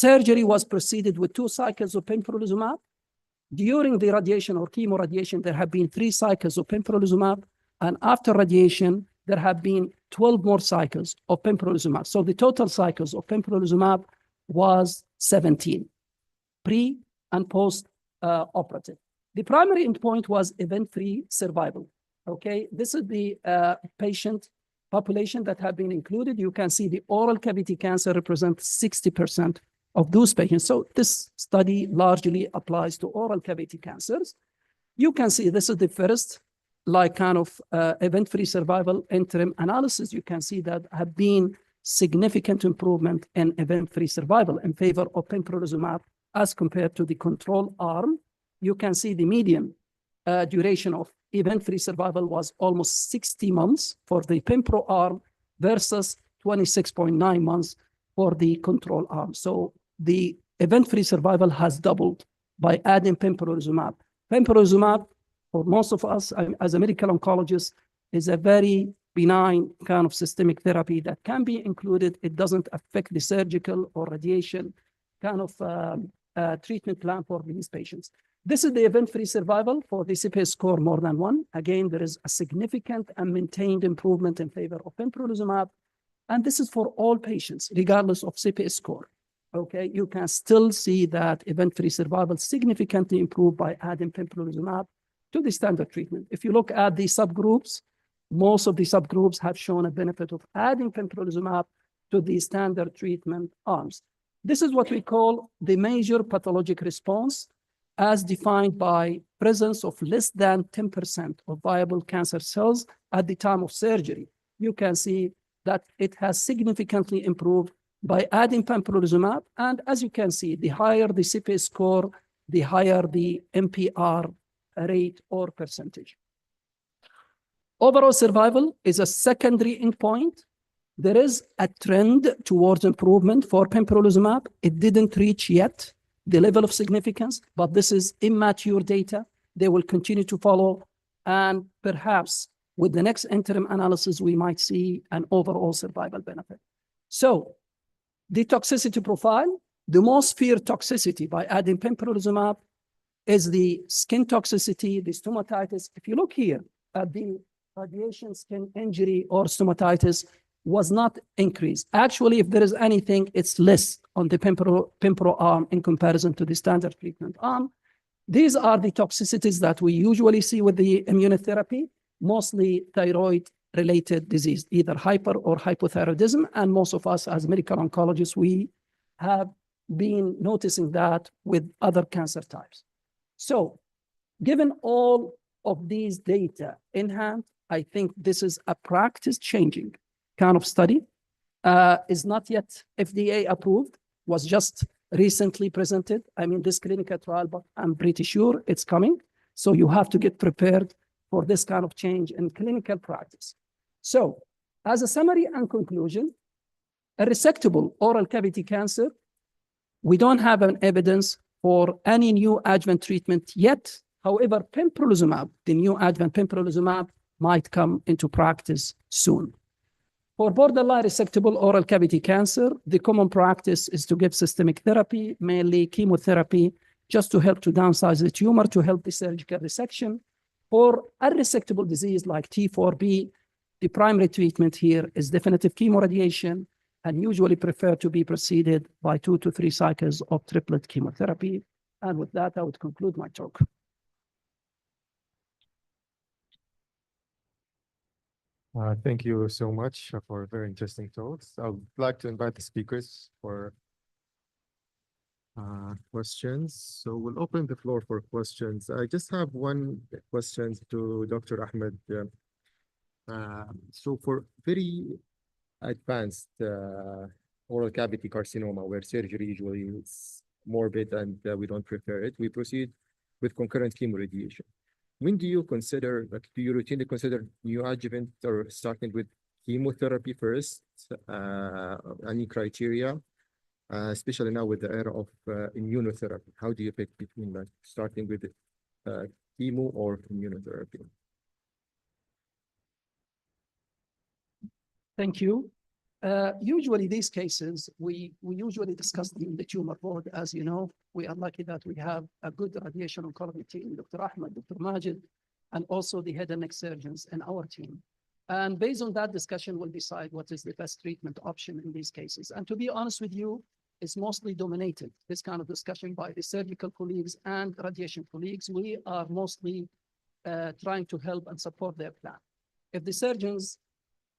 Surgery was preceded with 2 cycles of pembrolizumab. During the radiation or chemoradiation, there have been 3 cycles of pembrolizumab. And after radiation, there have been 12 more cycles of pembrolizumab. So the total cycles of pembrolizumab was 17, pre and post operative. The primary endpoint was event-free survival. Okay, this is the patient population that have been included. You can see the oral cavity cancer represents 60% of those patients. So this study largely applies to oral cavity cancers. You can see this is the first event-free survival interim analysis. You can see that have been significant improvement in event-free survival in favor of pembrolizumab as compared to the control arm. You can see the median duration of event-free survival was almost 60 months for the pembro arm versus 26.9 months for the control arm. So the event-free survival has doubled by adding pembrolizumab. Pembrolizumab, for most of us as a medical oncologist, is a very benign kind of systemic therapy that can be included. It doesn't affect the surgical or radiation kind of treatment plan for these patients. This is the event-free survival for the CPS score more than 1. Again, there is a significant and maintained improvement in favor of pembrolizumab. And this is for all patients, regardless of CPS score. Okay, you can still see that event-free survival significantly improved by adding pembrolizumab to the standard treatment. If you look at the subgroups, most of the subgroups have shown a benefit of adding pembrolizumab to the standard treatment arms. This is what we call the major pathologic response, as defined by presence of less than 10% of viable cancer cells at the time of surgery. You can see that it has significantly improved by adding pembrolizumab. And as you can see, the higher the CPS score, the higher the MPR rate or percentage. Overall survival is a secondary endpoint. There is a trend towards improvement for pembrolizumab. It didn't reach yet the level of significance, but this is immature data. They will continue to follow, and perhaps with the next interim analysis, we might see an overall survival benefit. So the toxicity profile, the most feared toxicity by adding pembrolizumab is the skin toxicity, the stomatitis. If you look here at the radiation skin injury or stomatitis was not increased. Actually, if there is anything, it's less on the pembro arm in comparison to the standard treatment arm. These are the toxicities that we usually see with the immunotherapy, mostly thyroid-related disease, either hyper or hypothyroidism. And most of us as medical oncologists, we have been noticing that with other cancer types. So given all of these data in hand, I think this is a practice-changing kind of study. Is not yet FDA approved, was just recently presented. I mean, this clinical trial, but I'm pretty sure it's coming. So you have to get prepared for this kind of change in clinical practice. So as a summary and conclusion, a resectable oral cavity cancer, we don't have an evidence for any new adjuvant treatment yet. However, pembrolizumab, the new adjuvant pembrolizumab, might come into practice soon. For borderline resectable oral cavity cancer, the common practice is to give systemic therapy, mainly chemotherapy, just to help to downsize the tumor, to help the surgical resection. For unresectable disease like T4B, the primary treatment here is definitive chemoradiation and usually preferred to be preceded by 2 to 3 cycles of triplet chemotherapy. And with that, I would conclude my talk. Thank you so much for very interesting talks. I would like to invite the speakers for questions. So we'll open the floor for questions. I just have one question to Dr. Ahmed. So for very advanced oral cavity carcinoma, where surgery usually is morbid and we don't prefer it, we proceed with concurrent chemoradiation. When do you consider, like, do you routinely consider neoadjuvant or starting with chemotherapy first? Any criteria, especially now with the era of immunotherapy? How do you pick between like starting with chemo or immunotherapy? Thank you. Usually these cases, we usually discuss them in the tumor board. As you know, we are lucky that we have a good radiation oncology team, Dr. Ahmed, Dr. Majid, and also the head and neck surgeons in our team. And based on that discussion, we'll decide what is the best treatment option in these cases. And to be honest with you, it's mostly dominated, this kind of discussion, by the surgical colleagues and radiation colleagues. We are mostly trying to help and support their plan. If the surgeons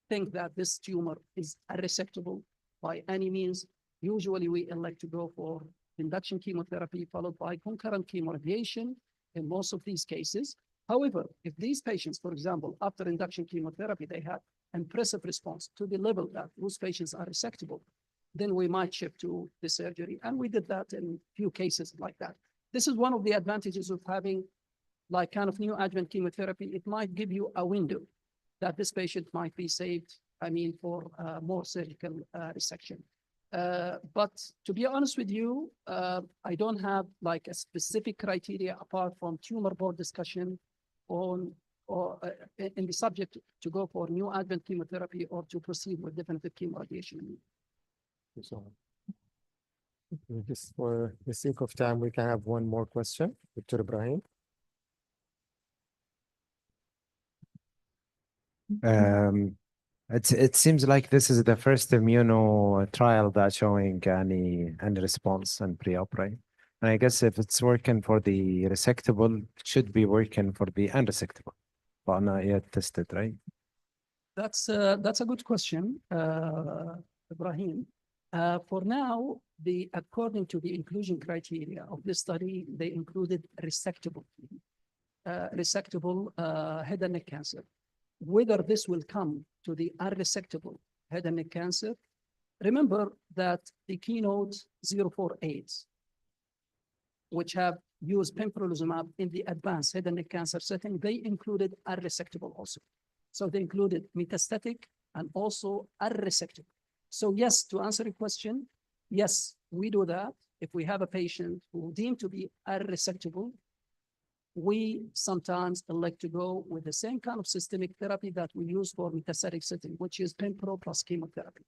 think that this tumor is unresectable by any means, usually we elect to go for induction chemotherapy followed by concurrent chemoradiation in most of these cases. However, if these patients, for example, after induction chemotherapy, they had impressive response to the level that those patients are resectable, then we might shift to the surgery. And we did that in few cases like that. This is one of the advantages of having like kind of neoadjuvant chemotherapy. It might give you a window that this patient might be saved, I mean, for more surgical resection. But to be honest with you, I don't have like a specific criteria apart from tumor board discussion on or in the subject to go for neoadjuvant chemotherapy or to proceed with definitive chemoradiation. So, just for the sake of time, we can have one more question, Dr. Ibrahim. It seems like this is the first immuno trial that's showing any response and pre-op, right? And I guess if it's working for the resectable, it should be working for the unresectable, but not yet tested, right? That's a good question, Ibrahim. For now, according to the inclusion criteria of this study, they included resectable head and neck cancer. Whether this will come to the unresectable head and neck cancer, remember that the keynote 048, which have used pembrolizumab in the advanced head and neck cancer setting, they included unresectable also. So they included metastatic and also unresectable. So yes, to answer your question, yes, we do that. If we have a patient who deemed to be unresectable, we sometimes elect to go with the same kind of systemic therapy that we use for metastatic setting, which is pembro plus chemotherapy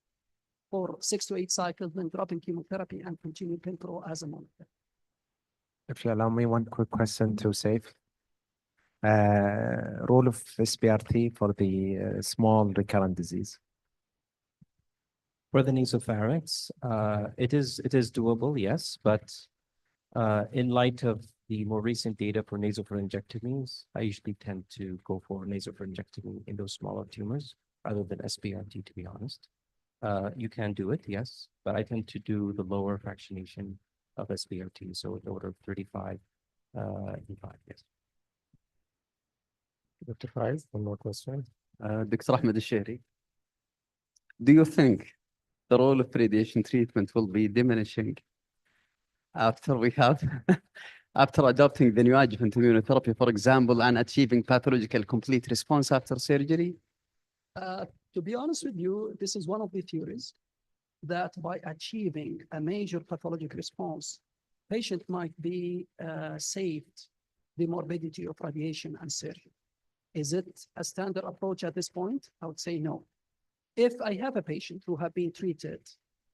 for 6 to 8 cycles, then dropping chemotherapy and continue pembro as a monotherapy. If you allow me one quick question to save. Role of SBRT for the small recurrent disease. For the nasopharynx, it is doable, yes, but in light of the more recent data for nasopharyngectomies, I usually tend to go for nasopharyngectomy in those smaller tumors rather than SBRT, to be honest. You can do it, yes, but I tend to do the lower fractionation of SBRT, so in order of 35 and 5, yes. Dr. Faiz, one more question. Dr. Ahmed Al-Shehri, do you think the role of radiation treatment will be diminishing after we have, after adopting the neoadjuvant immunotherapy, for example, and achieving pathological complete response after surgery? To be honest with you, this is one of the theories that by achieving a major pathologic response, patient might be saved the morbidity of radiation and surgery. Is it a standard approach at this point? I would say no. If I have a patient who have been treated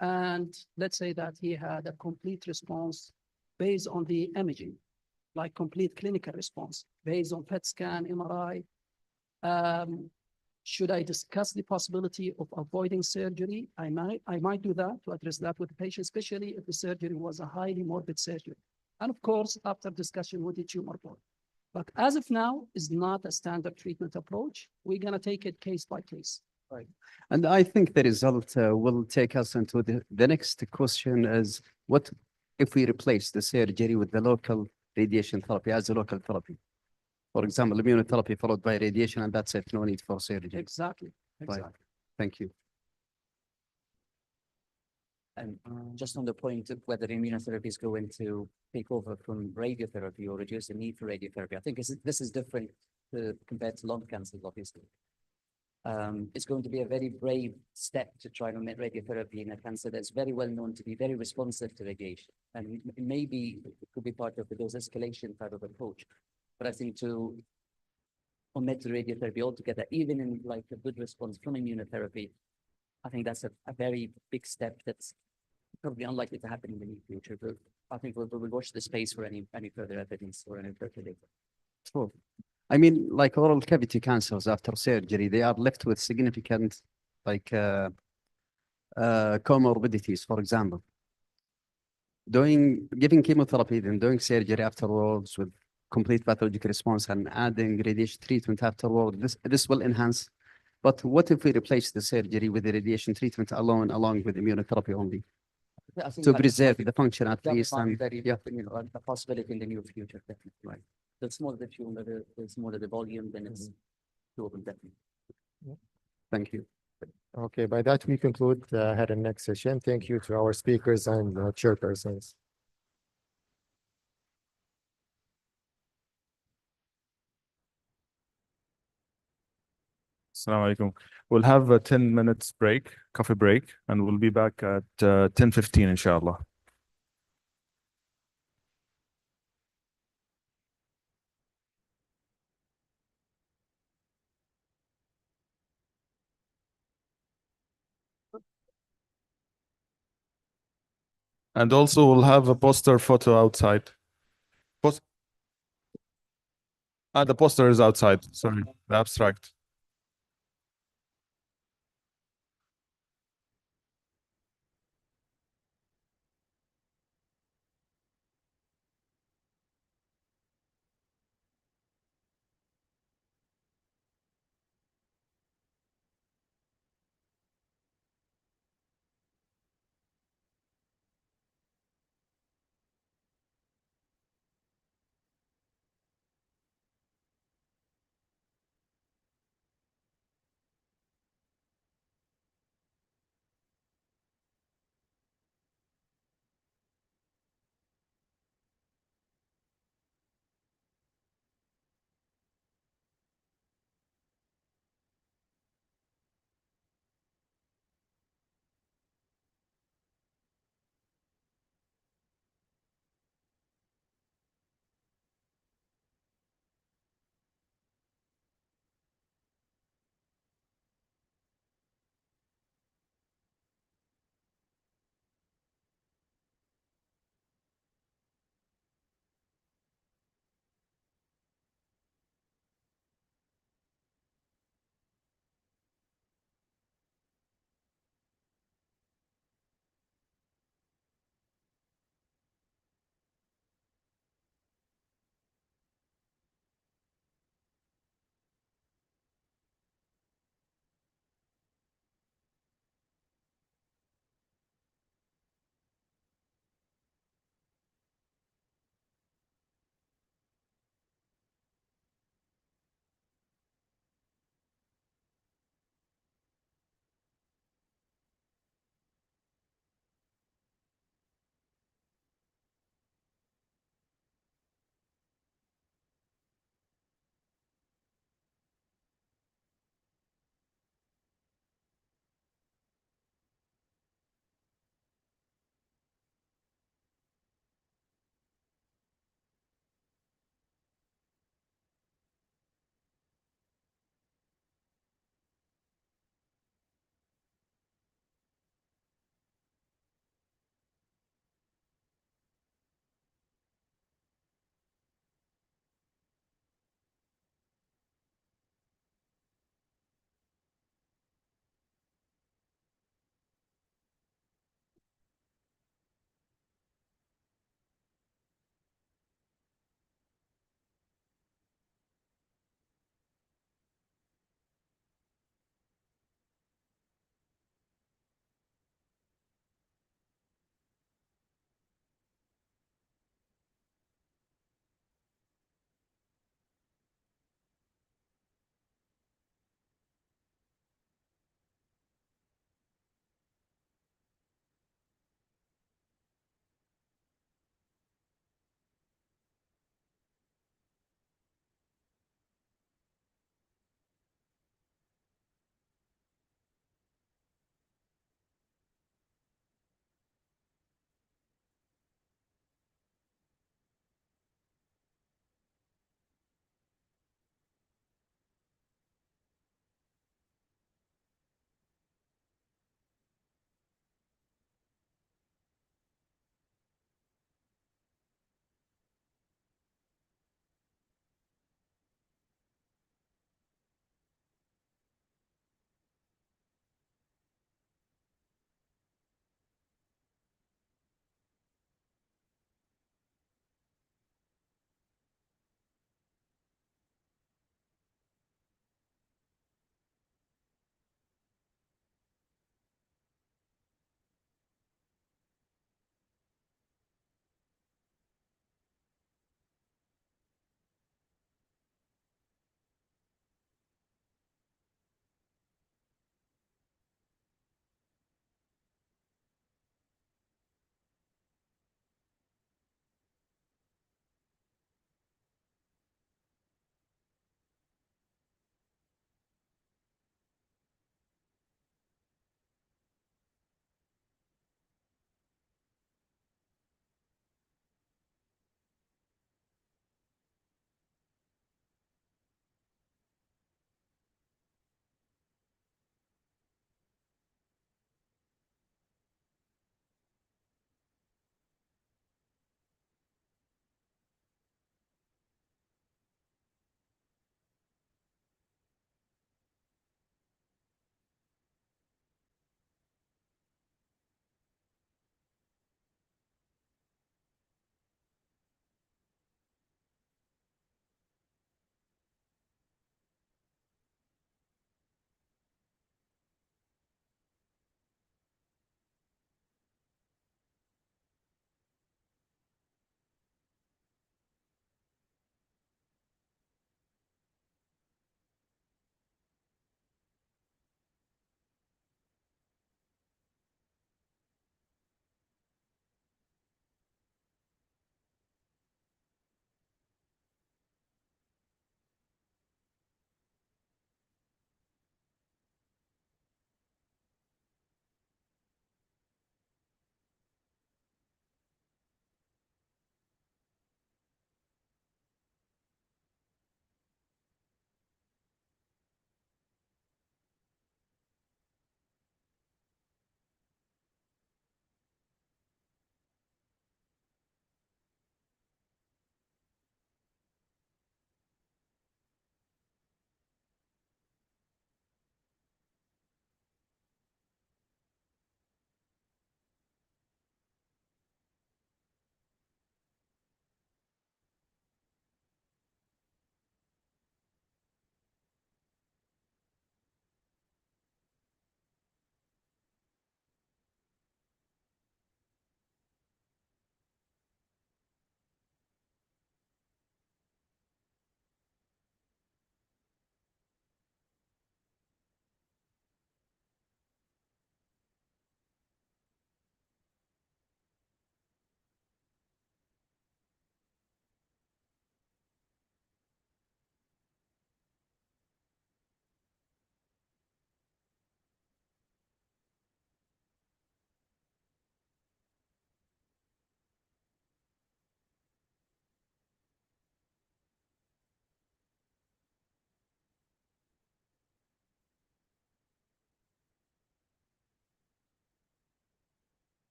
and let's say that he had a complete response based on the imaging, like complete clinical response based on PET scan, MRI, should I discuss the possibility of avoiding surgery? I might do that to address that with the patient, especially if the surgery was a highly morbid surgery. And of course, after discussion with the tumor board. But as of now, is not a standard treatment approach. We're going to take it case by case. Right. And I think the result will take us into the next question is, what if we replace the surgery with the local radiation therapy as a local therapy? For example, immunotherapy followed by radiation, and that's it, no need for surgery. Exactly. Right. Thank you. And just on the point of whether immunotherapy is going to take over from radiotherapy or reduce the need for radiotherapy, I think this is different compared to lung cancer, obviously. It's going to be a very brave step to try and omit radiotherapy in a cancer that's very well known to be very responsive to radiation. And maybe it could be part of the dose escalation type of approach. But I think to omit radiotherapy altogether, even in like a good response from immunotherapy, I think that's a very big step that's probably unlikely to happen in the near future, but I think we'll watch the space for any further evidence or any further data. True. I mean, like oral cavity cancers after surgery, they are left with significant, like, comorbidities, for example. Giving chemotherapy, then doing surgery afterwards with complete pathologic response and adding radiation treatment afterward, this will enhance. But what if we replace the surgery with the radiation treatment alone, along with immunotherapy only, I think to that preserve might the function at that least? might be And very, yeah, a possibility in the near future, definitely. Right. The smaller the tumor, the smaller the volume, then it's doable, definitely. thank you. Okay, by that we conclude head and neck session. Thank you to our speakers and chairpersons. Assalamu alaikum. We'll have a 10 minutes break, coffee break, and we'll be back at 10:15, inshallah. And also we'll have a poster photo outside. The poster is outside, sorry, the abstract.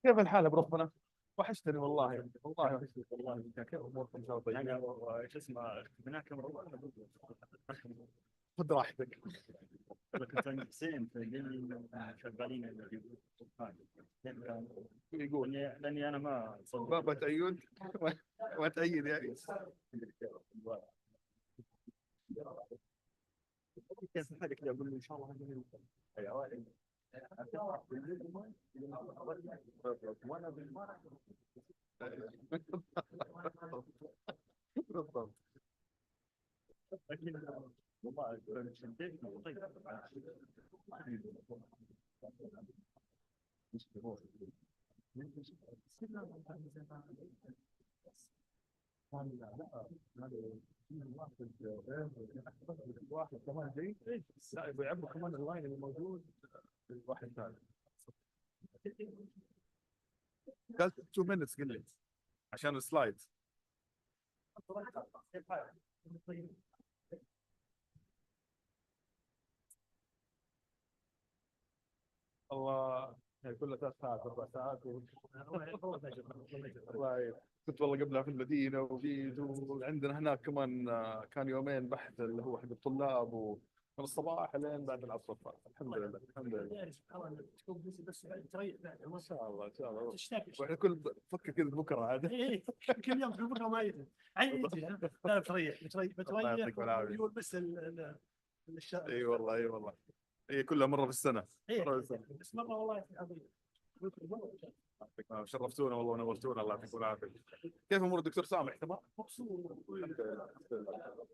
كيف الحال بربنا؟ وحشتني والله وحشتني والله كيف اموركم ان شاء الله طيب؟ شو اسمه هناك خذ راحتك. كنت عند حسين شغالين يقول لاني انا ما تأيد ما تأيد يعني كيف حالك يا اقول ان شاء الله بالضبط. والله شديتني طيب واحد كمان جاي بيعبوا كمان اللاين اللي موجود واحد ثاني قال 2 minutes قل لي عشان السلايد الله كله 3 ساعات 4 ساعات والله كنت والله قبلها في المدينة وعندنا هناك كمان كان يومين بحث اللي هو حق الطلاب ومن الصباح لين بعد العصر الحمد لله الحمد لله بس تريح بعد ما شاء الله ان شاء الله تشتاق واحنا كل فكر كذا بكره عاد ايه كل يوم بكره ما يجي لا بتريح الله يعطيك العافية. يقول بس الشهر اي والله اي والله هي كلها مره في السنه ايه مرة في السنة. بس مره والله عظيم شرفتونا والله ونورتونا الله يعطيكم العافيه كيف امور الدكتور سامح تمام؟ مبسوط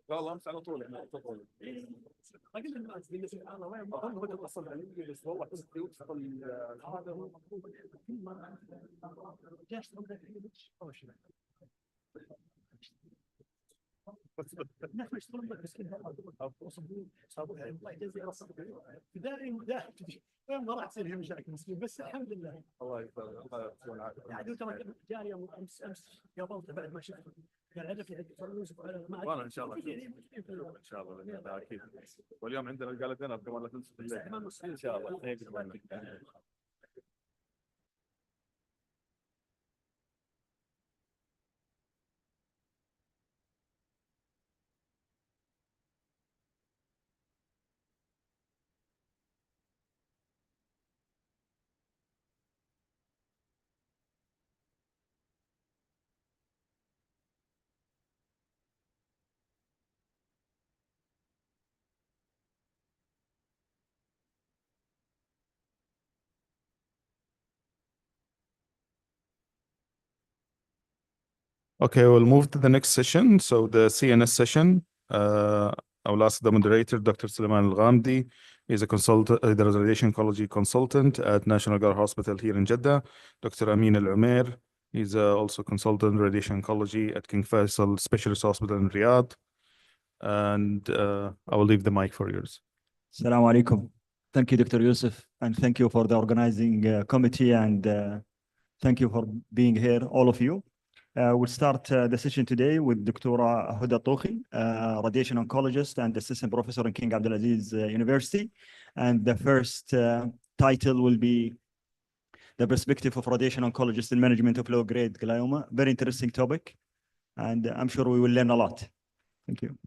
لا الله امس على طول احنا تفضل اقل الناس اللي سبحان الله وين هم بدهم اصلا بس والله كنت يوصل هذا هو كل مره جالس اول شيء الناس ما يشتغلون بس كذا الله يجزي راسك دائما وين ما راح تصير هي مشاكل مسكين بس الحمد لله الله يسلمك الله يعطيكم العافيه يعني ترى جاري امس قابلته بعد ما شفته قال عرفني حق فلوس وانا ان شاء الله ان شاء الله بإذن الله اكيد واليوم عندنا قال دينر كمان لا تنسوا بالليل ان شاء الله Okay, we'll move to the next session. So the CNS session, I will ask the moderator, Dr. Suleiman Al-Ghamdi. He's a consultant, the radiation oncology consultant at National Guard Hospital here in Jeddah. Dr. Amin Al-Umair, he's also consultant radiation oncology at King Faisal Specialist Hospital in Riyadh. And I will leave the mic for yours. Assalamu alaikum. Thank you, Dr. Yusuf, and thank you for the organizing committee, and thank you for being here, all of you. We'll start the session today with Dr. Huda Tokhi, radiation oncologist and assistant professor in King Abdulaziz University. And the first title will be The Perspective of Radiation Oncologist in Management of Low-Grade Glioma. Very interesting topic, and I'm sure we will learn a lot. Thank you.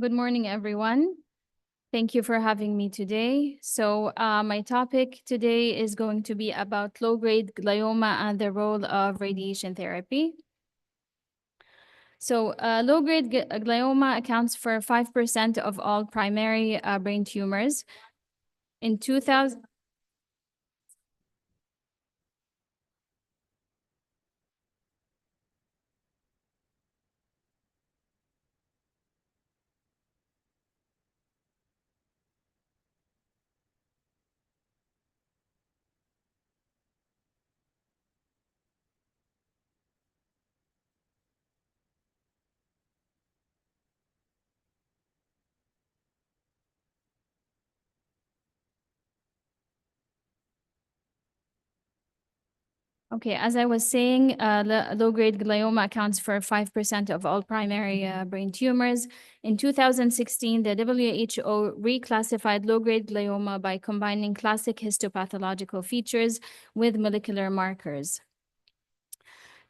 Good morning, everyone. Thank you for having me today. So my topic today is going to be about low-grade glioma and the role of radiation therapy. So low-grade glioma accounts for 5% of all primary brain tumors. In 2000, Okay, as I was saying, low-grade glioma accounts for 5% of all primary brain tumors. In 2016, the WHO reclassified low-grade glioma by combining classic histopathological features with molecular markers.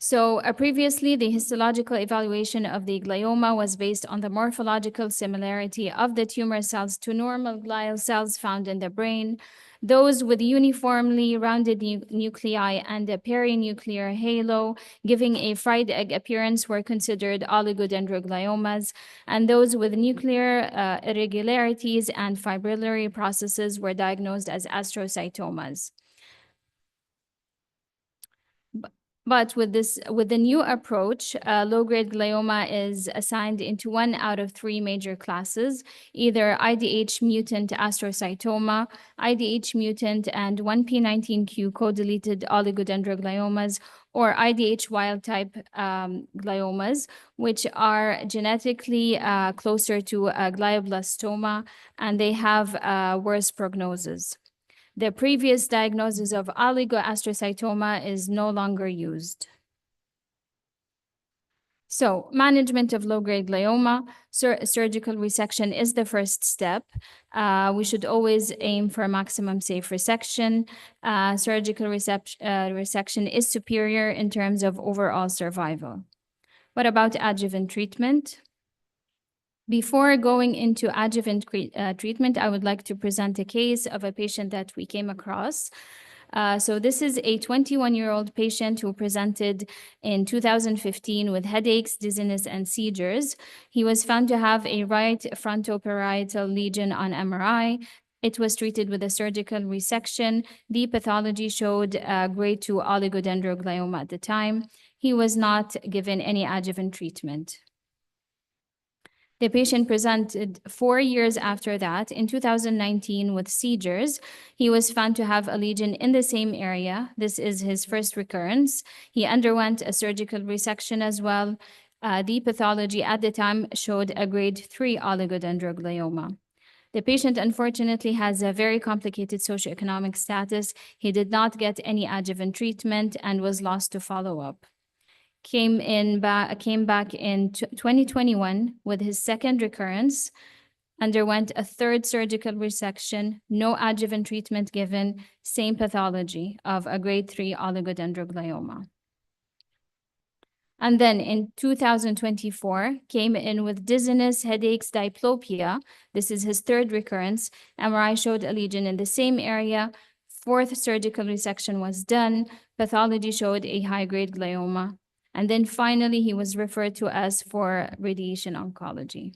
So previously, the histological evaluation of the glioma was based on the morphological similarity of the tumor cells to normal glial cells found in the brain. Those with uniformly rounded nuclei and a perinuclear halo, giving a fried egg appearance, were considered oligodendrogliomas, and those with nuclear irregularities and fibrillary processes were diagnosed as astrocytomas. But with the new approach, low-grade glioma is assigned into one out of three major classes, either IDH mutant astrocytoma, IDH mutant and 1p19q co-deleted oligodendrogliomas, or IDH wild-type gliomas, which are genetically closer to glioblastoma, and they have worse prognosis. The previous diagnosis of oligoastrocytoma is no longer used. So management of low-grade glioma, surgical resection is the first step. We should always aim for maximum safe resection. Surgical resection is superior in terms of overall survival. What about adjuvant treatment? Before going into adjuvant treatment, I would like to present a case of a patient that we came across. So this is a 21-year-old patient who presented in 2015 with headaches, dizziness, and seizures. He was found to have a right frontoparietal lesion on MRI. It was treated with a surgical resection. The pathology showed grade 2 oligodendroglioma at the time. He was not given any adjuvant treatment. The patient presented 4 years after that, in 2019, with seizures. He was found to have a lesion in the same area. This is his first recurrence. He underwent a surgical resection as well. The pathology at the time showed a grade 3 oligodendroglioma. The patient, unfortunately, has a very complicated socioeconomic status. He did not get any adjuvant treatment and was lost to follow-up. Came back in 2021 with his second recurrence, underwent a third surgical resection, no adjuvant treatment given, same pathology of a grade 3 oligodendroglioma. And then in 2024, came in with dizziness, headaches, diplopia. This is his third recurrence. MRI showed a lesion in the same area. Fourth surgical resection was done. Pathology showed a high-grade glioma. And then finally, he was referred to us for radiation oncology.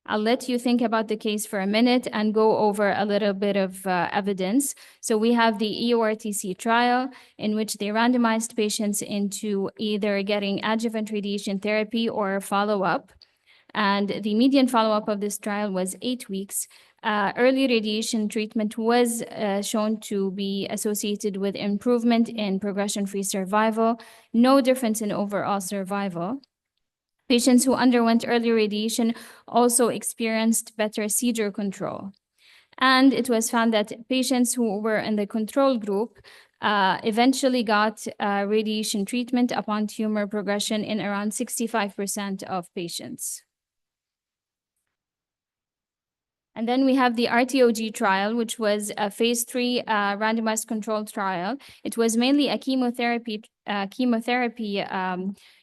I'll let you think about the case for a minute and go over a little bit of evidence. So we have the EORTC trial in which they randomized patients into either getting adjuvant radiation therapy or follow-up. And the median follow-up of this trial was 8 weeks. Early radiation treatment was shown to be associated with improvement in progression-free survival, no difference in overall survival. Patients who underwent early radiation also experienced better seizure control. And it was found that patients who were in the control group eventually got radiation treatment upon tumor progression in around 65% of patients. And then we have the RTOG trial, which was a phase 3 randomized controlled trial. It was mainly a chemotherapy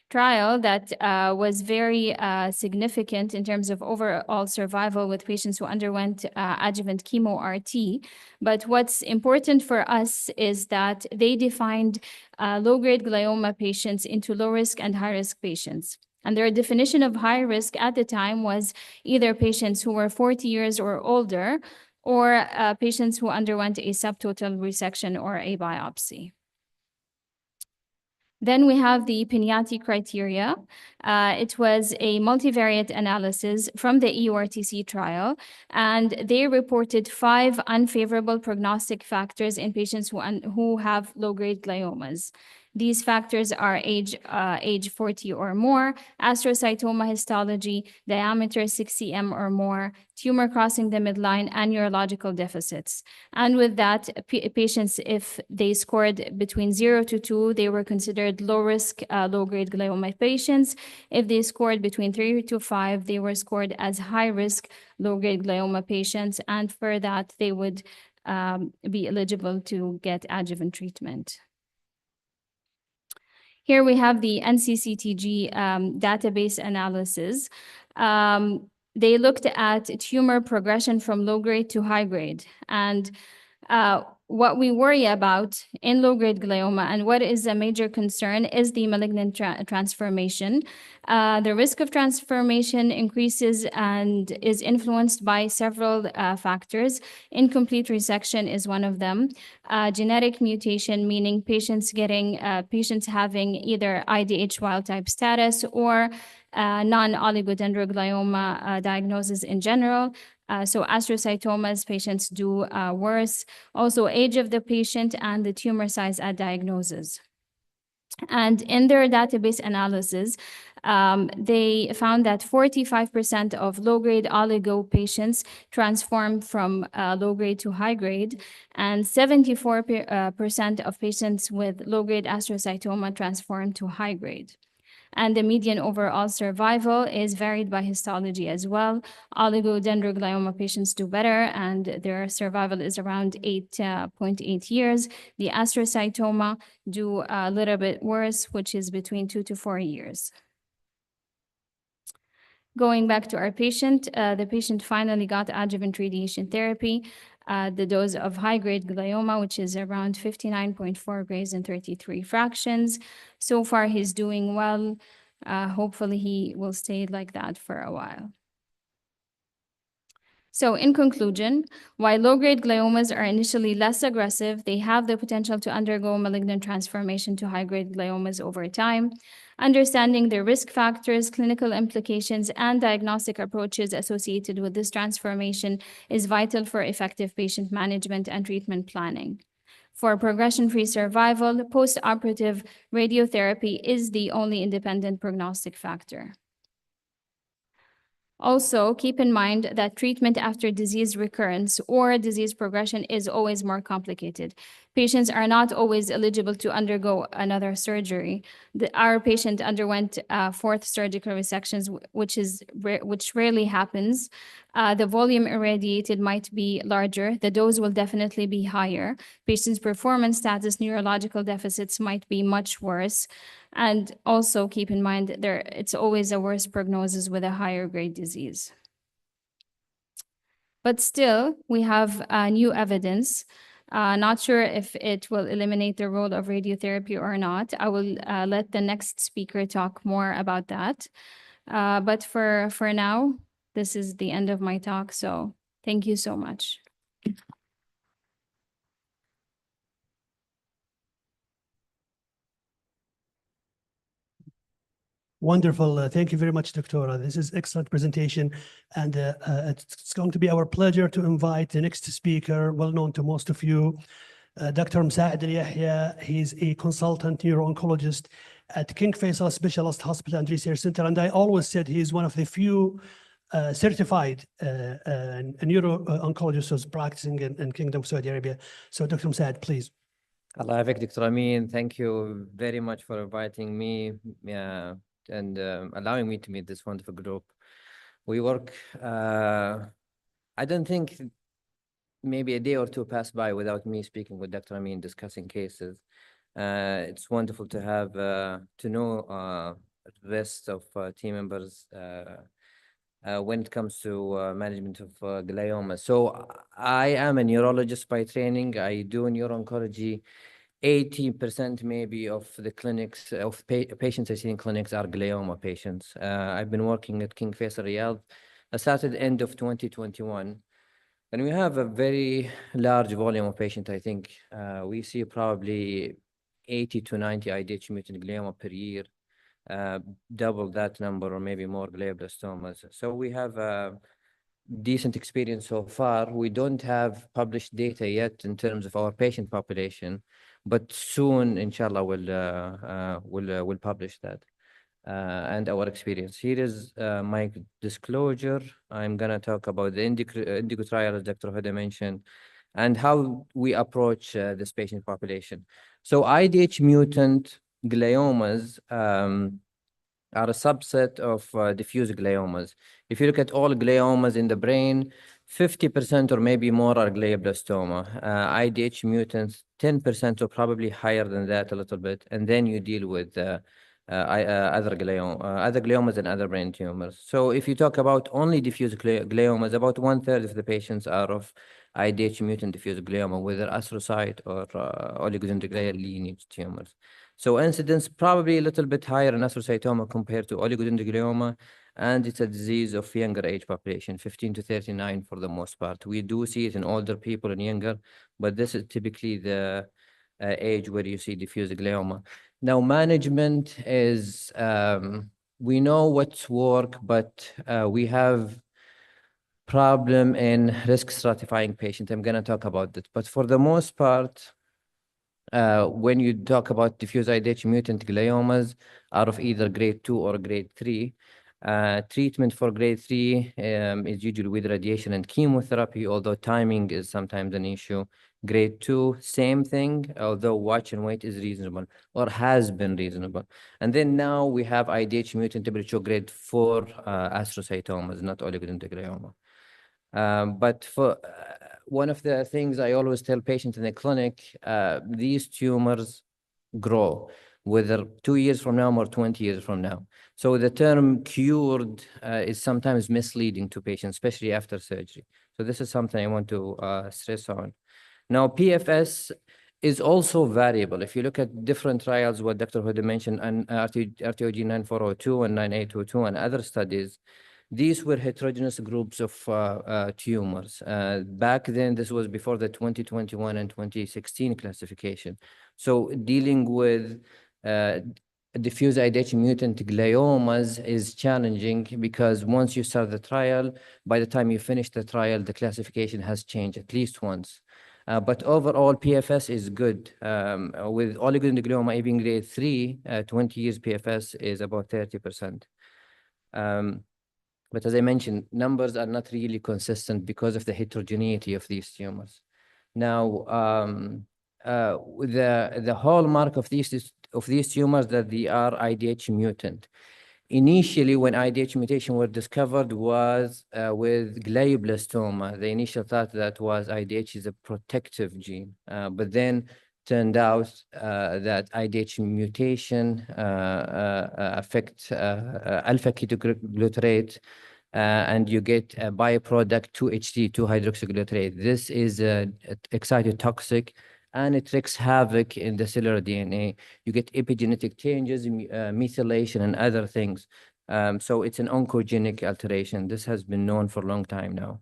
trial that was very significant in terms of overall survival with patients who underwent adjuvant chemo-RT. But what's important for us is that they defined low-grade glioma patients into low-risk and high-risk patients. And their definition of high risk at the time was either patients who were 40 years or older, or patients who underwent a subtotal resection or a biopsy. Then we have the Pignati criteria. It was a multivariate analysis from the EORTC trial, and they reported 5 unfavorable prognostic factors in patients who have low-grade gliomas. These factors are age 40 or more, astrocytoma histology, diameter 6 cm or more, tumor crossing the midline, and neurological deficits. And with that, patients, if they scored between 0 to 2, they were considered low-risk, low-grade glioma patients. If they scored between 3 to 5, they were scored as high-risk, low-grade glioma patients. And for that, they would be eligible to get adjuvant treatment. Here we have the NCCTG database analysis. They looked at tumor progression from low grade to high grade. And what we worry about in low-grade glioma and what is a major concern is the malignant transformation. The risk of transformation increases and is influenced by several factors. Incomplete resection is one of them. Genetic mutation, meaning patients having either IDH wild-type status or non-oligodendroglioma diagnosis in general. So astrocytomas, patients do worse. Also, age of the patient and the tumor size at diagnosis. And in their database analysis, they found that 45% of low-grade oligo patients transformed from low-grade to high-grade, and 74% of patients with low-grade astrocytoma transformed to high-grade. And the median overall survival is varied by histology as well. Oligodendroglioma patients do better, and their survival is around 8.8 years. The astrocytoma do a little bit worse, which is between 2 to 4 years. Going back to our patient, the patient finally got adjuvant radiation therapy. The dose of high-grade glioma, which is around 59.4 grays and 33 fractions. So far, he's doing well. Hopefully, he will stay like that for a while. So in conclusion, while low-grade gliomas are initially less aggressive, they have the potential to undergo malignant transformation to high-grade gliomas over time. Understanding the risk factors, clinical implications, and diagnostic approaches associated with this transformation is vital for effective patient management and treatment planning. For progression-free survival, post-operative radiotherapy is the only independent prognostic factor. Also, keep in mind that treatment after disease recurrence or disease progression is always more complicated. Patients are not always eligible to undergo another surgery. Our patient underwent 4th surgical resections, which rarely happens. The volume irradiated might be larger. The dose will definitely be higher. Patient's performance status, neurological deficits might be much worse. And also keep in mind that it's always a worse prognosis with a higher grade disease. But still, we have new evidence. Not sure if it will eliminate the role of radiotherapy or not. I will let the next speaker talk more about that. But for now, this is the end of my talk. So thank you so much. Wonderful. Thank you very much, Doctora. This is excellent presentation. And it's going to be our pleasure to invite the next speaker, well known to most of you, Dr. Msaad Al-Yahya. He's a consultant neuro-oncologist at King Faisal Specialist Hospital and Research Center. And I always said he's one of the few certified neuro-oncologists who's practicing in Kingdom of Saudi Arabia. So Dr. Msaad, please. Allah Havik, Dr. Amin. Thank you very much for inviting me and allowing me to meet this wonderful group. We work, I don't think maybe a day or two passed by without me speaking with Dr. Amin, discussing cases. It's wonderful to have, to know the rest of team members when it comes to management of glioma. So I am a neurologist by training. I do neuro-oncology. 80% maybe of the clinics, of patients I see in clinics are glioma patients. I've been working at King Faisal Riyadh. I started end of 2021. And we have a very large volume of patients, I think. We see probably 80 to 90 IDH mutant glioma per year. Double that number or maybe more glioblastomas. So we have a decent experience so far. We don't have published data yet in terms of our patient population. but soon, inshallah, we'll publish that and our experience. Here is my disclosure. I'm gonna talk about the indigo trial, as Dr. Huda mentioned, and how we approach this patient population. So IDH mutant gliomas are a subset of diffuse gliomas. If you look at all gliomas in the brain, 50% or maybe more are glioblastoma. IDH mutants, 10% or probably higher than that a little bit. And then you deal with other gliomas and other brain tumors. So if you talk about only diffuse gliomas, about 1/3 of the patients are of IDH mutant diffuse glioma, whether astrocyte or oligodendroglial lineage tumors. So incidence probably a little bit higher in astrocytoma compared to oligodendroglioma, and it's a disease of younger age population, 15 to 39 for the most part. We do see it in older people and younger, but this is typically the age where you see diffuse glioma. Now, management is, we know what's work, but we have problem in risk stratifying patient. I'm going to talk about that. But for the most part, when you talk about diffuse IDH mutant gliomas out of either grade 2 or grade 3, treatment for grade 3 is usually with radiation and chemotherapy, although timing is sometimes an issue. Grade 2, same thing, although watch and wait is reasonable or has been reasonable. And then now we have IDH mutant temperature grade 4 astrocytomas, not oligodendroglioma. But for one of the things I always tell patients in the clinic, these tumors grow, whether 2 years from now or 20 years from now. So the term cured is sometimes misleading to patients, especially after surgery. So this is something I want to stress on. Now, PFS is also variable. If you look at different trials, what Dr. Huda mentioned, and RTOG 9402 and 9822 and other studies, these were heterogeneous groups of tumors. Back then, this was before the 2021 and 2016 classification. So dealing with diffuse IDH mutant gliomas is challenging because once you start the trial, by the time you finish the trial, the classification has changed at least once. But overall, PFS is good. With oligodendroglioma even grade 3, 20 years PFS is about 30%. But as I mentioned, numbers are not really consistent because of the heterogeneity of these tumors. Now, the hallmark of these tumors that they are IDH mutant. Initially, when IDH mutation were discovered was with glioblastoma. The initial thought that was IDH is a protective gene, but then turned out that IDH mutation affects alpha ketoglutarate, and you get a byproduct 2-HT, 2-hydroxyglutarate. This is excitotoxic, and it wreaks havoc in the cellular DNA. You get epigenetic changes, methylation, and other things. So it's an oncogenic alteration. This has been known for a long time now.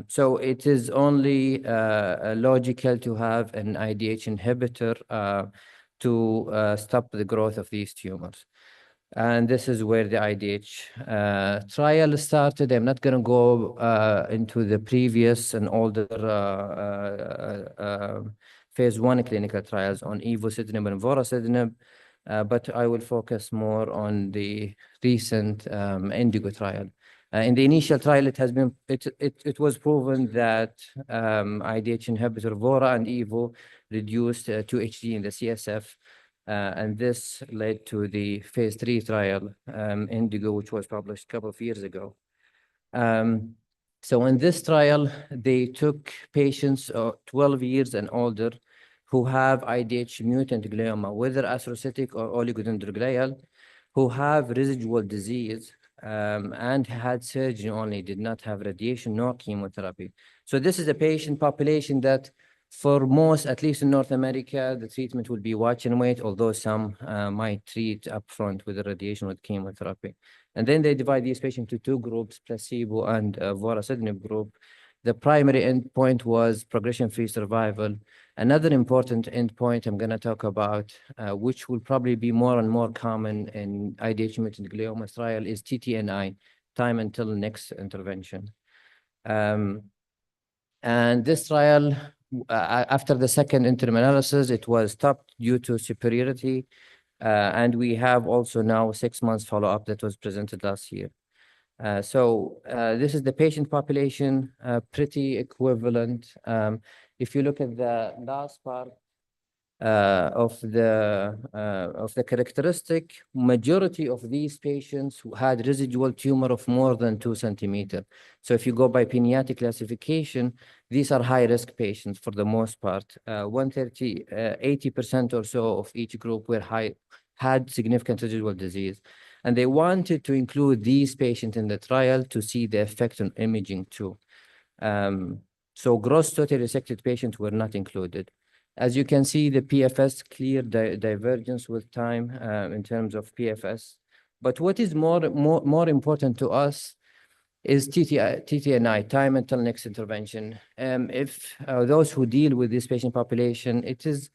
So it is only logical to have an IDH inhibitor to stop the growth of these tumors. And this is where the IDH trial started. I'm not going to go into the previous and older phase 1 clinical trials on evocitinib and vorasidenib, but I will focus more on the recent indigo trial. In the initial trial, it was proven that IDH inhibitor Vora and Evo reduced 2-HT in the CSF. And this led to the phase 3 trial, Indigo, which was published a couple of years ago. So in this trial, they took patients 12 years and older who have IDH mutant glioma, whether astrocytic or oligodendroglial, who have residual disease and had surgery only, did not have radiation nor chemotherapy. So this is a patient population that for most, at least in North America, the treatment will be watch and wait, although some might treat upfront with the radiation with chemotherapy. And then they divide these patients into 2 groups, placebo and vorasidenib group. The primary endpoint was progression-free survival. Another important endpoint I'm going to talk about, which will probably be more and more common in IDH mutant glioma trial, is TTNI, time until next intervention. And this trial after the second interim analysis, it was stopped due to superiority. And we have also now 6 months follow-up that was presented last year. This is the patient population, pretty equivalent. If you look at the last part of the characteristic, majority of these patients who had residual tumor of more than 2 centimeters. So if you go by pediatric classification, these are high-risk patients for the most part. 80% or so of each group had significant residual disease. And they wanted to include these patients in the trial to see the effect on imaging too. So gross totally resected patients were not included. As you can see, the PFS clear divergence with time in terms of PFS. But what is more important to us is TTNI, time until next intervention. If those who deal with this patient population, it is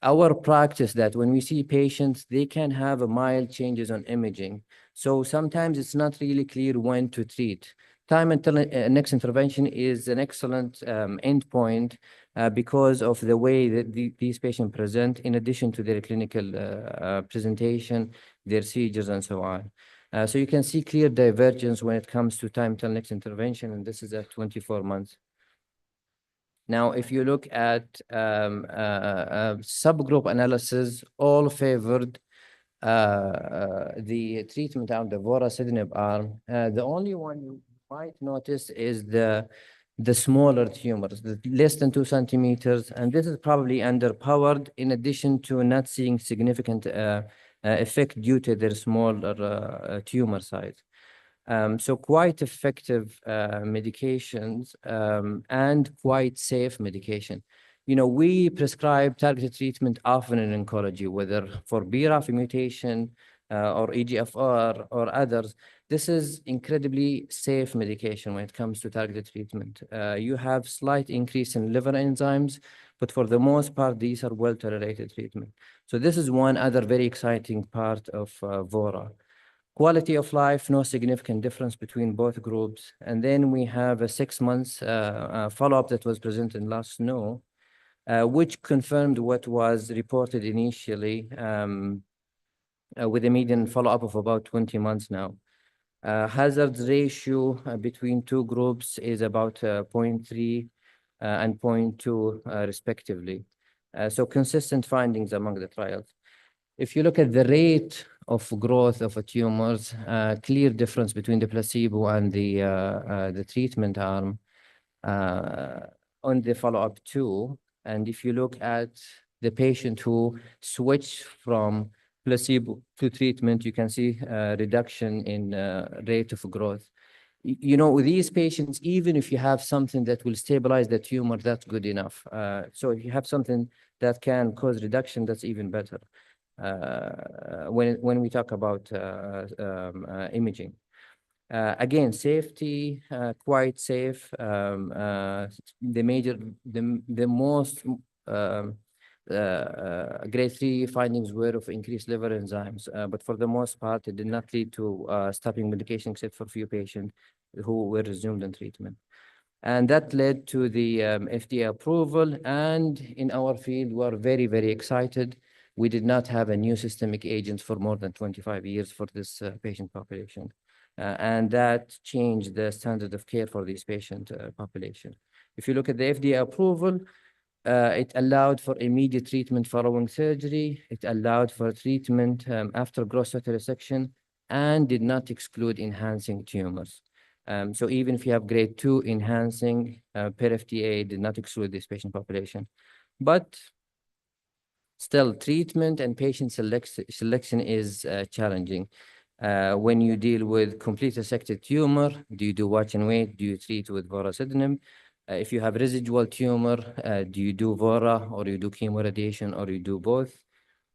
our practice that when we see patients, they can have a mild changes on imaging. So sometimes it's not really clear when to treat. Time until next intervention is an excellent endpoint because of the way that these patients present, in addition to their clinical presentation, their seizures, and so on. So you can see clear divergence when it comes to time till next intervention, and this is at 24 months. Now, if you look at subgroup analysis, all favored the treatment on the vorasidenib arm. The only one you might notice is the smaller tumors, the less than 2 centimeters, and this is probably underpowered in addition to not seeing significant effect due to their smaller tumor size. So quite effective medications and quite safe medication. You know, we prescribe targeted treatment often in oncology, whether for BRAF mutation or EGFR or others. This is incredibly safe medication when it comes to targeted treatment. You have slight increase in liver enzymes, but for the most part, these are well-tolerated treatment. So this is one other very exciting part of VORA. Quality of life, no significant difference between both groups. And then we have a 6 months follow-up that was presented last snow, which confirmed what was reported initially with a median follow-up of about 20 months now. Hazard ratio between two groups is about 0.3 and 0.2 respectively. So consistent findings among the trials. If you look at the rate of growth of tumors, clear difference between the placebo and the treatment arm on the follow-up too. And if you look at the patient who switched from placebo to treatment, you can see a reduction in rate of growth. You know, with these patients, even if you have something that will stabilize the tumor, that's good enough. So if you have something that can cause reduction, that's even better. When we talk about imaging. Again, safety, quite safe. The most grade 3 findings were of increased liver enzymes, but for the most part, it did not lead to stopping medication except for a few patients who were resumed in treatment. And that led to the FDA approval. And in our field, we're very, very excited. We did not have a new systemic agent for more than 25 years for this patient population. And that changed the standard of care for this patient population. If you look at the FDA approval, it allowed for immediate treatment following surgery. It allowed for treatment after gross total resection and did not exclude enhancing tumors. So even if you have grade 2 enhancing, per FDA did not exclude this patient population. But still, treatment and patient selection is challenging. When you deal with complete resected tumor, do you do watch and wait? Do you treat with vorasidenib? If you have residual tumor, do you do VORA or you do chemoradiation or you do both?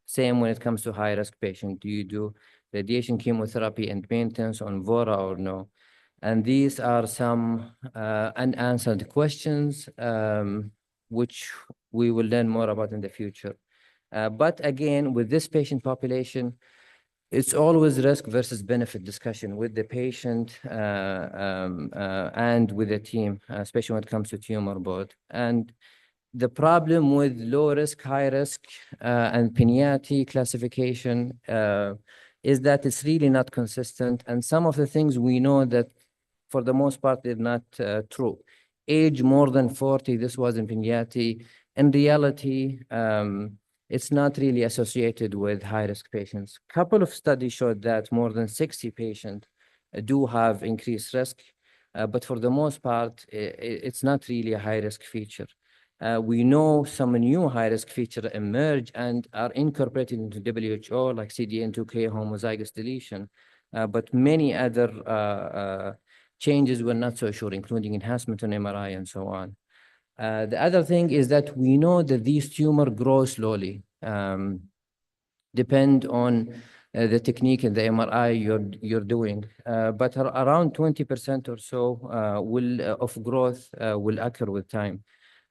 Same when it comes to high-risk patient. Do you do radiation, chemotherapy, and maintenance on VORA or no? And these are some unanswered questions, which we will learn more about in the future. But again, with this patient population, it's always risk versus benefit discussion with the patient and with the team, especially when it comes to tumor board. And the problem with low risk, high risk, and Pignati classification is that it's really not consistent. And some of the things we know that for the most part, they're not true. Age more than 40, this was in Pignati. In reality, it's not really associated with high-risk patients. Couple of studies showed that more than 60 patients do have increased risk, but for the most part, it's not really a high-risk feature. We know some new high-risk feature emerge and are incorporated into WHO, like CDN2K homozygous deletion, but many other changes were not so sure, including enhancement on MRI and so on. The other thing is that we know that these tumors grow slowly, depend on the technique and the MRI you're doing, but around 20% or so of growth will occur with time.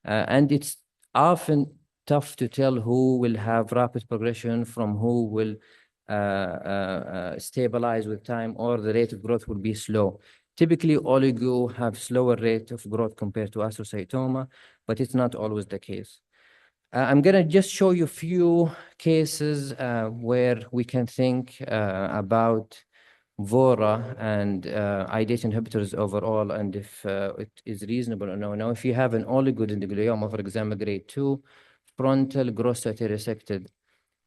And it's often tough to tell who will have rapid progression from who will stabilize with time, or the rate of growth will be slow. Typically, oligo have slower rate of growth compared to astrocytoma, but it's not always the case. I'm going to just show you a few cases where we can think about VORA and IDH inhibitors overall, and if it is reasonable or no. Now, if you have an oligodendroglioma, for example, grade 2, frontal gross resected,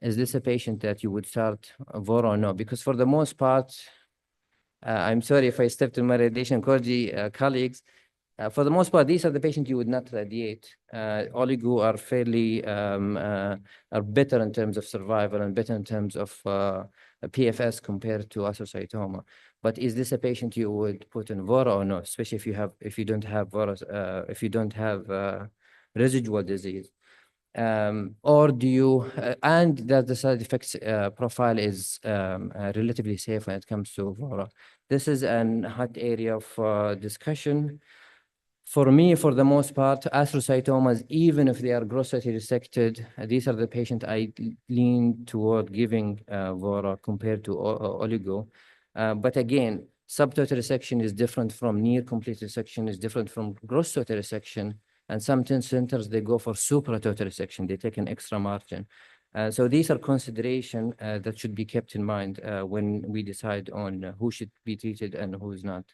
is this a patient that you would start VORA or no? Because for the most part, I'm sorry if I stepped in my radiation oncology colleagues, for the most part, these are the patients you would not radiate. Oligo are fairly, are better in terms of survival and better in terms of PFS compared to astrocytoma. But is this a patient you would put in VORA or no? Especially if you don't have VORA, if you don't have residual disease. Or do you, and that the side effects profile is relatively safe when it comes to VORA. This is an hot area of discussion. For me, for the most part, astrocytomas, even if they are grossly resected, these are the patients I lean toward giving VORA compared to oligo. But again, subtotal resection is different from near complete resection, is different from gross total resection. And some centers, they go for supratotal resection. They take an extra margin. So these are considerations that should be kept in mind when we decide on who should be treated and who is not.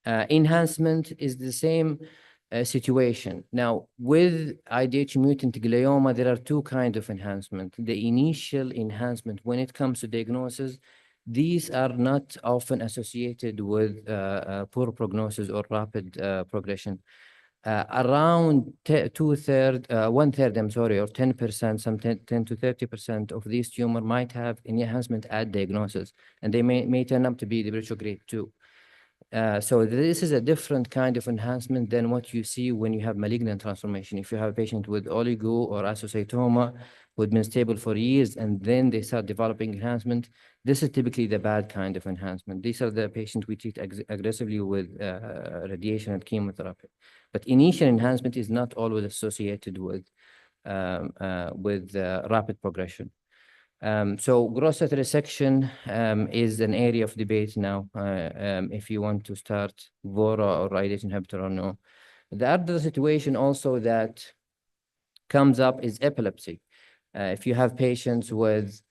Enhancement is the same situation. Now, with IDH mutant glioma, there are two kinds of enhancement. The initial enhancement, when it comes to diagnosis, these are not often associated with poor prognosis or rapid progression. Around 1/3, I'm sorry, or 10%, some 10 to 30% of these tumors might have enhancement at diagnosis, and they may turn up to be the grade 2. So this is a different kind of enhancement than what you see when you have malignant transformation. If you have a patient with oligo or astrocytoma who'd been stable for years and then they start developing enhancement, this is typically the bad kind of enhancement. These are the patients we treat aggressively with radiation and chemotherapy. But initial enhancement is not always associated with rapid progression. So gross resection is an area of debate now, if you want to start VORA or IDH inhibitor or no. The other situation also that comes up is epilepsy. If you have patients with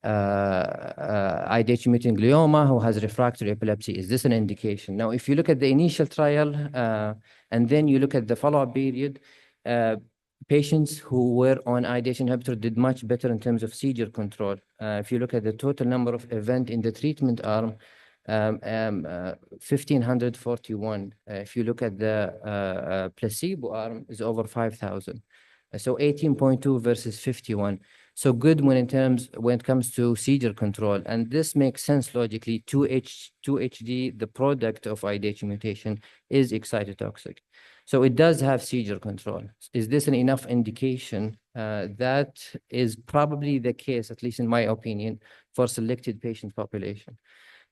IDH mutant glioma who has refractory epilepsy, is this an indication? Now, if you look at the initial trial and then you look at the follow-up period, patients who were on IDH inhibitor did much better in terms of seizure control. If you look at the total number of events in the treatment arm, 1,541. If you look at the placebo arm, is over 5,000. So 18.2 versus 51. So good when it comes to seizure control. And this makes sense logically. 2HD, the product of IDH mutation, is excitotoxic. So it does have seizure control. Is this an enough indication? That is probably the case, at least in my opinion, for selected patient population.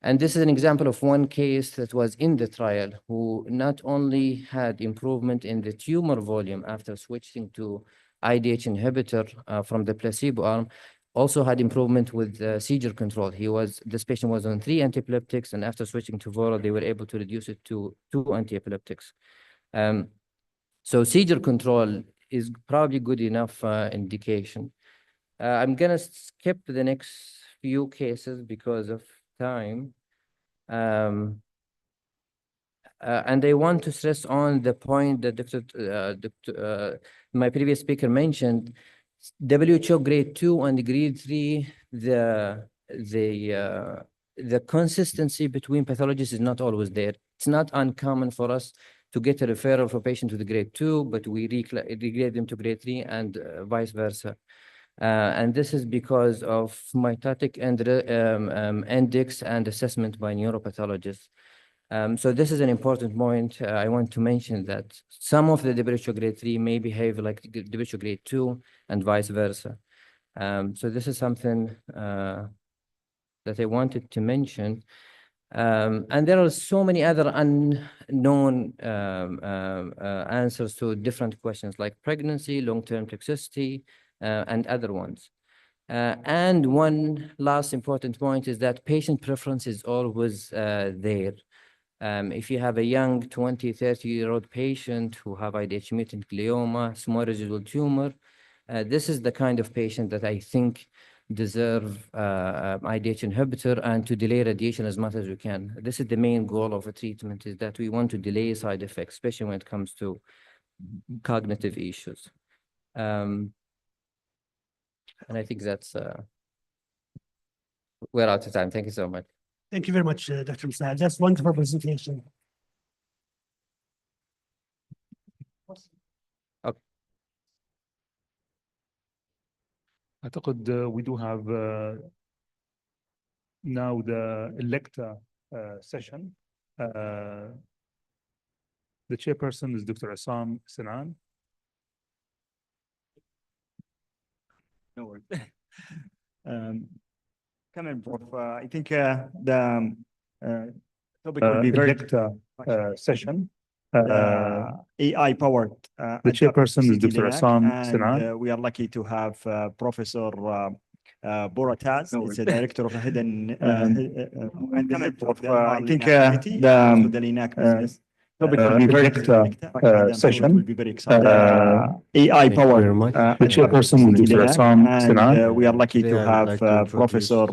And this is an example of one case that was in the trial who not only had improvement in the tumor volume after switching to IDH inhibitor from the placebo arm, also had improvement with seizure control. This patient was on 3 antiepileptics, and after switching to VORA, they were able to reduce it to 2 antiepileptics. So seizure control is probably good enough indication. I'm gonna skip the next few cases because of time. And I want to stress on the point that my previous speaker mentioned, WHO grade 2 and grade 3, the consistency between pathologies is not always there. It's not uncommon for us to get a referral for patient with grade 2, but we regrade them to grade 3 and vice versa. And this is because of mitotic index and assessment by neuropathologists. So this is an important point. I want to mention that some of the WHO grade 3 may behave like WHO grade 2 and vice versa. So this is something that I wanted to mention. And there are so many other unknown answers to different questions like pregnancy, long-term toxicity, and other ones. And one last important point is that patient preference is always there. If you have a young 20, 30-year-old patient who have IDH mutant glioma, small residual tumor, this is the kind of patient that I think deserve IDH inhibitor and to delay radiation as much as we can. This is the main goal of a treatment, is that we want to delay side effects, especially when it comes to cognitive issues. And I think that's, we're out of time. Thank you so much. Thank you very much, Dr. Saad. That's wonderful presentation. أعتقد we do have now the Electa session. The chairperson is Dr. Assam Sinan. No worries. Come in, Prof. I think the topic will be very Electa session. AI powered. The chairperson is Dr. Assam Sinan. We are lucky to have Professor Borataz. He's the director of the hidden and Prof. I think the LINAC business. Topic will be very session. Will be very exciting. AI powered. The chairperson is Dr. Assam Sinan. We are lucky to have Professor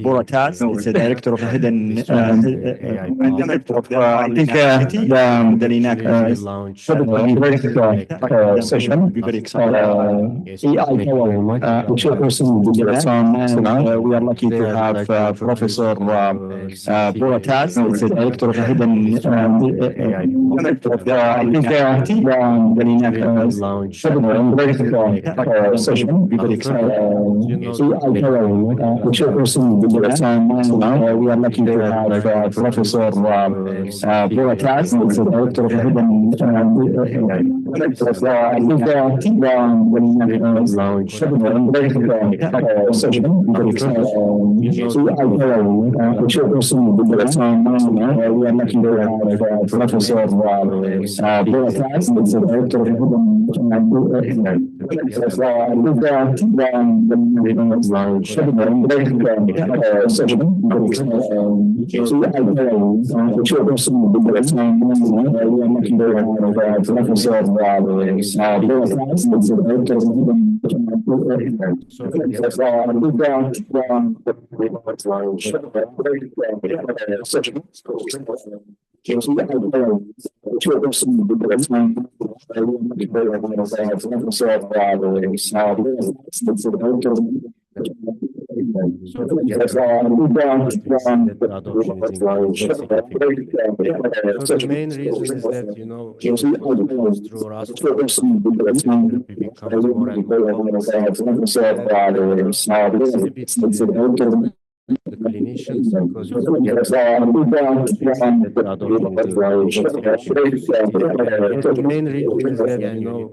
Borataz. He's the director of the hidden and Prof. I think the LINAC business. Topic will be very session. Will be very exciting. AI powered. The chairperson is Dr. Assam Sinan. We are lucky to have Professor Borataz. He's the director of the hidden I think the LINAC session will be very exciting. The chairperson Dr. Assam Sinan. We are lucky to have Professor Borataz. He's the director of the hidden I think the session will be very exciting. The chairperson Dr. Assam Sinan. We are lucky to have Professor Borataz, the director of the The main reason is that, you know, through becomes more and more the clinicians, because you the main reason is that, you know,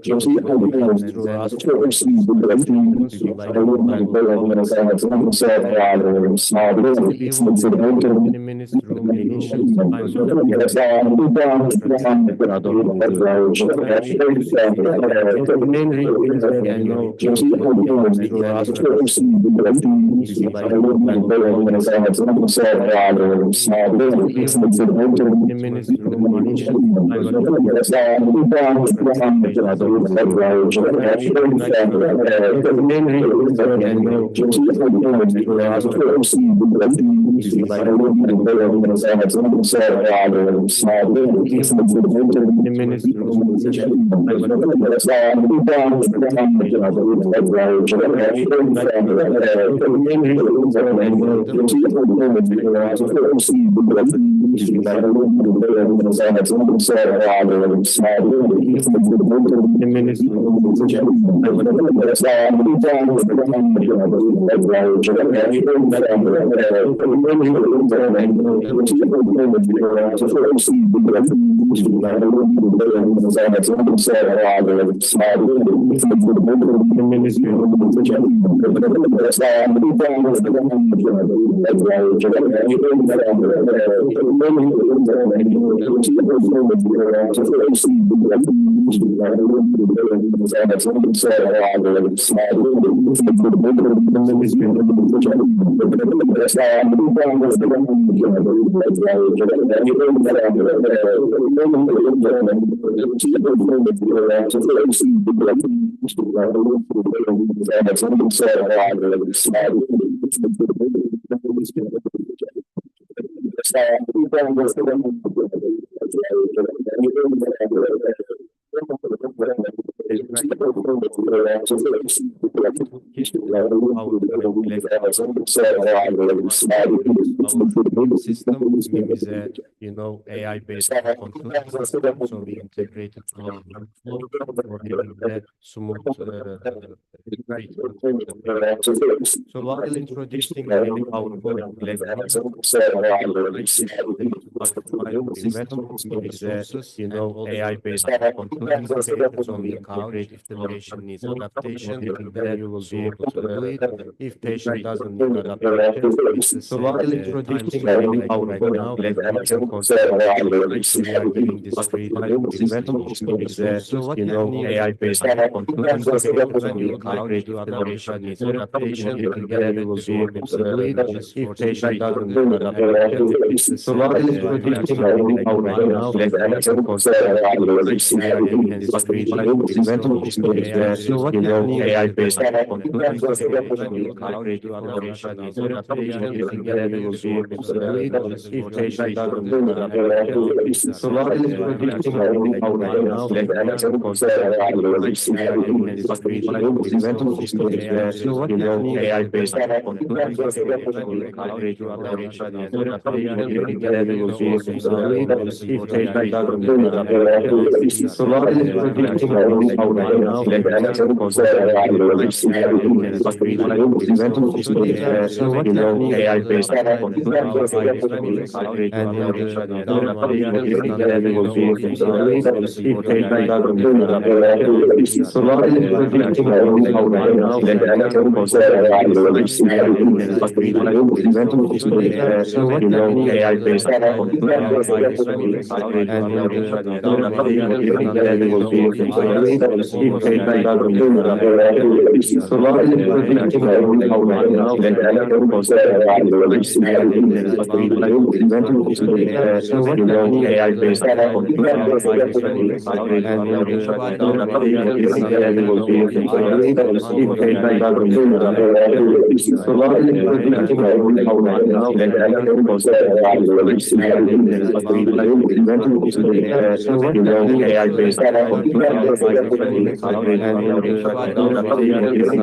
minutes through clinicians, the main reason is that, you know, System is a, AI-based control system, so we integrated our workflow for giving that smooth treatment. So while introducing really powerful AI-based control, so we calculate if the patient needs adaptation, then you will be able to do it. If patient doesn't need adaptation, so while introducing really powerful now, we can consider we are giving this treatment so what AI-based control, so we calculate if the patient needs adaptation, then you will be able to do it. If patient doesn't need adaptation, so while introducing really powerful now, we can consider we are giving this treatment so what AI-based control, so we calculate if the patient needs adaptation, then you will be able to do it. If patient doesn't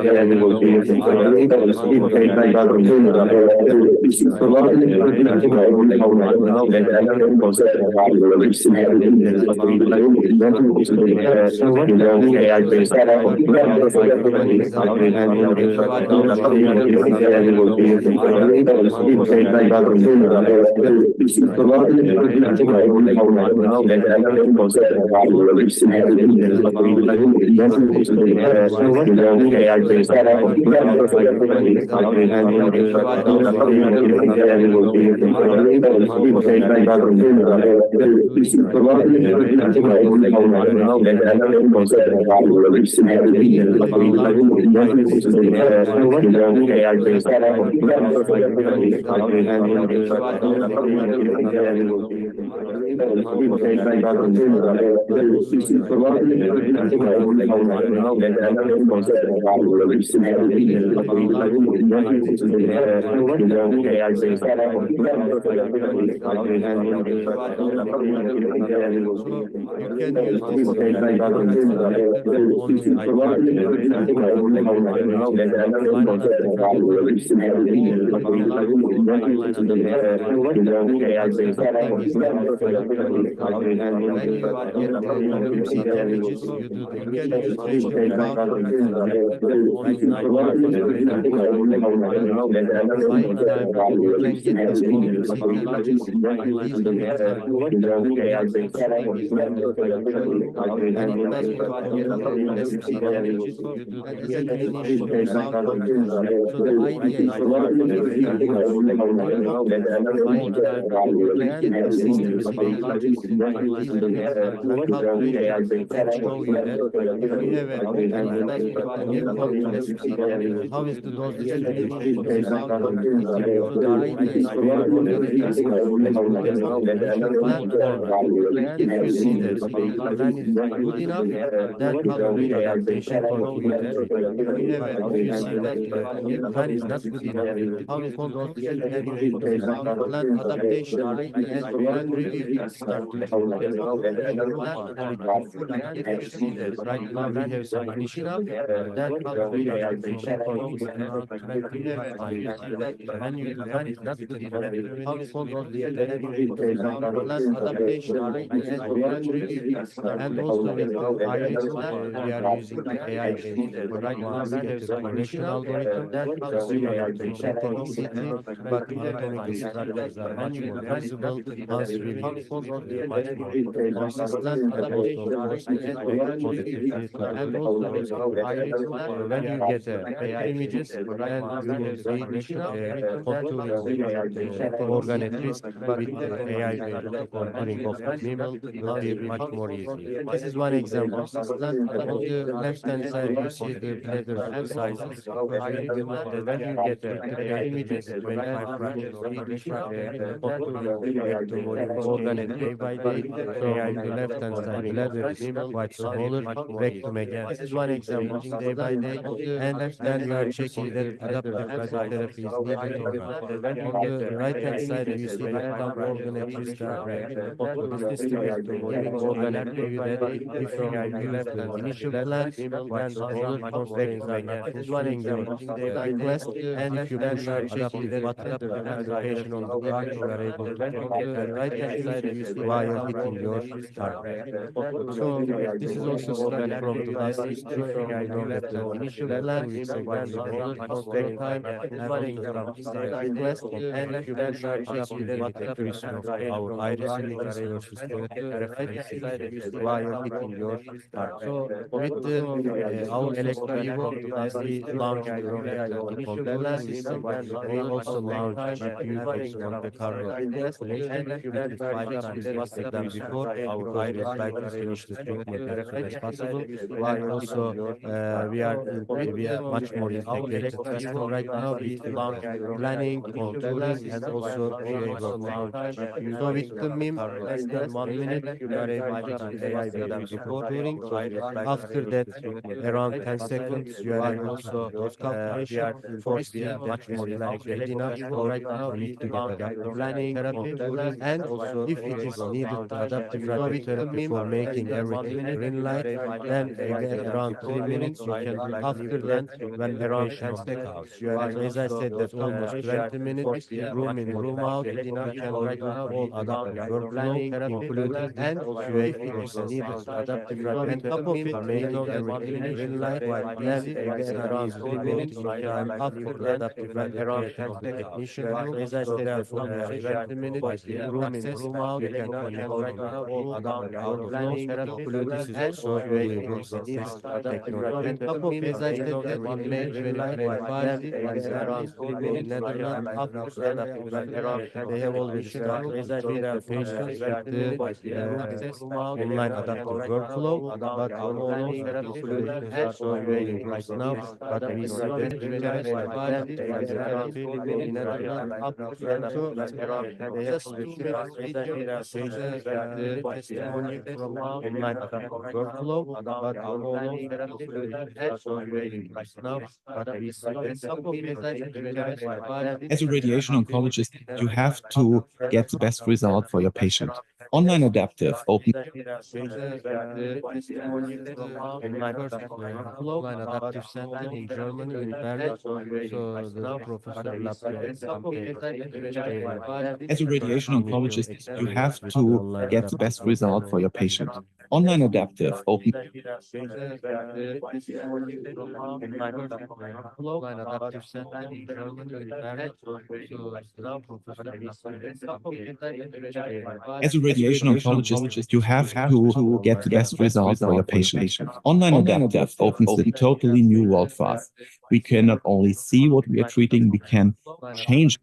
need adaptation, so while introducing really powerful now, we can consider we are giving this treatment so what AI-based control, so we calculate if the patient needs adaptation, then you will be able to do it. If patient doesn't need adaptation, so while introducing really powerful now, we can consider we are giving this treatment so what AI-based control, and in now they can call it all outdoor therapy. This is also really processed technology. On top of this, I said that in May 2025, is around in Netherlands, they have already started to treat the patients with the online adaptive workflow, but all of the patients are really right now, but we see the interest by the therapy in Netherlands up to they have already the testimony from online adaptive workflow, but all of the patients are really right now, but we see the support As a radiation oncologist, you have to get the best result for your patient. Online adaptive open online adaptive center in Germany, in Berlin. So the professor as a radiation oncologist, you have to get the best result for your patient. Online adaptive open online adaptive center in Germany, in Berlin. So the professor as a radiation oncologist, you have to get the best result for your patient. Online adaptive opens a totally new world for us. We can not only see what we are treating, we can change.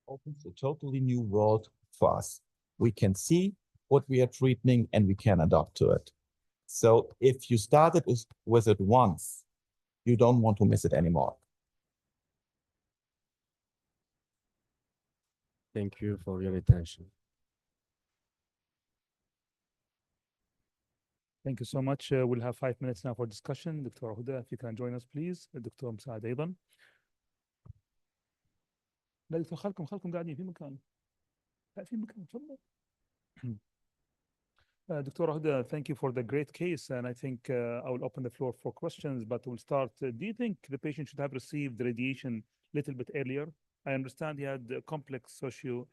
Opens a totally new world for us. We can see what we are treating and we can adapt to it. So if you started with it once, you don't want to miss it anymore. Thank you for your attention. Thank you so much. We'll have 5 minutes now for discussion. Dr. Huda, if you can join us, please. الدكتور مساعد أيضا. لا دكتور خلكم قاعدين في مكان. لا في مكان تفضل. Dr. Huda, thank you for the great case, and I think I will open the floor for questions, but we'll start. Do you think the patient should have received the radiation a little bit earlier I understand he had complex social,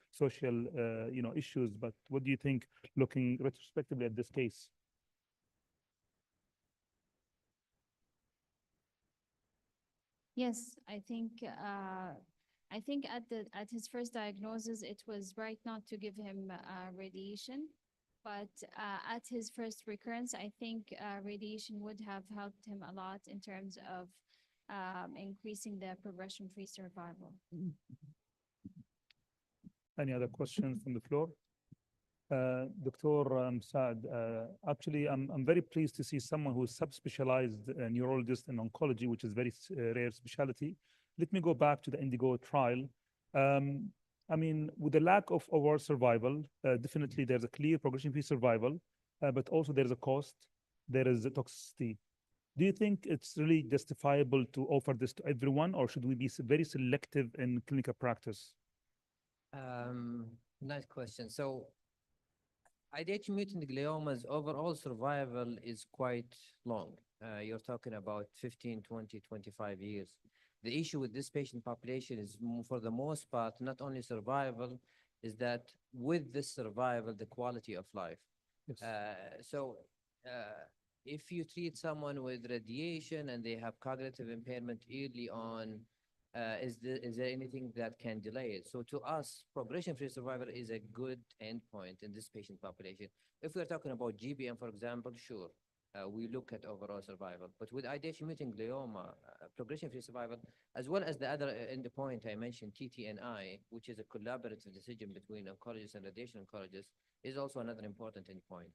issues, but what do you think, looking retrospectively at this case? Yes, I think at his first diagnosis, it was right not to give him radiation. But at his first recurrence, I think radiation would have helped him a lot in terms of increasing the progression-free survival. Any other questions from the floor? Dr. Saad, actually, I'm very pleased to see someone who's subspecialized neurologist in oncology, which is very rare specialty. Let me go back to the Indigo trial. I mean, with the lack of overall survival, definitely there's a clear progression-free survival, but also there's a cost, there is a toxicity. Do you think it's really justifiable to offer this to everyone, or should we be very selective in clinical practice? Nice question. So IDH mutant gliomas overall survival is quite long. You're talking about 15, 20, 25 years. The issue with this patient population is, for the most part, not only survival, is that with this survival, the quality of life. Yes. If you treat someone with radiation and they have cognitive impairment early on, is there anything that can delay it? So to us, progression-free survival is a good endpoint in this patient population. If we're talking about GBM, for example, sure, we look at overall survival. But with IDH mutant glioma, progression-free survival, as well as the other endpoint I mentioned, TTNI, which is a collaborative decision between oncologists and radiation oncologists, is also another important endpoint.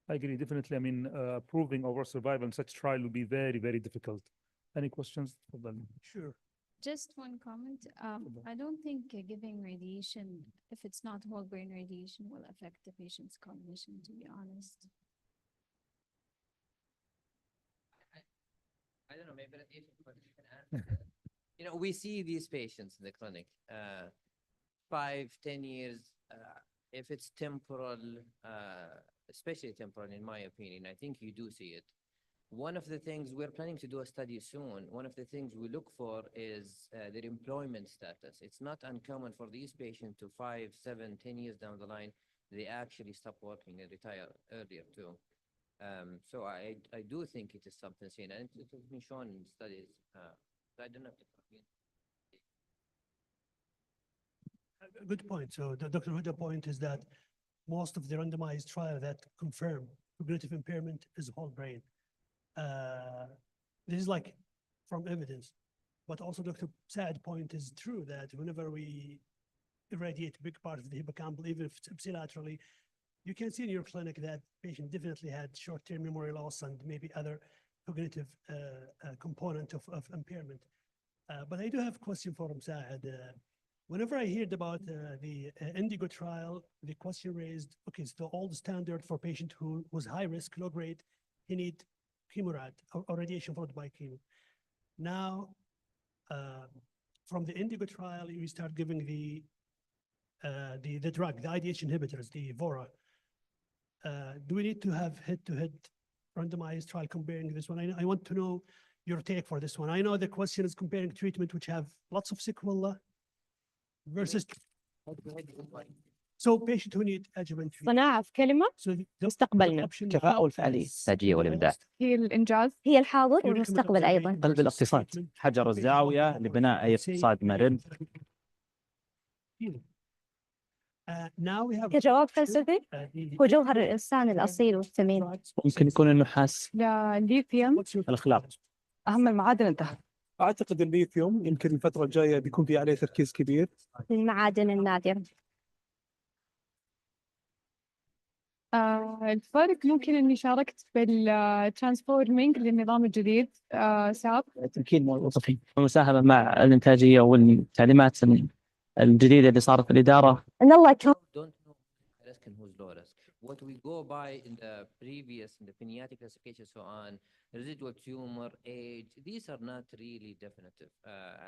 I agree, definitely. I mean, proving overall survival in such trial would be very, very difficult. Any questions? Sure. Just one comment. I don't think giving radiation, if it's not whole brain radiation, will affect the patient's cognition, to be honest. I don't know, maybe if you can answer. You know, we see these patients in the clinic, 5, 10 years, if it's temporal, especially temporal, in my opinion, I think you do see it. One of the things we're planning to do a study soon, one of the things we look for is their employment status. It's not uncommon for these patients to 5, 7, 10 years down the line, they actually stop working and retire earlier too. So I do think it is something seen, and it has been shown in studies. I don't know. Good point. So the Dr. Huda's point is that most of the randomized trial that confirm cognitive impairment is whole brain. This is like from evidence, but also Dr. Saad's point is true that whenever we irradiate a big part of the hippocampal, even if it's ipsilaterally, you can see in your clinic that patient definitely had short-term memory loss and maybe other cognitive component of impairment. But I do have a question for Saad. Whenever I heard about the Indigo trial, the question raised, okay, so all the standard for patient who was high risk, low grade, he need chemorad or radiation followed by chemo. Now, from the Indigo trial, you start giving the drug, the IDH inhibitors, the VORA. Do we need to have head-to-head randomized trial comparing this one? I want to know your take for this one. I know the question is comparing treatment which have lots of sequelae versus so patient who need adjuvant treatment. صناعة في كلمة مستقبلنا كفاءة والفعالية الإنتاجية والإبداع هي الإنجاز هي الحاضر والمستقبل أيضا قلب الاقتصاد حجر الزاوية لبناء أي اقتصاد مرن. كجواب فلسفي هو جوهر الإنسان الأصيل والثمين. ممكن يكون النحاس. الليثيوم الأخلاق. أهم المعادن انتهى. أعتقد الليثيوم يمكن الفترة الجاية بيكون في عليه تركيز كبير. المعادن النادرة. الفرق ممكن إني شاركت بالترانسفورمينج للنظام الجديد ساب. تمكين موظفين والمساهمة مع الإنتاجية والتعليمات الجديدة اللي صارت في الإدارة. إن الله كان. Don't know risk and who's low risk. What we go by in the previous, in the peniatric classification, so on, residual tumor, age, these are not really definitive.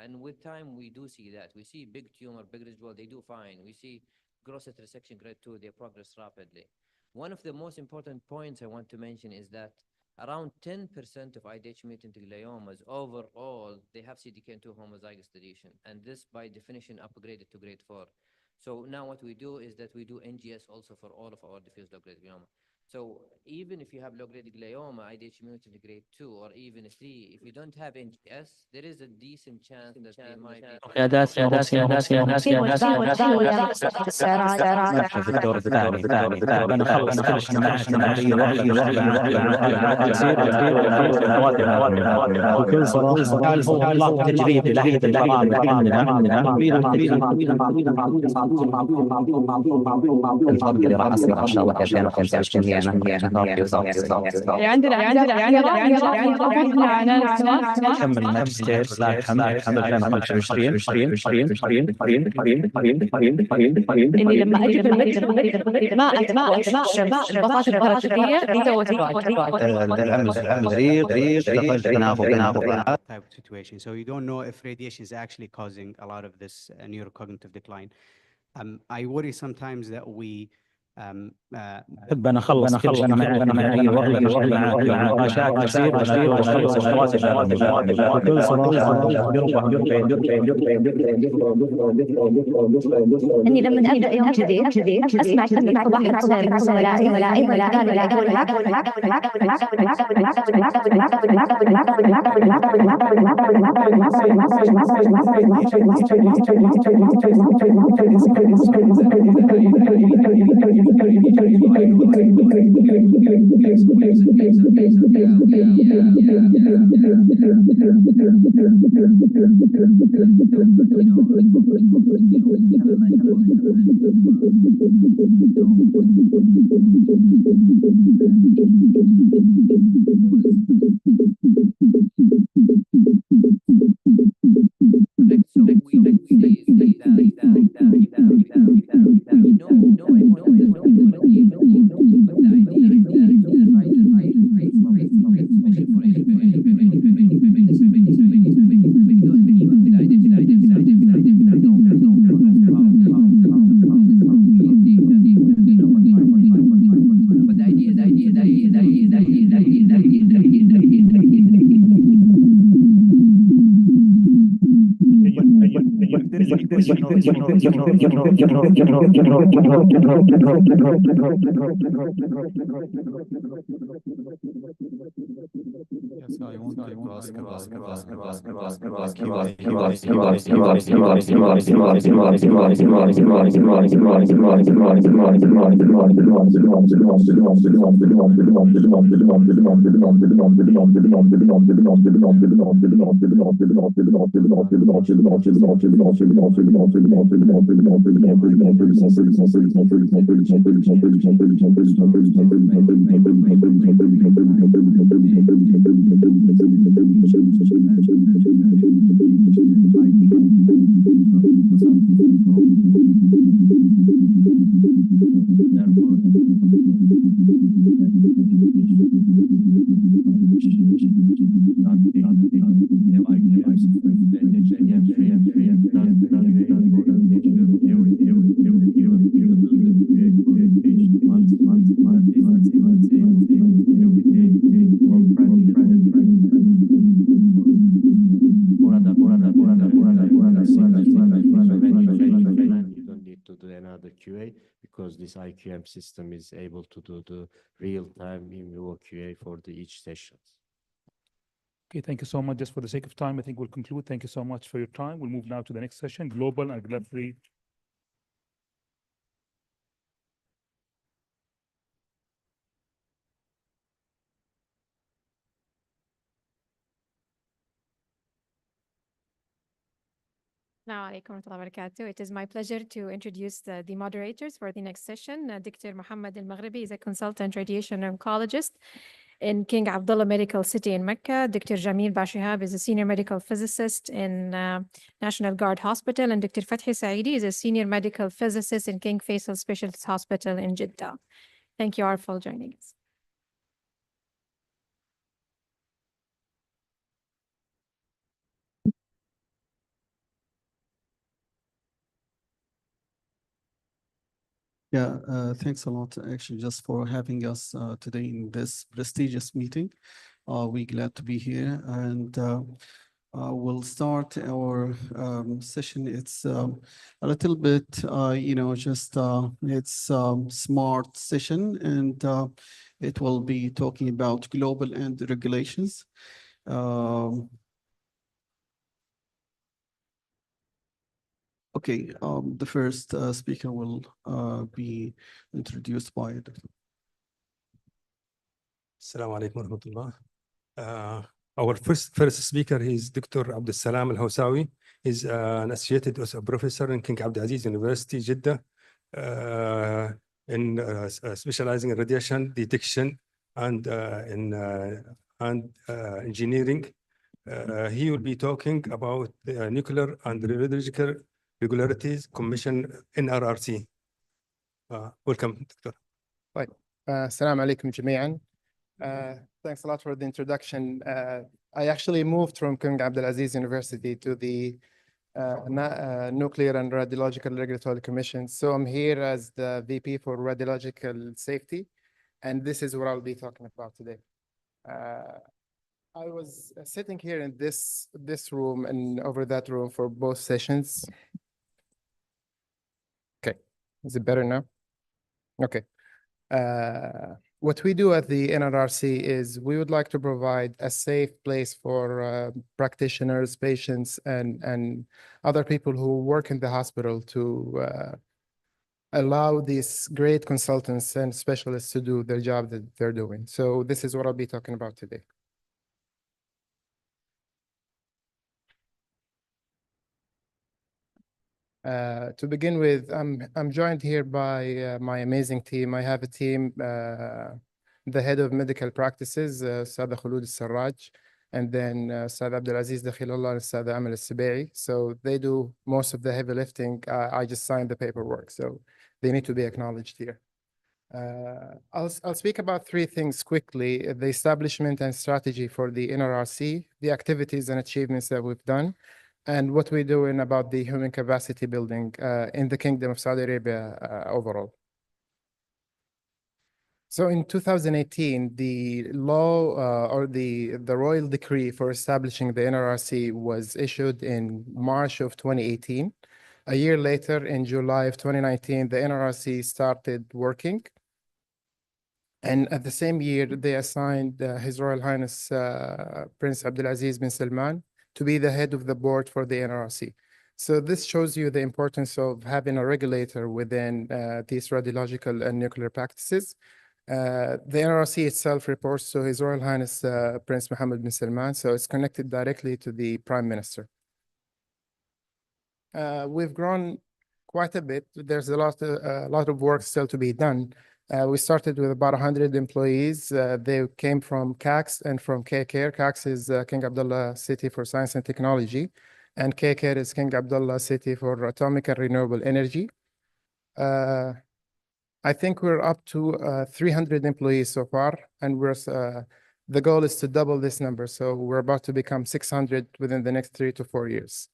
And with time, we do see that. We see big tumor, big residual, they do fine. We see gross resection grade 2, they progress rapidly. One of the most important points I want to mention is that around 10% of IDH mutant gliomas overall, they have CDKN2 homozygous deletion, and this by definition upgraded to grade 4. So now what we do is that we do NGS also for all of our diffuse low-grade glioma. So even if you have low-grade glioma, IDH mutant grade 2 or even 3, if you don't have NGS, there is a decent chance that they might الدور الثاني بنخلص كل شيء معنا اي وقت تصير وكل صراحه هو نظام تجريبي ناحيه البرامج الفرق اللي راح يصير ان شاء الله في 2025 كمل ماجستير اني لما اجي بالمدرسه ما البطاقه الدراسيه type of situation. So you don't know if radiation is actually causing a lot of this neurocognitive decline. I worry sometimes that we بنخلص كل شيء معنا اي وقت نقاشات تصير ونخلص الخواتم بكل صراحه اني لما ابدا يوم جديد اسمع كلمه واحد من زملائي because this IQM system is able to do the real-time immuno QA for each session. Okay, thank you so much. Just for the sake of time, I think we'll conclude. Thank you so much for your time. We'll move now to the next session, Global and Regulatory. It is my pleasure to introduce the moderators for the next session. Dr. Mohammed Al-Maghribi is a consultant radiation oncologist in King Abdullah Medical City in Mecca. Dr. Jamil Bashihab is a senior medical physicist in National Guard Hospital, and Dr. Fathi Saidi is a senior medical physicist in King Faisal Specialist Hospital in Jeddah. Thank you all for joining us. Yeah, thanks a lot, actually, just for having us today in this prestigious meeting. We're glad to be here, and we'll start our session. It's a little bit, just it's smart session, and it will be talking about global and regulations. Okay, the first speaker will be introduced by Dr. Assalamu alaikum wa rahmatullah. Our first speaker is Dr. Abdul Salam Al-Hawsawi. He's an associated professor in King Abdulaziz University, Jeddah, specializing in radiation detection and engineering. He will be talking about nuclear and radiological regularities commission NRRC. Welcome, Doctor. طيب السلام عليكم جميعا. Thanks a lot for the introduction. I actually moved from King Abdulaziz University to the Nuclear and Radiological Regulatory Commission. So I'm here as the VP for Radiological Safety, and this is what I'll be talking about today. I was sitting here in this room and over that room for both sessions. Okay, is it better now? Okay. What we do at the NRRC is we would like to provide a safe place for practitioners, patients, and other people who work in the hospital to allow these great consultants and specialists to do their job that they're doing. So this is what I'll be talking about today. To begin with, I'm joined here by my amazing team. I have a team, the head of medical practices, Sada Khulud Sarraj, and then Sada Abdulaziz Dakhilullah and Sada Amal Al-Sibai. So they do most of the heavy lifting. I just sign the paperwork, so they need to be acknowledged here. I'll speak about three things quickly: the establishment and strategy for the NRRC, the activities and achievements that we've done, and what we're doing about the human capacity building in the Kingdom of Saudi Arabia overall. So in 2018, the law or the royal decree for establishing the NRRC was issued in March of 2018. A year later, in July of 2019, the NRRC started working. And at the same year, they assigned His Royal Highness Prince Abdulaziz bin Salman to be the head of the board for the NRRC. So this shows you the importance of having a regulator within these radiological and nuclear practices. The NRRC itself reports to His Royal Highness Prince Mohammed bin Salman, so it's connected directly to the Prime Minister. We've grown quite a bit. There's a lot of work still to be done. We started with about 100 employees. They came from CACS and from KCARE. CACS is King Abdullah City for Science and Technology, and KCARE is King Abdullah City for Atomic and Renewable Energy. I think we're up to 300 employees so far, and the goal is to double this number. So we're about to become 600 within the next 3 to 4 years.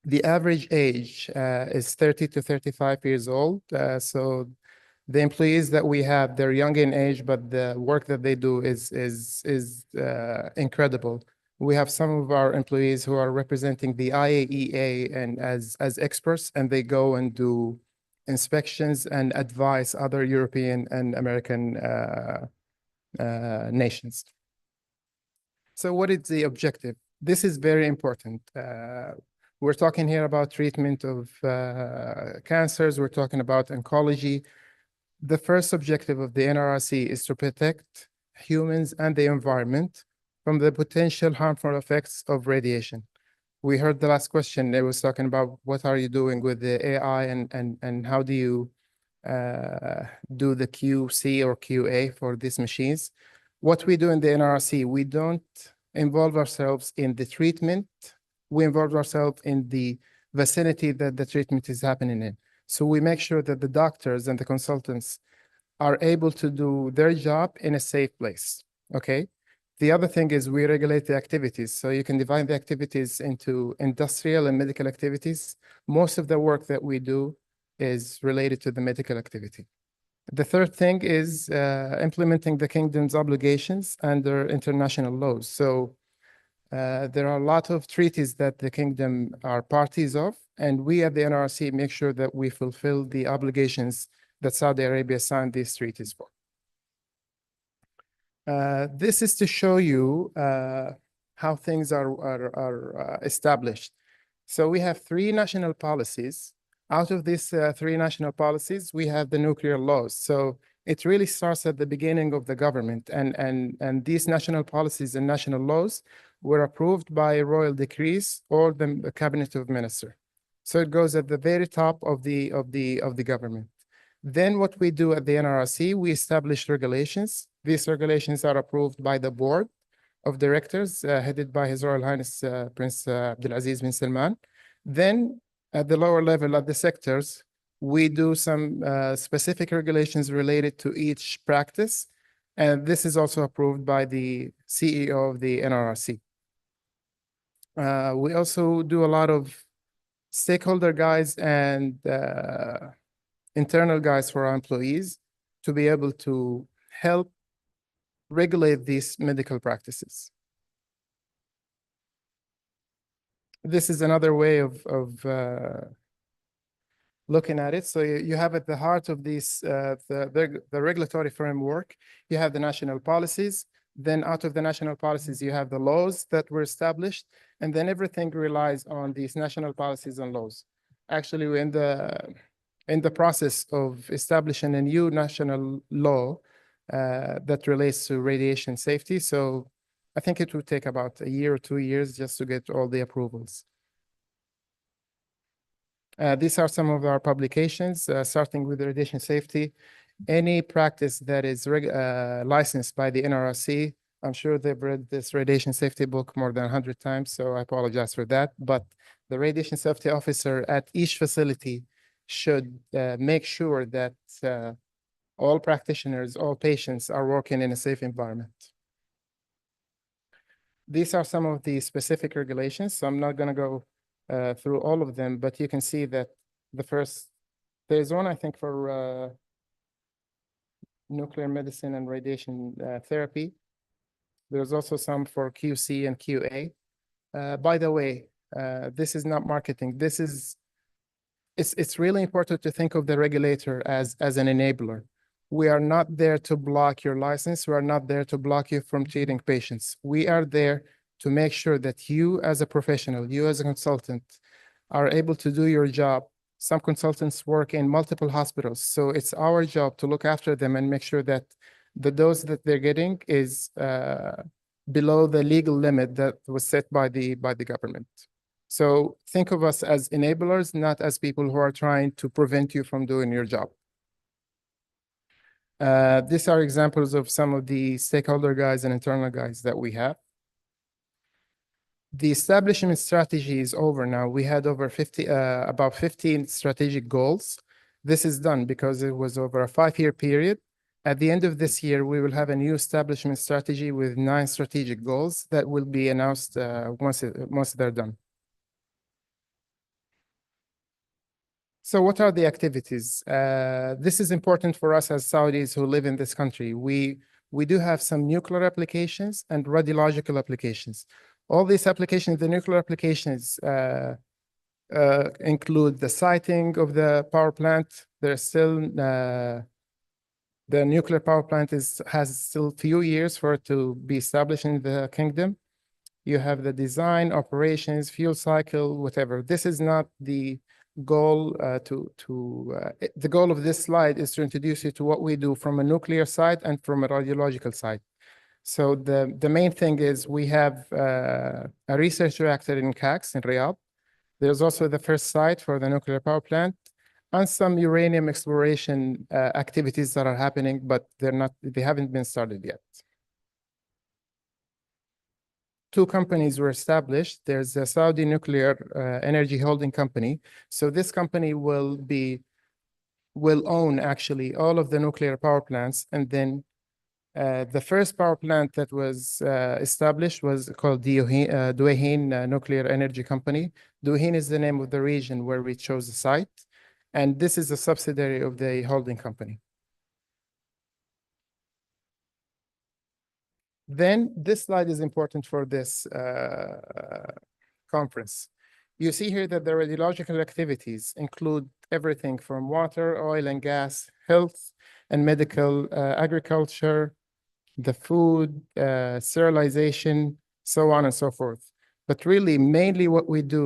The average age is 30 to 35 years old. So the employees that we have, they're young in age, but the work that they do is incredible. We have some of our employees who are representing the IAEA and as experts, and they go and do inspections and advise other European and American nations. So what is the objective? This is very important. We're talking here about treatment of cancers. We're talking about oncology. The first objective of the NRRC is to protect humans and the environment from the potential harmful effects of radiation. We heard the last question, it was talking about what are you doing with the AI and how do you do the QC or QA for these machines. What we do in the NRRC, we don't involve ourselves in the treatment. We involve ourselves in the vicinity that the treatment is happening in. So we make sure that the doctors and the consultants are able to do their job in a safe place, okay? The other thing is we regulate the activities. So you can divide the activities into industrial and medical activities. Most of the work that we do is related to the medical activity. The third thing is implementing the kingdom's obligations under international laws. So there are a lot of treaties that the kingdom are parties of, and we at the NRC make sure that we fulfill the obligations that Saudi Arabia signed these treaties for. This is to show you how things are established. So we have three national policies. Out of these three national policies, we have the nuclear laws. So it really starts at the beginning of the government, and these national policies and national laws were approved by royal decrees or the cabinet of minister. So it goes at the very top of the government. Then what we do at the NRC, we establish regulations. These regulations are approved by the board of directors headed by His Royal Highness Prince Abdulaziz bin Salman. Then at the lower level of the sectors, we do some specific regulations related to each practice. And this is also approved by the CEO of the NRC. We also do a lot of stakeholder guides and internal guides for our employees to be able to help regulate these medical practices. This is another way of looking at it. So you have at the heart of these, the regulatory framework, you have the national policies. Then out of the national policies, you have the laws that were established, and then everything relies on these national policies and laws. Actually, we're in the process of establishing a new national law that relates to radiation safety. So I think it would take about a year or 2 years just to get all the approvals. These are some of our publications, starting with radiation safety. Any practice that is licensed by the NRC, I'm sure they've read this radiation safety book more than 100 times, so I apologize for that. But the radiation safety officer at each facility should make sure that all practitioners, all patients are working in a safe environment. These are some of the specific regulations, so I'm not going to go through all of them, but you can see that there's one, I think, for nuclear medicine and radiation therapy. There's also some for QC and QA. By the way, this is not marketing. It's really important to think of the regulator as an enabler. We are not there to block your license. We are not there to block you from treating patients. We are there to make sure that you as a professional, you as a consultant, are able to do your job. Some consultants work in multiple hospitals, so it's our job to look after them and make sure that the dose that they're getting is below the legal limit that was set by the government. So think of us as enablers, not as people who are trying to prevent you from doing your job. These are examples of some of the stakeholder guides and internal guides that we have. The establishment strategy is over now. We had over about 15 strategic goals. This is done because it was over a 5-year period. At the end of this year, we will have a new establishment strategy with 9 strategic goals that will be announced once they're done. So what are the activities? This is important for us as Saudis who live in this country. We do have some nuclear applications and radiological applications. All these applications, the nuclear applications, include the siting of the power plant. There's still the nuclear power plant has still few years for it to be established in the kingdom. You have the design, operations, fuel cycle, whatever. This is not the goal. The goal of this slide is to introduce you to what we do from a nuclear side and from a radiological side. So the main thing is we have a research reactor in KAX in Riyadh. There's also the first site for the nuclear power plant and some uranium exploration activities that are happening, but they haven't been started yet. 2 companies were established. There's a Saudi Nuclear Energy Holding Company. So this company will own actually all of the nuclear power plants, and then the first power plant that was established was called Duahin Nuclear Energy Company. Duahin is the name of the region where we chose the site. And this is a subsidiary of the holding company. Then this slide is important for this conference. You see here that the radiological activities include everything from water, oil and gas, health and medical, agriculture, the food, sterilization, so on and so forth. But really, mainly what we do,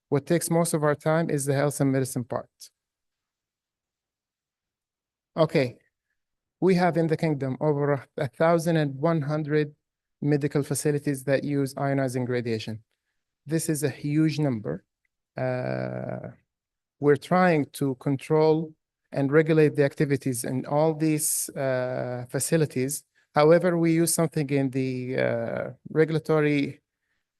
what takes most of our time is the health and medicine part. Okay, we have in the kingdom over 1,100 medical facilities that use ionizing radiation. This is a huge number. We're trying to control and regulate the activities in all these facilities. However, we use something in the regulatory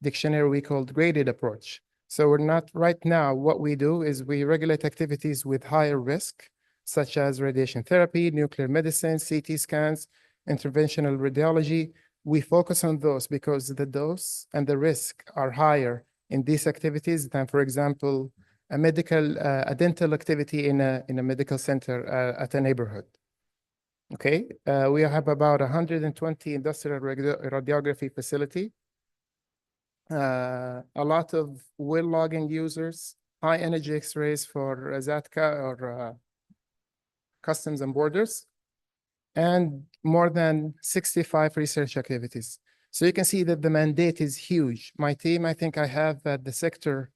dictionary we call graded approach. So we're not, right now, what we do is we regulate activities with higher risk, such as radiation therapy, nuclear medicine, CT scans, interventional radiology. We focus on those because the dose and the risk are higher in these activities than, for example, a dental activity in a medical center at a neighborhood. Okay, we have about 120 industrial radiography facility, a lot of well logging users, high energy X-rays for ZATCA or Customs and Borders, and more than 65 research activities. So you can see that the mandate is huge. My team, I think I have at the sector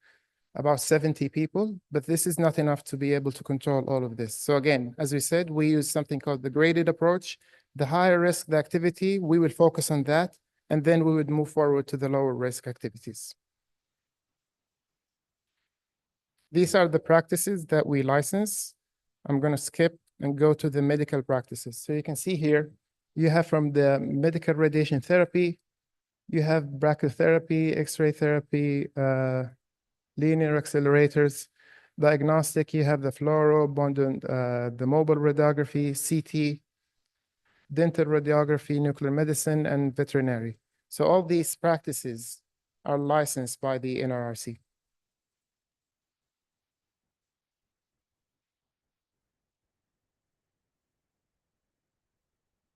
about 70 people, but this is not enough to be able to control all of this. So again, as we said, we use something called the graded approach. The higher risk the activity, we will focus on that, and then we would move forward to the lower risk activities. These are the practices that we license. I'm going to skip and go to the medical practices. So you can see here, you have from the medical radiation therapy, you have brachytherapy, X-ray therapy, linear accelerators, diagnostic, you have the fluoro, the mobile radiography, CT, dental radiography, nuclear medicine, and veterinary. So all these practices are licensed by the NRRC.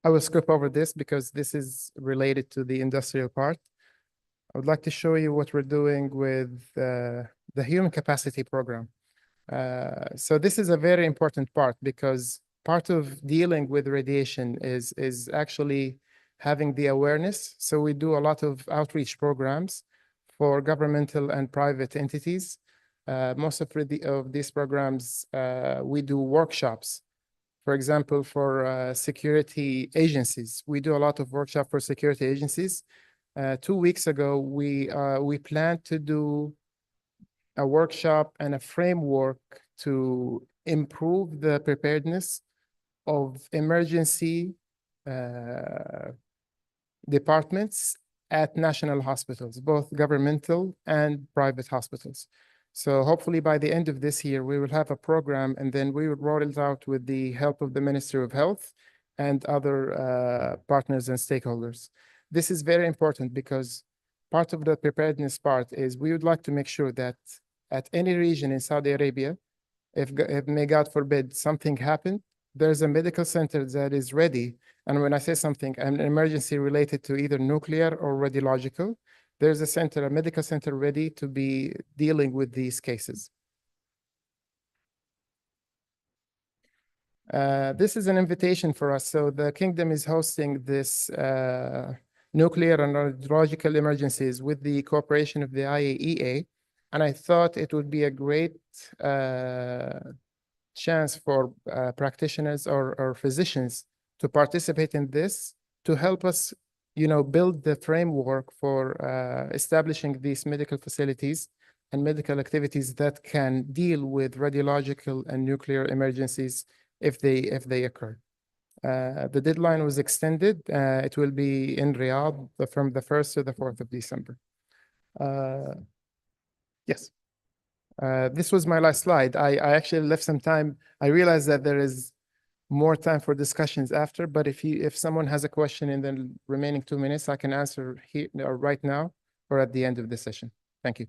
I will skip over this because this is related to the industrial part. I would like to show you what we're doing with the human capacity program. So this is a very important part because part of dealing with radiation is actually having the awareness. So we do a lot of outreach programs for governmental and private entities. Most of these programs, we do workshops. For example, for security agencies, we do a lot of workshop for security agencies. 2 weeks ago, we planned to do a workshop and a framework to improve the preparedness of emergency departments at national hospitals, both governmental and private hospitals. So hopefully by the end of this year, we will have a program and then we will roll it out with the help of the Ministry of Health and other partners and stakeholders. This is very important because part of the preparedness part is we would like to make sure that at any region in Saudi Arabia, if may God forbid something happened, there's a medical center that is ready. And when I say something, an emergency related to either nuclear or radiological, there's a center, a medical center ready to be dealing with these cases. This is an invitation for us. So the kingdom is hosting this nuclear and radiological emergencies with the cooperation of the IAEA. And I thought it would be a great chance for practitioners or physicians to participate in this to help us, build the framework for establishing these medical facilities and medical activities that can deal with radiological and nuclear emergencies if they occur. The deadline was extended. It will be in Riyadh from the 1st to the 4th of December. Yes. This was my last slide. I actually left some time. I realized that there is more time for discussions after, but if someone has a question in the remaining 2 minutes, I can answer here or right now or at the end of the session. Thank you.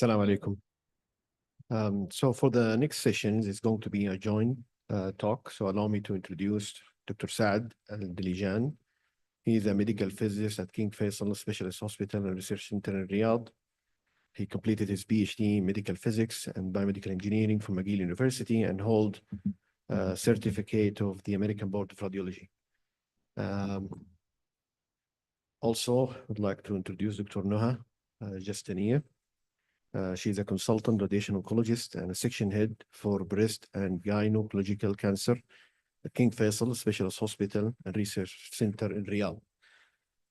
Assalamu alaikum. So for the next sessions, it's going to be a joint talk. So allow me to introduce Dr. Saad Al-Dilijan. He is a medical physicist at King Faisal Specialist Hospital and Research Center in Riyadh. He completed his PhD in medical physics and biomedical engineering from McGill University and hold a certificate of the American Board of Radiology. Also, I'd like to introduce Dr. Noha Justiniya. She's a consultant radiation oncologist and a section head for breast and gynecological cancer at King Faisal Specialist Hospital and Research Center in Riyadh.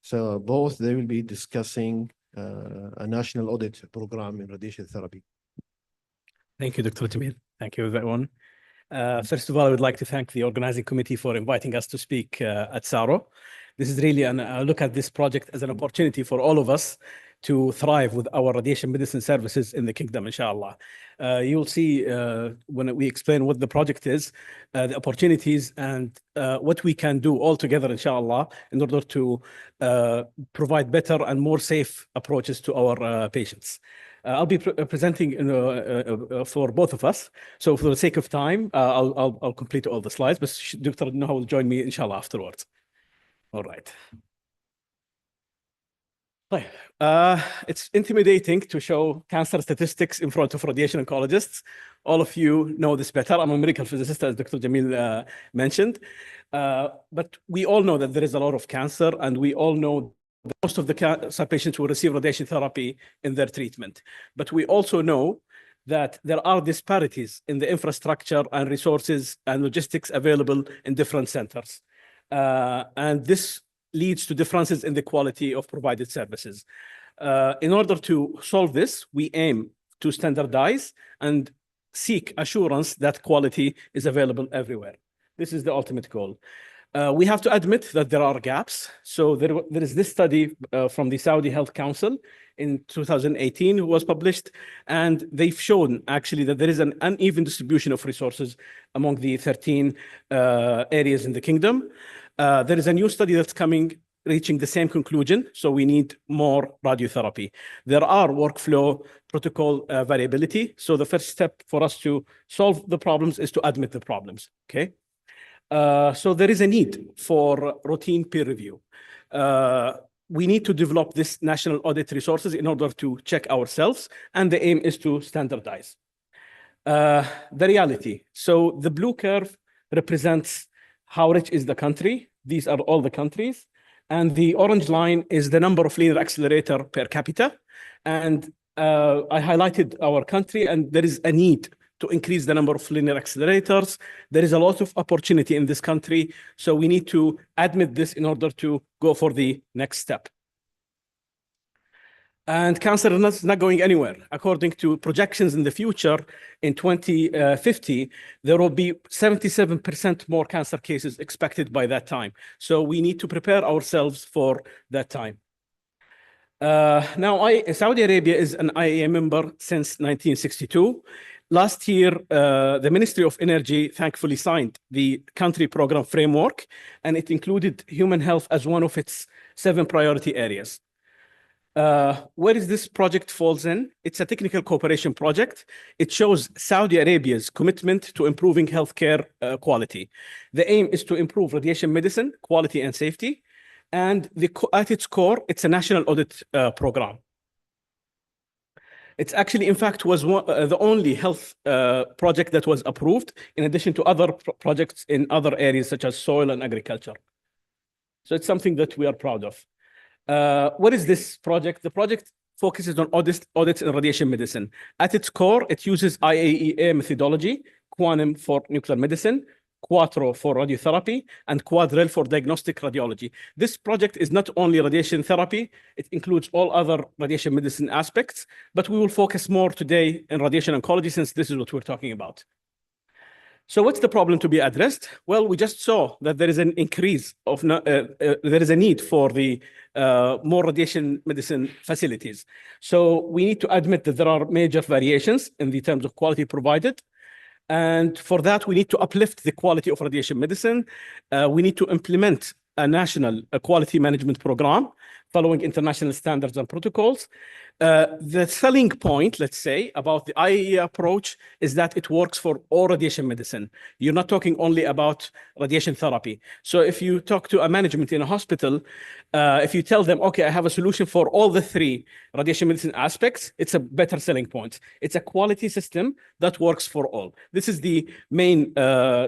So both they will be discussing a national audit program in radiation therapy. Thank you, Dr. Jamil. Thank you, everyone. First of all, I would like to thank the organizing committee for inviting us to speak at Saro. This is really I look at this project as an opportunity for all of us to thrive with our radiation medicine services in the kingdom, inshallah. You'll see when we explain what the project is, the opportunities and what we can do all together, inshallah, in order to provide better and more safe approaches to our patients. I'll be presenting for both of us. So for the sake of time, I'll complete all the slides, but Dr. Noha will join me, inshallah, afterwards. All right. It's intimidating to show cancer statistics in front of radiation oncologists. All of you know this better. I'm a medical physicist, as Dr. Jamil mentioned. But we all know that there is a lot of cancer, and we all know that most of the cancer patients will receive radiation therapy in their treatment. But we also know that there are disparities in the infrastructure and resources and logistics available in different centers. And this leads to differences in the quality of provided services. In order to solve this, we aim to standardize and seek assurance that quality is available everywhere. This is the ultimate goal. We have to admit that there are gaps. So there is this study from the Saudi Health Council in 2018 who was published, and they've shown actually that there is an uneven distribution of resources among the 13 areas in the kingdom. There is a new study that's coming, reaching the same conclusion. So we need more radiotherapy. There are workflow protocol variability. So the first step for us to solve the problems is to admit the problems, okay? So there is a need for routine peer review. We need to develop this national audit resources in order to check ourselves, and the aim is to standardize. The reality. So the blue curve represents how rich is the country. These are all the countries. And the orange line is the number of linear accelerator per capita. And I highlighted our country, and there is a need to increase the number of linear accelerators. There is a lot of opportunity in this country. So we need to admit this in order to go for the next step. And cancer is not going anywhere. According to projections in the future, in 2050, there will be 77% more cancer cases expected by that time. So we need to prepare ourselves for that time. Now, Saudi Arabia is an IAEA member since 1962. Last year, the Ministry of Energy thankfully signed the country program framework, and it included human health as one of its 7 priority areas. Where is this project falls in? It's a technical cooperation project. It shows Saudi Arabia's commitment to improving healthcare quality. The aim is to improve radiation medicine, quality and safety. And at its core, it's a national audit program. It's actually, in fact, was the only health project that was approved, in addition to other projects in other areas such as soil and agriculture. So it's something that we are proud of. What is this project? The project focuses on audits in radiation medicine. At its core, it uses IAEA methodology, Quantum for nuclear medicine, Quattro for radiotherapy, and Quadrille for diagnostic radiology. This project is not only radiation therapy, it includes all other radiation medicine aspects, but we will focus more today in radiation oncology since this is what we're talking about. So what's the problem to be addressed? Well, we just saw that there is an increase of, there is a need for the more radiation medicine facilities. So we need to admit that there are major variations in the terms of quality provided. And for that, we need to uplift the quality of radiation medicine. We need to implement a national quality management program following international standards and protocols. The selling point, let's say, about the IAEA approach is that it works for all radiation medicine. You're not talking only about radiation therapy. So if you talk to a management in a hospital, if you tell them, okay, I have a solution for all the three radiation medicine aspects, it's a better selling point. It's a quality system that works for all. This is the main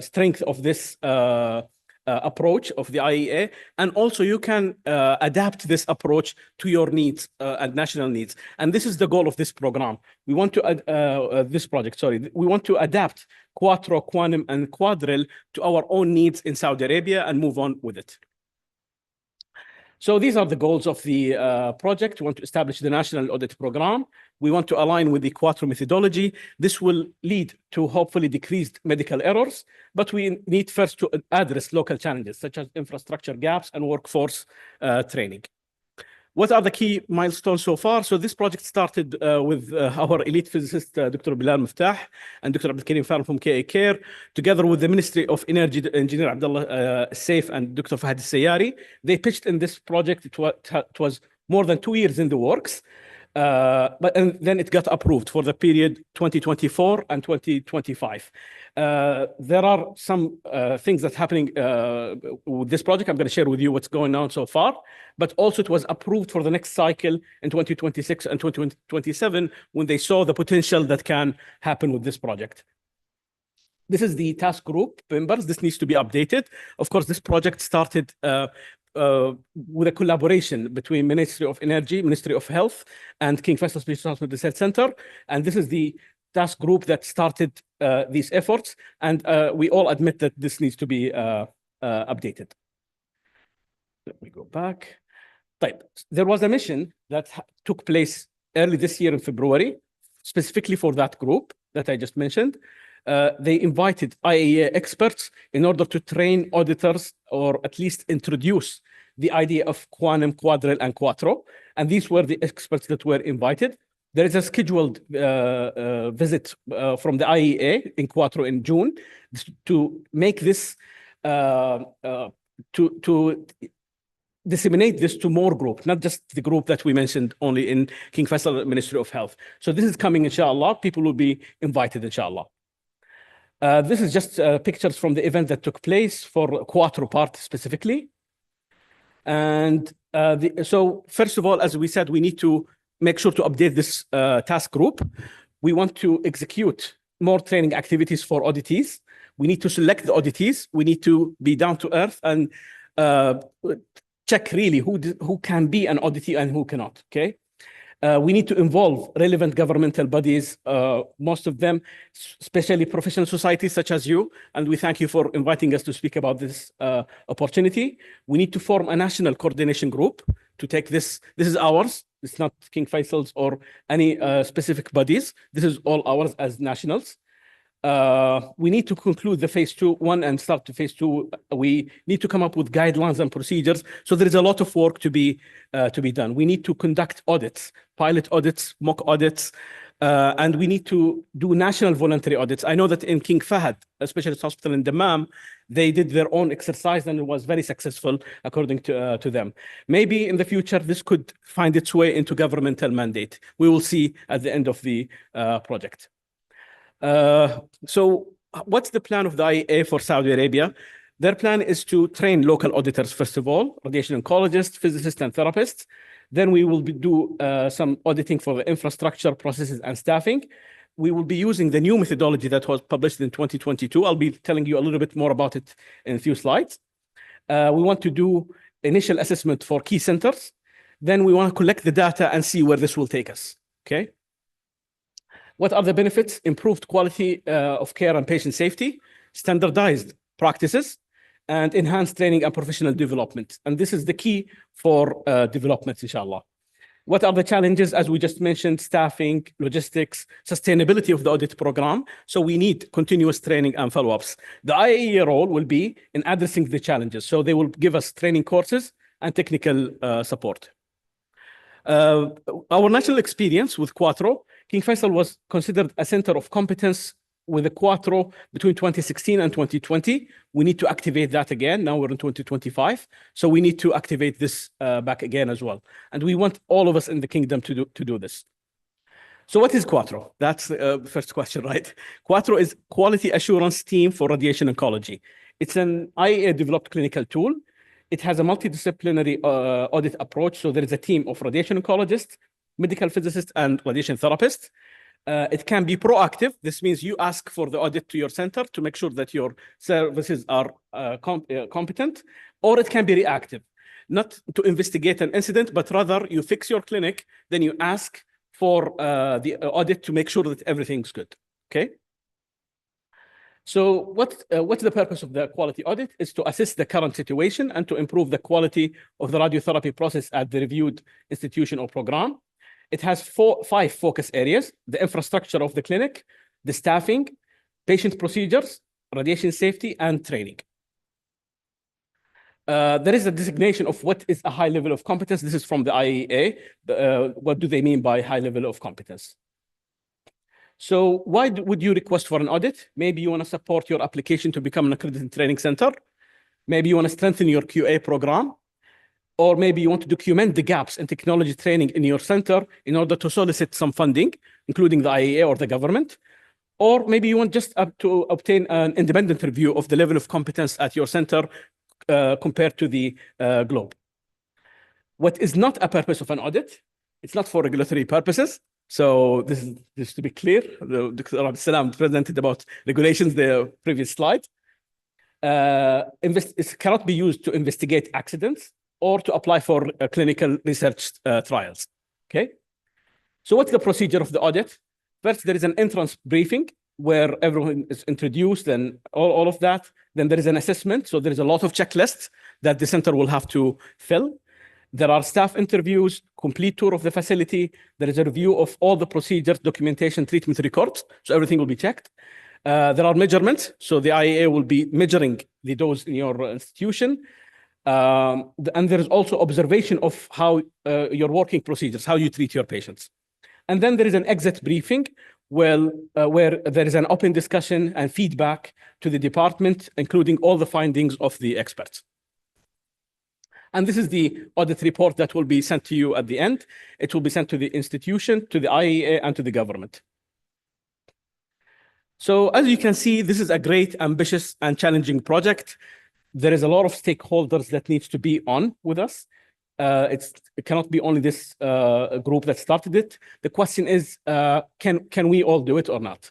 strength of this approach of the IEA, and also you can adapt this approach to your needs and national needs. And this is the goal of this program. We want to this project. Sorry, we want to adapt Quattro, Quantum, and Quadrille to our own needs in Saudi Arabia and move on with it. So these are the goals of the project. We want to establish the national audit program. We want to align with the Quattro methodology. This will lead to hopefully decreased medical errors, but we need first to address local challenges such as infrastructure gaps and workforce training. What are the key milestones so far? So this project started with our elite physicist, Dr. Bilal Miftah and Dr. Abdul Karim Farm from KA Care, together with the Ministry of Energy, Engineer Abdullah Saif and Dr. Fahad Sayari. They pitched in this project. It was more than 2 years in the works. And then it got approved for the period 2024 and 2025. There are some things that's happening with this project. I'm going to share with you what's going on so far, but also it was approved for the next cycle in 2026 and 2027 when they saw the potential that can happen with this project. This is the task group members. This needs to be updated. Of course, this project started with a collaboration between Ministry of Energy, Ministry of Health, and King Faisal Specialist Hospital Research Center. And this is the task group that started these efforts. And we all admit that this needs to be updated. Let me go back. There was a mission that took place early this year in February, specifically for that group that I just mentioned. They invited IAEA experts in order to train auditors or at least introduce the idea of Quantum, Quadrille, and Quattro. And these were the experts that were invited. There is a scheduled visit from the IAEA in Quattro in June to make this, to disseminate this to more groups, not just the group that we mentioned only in King Faisal Ministry of Health. So this is coming, inshallah. People will be invited, inshallah. This is just pictures from the event that took place for Quattro part specifically. And so first of all, as we said, we need to make sure to update this task group. We want to execute more training activities for auditees. We need to select the auditees. We need to be down to earth and check really who can be an auditee and who cannot, okay? We need to involve relevant governmental bodies, most of them, especially professional societies such as you, and we thank you for inviting us to speak about this opportunity. We need to form a national coordination group to take this. This is ours. It's not King Faisal's or any specific bodies. This is all ours as nationals. We need to conclude the phase 1 and start to phase 2. We need to come up with guidelines and procedures. So there is a lot of work to be done. We need to conduct audits, pilot audits, mock audits, and we need to do national voluntary audits. I know that in King Fahad, a specialist hospital in Dammam, they did their own exercise and it was very successful according to them. Maybe in the future, this could find its way into governmental mandate. We will see at the end of the project. So what's the plan of the IAEA for Saudi Arabia? Their plan is to train local auditors, first of all, radiation oncologists, physicists, and therapists. Then we will do some auditing for the infrastructure, processes, and staffing. We will be using the new methodology that was published in 2022. I'll be telling you a little bit more about it in a few slides. We want to do initial assessment for key centers. Then we want to collect the data and see where this will take us, okay? What are the benefits? Improved quality of care and patient safety, standardized practices, and enhanced training and professional development. And this is the key for development, inshallah. What are the challenges? As we just mentioned, staffing, logistics, sustainability of the audit program. So we need continuous training and follow-ups. The IAEA role will be in addressing the challenges. So they will give us training courses and technical support. Our national experience with Quattro, King Faisal was considered a center of competence with the Quattro between 2016 and 2020. We need to activate that again. Now we're in 2025. So we need to activate this back again as well. And we want all of us in the kingdom to do this. So what is Quattro? That's the first question, right? Quattro is Quality Assurance Team for Radiation Oncology. It's an IAEA-developed clinical tool. It has a multidisciplinary audit approach. So there is a team of radiation oncologists, medical physicists, and radiation therapists. It can be proactive. This means you ask for the audit to your center to make sure that your services are competent, or it can be reactive, not to investigate an incident, but rather you fix your clinic, then you ask for the audit to make sure that everything's good, okay? So what's the purpose of the quality audit? Is to assess the current situation and to improve the quality of the radiotherapy process at the reviewed institution or program. It has 5 focus areas: the infrastructure of the clinic, the staffing, patient procedures, radiation safety, and training. There is a designation of what is a high level of competence. This is from the IAEA. What do they mean by high level of competence? So why would you request for an audit? Maybe you want to support your application to become an accredited training center. Maybe you want to strengthen your QA program. Or maybe you want to document the gaps in technology training in your center in order to solicit some funding, including the IAEA or the government. Or maybe you want just to obtain an independent review of the level of competence at your center compared to the globe. What is not a purpose of an audit? It's not for regulatory purposes. So this is just to be clear. Dr. Abdel presented about regulations the previous slide. It cannot be used to investigate accidents or to apply for clinical research trials, okay? So what's the procedure of the audit? First, there is an entrance briefing where everyone is introduced and all of that. Then there is an assessment. So there is a lot of checklists that the center will have to fill. There are staff interviews, complete tour of the facility. There is a review of all the procedures, documentation, treatment records. So everything will be checked. There are measurements. So the IAEA will be measuring the dose in your institution. And there is also observation of how your working procedures, how you treat your patients. And then there is an exit briefing where there is an open discussion and feedback to the department, including all the findings of the experts. And this is the audit report that will be sent to you at the end. It will be sent to the institution, to the IAEA, and to the government. So as you can see, this is a great, ambitious, and challenging project. There is a lot of stakeholders that needs to be on with us. It cannot be only this group that started it. The question is, can we all do it or not?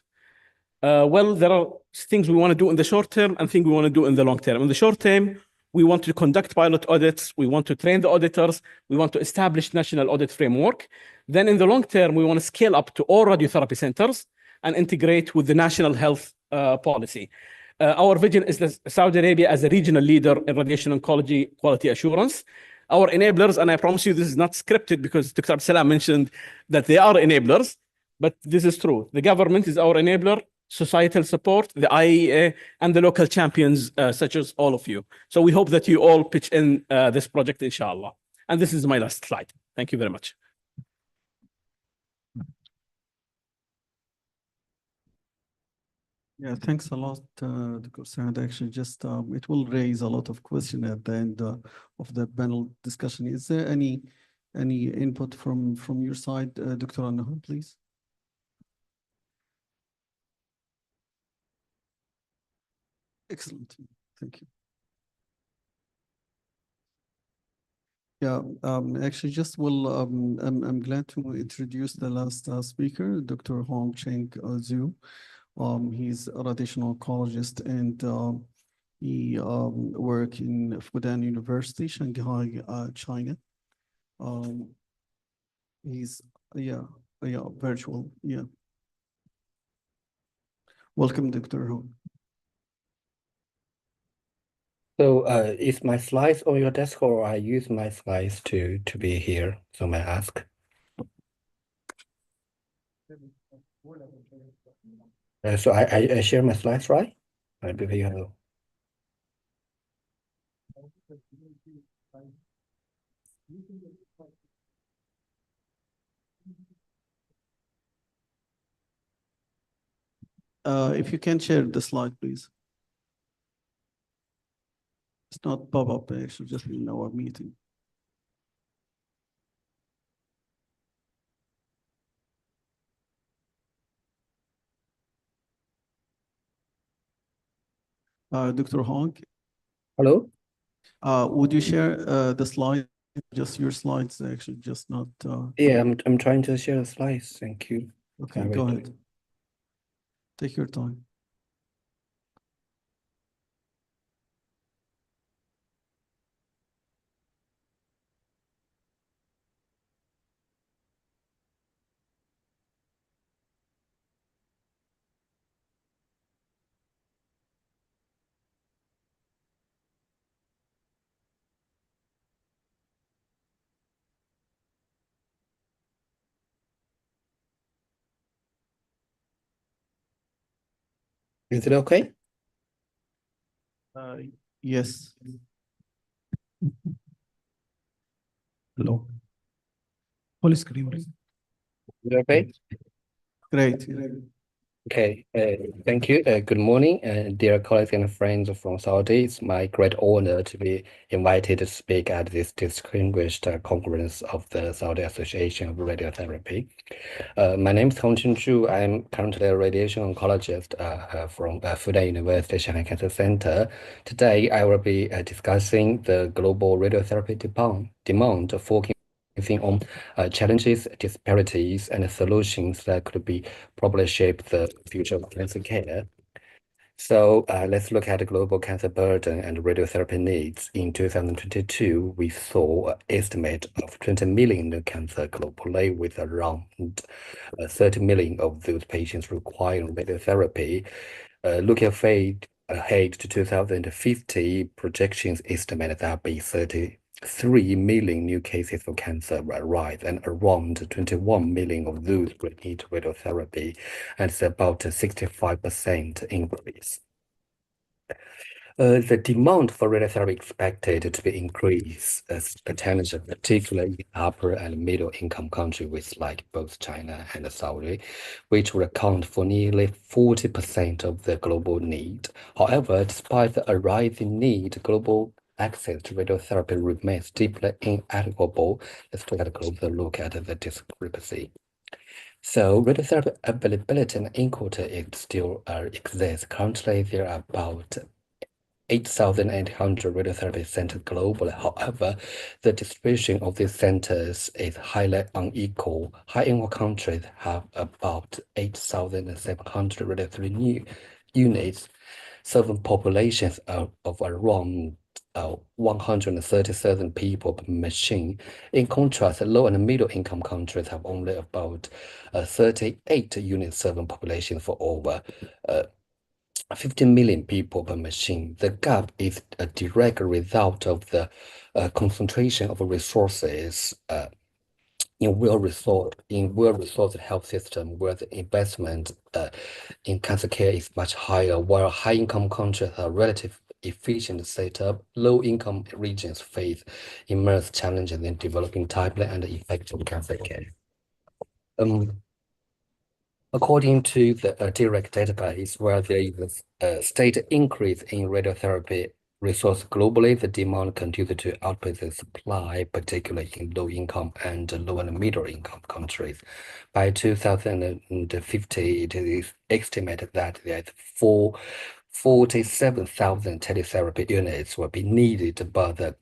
Well, there are things we want to do in the short term and things we want to do in the long term. In the short term, we want to conduct pilot audits. We want to train the auditors. We want to establish national audit framework. Then in the long term, we want to scale up to all radiotherapy centers and integrate with the national health policy. Our vision is that Saudi Arabia as a regional leader in radiation oncology quality assurance. Our enablers, and I promise you this is not scripted because Dr. Abdel mentioned that they are enablers, but this is true. The government is our enabler, societal support, the IAEA, and the local champions such as all of you. So we hope that you all pitch in this project, inshallah. And this is my last slide. Thank you very much. Yeah, thanks a lot, Dr. Saad. Actually, just it will raise a lot of questions at the end of the panel discussion. Is there any input from your side, Dr. Anahar, please? Excellent, thank you. Yeah, actually, just I'm glad to introduce the last speaker, Dr. Hong Cheng Zhu. He's a radiation oncologist and he works in Fudan University, Shanghai, China. He's virtual. Yeah. Welcome, Dr. Hong. So is my slides on your desk, or I use my slides to be here? So may I ask? So I share my slides, right? I believe you know. If you can share the slide, please. It's not pop up actually, just in our meeting. Dr. Hong. Hello? Would you share the slide, just your slides, actually, just not. Yeah, I'm trying to share the slides. Thank you. Okay, go ahead. Take your time. Is it okay? Yes. Hello. Full screen, please. Is it okay? Great. Okay, thank you. Good morning, dear colleagues and friends from Saudi. It's my great honor to be invited to speak at this distinguished conference of the Saudi Association of Radiotherapy. My name is Hongqun Zhu. I'm currently a radiation oncologist from Fudan University Shanghai Cancer Center. Today, I will be discussing the global radiotherapy demand, focusing on challenges, disparities, and solutions that could be probably shape the future of cancer care. So let's look at the global cancer burden and radiotherapy needs. In 2022, we saw an estimate of 20 million new cancer globally, with around 30 million of those patients requiring radiotherapy. Looking ahead to 2050, projections estimate there will be 33 million new cases of cancer will rise, and around 21 million of those will need radiotherapy, and it's about a 65% increase. The demand for radiotherapy expected to be increased potentially, particularly in upper and middle income countries with like both China and Saudi, which will account for nearly 40% of the global need. However, despite the rising need, global access to radiotherapy remains deeply inequitable. Let's take a closer look at the discrepancy. So radiotherapy availability and inequity still exists. Currently, there are about 8,800 radiotherapy centers globally. However, the distribution of these centers is highly unequal. High-income countries have about 8,700 radiotherapy units, serving populations of around 130,000 people per machine. In contrast, low and middle income countries have only about 38 units serving population for over 15 million people per machine. The gap is a direct result of the concentration of resources in well-resourced health system, where the investment in cancer care is much higher, while high-income countries have relatively efficient setup. Low-income regions face immense challenges in developing timely and effective cancer care. According to the direct database, where there is a state increase in radiotherapy resource globally, the demand continues to outpace the supply, particularly in low-income and low and middle-income countries. By 2050, it is estimated that there is 47,000 teletherapy units will be needed, but the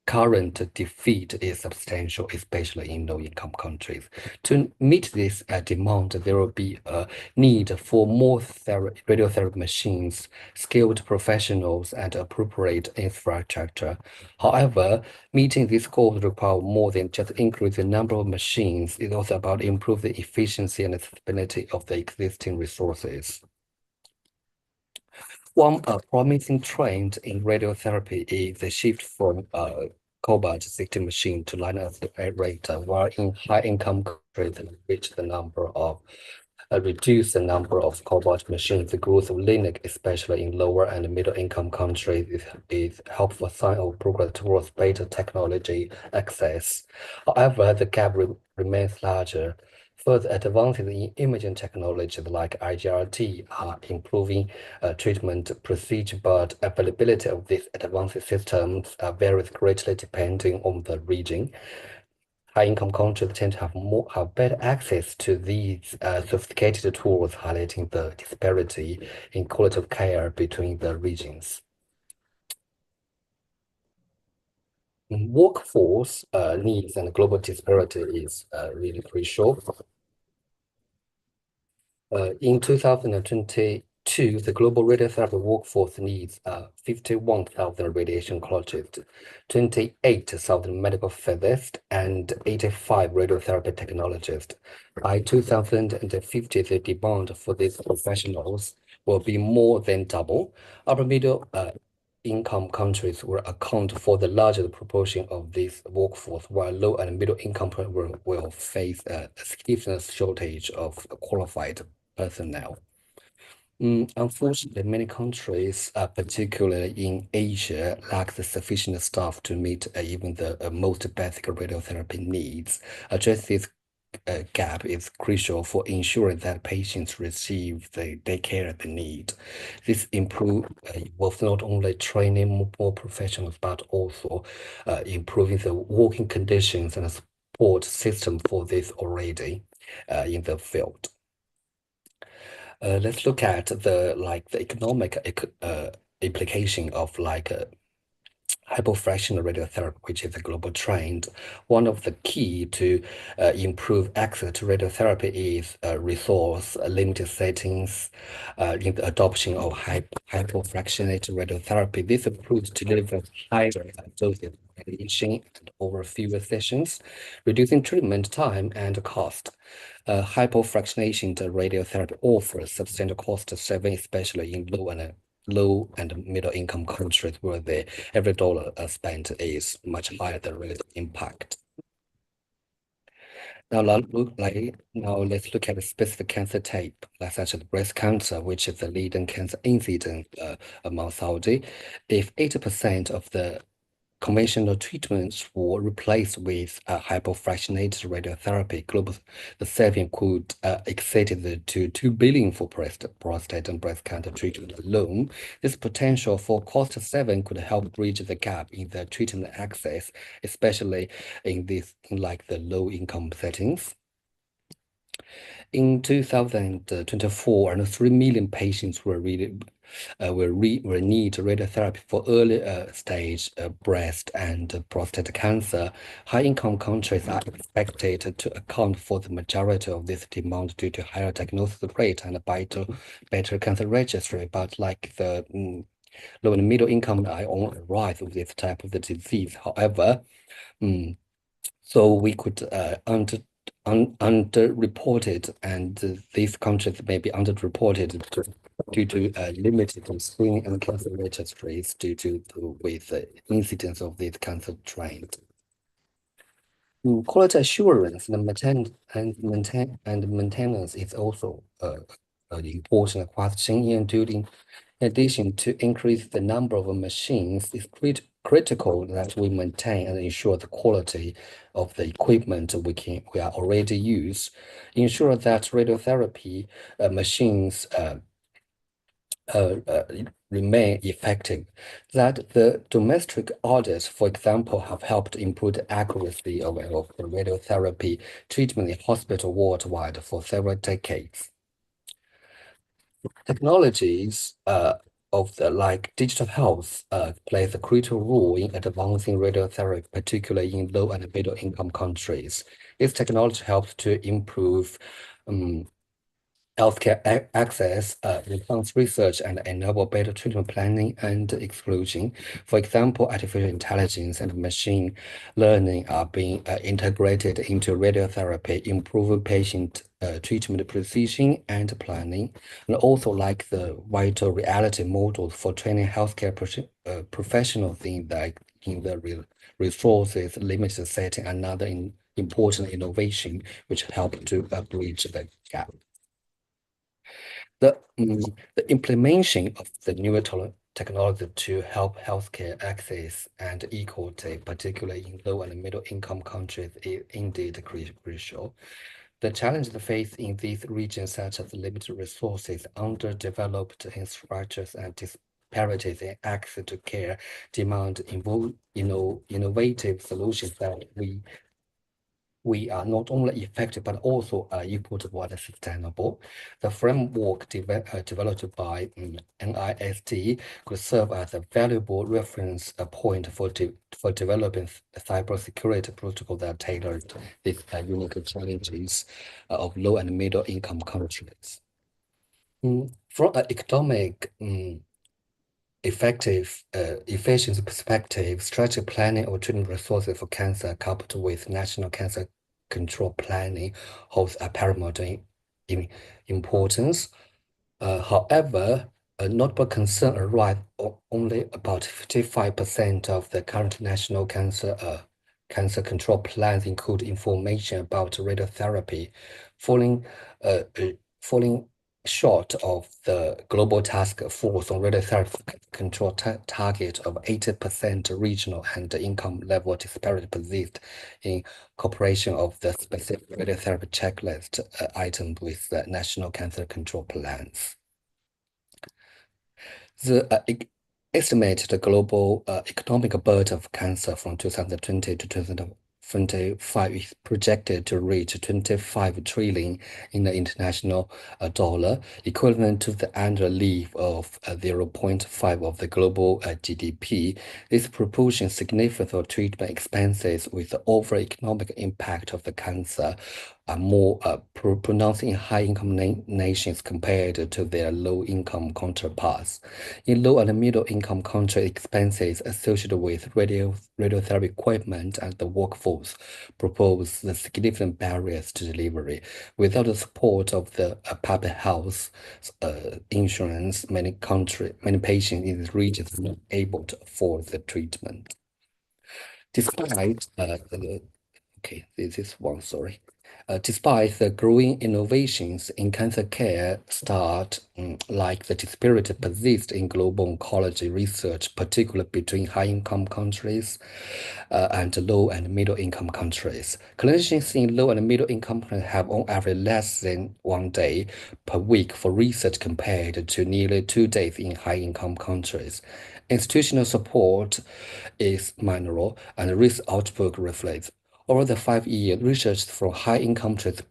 current defeat is substantial, especially in low-income countries. To meet this demand, there will be a need for more radiotherapy machines, skilled professionals, and appropriate infrastructure. However, meeting these goals requires more than just increase the number of machines. It's also about improving the efficiency and stability of the existing resources. One promising trend in radiotherapy is the shift from cobalt-60 machine to line rate, while in high-income countries reduce the number of cobalt machines. The growth of Linux, especially in lower and middle-income countries, is helpful sign of progress towards better technology access. However, the gap remains larger. further advances in imaging technologies like IGRT are improving treatment procedure, but availability of these advanced systems varies greatly depending on the region. High-income countries tend to have better access to these sophisticated tools, highlighting the disparity in quality of care between the regions. Workforce needs and global disparity is really crucial. In 2022, the global radiotherapy workforce needs 51,000 radiation oncologists, 28,000 medical physicists, and 85 radiotherapy technologists. By 2050, the demand for these professionals will be more than double. Upper middle income countries will account for the largest proportion of this workforce, while low and middle income will face a significant shortage of qualified personnel. Unfortunately, many countries, particularly in Asia, lack the sufficient staff to meet even the most basic radiotherapy needs. Address this gap is crucial for ensuring that patients receive the care they need. This involves not only training more professionals, but also improving the working conditions and support system for this already in the field. Let's look at the economic implication of hypofractional radiotherapy, which is a global trend. One of the key to improve access to radiotherapy is resource limited settings in the adoption of hypofractionated radiotherapy. This approach delivers higher doses of radiation and over fewer sessions, reducing treatment time and cost. Hypofractionation radiotherapy offers substantial cost saving, especially in low and middle income countries where every dollar spent is much higher than relative impact. Now let's look at a specific cancer type, such as breast cancer, which is the leading cancer incidence among Saudi. If 80% of the conventional treatments were replaced with hypofractionated radiotherapy, global the saving could exceed to 2 billion for prostate and breast cancer treatment alone. This potential for cost saving could help bridge the gap in the treatment access, especially in the low income settings. In 2024, and 3 million patients will need radiotherapy for early stage breast and prostate cancer. High-income countries are expected to account for the majority of this demand due to higher diagnosis rate and better cancer registry. But the low and middle income are on a rise of this type of the disease. However, so we could underreported, and these countries may be underreported due to limited screening and cancer registries due to with the incidence of this cancer trend. Quality assurance and maintenance is also an important question in addition to increase the number of machines. It's critical that we maintain and ensure the quality of the equipment we are already use. Ensure that radiotherapy machines remain effective. That the domestic audits, for example, have helped improve the accuracy of the radiotherapy treatment in hospital worldwide for several decades. Technologies of digital health plays a critical role in advancing radiotherapy, particularly in low and middle income countries. This technology helps to improve healthcare access, enhance research, and enable better treatment planning and exclusion. For example, artificial intelligence and machine learning are being integrated into radiotherapy, improving patient treatment precision and planning, and also the virtual reality models for training healthcare professionals in the resources limited setting. Another important innovation which helped to bridge the gap. The implementation of the newer technology to help healthcare access and equality, particularly in low and middle income countries, is indeed crucial. The challenges faced in these regions, such as limited resources, underdeveloped infrastructures, and disparities in access to care, demand innovative solutions that we are not only effective but also equitable and sustainable. The framework developed by NIST could serve as a valuable reference point for developing cybersecurity protocol that tailored these unique challenges of low and middle income countries. From an economic efficiency perspective, strategic planning or treatment resources for cancer coupled with national cancer control planning holds a paramount importance. However, a notable concern arises only about 55% of the current national cancer control plans include information about radiotherapy, falling short of the global task force on radiotherapy control target of 80% regional and income level disparity persist in cooperation of the specific radiotherapy checklist item with the national cancer control plans. The estimated global economic burden of cancer from 2020 to 2025 is projected to reach 25 trillion in the international dollar, equivalent to the annual leave of 0.5 of the global GDP. This proportion significant for treatment expenses with the overall economic impact of the cancer are more pronounced in high-income nations compared to their low-income counterparts. In low and middle-income countries, expenses associated with radiotherapy equipment and the workforce propose the significant barriers to delivery. Without the support of the public health insurance, many patients in these regions are not able to afford the treatment. Despite despite the growing innovations in cancer care like the disparity persist in global oncology research, particularly between high-income countries and low and middle-income countries. Clinicians in low and middle-income countries have on average less than 1 day per week for research compared to nearly 2 days in high-income countries. Institutional support is minor, and risk outlook reflects. Over the 5 years, research from high-income countries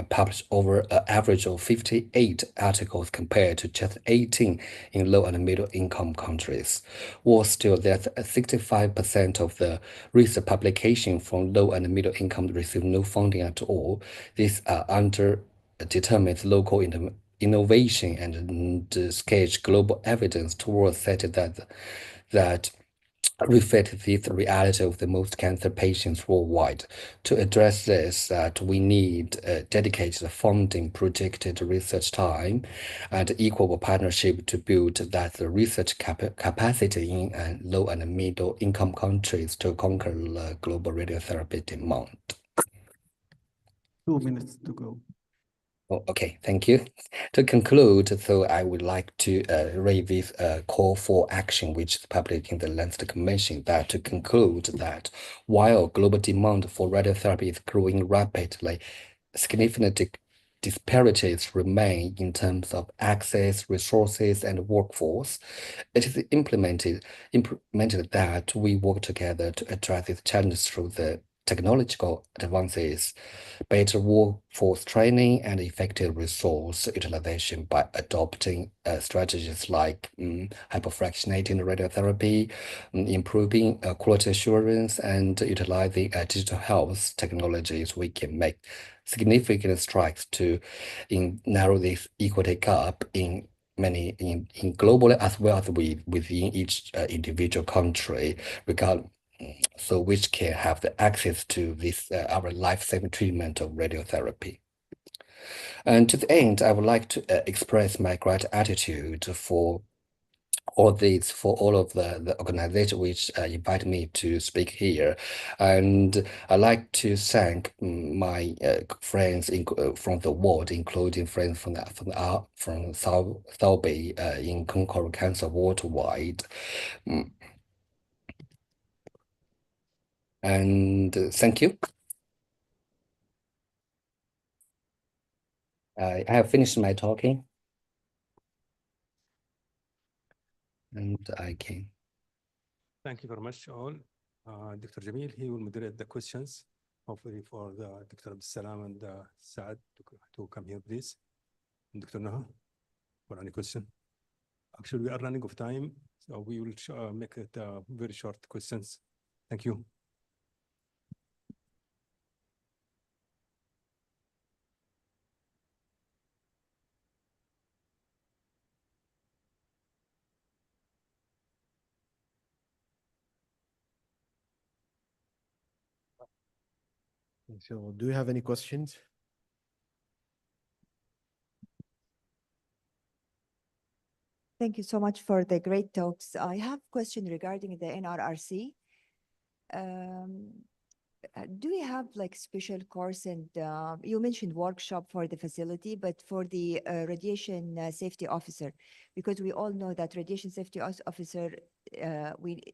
published over an average of 58 articles compared to just 18 in low and middle-income countries. Worse still, that 65% of the research publication from low and middle-income receive no funding at all. This determines local innovation and sketch global evidence towards setting that reflect this reality of the most cancer patients worldwide. To address this, we need dedicated funding, projected research time, and equal partnership to build that research capacity in low and middle income countries to conquer the global radiotherapy demand. 2 minutes to go. Oh, okay, thank you. To conclude, so I would like to raise this call for action, which is published in the Lancet Convention, that to conclude that while global demand for radiotherapy is growing rapidly, significant disparities remain in terms of access, resources, and workforce. It is implemented that we work together to address these challenges through the technological advances, better workforce training, and effective resource utilization by adopting strategies like hypofractionating radiotherapy, improving quality assurance, and utilizing digital health technologies. We can make significant strides to narrow this equity gap in globally as well as within each individual country, so which can have the access to this our life-saving treatment of radiotherapy. And to the end, I would like to express my gratitude for all of the organization which invited me to speak here. And I'd like to thank my friends from the world, including friends from South Bay in Concord Cancer worldwide. And thank you. I have finished my talking. And I can. Thank you very much, all. Dr. Jamil, he will moderate the questions, hopefully for the Dr. Abdussalam and Saad to come here, please. And Dr. Naha, for any question. Actually, we are running of time, so we will make it very short questions. Thank you. So do you have any questions? Thank you so much for the great talks. I have a question regarding the NRRC. Do we have like special course and you mentioned workshop for the facility, but for the radiation safety officer, because we all know that radiation safety officer,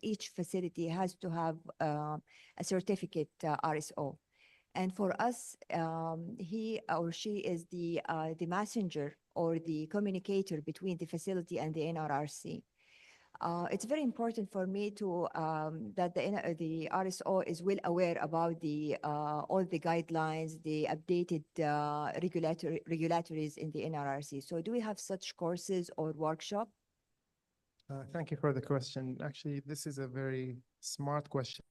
each facility has to have a certificate RSO. And for us, he or she is the messenger or the communicator between the facility and the NRRC. It's very important for me to that the RSO is well aware about the all the guidelines, the updated regulatories in the NRRC. So do we have such courses or workshop? Thank you for the question. Actually, this is a very smart question.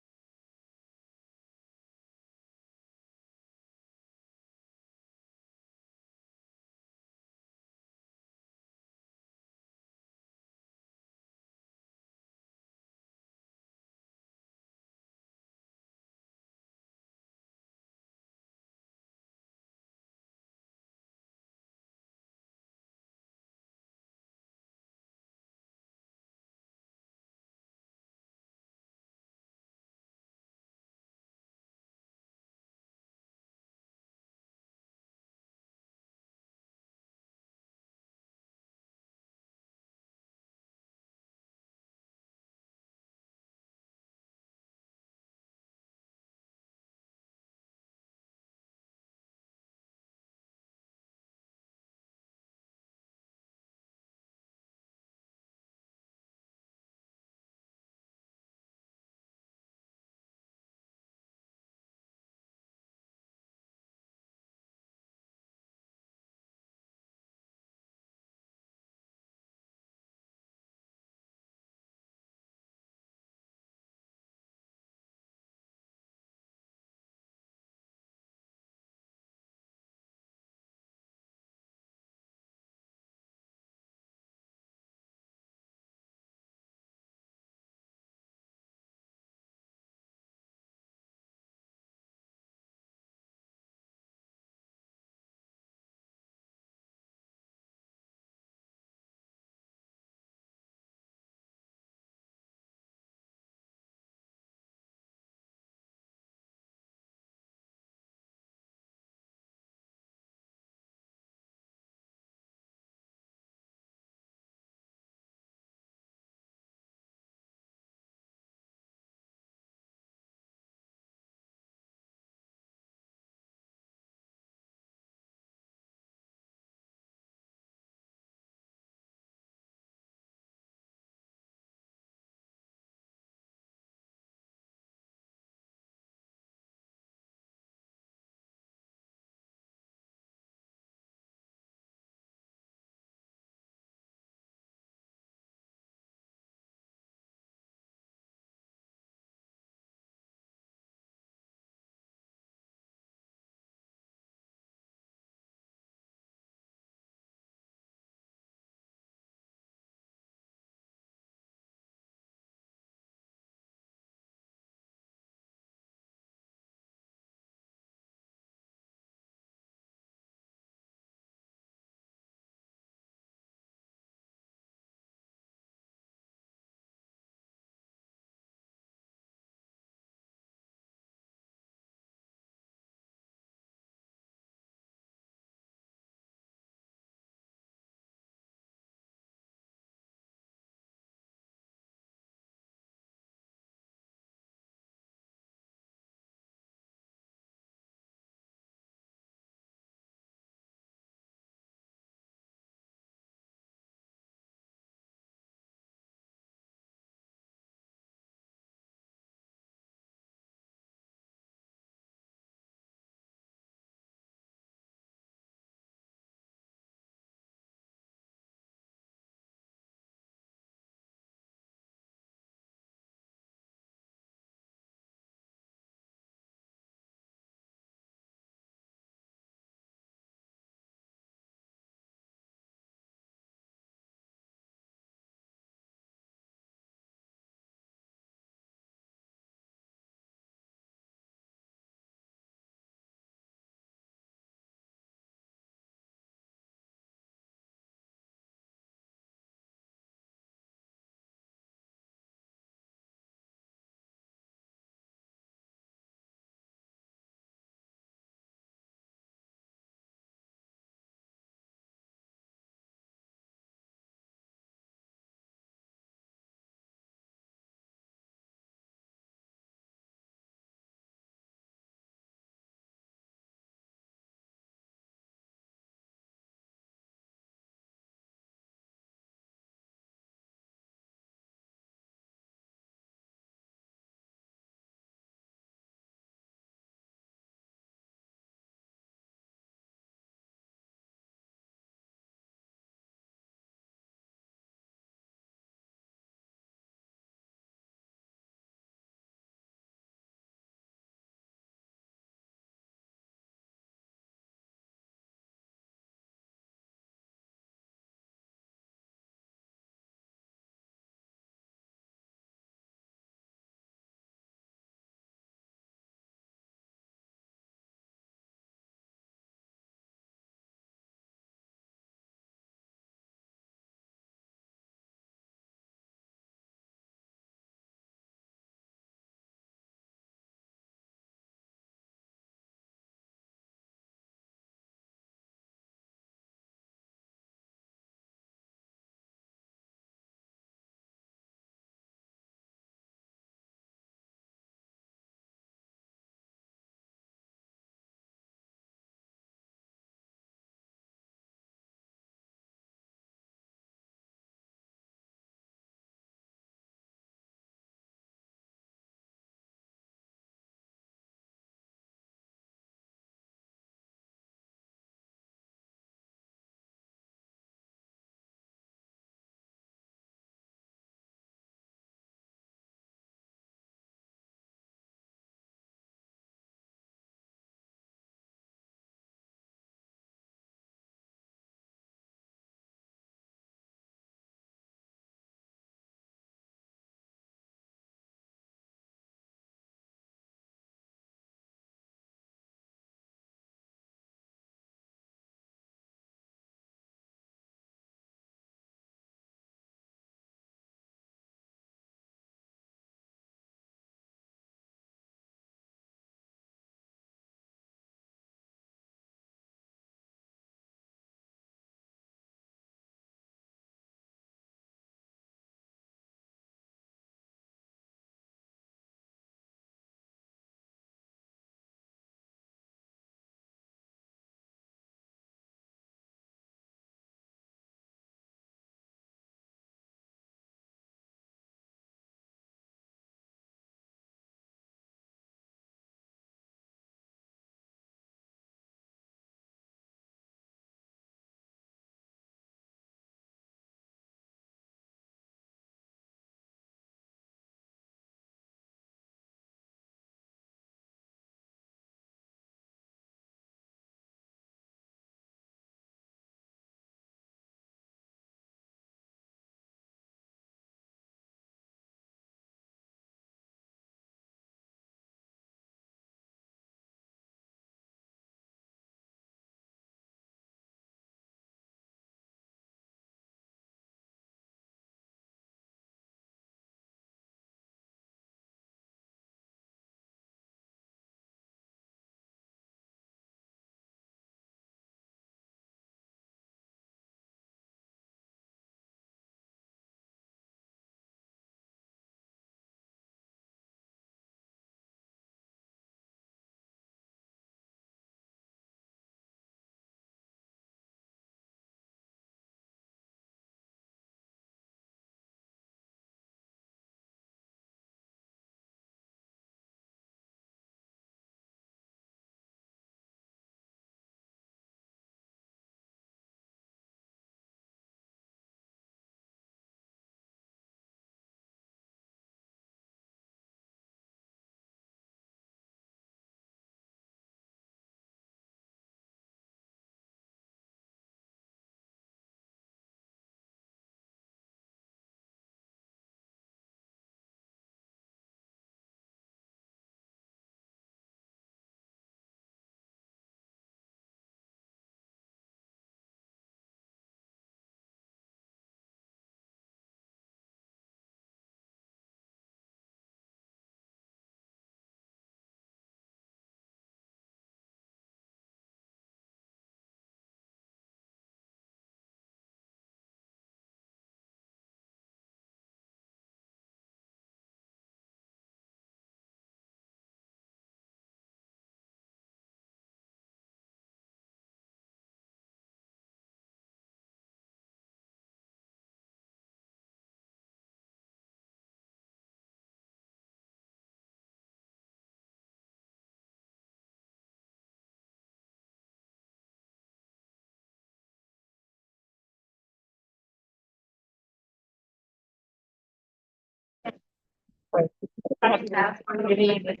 Really with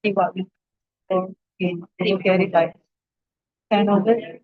see what we do in the carry that kind of it.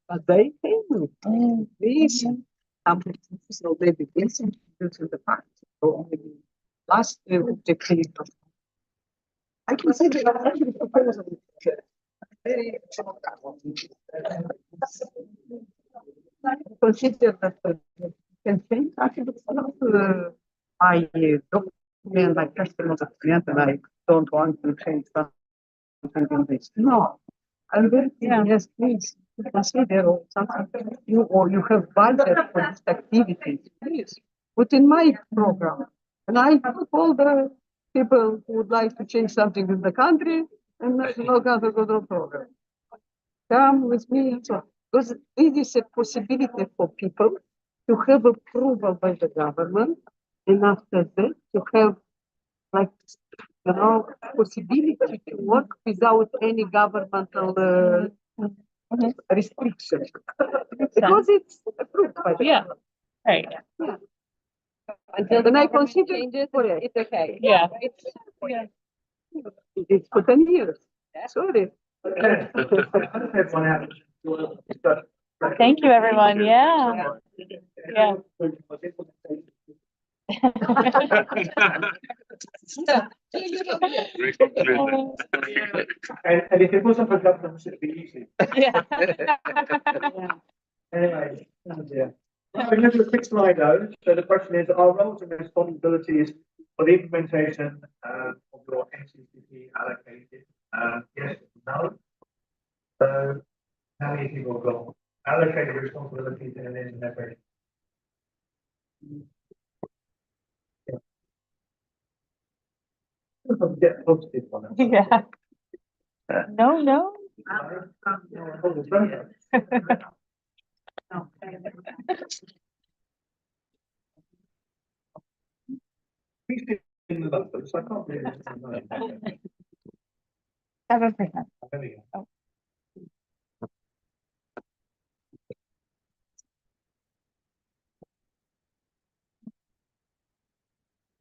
But they came these so they begin due to the fact. So maybe last objective. I can see that every proposal is very consider that can change actually it's not my document, my personal document, and I don't want to change something in this. No, I'm very clear. Yes, please consider something you or you have budget for this activity. Please put in my program, and I put all the people who would like to change something in the country. and National Cancer Control Program. Come with me and so, because this is a possibility for people to have approval by the government, and after that to have like possibility to work without any governmental restrictions. Because it's approved by the government. Right. Yeah. And I consider it's okay. Yeah. It's for 10 years. Sorry. Thank you, everyone. Yeah. Yeah. And if it wasn't for government, it'd be easy. Yeah. Anyway, oh dear. We have a quick slide though. So the question is, our roles and responsibilities for the implementation of your NCCP allocated? Yes, no. So how many people have got allocated responsibilities in an internet version? Get positive on it. Yeah. No. In the numbers, I can't really. 7%. There we go.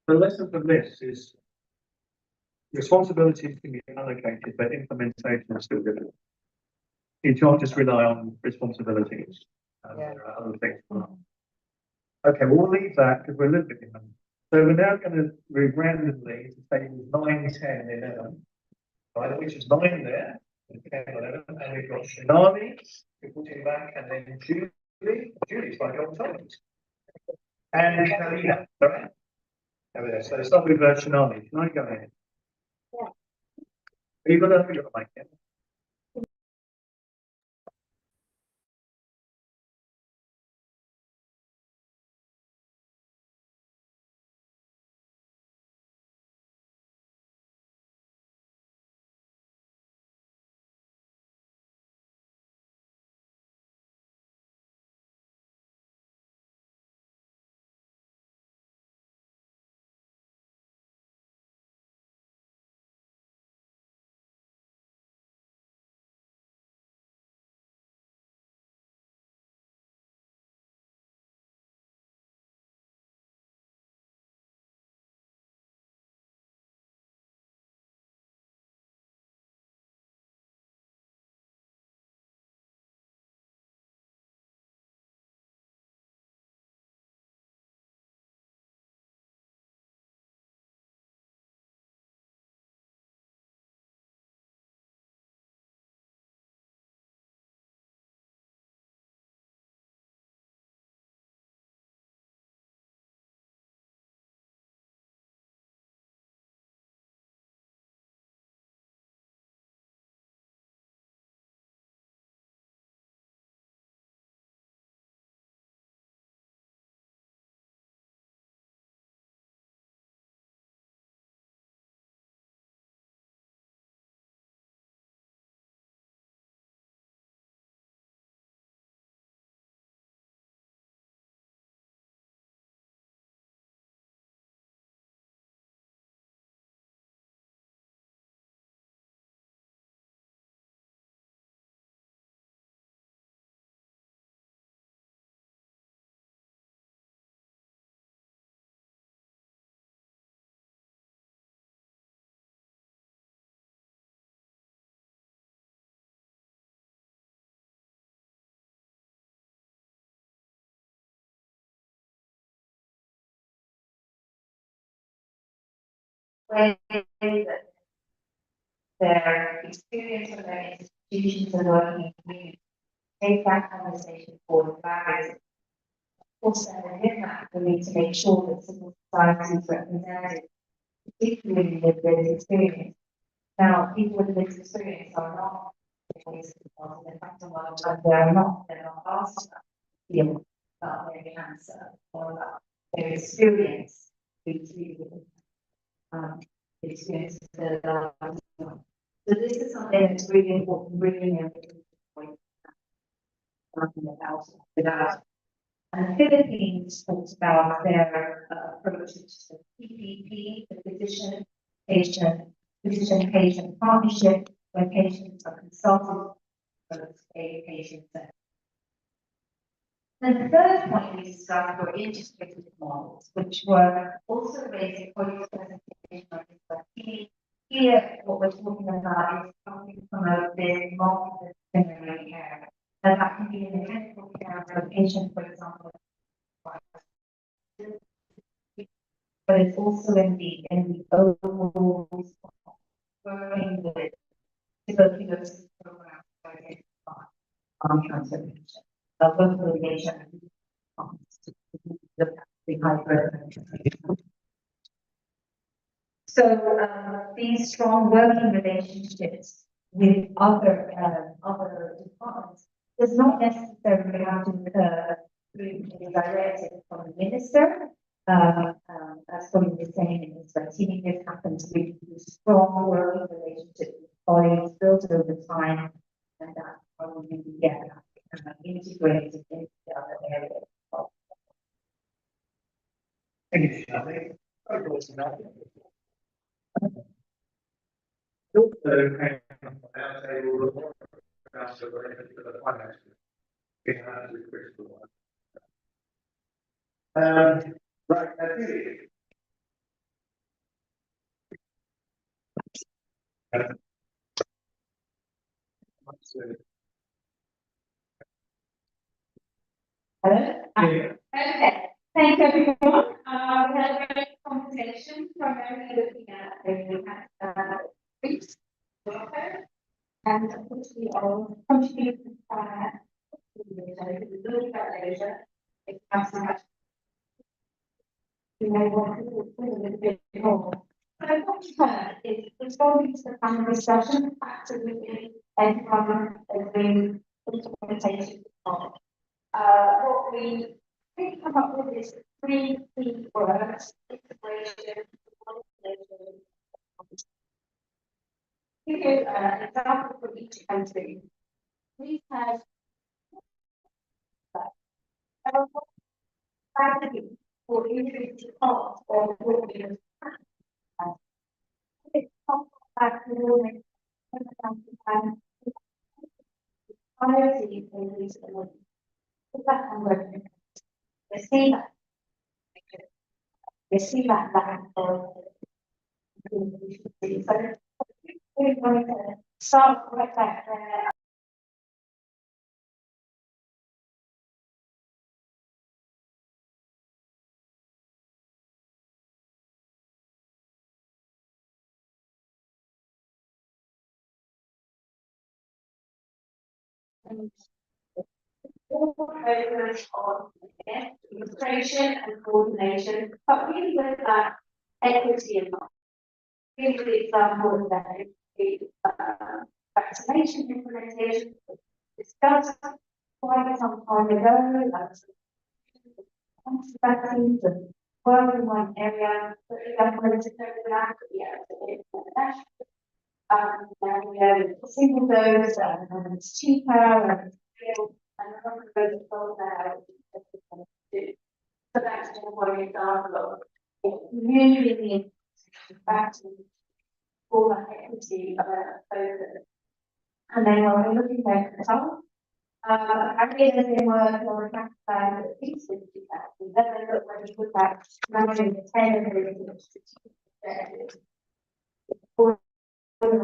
The lesson from this is responsibilities can be allocated, but implementation is still difficult. You can't just rely on responsibilities. There are other things. Okay, we'll leave that because we're a little bit in them. So we're now going to randomly say 9, 10, 11, right? Which is 9 there, 10, 11, and we've got Shinami, we put him back, and then Julie's by your time. And Karina, right? Over there. So let's start with Shinami. Can I go ahead? Yeah. Are you got to the mic? Yeah? When their experience of their institutions and working community, take that conversation forward collaboratively. Also, within that, we need to make sure that civil society is represented, particularly with this experience. Now, people with this experience are not always involved in the fact of life, but they're not asked about feel about their cancer or about their experience with experience that So this is something that's really important, really important without. And the Philippines talks about their approach to the PPP, the physician-patient partnership, where patients are consulted with a patient. And the third point we discussed were integrated models, which were also raised in Cody's presentation of this. Here, what we're talking about is how we promote this multidisciplinary care. And that can be in the clinical care of a patient, for example, but it's also in the overall working with tuberculosis programs to identify transformation, both litigation and the high. So these strong working relationships with other departments does not necessarily have to be directed from the minister. As Colin was saying in his writing, this happens with strong working relationships with colleagues built over time, and that's how we get integrated into the other areas. Thank you, Shelley. Right, that's it. Okay, thank you everyone. We had a great conversation, primarily looking at the briefs, and we all contributed to look at later. It comes so much. You may want to do a little bit more. So what we heard is responding to the panel discussion, absolutely everyone agrees implementation of. What we come up with is three key words: integration, coordination. Give you an example for each country. We have strategy for individual parts or coordination. It's back to the priority in these areas. They see that so we're going to start right back there. Focus on integration and coordination, but really with that equity in mind. Give the example of that vaccination implementation discussed quite some time ago. Vaccines and work in one area, but the government is have to be able to international. Now we have single dose and it's cheaper and a number of those rolled out. So that's just one example of it really needs back to all that equity focus. And then when we're looking at the top, I think there's been work on the fact that the piece of that, and then I look when you put that managing the 10 of the strategic so what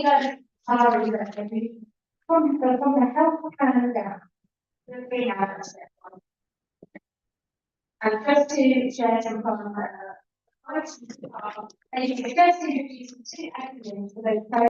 we done Saro is that we from the health plan down, we have and just to share some from and you can just introduce two acronyms for those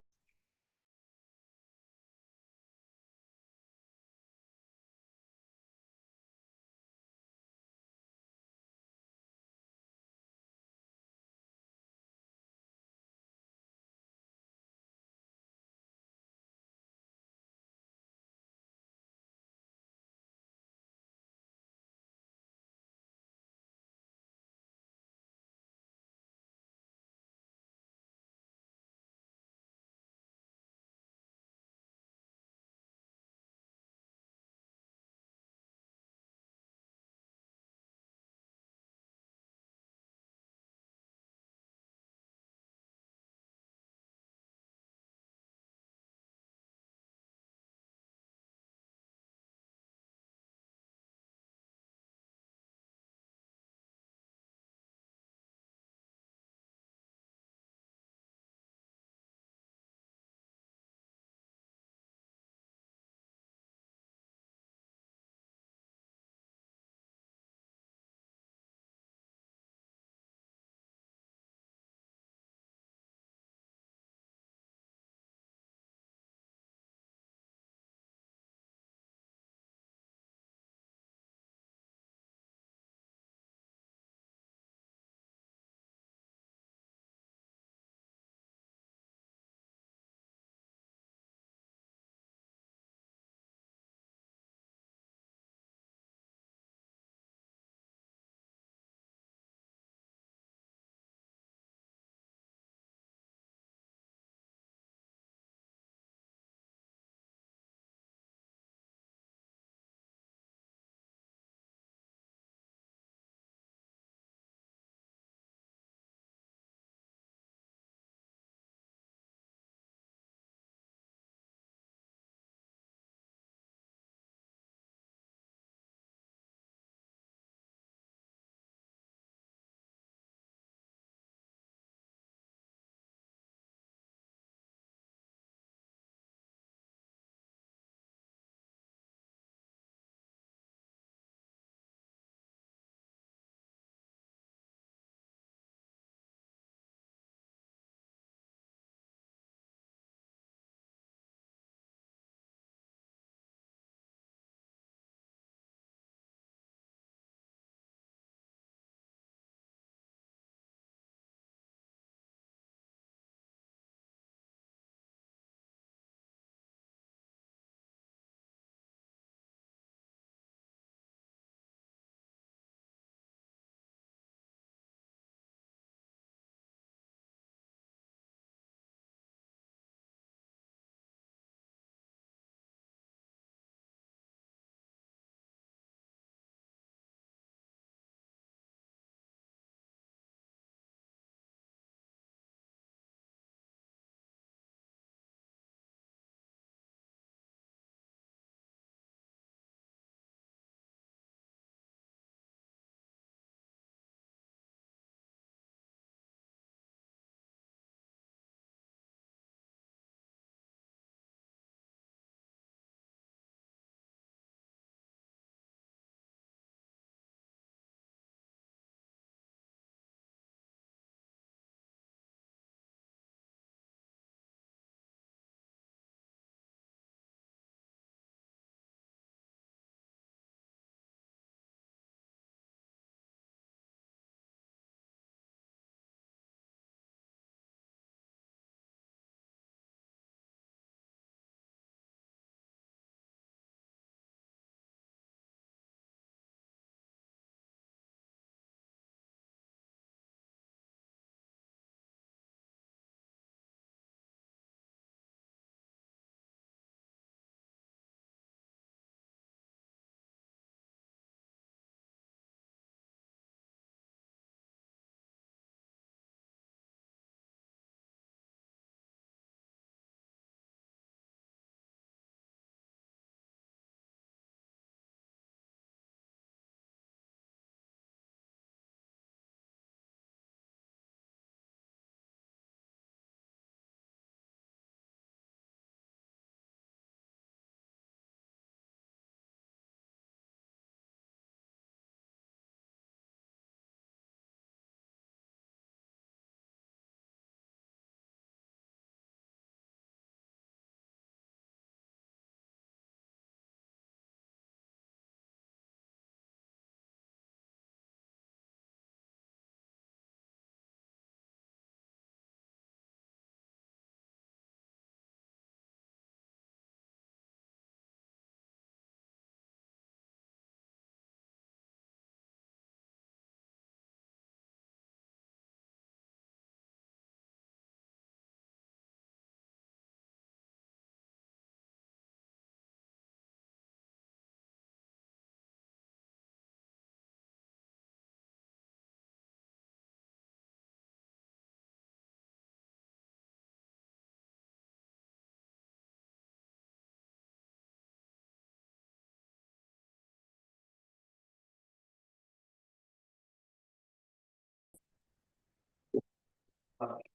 Okay.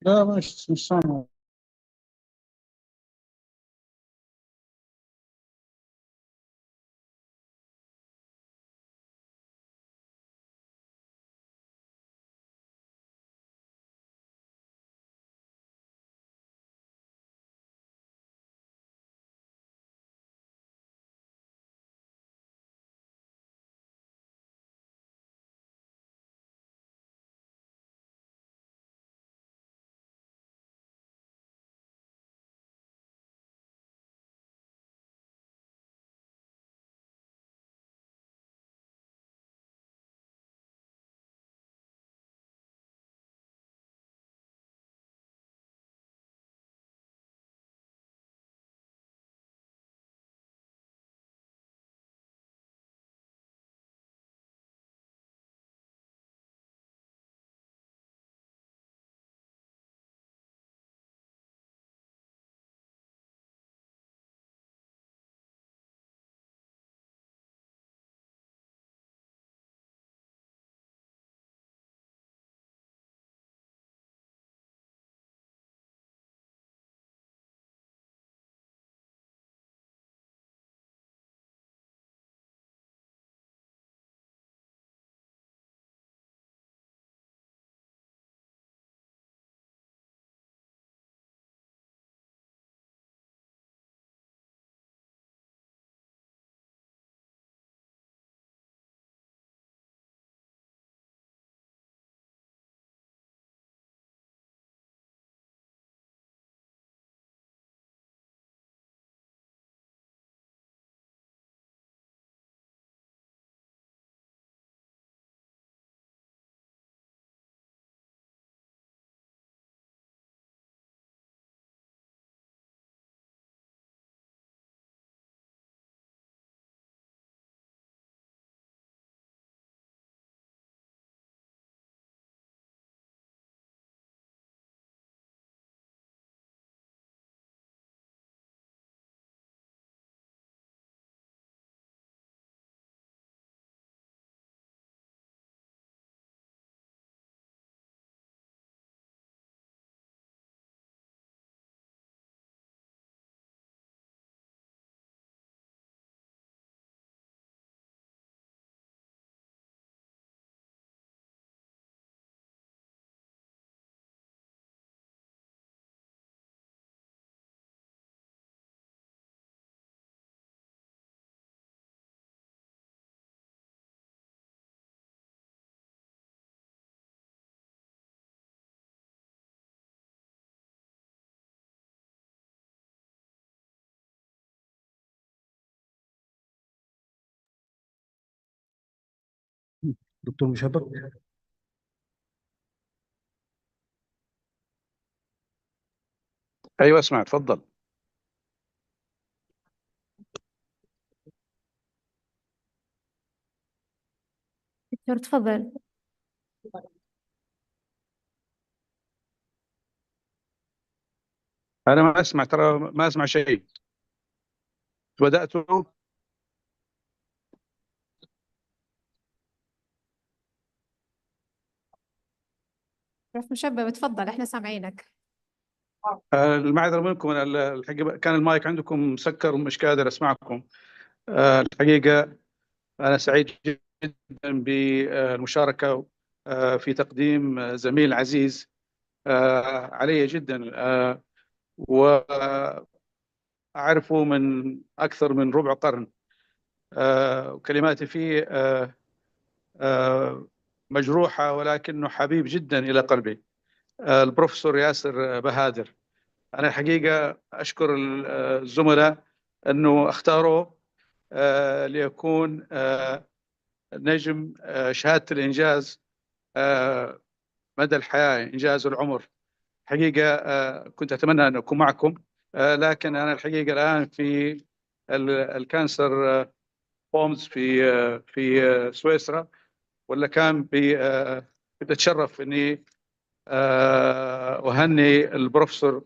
لا مش سامع. دكتور مشابك. ايوه اسمع اتفضل. دكتور تفضل. انا ما اسمع، ترى ما اسمع شيء. بدأتوا. بروف مشبب اتفضل احنا سامعينك. المعذرة منكم، أنا الحقيقة كان المايك عندكم مسكر ومش قادر أسمعكم. الحقيقة أنا سعيد جدا بالمشاركة في تقديم زميل عزيز علي جدا، وأعرفه من أكثر من ربع قرن. وكلماتي فيه مجروحة ولكنه حبيب جدا إلى قلبي، البروفيسور ياسر بهادر. أنا الحقيقة أشكر الزملاء أنه اختاروه ليكون نجم شهادة الإنجاز مدى الحياة، إنجاز العمر. حقيقة كنت أتمنى أن أكون معكم، لكن أنا الحقيقة الآن في الكانسر هومز في سويسرا، ولا كان بتشرف أني أهني البروفيسور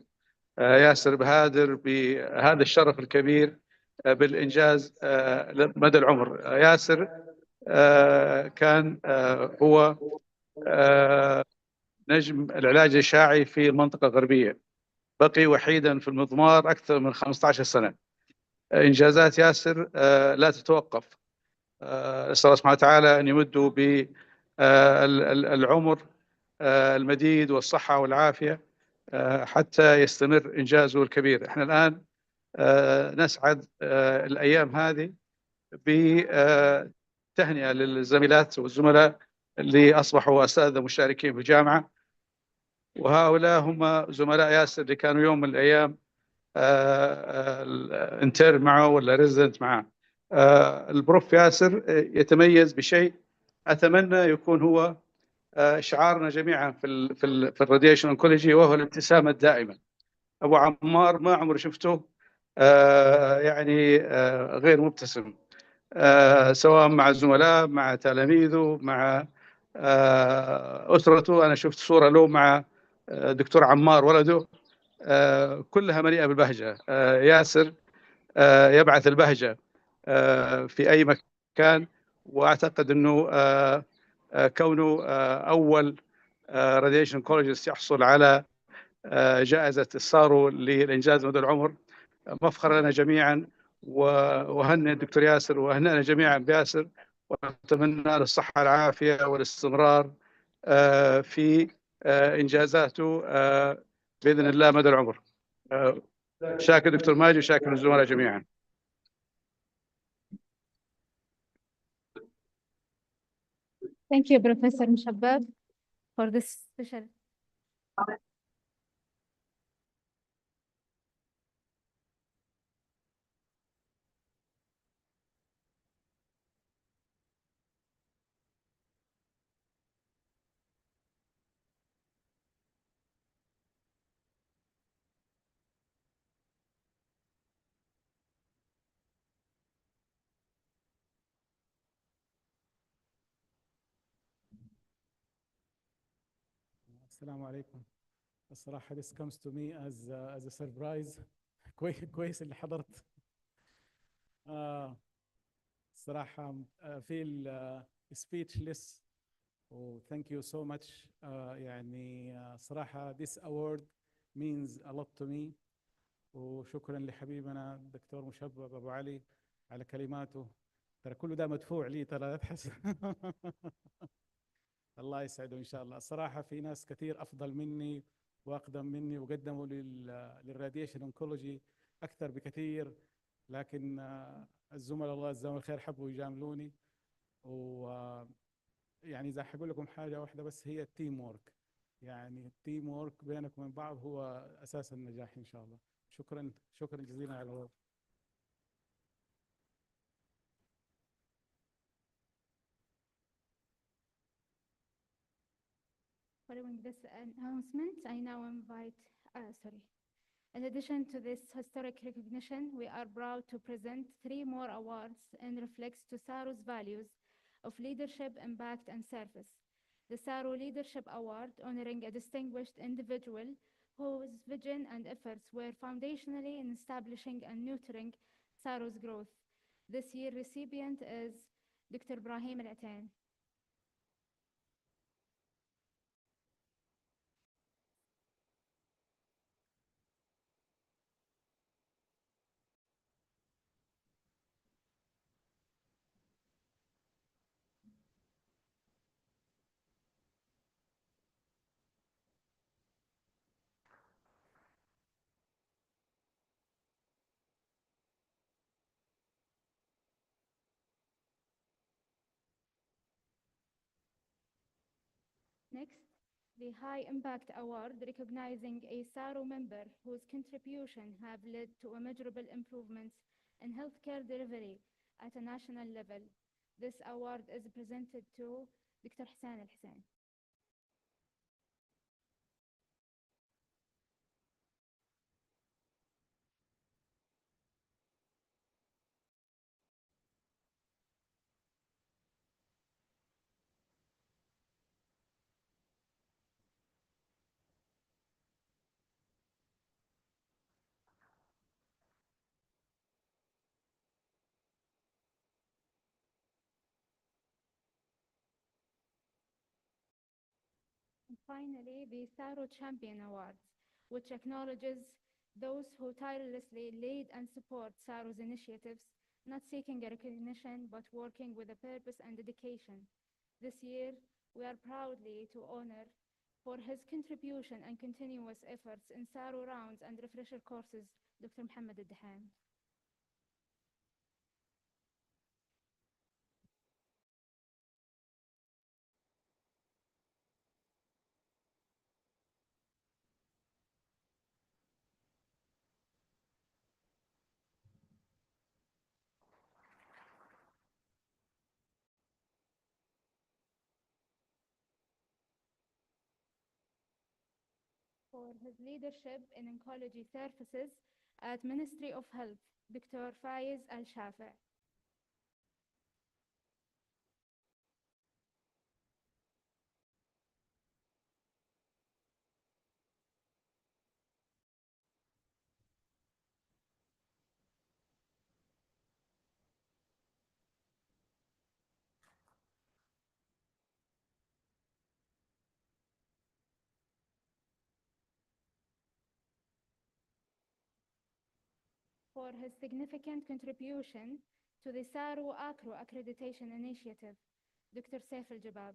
ياسر بهادر بهذا الشرف الكبير بالإنجاز مدى العمر. ياسر كان هو نجم العلاج الإشعاعي في المنطقة الغربية، بقي وحيدا في المضمار أكثر من 15 سنة. إنجازات ياسر لا تتوقف. أسأل الله سبحانه وتعالى أن يمده بالعمر المديد والصحة والعافية حتى يستمر إنجازه الكبير. احنا الآن نسعد الأيام هذه بتهنئة للزميلات والزملاء اللي أصبحوا أساتذة مشاركين في الجامعة، وهؤلاء هم زملاء ياسر اللي كانوا يوم من الأيام انتر معه ولا ريزدنت معه. البروف ياسر يتميز بشيء أتمنى يكون هو شعارنا جميعا في الراديشن اونكولوجي، وهو الابتسامة الدائمة. أبو عمار ما عمري شفته يعني غير مبتسم، سواء مع الزملاء، مع تلاميذه، مع أسرته. أنا شفت صورة له مع دكتور عمار ولده، كلها مليئة بالبهجة. ياسر يبعث البهجة في أي مكان، وأعتقد أنه كونه أول راديشن اونكولوجيست يحصل على جائزة السارو للإنجاز مدى العمر مفخر لنا جميعا. وهنئ الدكتور ياسر وهنئنا جميعا بياسر، ونتمنى له الصحة والعافية والاستمرار في إنجازاته بإذن الله مدى العمر. شاكر دكتور ماجد وشاكر الزملاء جميعا. Thank you, Professor Mushabbab, for this special. السلام عليكم. الصراحة this comes to me as a surprise. كويس اللي حضرت. الصراحة feel speechless. thank you so much. يعني صراحة this award means a lot to me. وشكرا لحبيبنا الدكتور مشبب أبو علي على كلماته. ترى كله ده مدفوع لي، ترى لا تحس. الله يسعده إن شاء الله. الصراحة في ناس كثير أفضل مني وأقدم مني وقدموا للراديشن أونكولوجي أكثر بكثير، لكن الزملاء الله يجزاهم الخير حبوا يجاملوني. ويعني إذا حقول لكم حاجة واحدة بس، هي التيم وورك. يعني التيم وورك بينكم وبين بعض هو أساس النجاح إن شاء الله. شكرا جزيلا على الوقت. Following this announcement, I now invite, in addition to this historic recognition, we are proud to present 3 more awards in reflects to Saro's values of leadership, impact, and service. The Saro Leadership Award, honoring a distinguished individual whose vision and efforts were foundationally in establishing and nurturing Saro's growth. This year recipient is Dr. Ibrahim Al-Atain. Next, the High Impact Award recognizing a Saro member whose contribution have led to measurable improvements in healthcare delivery at a national level. This award is presented to Dr. Hassan Al-Hussein. And finally, the Saro Champion Awards, which acknowledges those who tirelessly lead and support Saro's initiatives, not seeking a recognition, but working with a purpose and dedication. This year, we are proudly to honor for his contribution and continuous efforts in Saro rounds and refresher courses, Dr. Mohammed Al-Dahan. For his leadership in oncology services at Ministry of Health, Dr. Faiz Al-Shafi. For his significant contribution to the Saro Acro Accreditation Initiative, Dr. Saif Al-Jabab.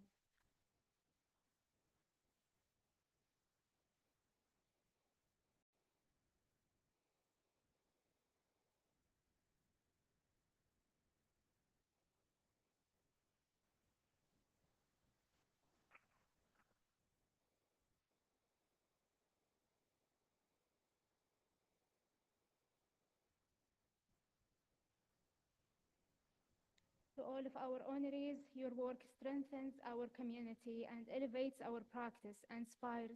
To all of our honorees, your work strengthens our community and elevates our practice and inspires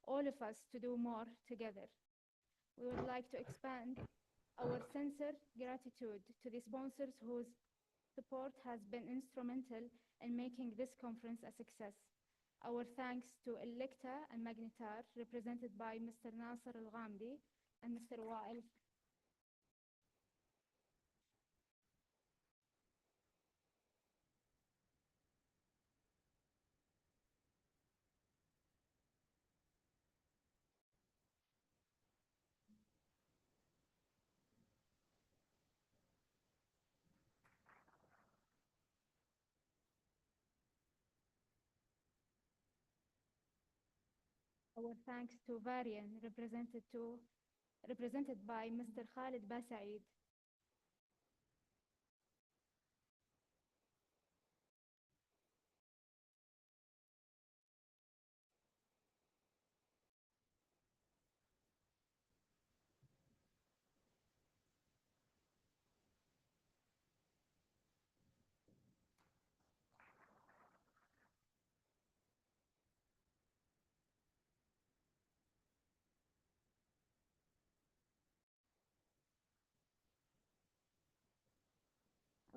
all of us to do more together. We would like to expand our sincere gratitude to the sponsors whose support has been instrumental in making this conference a success. Our thanks to Electa and Magnetar, represented by Mr. Nasser Al-Ghamdi and Mr. Wael. Our thanks to Varian, represented by Mr. Khalid Basaid.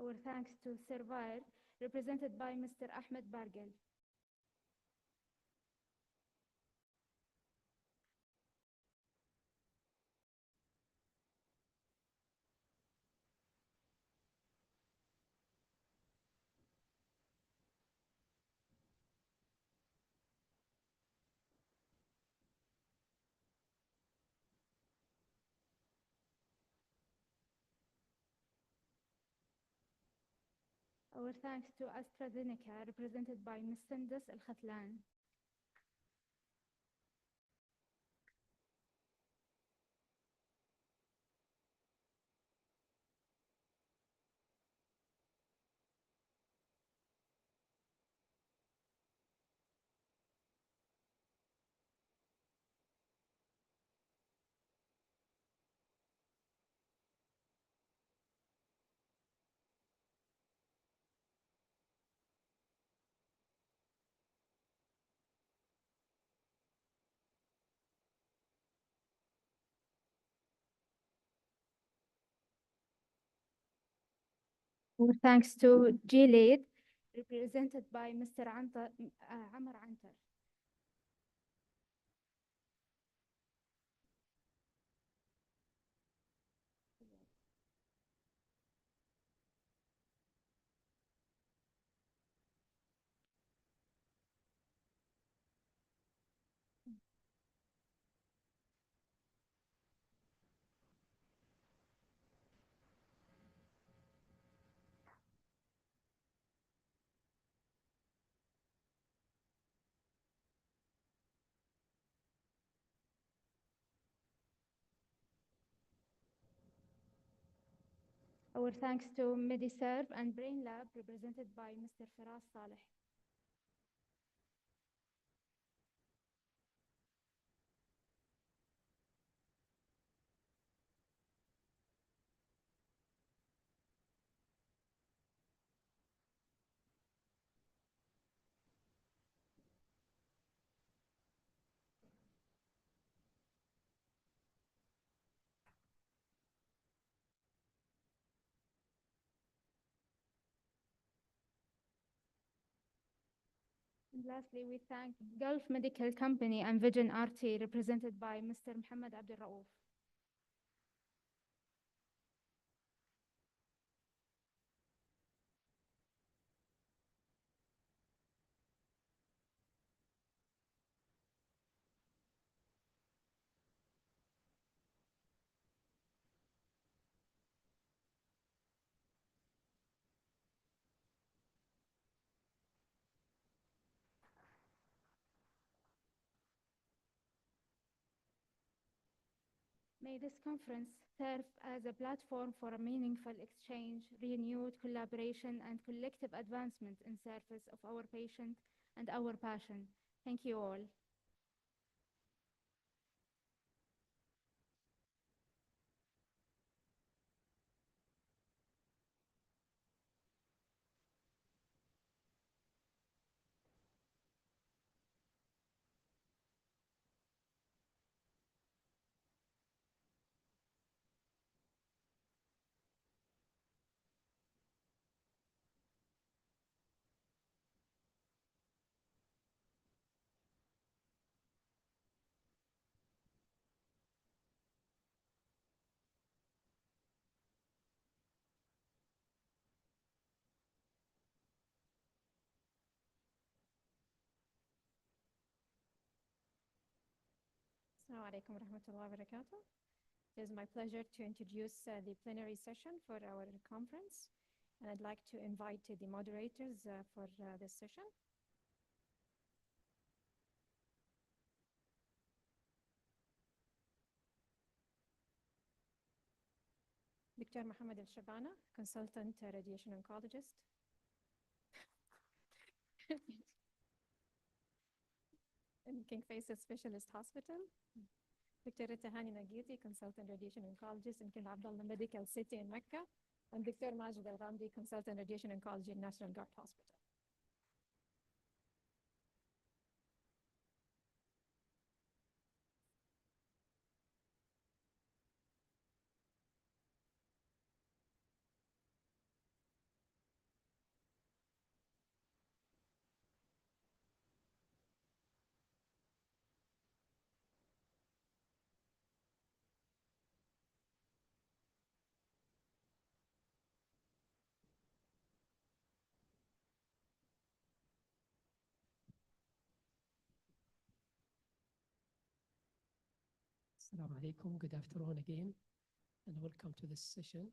Our thanks to Servir, represented by Mr. Ahmed Bargel. Our thanks to AstraZeneca, represented by Ms. Sindus Al Khatlan. Our thanks to GLAD, represented by Mr. Amar Antar. Our thanks to MediServe and Brain Lab, represented by Mr. Firas Saleh. And lastly, we thank Gulf Medical Company and Vision RT, represented by Mr. Mohammed Abdul Raouf. May this conference serve as a platform for a meaningful exchange, renewed collaboration, and collective advancement in service of our patient and our passion. Thank you all. Assalamu alaikum wa rahmatullahi wa barakatuh. It is my pleasure to introduce the plenary session for our conference. And I'd like to invite the moderators for this session. Dr. Mohammed Al-Shabana, consultant radiation oncologist. In King Faisal Specialist Hospital. Dr. Tahani Nagiti, consultant radiation oncologist in King Abdullah Medical City in Mecca. And Dr. Majid Al-Ramdi, consultant radiation oncology in National Guard Hospital. Assalamu alaikum. Good afternoon again, and welcome to this session.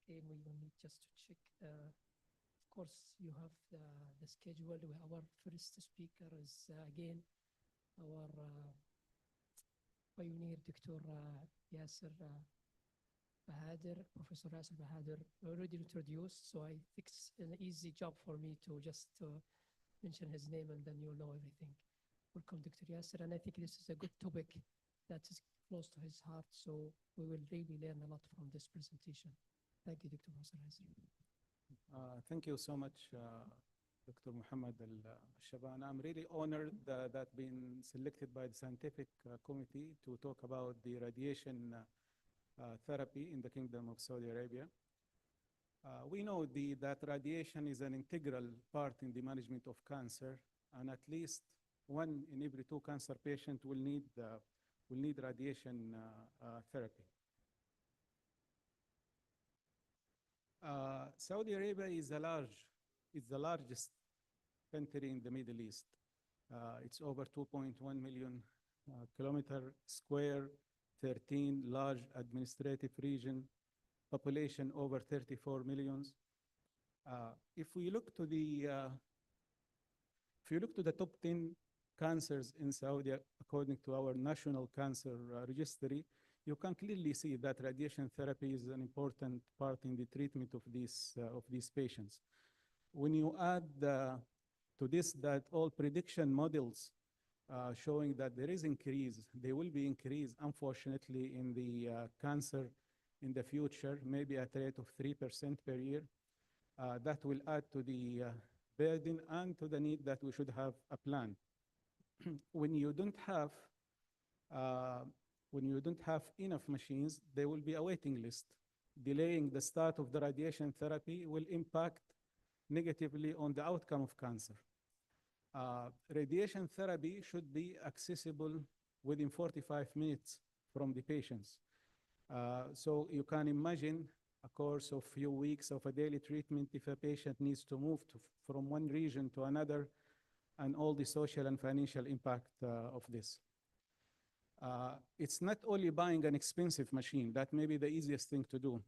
came, we will need just to check. Of course, you have the schedule. Our first speaker is again our pioneer, Dr. Yasser Bahadur, Professor Yasser Bahadur, already introduced. So I think it's an easy job for me to just mention his name and then you'll know everything. Welcome, Dr. Yasser. And I think this is a good topic that is close to his heart. So we will really learn a lot from this presentation. Thank you, Dr. Yasser. Thank you so much, Dr. Muhammad Al-Shaban. I'm really honored that being selected by the scientific committee to talk about the radiation therapy in the Kingdom of Saudi Arabia. We know that radiation is an integral part in the management of cancer, and at least 1 in every 2 cancer patients will need radiation therapy. Saudi Arabia is the largest country in the Middle East. It's over 2.1 million kilometer square, 13 large administrative region, population over 34 millions. If you look to the top 10 cancers in Saudi, according to our national cancer registry, you can clearly see that radiation therapy is an important part in the treatment of these patients. When you add to this that all prediction models showing that there will be increase, unfortunately, in the cancer in the future, maybe at a rate of 3% per year, that will add to the burden and to the need that we should have a plan. When you don't have enough machines, there will be a waiting list. Delaying the start of the radiation therapy will impact negatively on the outcome of cancer. Radiation therapy should be accessible within 45 minutes from the patients. So you can imagine a course of few weeks of a daily treatment if a patient needs to move from one region to another, and all the social and financial impact of this. It's not only buying an expensive machine. That may be the easiest thing to do.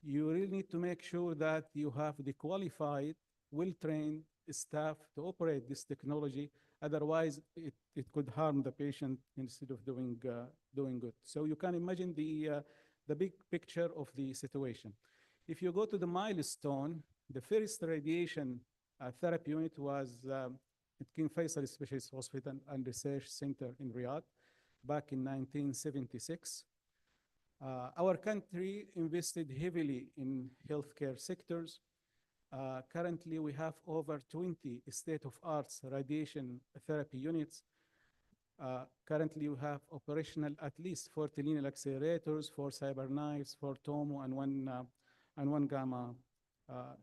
You really need to make sure that you have the qualified, well-trained staff to operate this technology. Otherwise, it could harm the patient instead of doing good. So you can imagine the big picture of the situation. If you go to the milestone, the first radiation therapy unit was at King Faisal Specialist Hospital and Research Center in Riyadh back in 1976. Our country invested heavily in healthcare sectors. Currently, we have over 20 state-of-art radiation therapy units. Currently, we have operational at least 40 linear accelerators, 4 CyberKnives, 4 Tomo, and one Gamma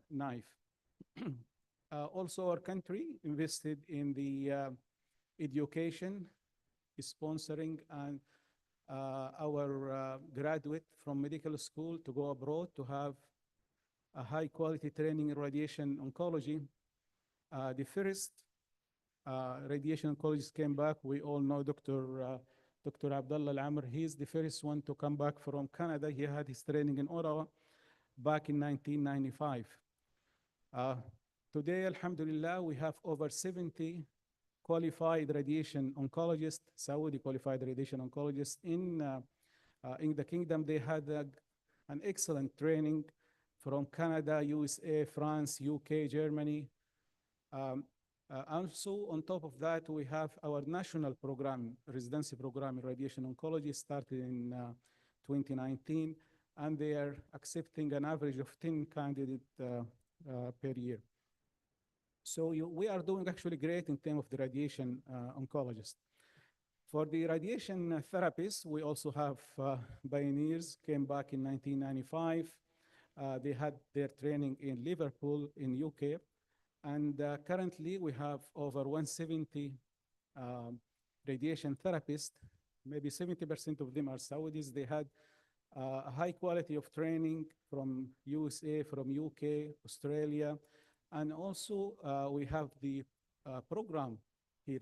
knife. Also, our country invested in the education, sponsoring and our graduate from medical school to go abroad to have a high quality training in radiation oncology. The first radiation oncologist came back. We all know Dr. Abdullah Al-Amr. He's the first one to come back from Canada. He had his training in Ottawa back in 1995. Today, alhamdulillah, we have over 70 qualified radiation oncologists, Saudi qualified radiation oncologists in the kingdom. They had an excellent training from Canada, USA, France, UK, Germany. Also, on top of that, we have our national program, residency program in radiation oncology, started in 2019, and they are accepting an average of 10 candidates per year. So we are doing actually great in terms of the radiation oncologists. For the radiation therapists, we also have pioneers, came back in 1995. They had their training in Liverpool in UK. And currently, we have over 170 radiation therapists. Maybe 70% of them are Saudis. They had a high quality of training from USA, from UK, Australia. And also, we have the program here.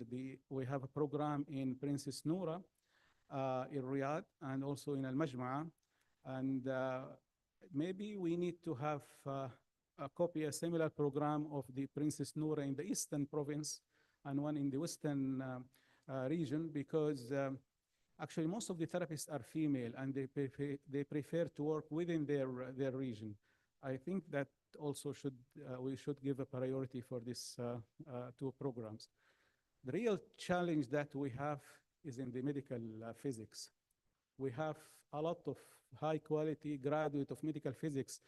We have a program in Princess Noura in Riyadh and also in Al Majma'a. And maybe we need to have a similar program of the Princess Noura in the Eastern province and one in the Western region, because actually most of the therapists are female and they prefer to work within their region. I think that also we should give a priority for these two programs. The real challenge that we have is in the medical physics. We have a lot of high quality graduate of medical physics,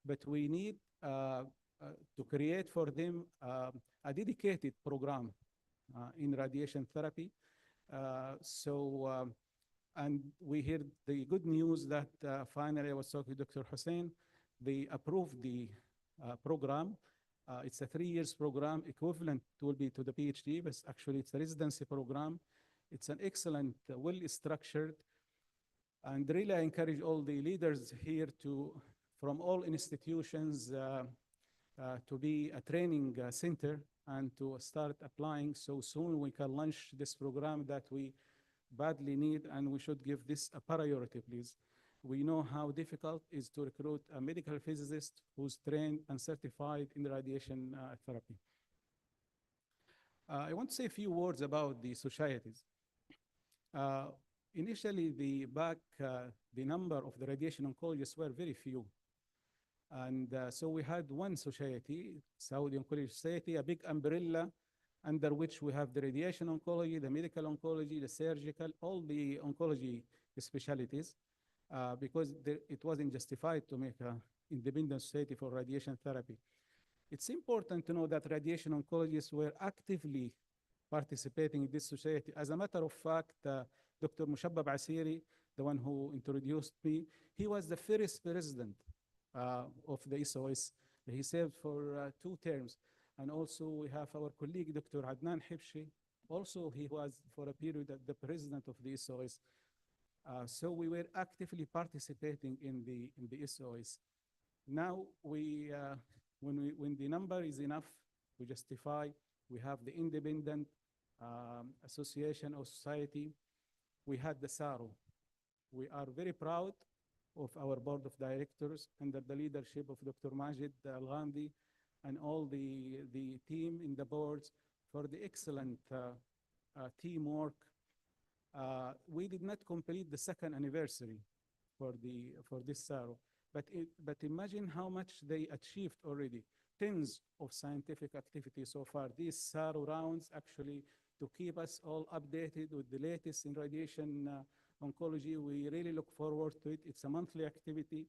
but we need to create for them a dedicated program in radiation therapy. And we hear the good news that finally, I was talking to Dr. Hussein, they approved the program. It's a 3 years program, equivalent will be to the PhD, but actually it's a residency program. It's an excellent, well-structured, and really I encourage all the leaders here from all institutions to be a training center and to start applying so soon we can launch this program that we badly need, and we should give this a priority, please. We know how difficult it is to recruit a medical physicist who's trained and certified in radiation therapy. I want to say a few words about the societies. Initially, the number of the radiation oncologists were very few. And so we had one society, Saudi Oncology Society, a big umbrella under which we have the radiation oncology, the medical oncology, the surgical, all the oncology specialties, because it wasn't justified to make an independent society for radiation therapy. It's important to know that radiation oncologists were actively participating in this society. As a matter of fact, Dr. Mushabbab Asiri, the one who introduced me, he was the first president of the SOS. He served for 2 terms. And also we have our colleague, Dr. Adnan Hibshi. Also, he was for a period the president of the SOS. So we were actively participating in the SOS. Now, when the number is enough to justify, we have the independent association or society. We had the Saro. We are very proud of our board of directors under the leadership of Dr. Majid Al-Ghamdi and all the team in the boards for the excellent teamwork. We did not complete the 2nd anniversary for this Saro, but imagine how much they achieved already. Tens of scientific activities so far. These Saro rounds actually to keep us all updated with the latest in radiation oncology. We really look forward to it. It's a monthly activity.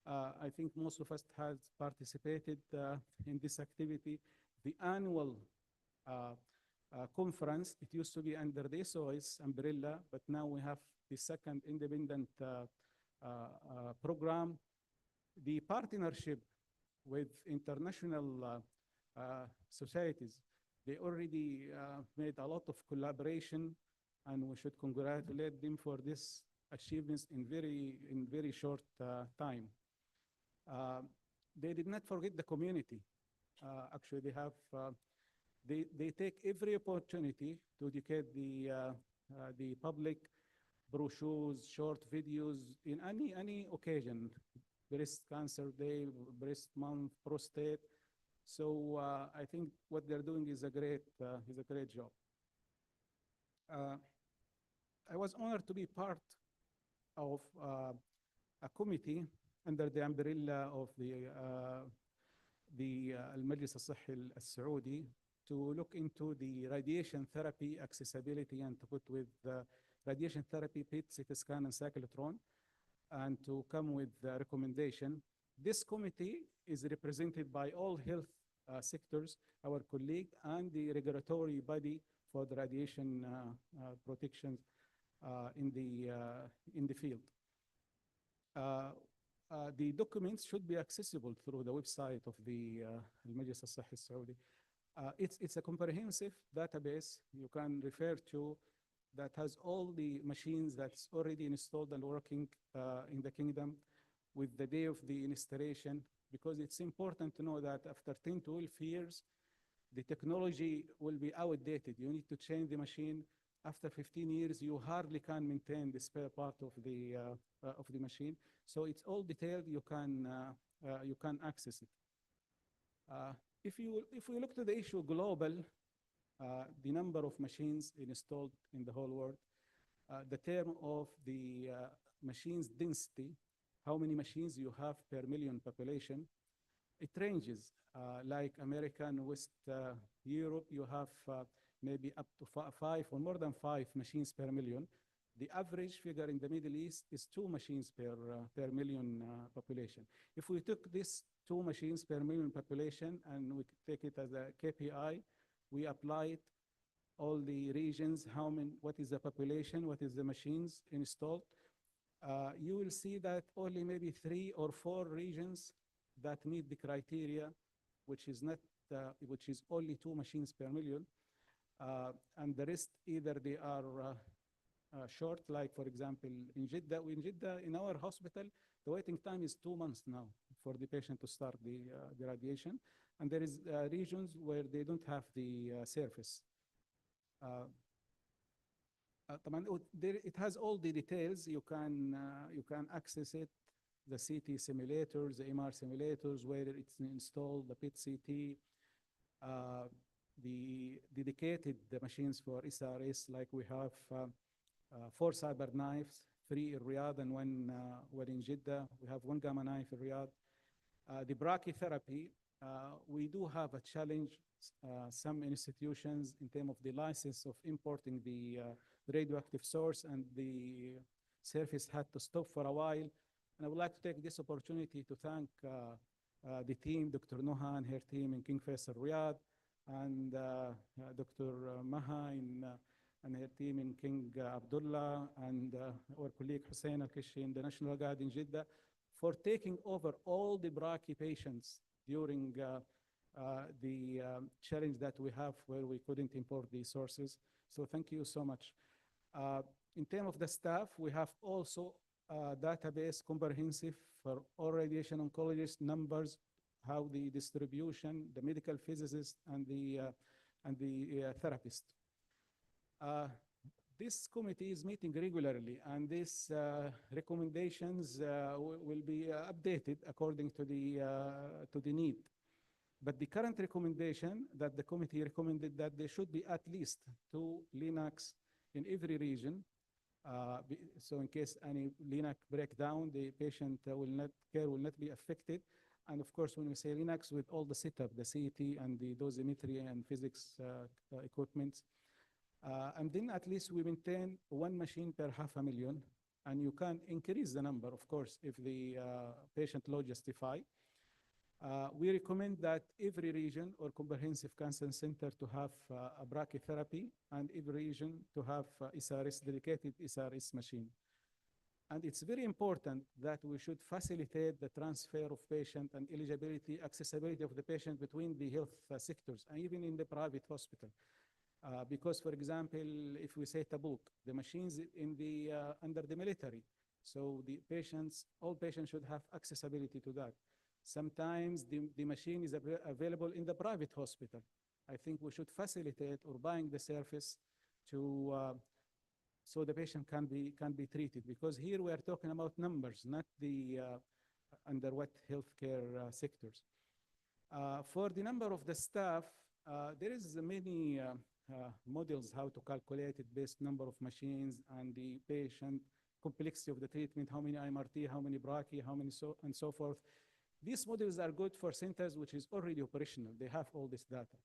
I think most of us have participated in this activity. The annual conference, it used to be under the SOS umbrella, but now we have the 2nd independent program. The partnership with international societies, they already made a lot of collaboration, and we should congratulate them for this achievements in very short time. They did not forget the community. Actually, they take every opportunity to educate the public, brochures, short videos in any occasion, breast cancer day, breast month, prostate. So I think what they're doing is a great job. I was honored to be part of a committee under the umbrella of the المجلس الصحي السعودي to look into the radiation therapy accessibility and to put with radiation therapy, PET, CT scan, and cyclotron, and to come with the recommendation. This committee is represented by all health sectors, our colleague, and the regulatory body for the radiation protection in the field. The documents should be accessible through the website of the المجلس الصحي السعودي. It's a comprehensive database you can refer to that has all the machines that's already installed and working in the kingdom with the day of the installation, because it's important to know that after 10 to 12 years, the technology will be outdated. You need to change the machine after 15 years, you hardly can maintain the spare part of the machine. So it's all detailed. You can access it. If we look to the issue global, the number of machines installed in the whole world, the term of the machines density, how many machines you have per million population, it ranges. Like America and West Europe, you have maybe up to five or more than 5 machines per million. The average figure in the Middle East is 2 machines per million population. If we took this 2 machines per million population and we take it as a KPI, we apply it all the regions, what is the population, what is the machines installed. You will see that only maybe 3 or 4 regions that meet the criteria, which is only 2 machines per million, and the rest either they are short, like for example in Jeddah. In our hospital, the waiting time is 2 months now for the patient to start the radiation, and there is regions where they don't have the surface. It has all the details. You can access it, the CT simulators, the MR simulators, where it's installed, the PET CT, the dedicated machines for SRS, like we have 4 cyber knives, 3 in Riyadh and one in Jeddah. We have 1 gamma knife in Riyadh. The brachytherapy, we do have a challenge. Some institutions in terms of the license of importing the radioactive source, and the service had to stop for a while. And I would like to take this opportunity to thank the team, Dr. Noha and her team in King Faisal Riyadh, and Dr. Maha and her team in King Abdullah, and our colleague Hussein Al-Kishi in the National Guard in Jeddah, for taking over all the brachy patients during the challenge that we have where we couldn't import the sources. So thank you so much. In terms of the staff, we have also a database comprehensive for all radiation oncologists, numbers, how the distribution, the medical physicist, and the therapist. This committee is meeting regularly, and these recommendations will be updated according to the need. But the current recommendation that the committee recommended, that there should be at least 2 LINACs in every region. So in case any LINAC breakdown, the patient care will not be affected. And of course, when we say LINACs, with all the setup, the CET and the dosimetry and physics equipment. And then at least we maintain 1 machine per 500,000. And you can increase the number, of course, if the patient load justify. We recommend that every region or comprehensive cancer center to have a brachytherapy, and every region to have SRS, dedicated SRS machine. And it's very important that we should facilitate the transfer of patient and eligibility, accessibility of the patient between the health sectors, and even in the private hospital. Because, for example, if we say Tabuk, the machines under the military, so all patients should have accessibility to that. Sometimes the machine is available in the private hospital. I think we should facilitate or buying the service so the patient can be treated, because here we are talking about numbers, not the under what healthcare sectors. For the number of the staff, there is many models how to calculate it based number of machines and the patient complexity of the treatment, how many IMRT, how many brachy, how many and so forth. These models are good for centers which is already operational. They have all this data.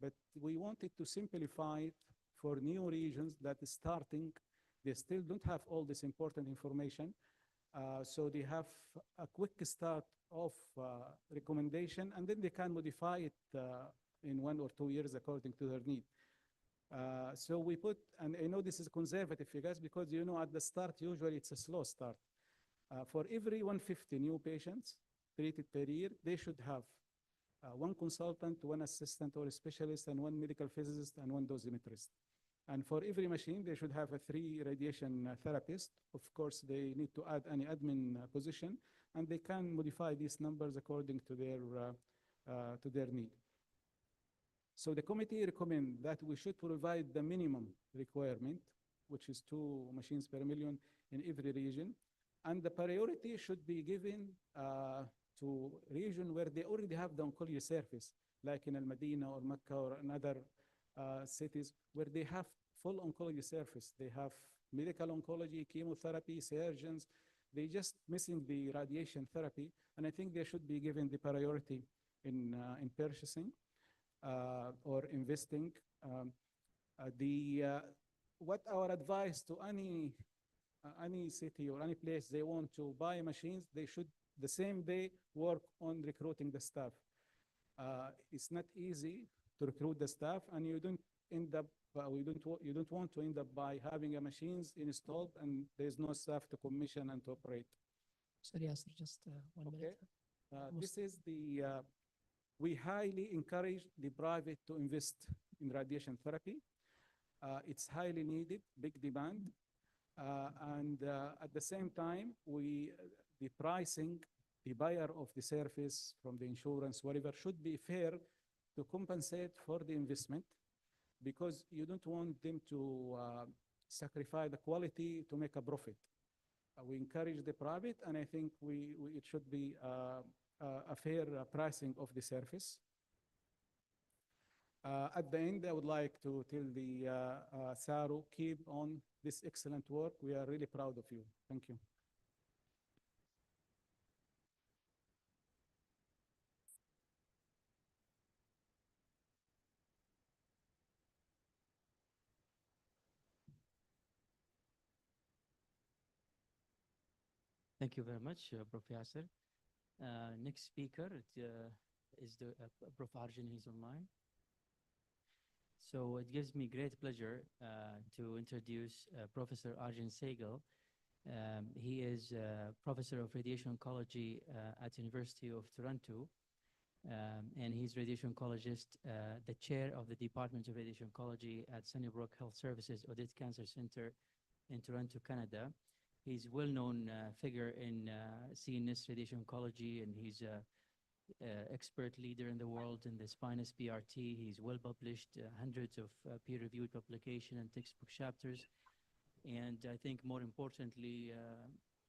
But we wanted to simplify it for new regions that is starting. They still don't have all this important information. So they have a quick start of recommendation, and then they can modify it in 1 or 2 years according to their need. So we put, and I know this is conservative figures, because at the start, usually it's a slow start. For every 150 new patients treated per year, they should have 1 consultant, 1 assistant or a specialist, and 1 medical physicist, and 1 dosimetrist. And for every machine, they should have 3 radiation therapists. Of course, they need to add any admin position, and they can modify these numbers according to their need. So the committee recommend that we should provide the minimum requirement, which is 2 machines per million in every region. And the priority should be given to region where they already have the oncology service, like in Al-Madinah or Mecca or another cities where they have full oncology service. They have medical oncology, chemotherapy, surgeons. They just missing the radiation therapy. And I think they should be given the priority in purchasing or investing. What our advice to any city or any place they want to buy machines, they should the same day work on recruiting the staff. It's not easy to recruit the staff, and you don't end up you don't want to end up by having a machines installed and there's no staff to commission and to operate. Sorry, Yasser, just 1 minute. This is we highly encourage the private to invest in radiation therapy. It's highly needed, big demand. And at the same time, the pricing, the buyer of the service from the insurance, whatever, should be fair to compensate for the investment, because you don't want them to sacrifice the quality to make a profit. We encourage the private, and I think it should be a fair pricing of the service. At the end, I would like to tell the Saro, keep on this excellent work. We are really proud of you. Thank you. Thank you very much, Prof. Yasser. Next speaker is the Prof. Arjun. He's online. So it gives me great pleasure to introduce Professor Arjun Sehgal. He is Professor of Radiation Oncology at University of Toronto, and he's radiation oncologist, the chair of the Department of Radiation Oncology at Sunnybrook Health Services Odette Cancer Center in Toronto, Canada. He's a well-known figure in CNS radiation oncology, and he's expert leader in the world in the spinous PRT. He's well published, hundreds of peer-reviewed publication and textbook chapters. And I think more importantly,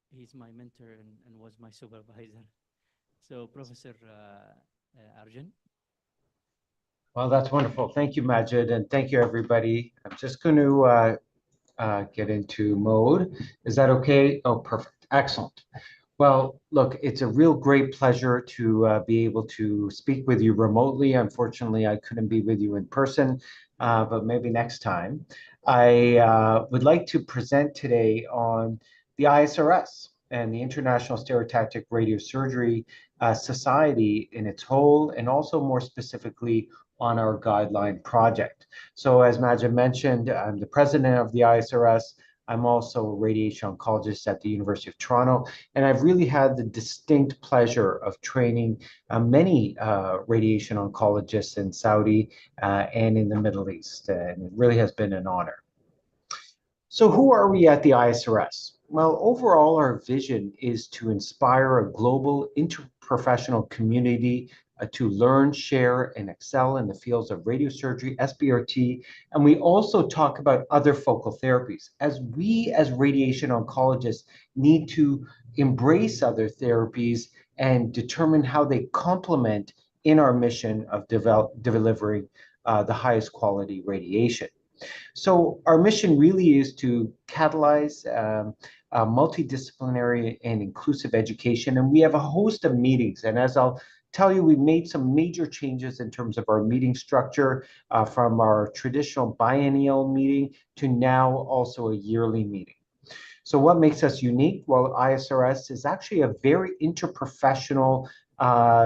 he's my mentor and was my supervisor. So Professor Arjun. Well, that's wonderful. Thank you, Majid, and thank you, everybody. I'm just going to get into mode. Is that okay? Oh, perfect. Excellent. Well, look, it's a real great pleasure to be able to speak with you remotely. Unfortunately, I couldn't be with you in person, but maybe next time. I would like to present today on the ISRS and the International Stereotactic Radiosurgery Society in its whole, and also more specifically on our guideline project. So as Majid mentioned, I'm the president of the ISRS. I'm also a radiation oncologist at the University of Toronto, and I've really had the distinct pleasure of training many radiation oncologists in Saudi and in the Middle East, and it really has been an honor. So who are we at the ISRS? Well, overall, our vision is to inspire a global interprofessional community to learn, share, and excel in the fields of radiosurgery, SBRT, and we also talk about other focal therapies, as we as radiation oncologists need to embrace other therapies and determine how they complement in our mission of delivering the highest quality radiation. So our mission really is to catalyze multidisciplinary and inclusive education, and we have a host of meetings. And as I'll tell you, we've made some major changes in terms of our meeting structure from our traditional biennial meeting to now also a yearly meeting. So what makes us unique? Well, ISRS is actually a very interprofessional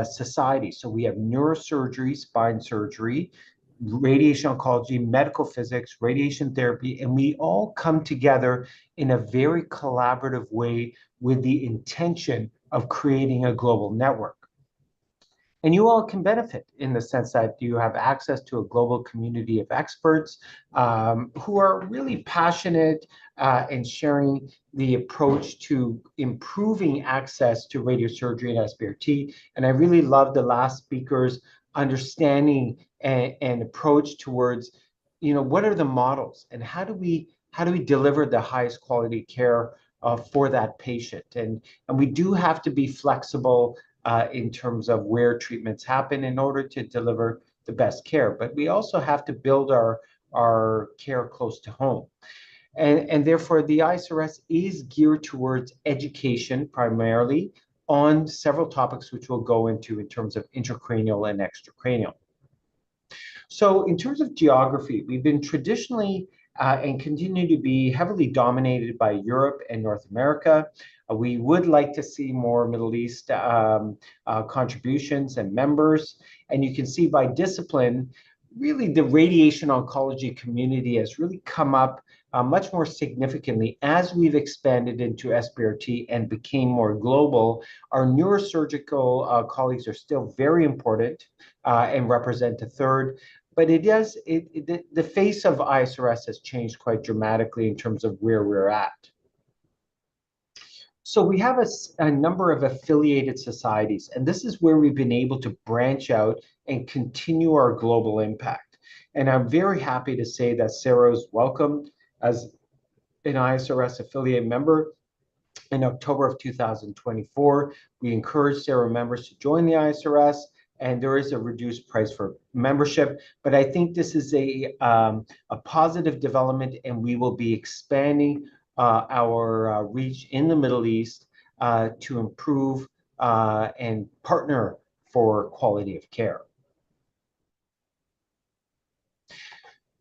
society. So we have neurosurgery, spine surgery, radiation oncology, medical physics, radiation therapy, and we all come together in a very collaborative way with the intention of creating a global network. And you all can benefit in the sense that you have access to a global community of experts who are really passionate and sharing the approach to improving access to radiosurgery and SBRT. And I really love the last speaker's understanding and approach towards, what are the models and how do we deliver the highest quality care for that patient? And we do have to be flexible in terms of where treatments happen in order to deliver the best care. But we also have to build our care close to home. And therefore, the ISRS is geared towards education primarily on several topics, which we'll go into in terms of intracranial and extracranial. So in terms of geography, we've been traditionally and continue to be heavily dominated by Europe and North America. We would like to see more Middle East contributions and members. And you can see by discipline, really the radiation oncology community has really come up much more significantly as we've expanded into SBRT and became more global. Our neurosurgical colleagues are still very important and represent a third. But the face of ISRS has changed quite dramatically in terms of where we're at. So we have a number of affiliated societies, and this is where we've been able to branch out and continue our global impact. And I'm very happy to say that Saro is welcomed as an ISRS affiliate member. In October of 2024, we encouraged Saro members to join the ISRS, and there is a reduced price for membership. But I think this is a positive development, and we will be expanding our reach in the Middle East to improve and partner for quality of care.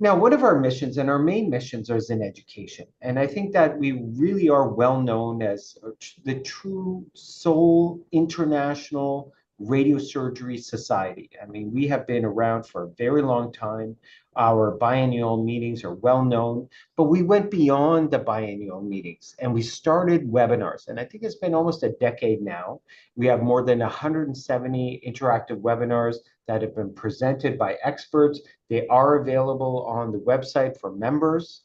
Now, one of our missions, and our main missions, is in education. And I think that we really are well known as the true sole international radiosurgery society. I mean, we have been around for a very long time. Our biennial meetings are well known, but we went beyond the biennial meetings and we started webinars. And I think it's been almost a decade now. We have more than 170 interactive webinars that have been presented by experts. They are available on the website for members.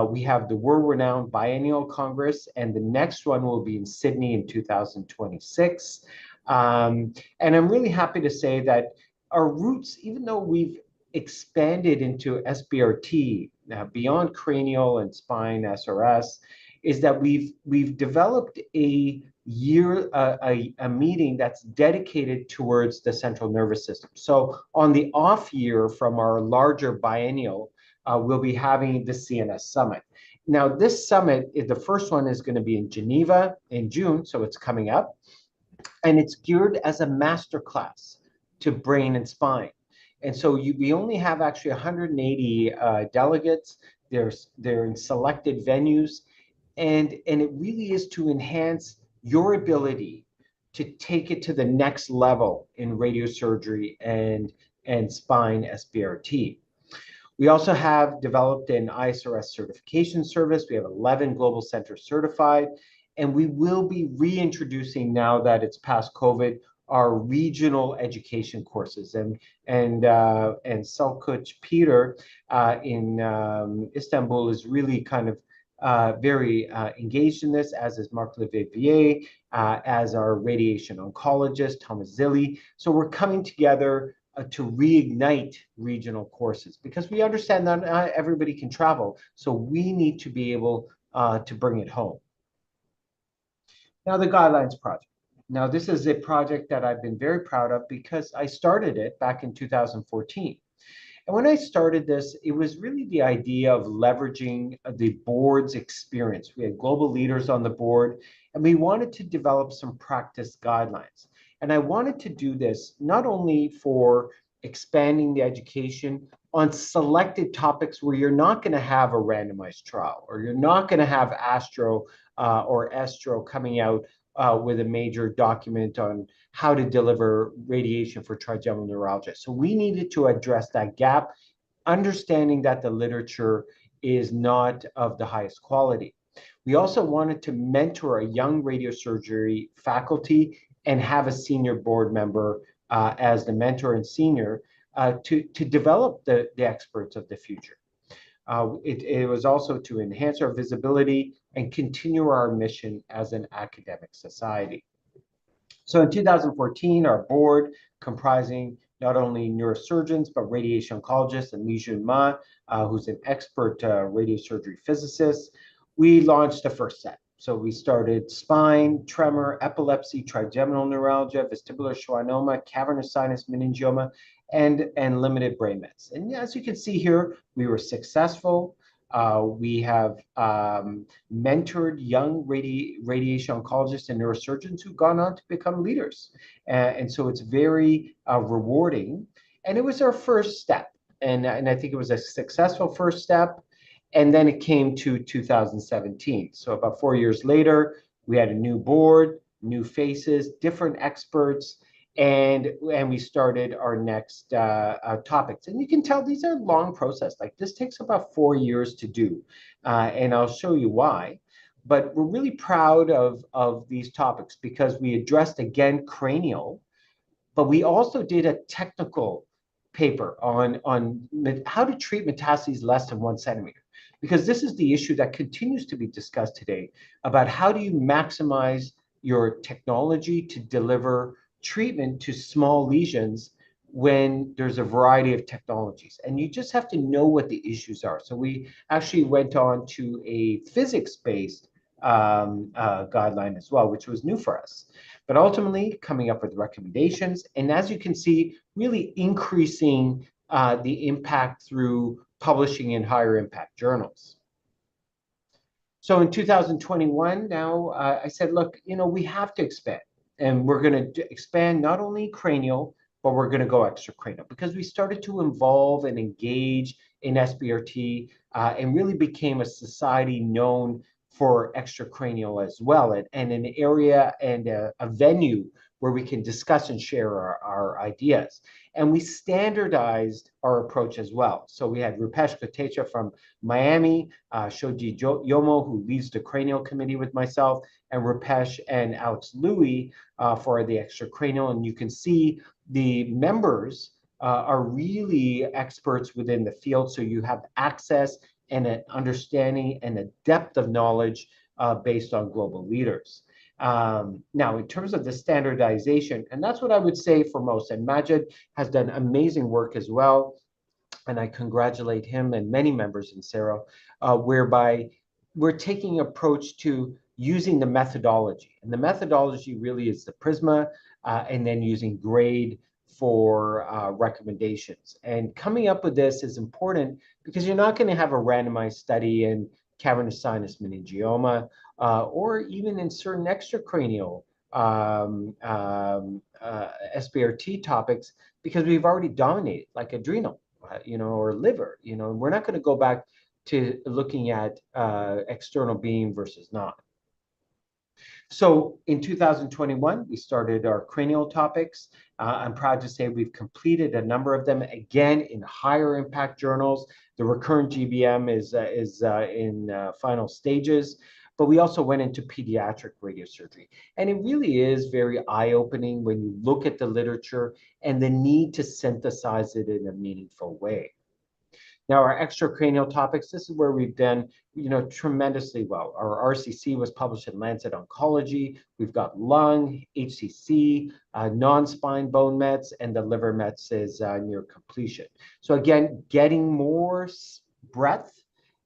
We have the world-renowned Biennial Congress, and the next one will be in Sydney in 2026. And I'm really happy to say that our roots, even though we've expanded into SBRT, beyond cranial and spine SRS, is that we've developed a meeting that's dedicated towards the central nervous system. So on the off year from our larger biennial, we'll be having the CNS Summit. Now, this summit, the first one is going to be in Geneva in June, so it's coming up. And it's geared as a masterclass to brain and spine. And so we only have actually 180 delegates. They're in selected venues. And it really is to enhance your ability to take it to the next level in radiosurgery and spine SBRT. We also have developed an ISRS certification service. We have 11 global centers certified, and we will be reintroducing, now that it's past COVID, our regional education courses. And Selçuk Peter in Istanbul is really kind of very engaged in this, as is Marc Levivier, as our radiation oncologist, Thomas Zilli. So we're coming together to reignite regional courses, because we understand that not everybody can travel. So we need to be able to bring it home. Now, the Guidelines Project. Now, this is a project that I've been very proud of because I started it back in 2014. And when I started this, it was really the idea of leveraging the board's experience. We had global leaders on the board, and we wanted to develop some practice guidelines. And I wanted to do this not only for expanding the education on selected topics where you're not going to have a randomized trial, or you're not going to have Astro or Estro coming out with a major document on how to deliver radiation for trigeminal neuralgia. So we needed to address that gap, understanding that the literature is not of the highest quality. We also wanted to mentor a young radiosurgery faculty and have a senior board member as the mentor and senior to develop the experts of the future. It was also to enhance our visibility and continue our mission as an academic society. So in 2014, our board, comprising not only neurosurgeons, but radiation oncologists, and Li Jun Ma, who's an expert radiosurgery physicist. We launched the first set. So we started spine, tremor, epilepsy, trigeminal neuralgia, vestibular schwannoma, cavernous sinus meningioma, and limited brain mets. And as you can see here, we were successful. We have mentored young radiation oncologists and neurosurgeons who've gone on to become leaders. And so it's very rewarding. And it was our first step. And I think it was a successful first step. And then it came to 2017. So about 4 years later, we had a new board, new faces, different experts, and we started our next topics. And you can tell these are long process. Like this takes about 4 years to do, and I'll show you why. But we're really proud of these topics because we addressed again cranial, but we also did a technical paper on how to treat metastases less than 1 centimeter, because this is the issue that continues to be discussed today about how do you maximize your technology to deliver treatment to small lesions when there's a variety of technologies. And you just have to know what the issues are. So we actually went on to a physics-based guideline as well, which was new for us. But ultimately coming up with recommendations, and as you can see, really increasing the impact through publishing in higher impact journals. So in 2021, now I said, look, we have to expand, and we're going to expand not only cranial, but we're going to go extracranial, because we started to involve and engage in SBRT and really became a society known for extracranial as well, and an area and a venue where we can discuss and share our ideas. And we standardized our approach as well. So we had Rupesh Kotecha from Miami, Shoji Yomo, who leads the cranial committee with myself, and Rupesh and Alex Louie for the extracranial. And you can see the members are really experts within the field. So you have access and an understanding and a depth of knowledge based on global leaders. Now, in terms of the standardization, and that's what I would say for most, and Majid has done amazing work as well, and I congratulate him and many members in Saro, whereby we're taking an approach to using the methodology. And the methodology really is the PRISMA, and then using GRADE for recommendations. And coming up with this is important because you're not going to have a randomized study in cavernous sinus meningioma or even in certain extracranial SBRT topics, because we've already dominated, like adrenal, or liver. We're not going to go back to looking at external beam versus not. So in 2021, we started our cranial topics. I'm proud to say we've completed a number of them, again, in higher impact journals. The recurrent GBM is in final stages, but we also went into pediatric radiosurgery. And it really is very eye-opening when you look at the literature and the need to synthesize it in a meaningful way. Now, our extracranial topics, this is where we've done, tremendously well. Our RCC was published in Lancet Oncology. We've got lung, HCC, non-spine bone mets, and the liver mets is near completion. So again, getting more breadth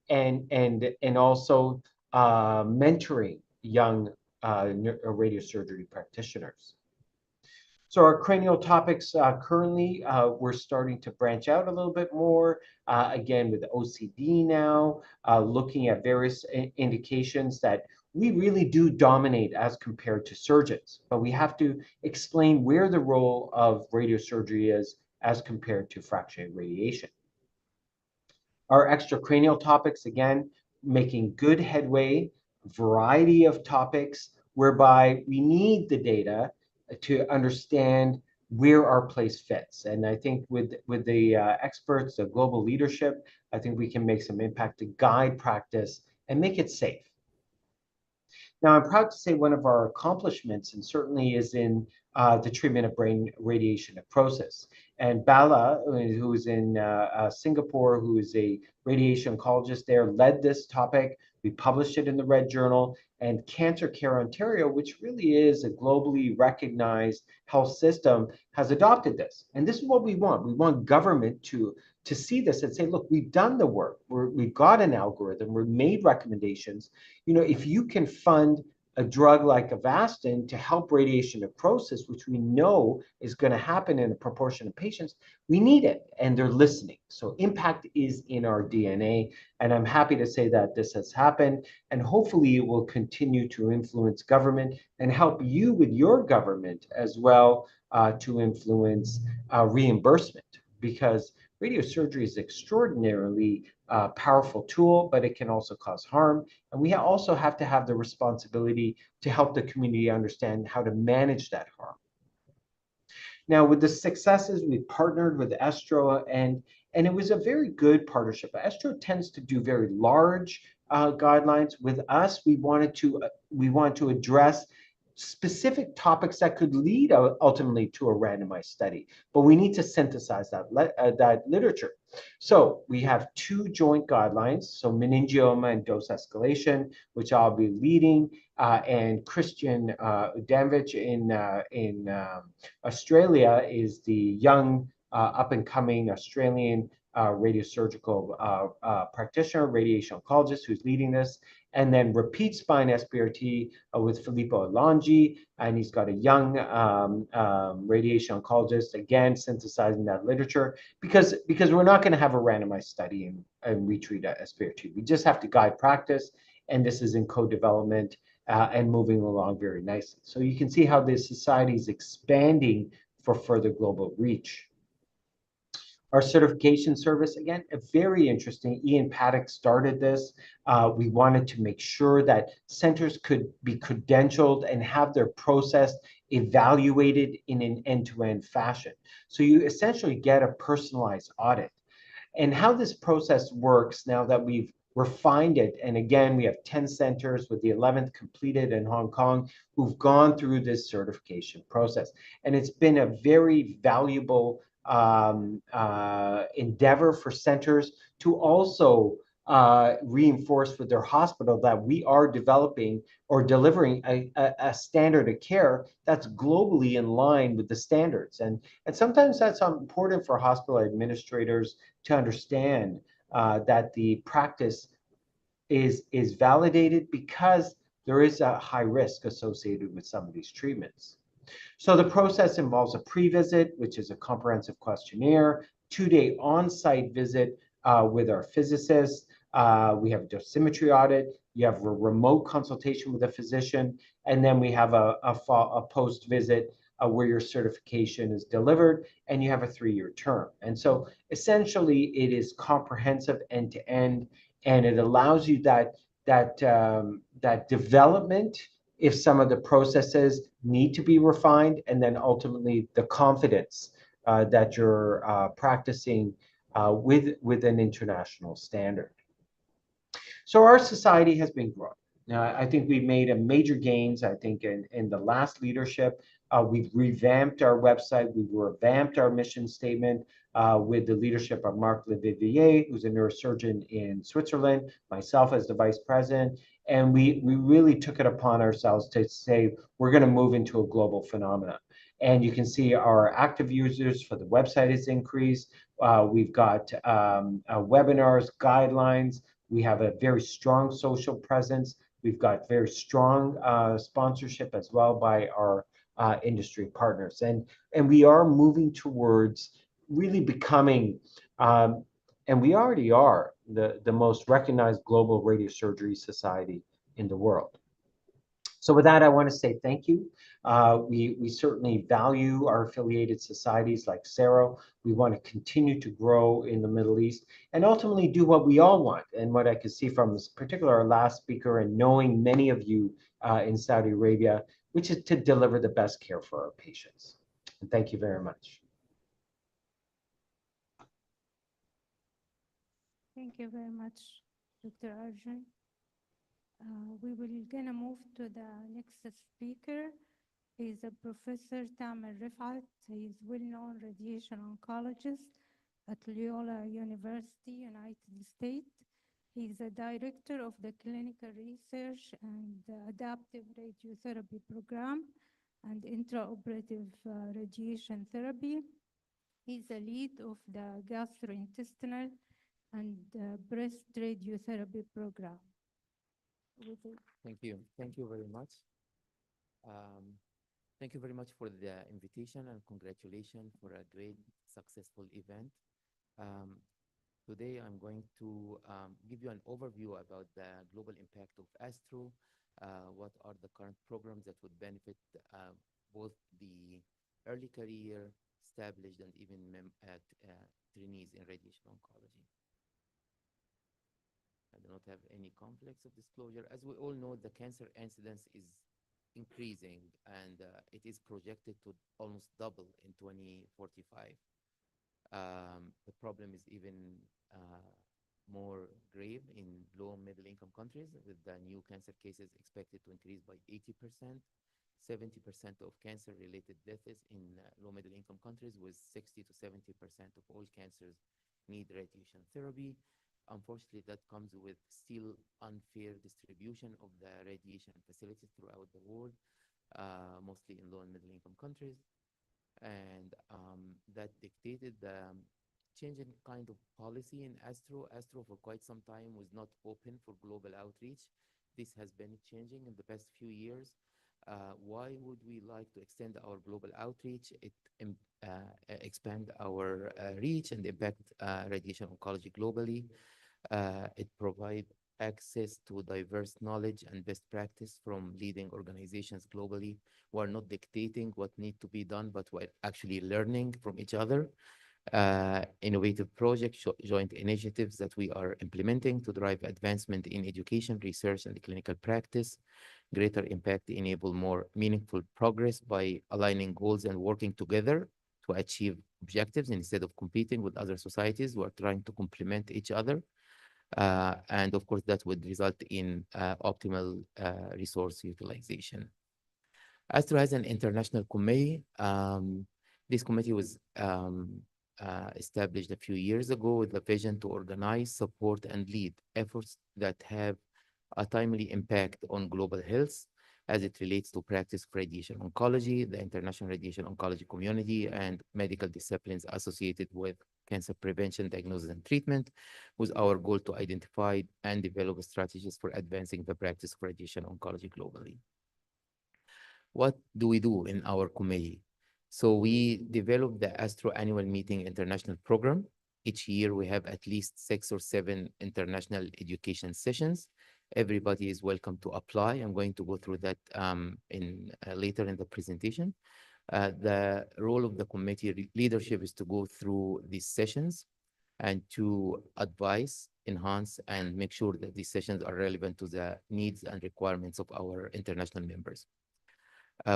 and also mentoring young radiosurgery practitioners. So our cranial topics currently, we're starting to branch out a little bit more, again with OCD now, looking at various indications that we really do dominate as compared to surgeons, but we have to explain where the role of radiosurgery is as compared to fractionated radiation. Our extracranial topics, again, making good headway, variety of topics, whereby we need the data to understand where our place fits. And I think with the experts, the global leadership, I think we can make some impact to guide practice and make it safe. Now, I'm proud to say one of our accomplishments, and certainly is in the treatment of brain radiation necrosis. And Bala, who is in Singapore, who is a radiation oncologist there, led this topic We published it in the Red Journal, and Cancer Care Ontario, which really is a globally recognized health system, has adopted this. And this is what we want. We want government to see this and say, look, we've done the work. We've got an algorithm. We've made recommendations. You know, if you can fund a drug like Avastin to help radiation necrosis, which we know is going to happen in a proportion of patients, we need it, and they're listening. So impact is in our DNA, and I'm happy to say that this has happened, and hopefully it will continue to influence government and help you with your government as well to influence reimbursement, because radiosurgery is extraordinarily powerful tool, but it can also cause harm. And we also have to have the responsibility to help the community understand how to manage that harm. Now, with the successes, we partnered with Estro, and it was a very good partnership. Estro tends to do very large guidelines. With us, we wanted to address specific topics that could lead ultimately to a randomized study, but we need to synthesize that literature. So we have two joint guidelines, so meningioma and dose escalation, which I'll be leading, and Christian Udanovic in Australia is the young up-and-coming Australian radiosurgical practitioner, radiation oncologist who's leading this, and then repeat spine SBRT with Filippo Alongi, and he's got a young radiation oncologist, again, synthesizing that literature, because we're not going to have a randomized study and retreat SBRT. We just have to guide practice, and this is in co-development and moving along very nicely. So you can see how this society is expanding for further global reach. Our certification service, again, very interesting. Ian Paddock started this. We wanted to make sure that centers could be credentialed and have their process evaluated in an end-to-end fashion. So you essentially get a personalized audit. And how this process works now that we've refined it, and again, we have 10 centers with the 11th completed in Hong Kong who've gone through this certification process. And it's been a very valuable endeavor for centers to also reinforce with their hospital that we are developing or delivering a standard of care that's globally in line with the standards. And sometimes that's important for hospital administrators to understand that the practice is validated, because there is a high risk associated with some of these treatments. So the process involves a pre-visit, which is a comprehensive questionnaire, 2-day on-site visit with our physicists. We have a dosimetry audit. You have a remote consultation with a physician, and then we have a post-visit where your certification is delivered, and you have a 3-year term. And so essentially, it is comprehensive end-to-end, and it allows you that development if some of the processes need to be refined, and then ultimately the confidence that you're practicing with an international standard. So our society has been growing. Now, I think we've made a major gains, I think, in the last leadership. We've revamped our website. We've revamped our mission statement with the leadership of Marc Levivier, who's a neurosurgeon in Switzerland, myself as the vice president. And we really took it upon ourselves to say, we're going to move into a global phenomenon. And you can see our active users for the website has increased. We've got webinars, guidelines. We have a very strong social presence. We've got very strong sponsorship as well by our industry partners. And we are moving towards really becoming, and we already are, the most recognized global radiosurgery society in the world. So with that, I want to say thank you. We certainly value our affiliated societies like Saro. We want to continue to grow in the Middle East and ultimately do what we all want. And what I could see from this particular last speaker, and knowing many of you in Saudi Arabia, which is to deliver the best care for our patients. And thank you very much. Thank you very much, Dr. Arjun. We will gonna move to the next speaker. He's a Professor Tamer Rifat. He's well-known radiation oncologist at Loyola University, United States. He's the director of the clinical research and adaptive radiotherapy program and intraoperative radiation therapy. He's the lead of the gastrointestinal and breast radiotherapy program. Thank you. Thank you very much. Thank you very much for the invitation and congratulations for a great, successful event. Today, I'm going to give you an overview about the global impact of ASTRO, what are the current programs that would benefit both the early career, established, and even trainees in radiation oncology. I do not have any conflicts of disclosure. As we all know, the cancer incidence is increasing and it is projected to almost double in 2045. The problem is even more grave in low and middle income countries, with the new cancer cases expected to increase by 80%. 70% of cancer related deaths in low middle income countries, with 60 to 70% of all cancers need radiation therapy. Unfortunately, that comes with still unfair distribution of the radiation facilities throughout the world, mostly in low and middle income countries. And that dictated the changing kind of policy in ASTRO. ASTRO for quite some time was not open for global outreach. This has been changing in the past few years. Why would we like to extend our global outreach? It expand our reach and impact radiation oncology globally. It provides access to diverse knowledge and best practice from leading organizations globally who are not dictating what needs to be done, but we're actually learning from each other. Innovative projects, joint initiatives that we are implementing to drive advancement in education, research, and clinical practice. Greater impact enable more meaningful progress by aligning goals and working together to achieve objectives instead of competing with other societies who are trying to complement each other. And of course, that would result in optimal resource utilization. ASTRO has an international committee. This committee was established a few years ago with the vision to organize, support, and lead efforts that have a timely impact on global health as it relates to practice of radiation oncology, the international radiation oncology community, and medical disciplines associated with cancer prevention, diagnosis, and treatment, with our goal to identify and develop strategies for advancing the practice of radiation oncology globally. What do we do in our committee? So we develop the ASTRO Annual Meeting International Program. Each year we have at least 6 or 7 international education sessions. Everybody is welcome to apply. I'm going to go through that later in the presentation. The role of the committee leadership is to go through these sessions and to advise, enhance, and make sure that these sessions are relevant to the needs and requirements of our international members.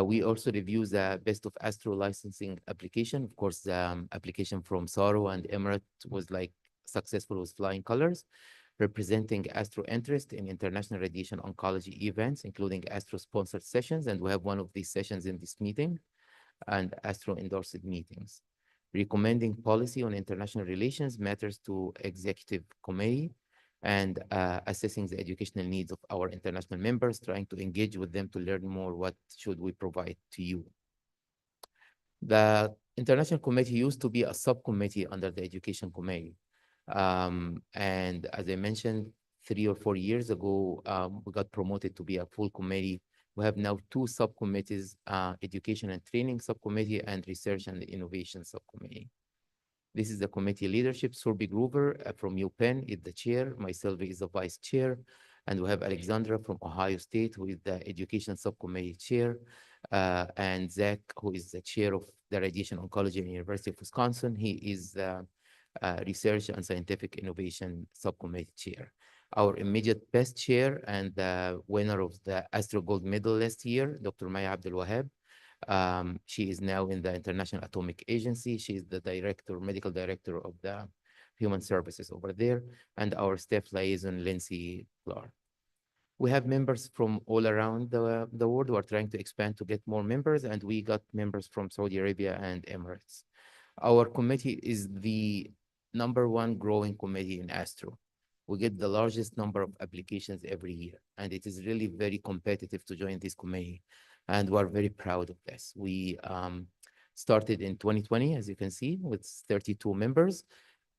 We also review the best of ASTRO licensing application. Of course, the application from Saro and Emirates was like successful with flying colors, representing ASTRO interest in international radiation oncology events, including ASTRO-sponsored sessions, and we have one of these sessions in this meeting, and ASTRO-endorsed meetings. Recommending policy on international relations matters to executive committee, and assessing the educational needs of our international members, trying to engage with them to learn more what should we provide to you. The international committee used to be a subcommittee under the education committee. And as I mentioned, 3 or 4 years ago, we got promoted to be a full committee. We have now 2 subcommittees, education and training subcommittee and research and innovation subcommittee. This is the committee leadership. Surbi Gruber from UPenn is the chair. Myself is the vice chair. And we have Alexandra from Ohio State, who is the education subcommittee chair. And Zach, who is the chair of the radiation oncology at the University of Wisconsin. He is the research and scientific innovation subcommittee chair. Our immediate best chair and the winner of the ASTRO Gold Medal last year, Dr. Maya Abdul Wahab. She is now in the International Atomic Agency. She is the medical director of the human services over there, and our staff liaison, Lindsay Clark. We have members from all around the world who are trying to expand to get more members, and we got members from Saudi Arabia and Emirates. Our committee is the #1 growing committee in ASTRO. We get the largest number of applications every year, and it is really very competitive to join this committee, and we're very proud of this. We started in 2020, as you can see, with 32 members,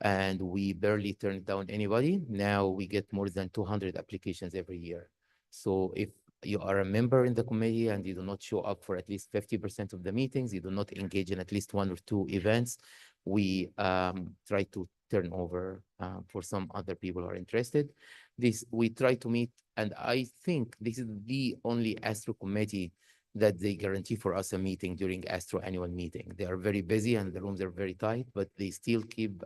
and we barely turned down anybody. Now we get more than 200 applications every year. So if you are a member in the committee and you do not show up for at least 50% of the meetings, you do not engage in at least 1 or 2 events, we try to turn over for some other people who are interested. We try to meet, and I think this is the only Astro committee that they guarantee for us a meeting during Astro annual meeting. They are very busy and the rooms are very tight, but they still keep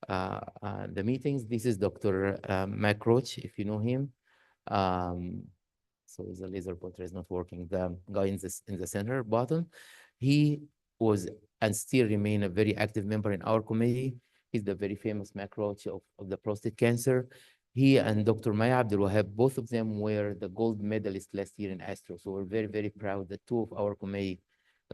the meetings. This is Dr. Mac Roach, if you know him. So the laser pointer is not working. The guy in the center bottom, he was and still remain a very active member in our committee. He's the very famous Mac Roach of the prostate cancer. He and Dr. Maya Abdul Wahab, both of them were the gold medalists last year in Astro. So we're very, very proud that 2 of our committee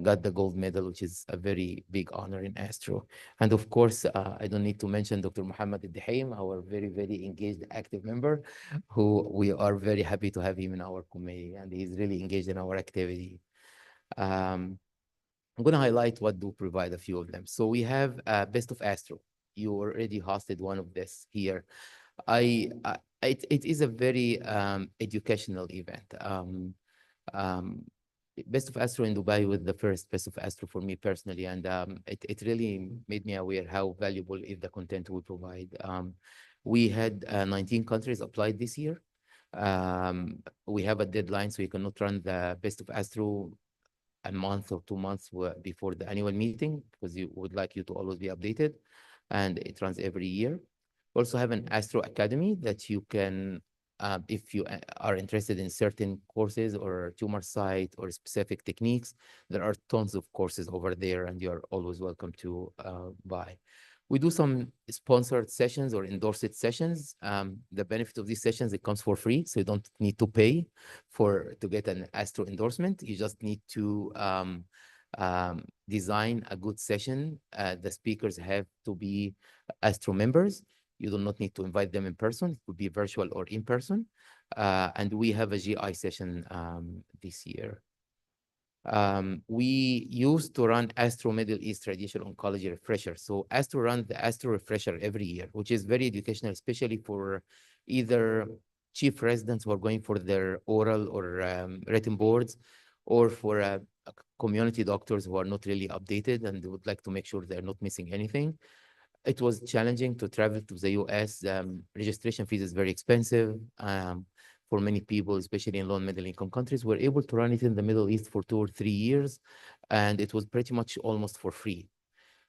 got the gold medal, which is a very big honor in Astro. And of course, I don't need to mention Dr. Muhammad Al-Dahaim, our very, very engaged, active member, who we are very happy to have him in our committee, and he's really engaged in our activity. I'm going to highlight what do provide a few of them. So we have Best of Astro. You already hosted one of this here. It is a very educational event. Best of Astro in Dubai was the first Best of Astro for me personally, and it really made me aware how valuable is the content we provide. We had 19 countries applied this year. We have a deadline, so you cannot run the Best of Astro a month or 2 months before the annual meeting, because you would like you to always be updated, and it runs every year. We also have an Astro Academy that you can, if you are interested in certain courses or tumor site or specific techniques, there are tons of courses over there, and you're always welcome to buy. We do some sponsored sessions or endorsed sessions. The benefit of these sessions, it comes for free, so you don't need to pay to get an Astro endorsement. You just need to design a good session. The speakers have to be Astro members. You do not need to invite them in person. It could be virtual or in person. And we have a GI session this year. We used to run Astro Middle East Radiation Oncology Refresher. So Astro runs the Astro Refresher every year, which is very educational, especially for either chief residents who are going for their oral or written boards, or for community doctors who are not really updated and would like to make sure they're not missing anything. It was challenging to travel to the US. Registration fees is very expensive. For many people, especially in low and middle income countries, we're able to run it in the Middle East for 2 or 3 years, and it was pretty much almost for free.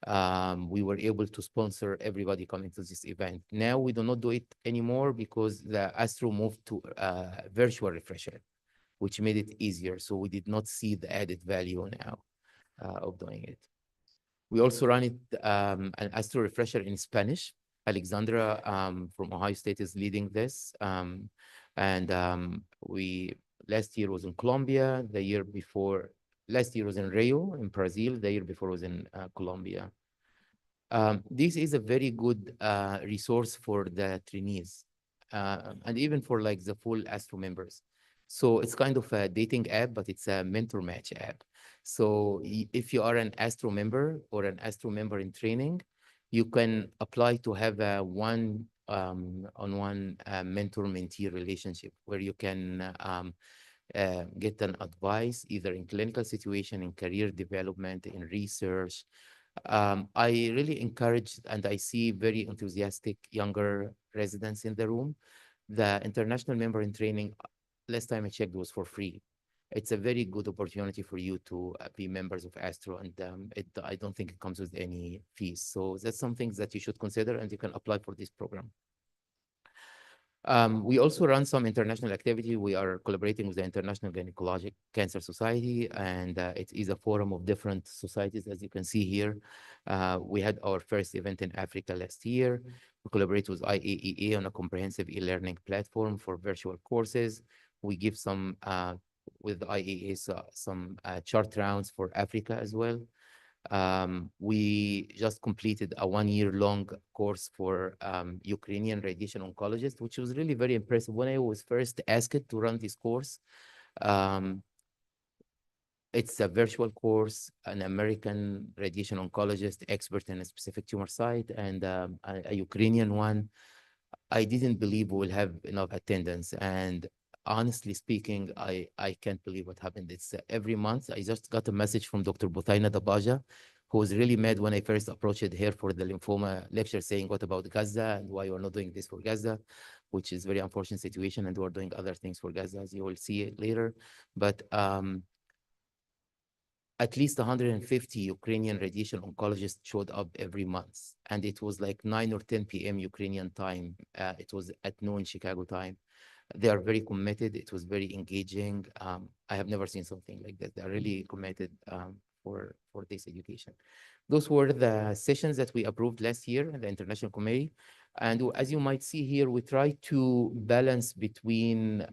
We were able to sponsor everybody coming to this event. Now we do not do it anymore because the Astro moved to virtual refresher, which made it easier. So we did not see the added value now of doing it. We also run it, an Astro refresher in Spanish. Alexandra from Ohio State is leading this. Last year was in Colombia, the year before, last year was in Rio, in Brazil, the year before was in Colombia. This is a very good resource for the trainees and even for like the full Astro members. So it's kind of a dating app, but it's a mentor match app. So if you are an Astro member or an Astro member in training, you can apply to have a one-on-one mentor-mentee relationship where you can get an advice either in clinical situation, in career development, in research. I really encourage, and I see very enthusiastic younger residents in the room. The international member in training, last time I checked, was for free. It's a very good opportunity for you to be members of Astro, and I don't think it comes with any fees. So that's something that you should consider, and you can apply for this program. We also run some international activity. We are collaborating with the International Gynecologic Cancer Society, and it is a forum of different societies, as you can see here. We had our first event in Africa last year. We collaborate with IAEA on a comprehensive e-learning platform for virtual courses. We give some, with IAEA, some chart rounds for Africa as well. We just completed a 1-year-long course for Ukrainian radiation oncologist, which was really very impressive. When I was first asked to run this course, it's a virtual course, an American radiation oncologist expert in a specific tumor site, and a Ukrainian one. I didn't believe we will have enough attendance. And honestly speaking, I can't believe what happened. It's every month. I just got a message from Dr. Butaina Dabaja, who was really mad when I first approached her for the lymphoma lecture, saying, what about Gaza and why you're not doing this for Gaza, which is a very unfortunate situation. And we're doing other things for Gaza, as you will see it later. But at least 150 Ukrainian radiation oncologists showed up every month. And it was like 9 or 10 p.m. Ukrainian time. It was at noon Chicago time. They are very committed. It was very engaging. I have never seen something like that. They're really committed for this education. Those were the sessions that we approved last year in the International Committee. And as you might see here, we try to balance between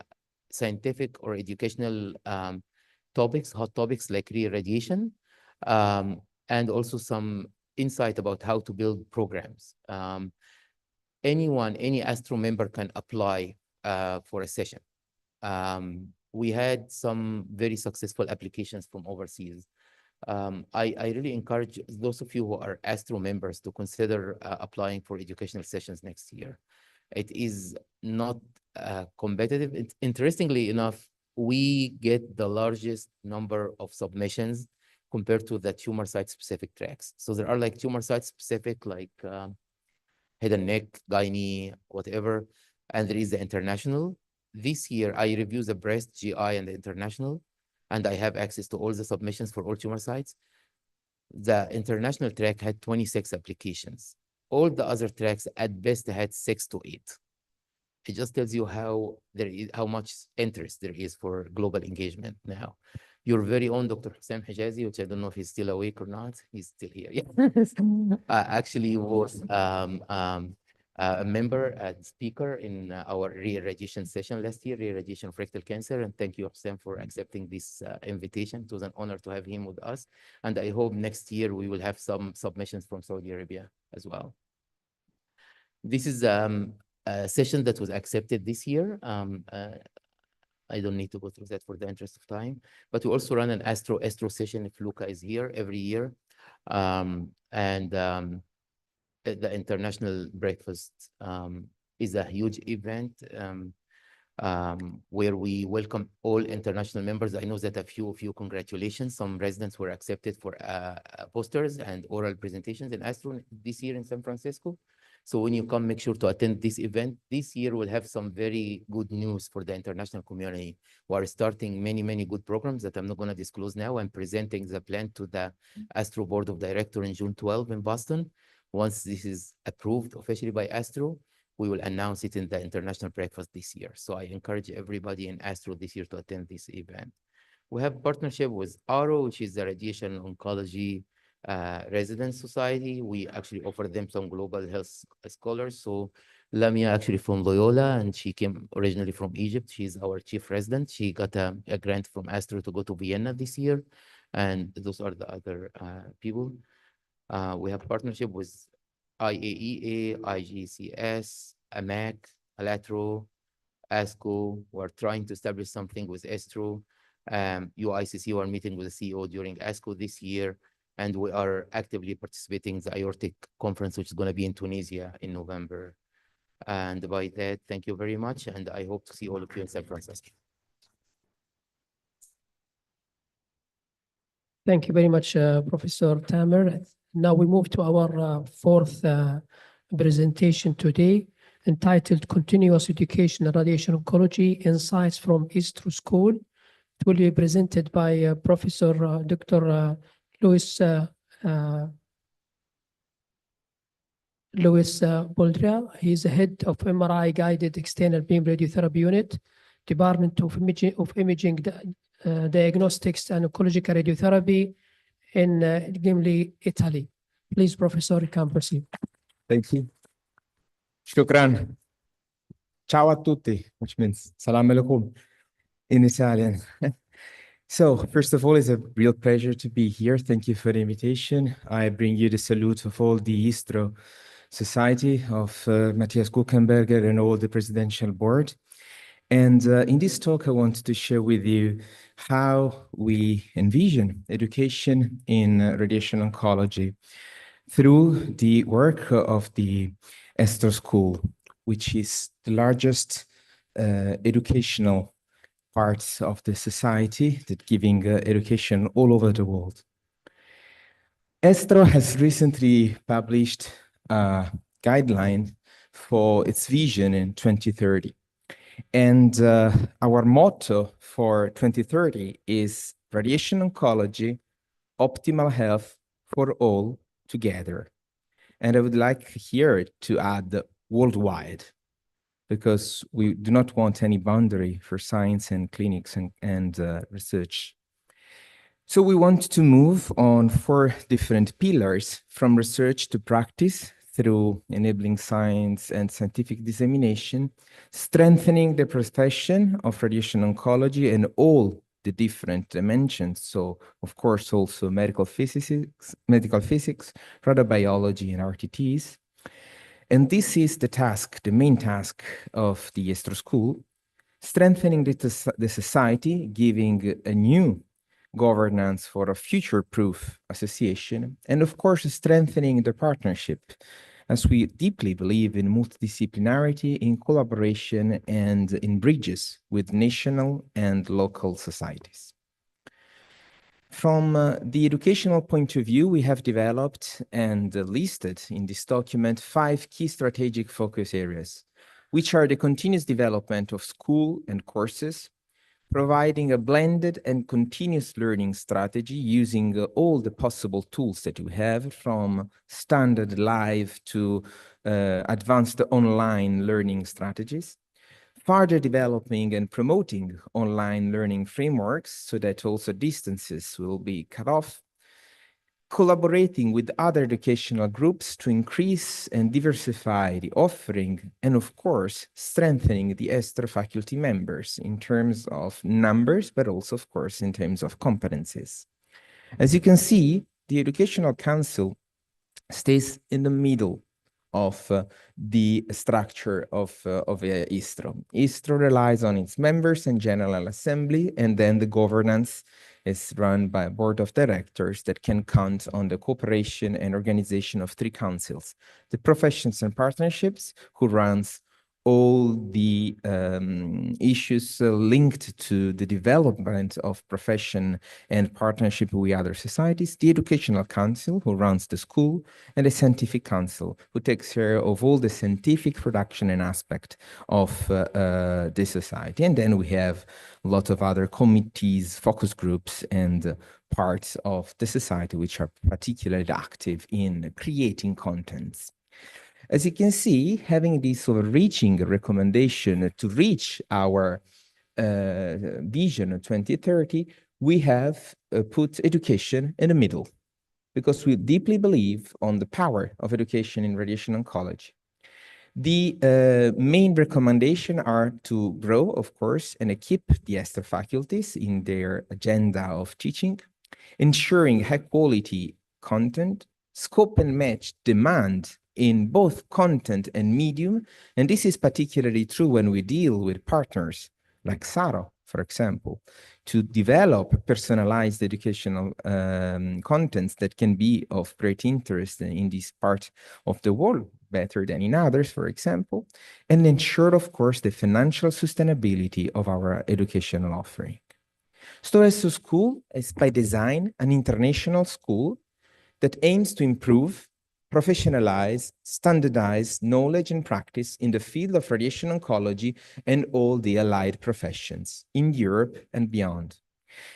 scientific or educational topics, hot topics like radiation, and also some insight about how to build programs. Any Astro member can apply for a session. We had some very successful applications from overseas. I really encourage those of you who are Astro members to consider applying for educational sessions next year. It is not competitive. Interestingly enough, we get the largest number of submissions compared to the tumor site specific tracks. So there are like tumor site specific, like head and neck, gynae, whatever. And there is the international. This year, I review the breast, GI, and the international, and I have access to all the submissions for all tumor sites. The international track had 26 applications. All the other tracks at best had 6 to 8. It just tells you how much interest there is for global engagement now. Your very own Dr. Hussein Hijazi, which I don't know if he's still awake or not. He's still here. Yes. Actually was a member and speaker in our re-radiation session last year, re-radiation of rectal cancer. And thank you, Hussein, for accepting this invitation. It was an honor to have him with us. And I hope next year we will have some submissions from Saudi Arabia as well. This is a session that was accepted this year. I don't need to go through that for the interest of time, but we also run an Astro session if Luca is here every year. The international breakfast is a huge event where we welcome all international members. I know that a few of you, congratulations. Some residents were accepted for posters and oral presentations in Astro this year in San Francisco. So when you come, make sure to attend this event. This year, we'll have some very good news for the international community. We're starting many, many good programs that I'm not going to disclose now. I'm presenting the plan to the Astro Board of Directors in June 12 in Boston. Once this is approved officially by Astro, we will announce it in the international breakfast this year. So I encourage everybody in Astro this year to attend this event. We have partnership with Saro, which is the Radiation Oncology Residence Society. We actually offer them some global health scholars. So Lamia actually from Loyola, and she came originally from Egypt. She's our chief resident. She got a grant from Astro to go to Vienna this year. And those are the other people. We have partnership with IAEA, IGCS, AMAC, ALATRO, ASCO. We're trying to establish something with Astro. UICC, we're meeting with the CEO during ASCO this year. And we are actively participating in the aortic conference, which is going to be in Tunisia in November. And by that, thank you very much. And I hope to see all of you in San Francisco. Thank you very much, Professor Tamer. Now we move to our fourth presentation today, entitled Continuous Education in Radiation Oncology, Insights from Astro School. It will be presented by Professor Dr. Louis Boldrea. He is the head of MRI-guided external beam radiotherapy unit, Department of Imaging, Diagnostics and Oncological Radiotherapy in Gimli, Italy. Please, Professor, you can proceed. Thank you. Shukran. Ciao a tutti, which means salam alaikum in Italian. So first of all, it's a real pleasure to be here. Thank you for the invitation. I bring you the salute of all the ISTRO Society of Matthias Kuchenberger and all the presidential board. And in this talk, I wanted to share with you how we envision education in radiation oncology through the work of the Esther School, which is the largest educational parts of the society that giving education all over the world. Estro has recently published a guideline for its vision in 2030. And our motto for 2030 is radiation oncology, optimal health for all together. And I would like here to add worldwide, because we do not want any boundary for science and clinics and research. So we want to move on 4 different pillars, from research to practice, through enabling science and scientific dissemination, strengthening the profession of radiation oncology and all the different dimensions. So, of course, also medical physics, radiobiology, and RTTs. And this is the task, the main task of the Estro School, strengthening the society, giving a new governance for a future-proof association, and of course, strengthening the partnership, as we deeply believe in multidisciplinarity, in collaboration, and in bridges with national and local societies. From the educational point of view, we have developed and listed in this document 5 key strategic focus areas, which are the continuous development of school and courses, providing a blended and continuous learning strategy using all the possible tools that we have, from standard live to advanced online learning strategies, further developing and promoting online learning frameworks so that also distances will be cut off, collaborating with other educational groups to increase and diversify the offering, and of course, strengthening the Esther faculty members in terms of numbers, but also, of course, in terms of competencies. As you can see, the Educational Council stays in the middle of the structure of ISTRO. ISTRO relies on its members and General Assembly, and then the governance is run by a board of directors that can count on the cooperation and organization of 3 councils: the Professions and Partnerships, who runs all the issues linked to the development of profession and partnership with other societies, the Educational Council, who runs the school, and the Scientific Council, who takes care of all the scientific production and aspect of the society. And then we have a lot of other committees, focus groups, and parts of the society which are particularly active in creating contents. As you can see, having this overreaching recommendation to reach our vision of 2030, we have put education in the middle, because we deeply believe on the power of education in radiation oncology. The main recommendation are to grow, of course, and keep the Esther faculties in their agenda of teaching, ensuring high quality content, scope and match demand in both content and medium. And this is particularly true when we deal with partners like Saro, for example, to develop personalized educational contents that can be of great interest in this part of the world, better than in others, for example, and ensure, of course, the financial sustainability of our educational offering. Estro School is by design an international school that aims to improve, professionalize, standardize knowledge and practice in the field of radiation oncology and all the allied professions in Europe and beyond.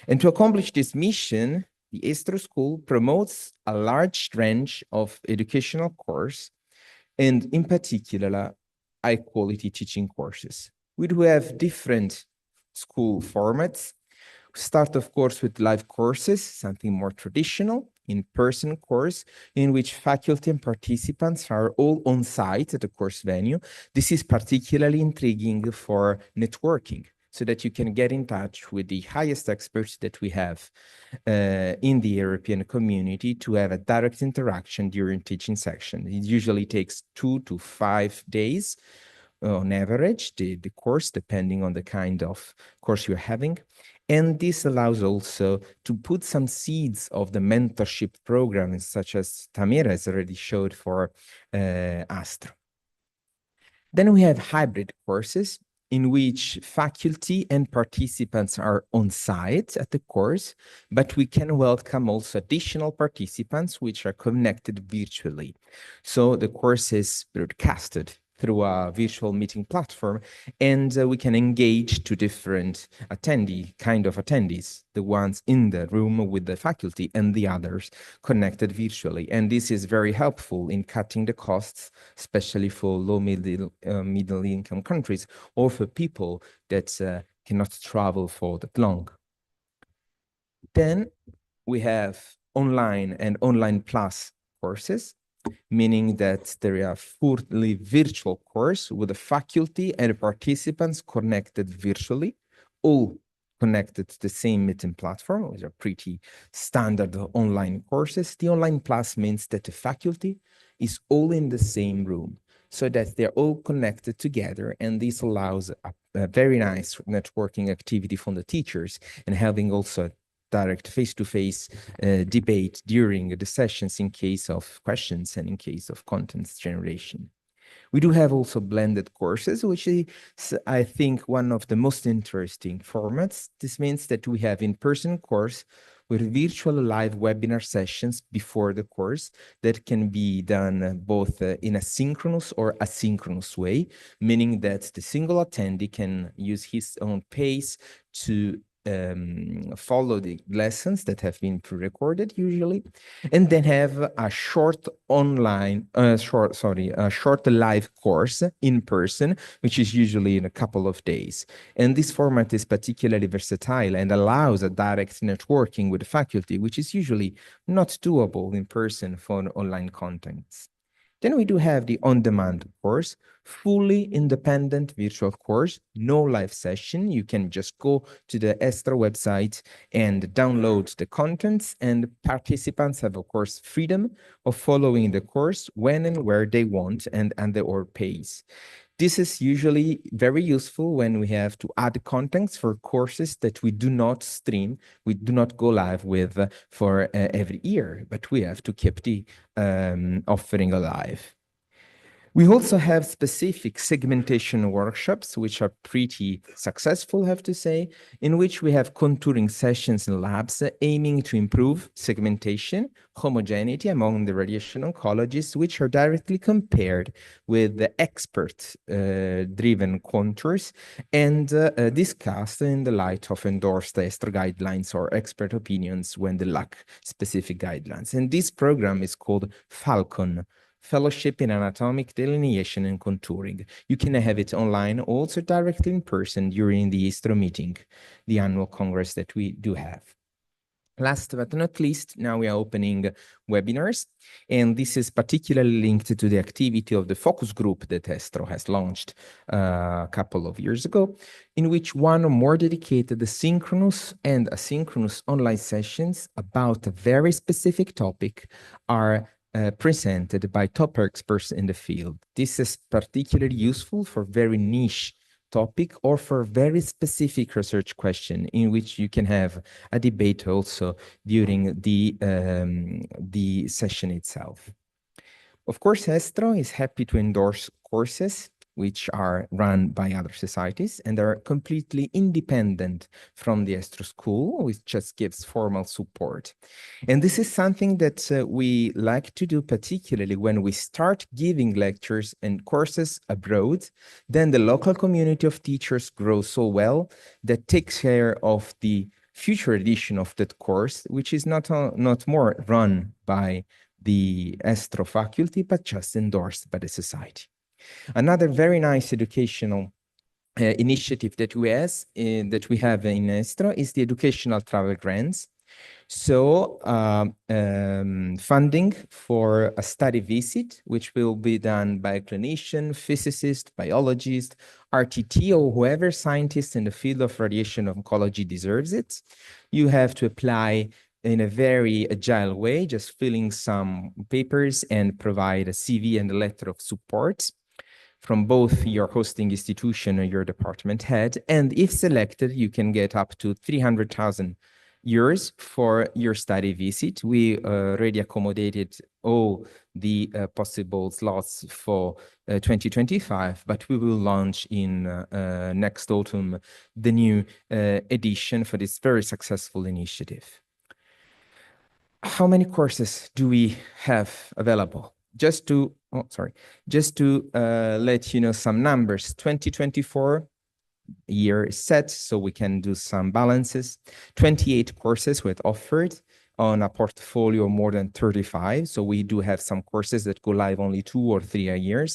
And to accomplish this mission, the Estro School promotes a large range of educational courses, and in particular, high-quality teaching courses. We do have different school formats. Start, of course, with live courses, something more traditional, in-person course, in which faculty and participants are all on site at the course venue. This is particularly intriguing for networking. so that you can get in touch with the highest experts that we have in the European community to have a direct interaction during teaching section. It usually takes 2 to 5 days on average, the course, depending on the kind of course you're having. And this allows also to put some seeds of the mentorship programs, such as Tamira has already showed for Astro. Then we have hybrid courses in which faculty and participants are on site at the course, but we can welcome also additional participants which are connected virtually. So the course is broadcasted through a virtual meeting platform, and we can engage to different attendees, the ones in the room with the faculty and the others connected virtually. And this is very helpful in cutting the costs, especially for low middle income countries or for people that cannot travel for that long. Then we have online and online plus courses, meaning that there are fully virtual course with the faculty and participants connected virtually, all connected to the same meeting platform, which are pretty standard online courses. The online plus means that the faculty is all in the same room, so that they're all connected together, and this allows a very nice networking activity from the teachers, and having also direct face-to-face debate during the sessions in case of questions and in case of content generation. We do have also blended courses, which is, I think, one of the most interesting formats. This means that we have in-person course with virtual live webinar sessions before the course that can be done both in a synchronous or asynchronous way, meaning that the single attendee can use his own pace to follow the lessons that have been pre-recorded usually, and then have a short live course in person, which is usually in a couple of days. And this format is particularly versatile and allows a direct networking with the faculty, which is usually not doable in person for online contents. Then we do have the on-demand course, fully independent virtual course, no live session. You can just go to the ESTRA website and download the contents, and participants have, of course, freedom of following the course when and where they want and at their pace. This is usually very useful when we have to add contents for courses that we do not stream, we do not go live with for every year, but we have to keep the offering alive. We also have specific segmentation workshops, which are pretty successful, I have to say, in which we have contouring sessions and labs aiming to improve segmentation, homogeneity among the radiation oncologists, which are directly compared with the expert-driven contours and discussed in the light of endorsed ESTRA guidelines or expert opinions when they lack specific guidelines. And this program is called Falcon, Fellowship in Anatomic Delineation and Contouring. You can have it online, also directly in person during the ESTRO meeting, the annual congress that we do have. Last but not least, now we are opening webinars, and this is particularly linked to the activity of the focus group that ESTRO has launched a couple of years ago, in which one or more dedicated synchronous and asynchronous online sessions about a very specific topic are presented by top experts in the field. This is particularly useful for very niche topic or for very specific research question in which you can have a debate also during the session itself. Of course, ESTRO is happy to endorse courses which are run by other societies and are completely independent from the ESTRO school, which just gives formal support. And this is something that we like to do, particularly when we start giving lectures and courses abroad. Then the local community of teachers grows so well that takes care of the future edition of that course, which is not more run by the ESTRO faculty, but just endorsed by the society. Another very nice educational initiative that we have in ESTRO is the educational travel grants. So funding for a study visit, which will be done by a clinician, physicist, biologist, RTT, or whoever scientist in the field of radiation oncology deserves it. You have to apply in a very agile way, just filling some papers and provide a CV and a letter of support from both your hosting institution or your department head. And if selected, you can get up to 300,000 euros for your study visit. We already accommodated all the possible slots for 2025, but we will launch in next autumn the new edition for this very successful initiative. How many courses do we have available? Just to let you know some numbers. 2024 year is set, so we can do some balances. 28 courses were offered on a portfolio of more than 35. So we do have some courses that go live only 2 or 3 a year.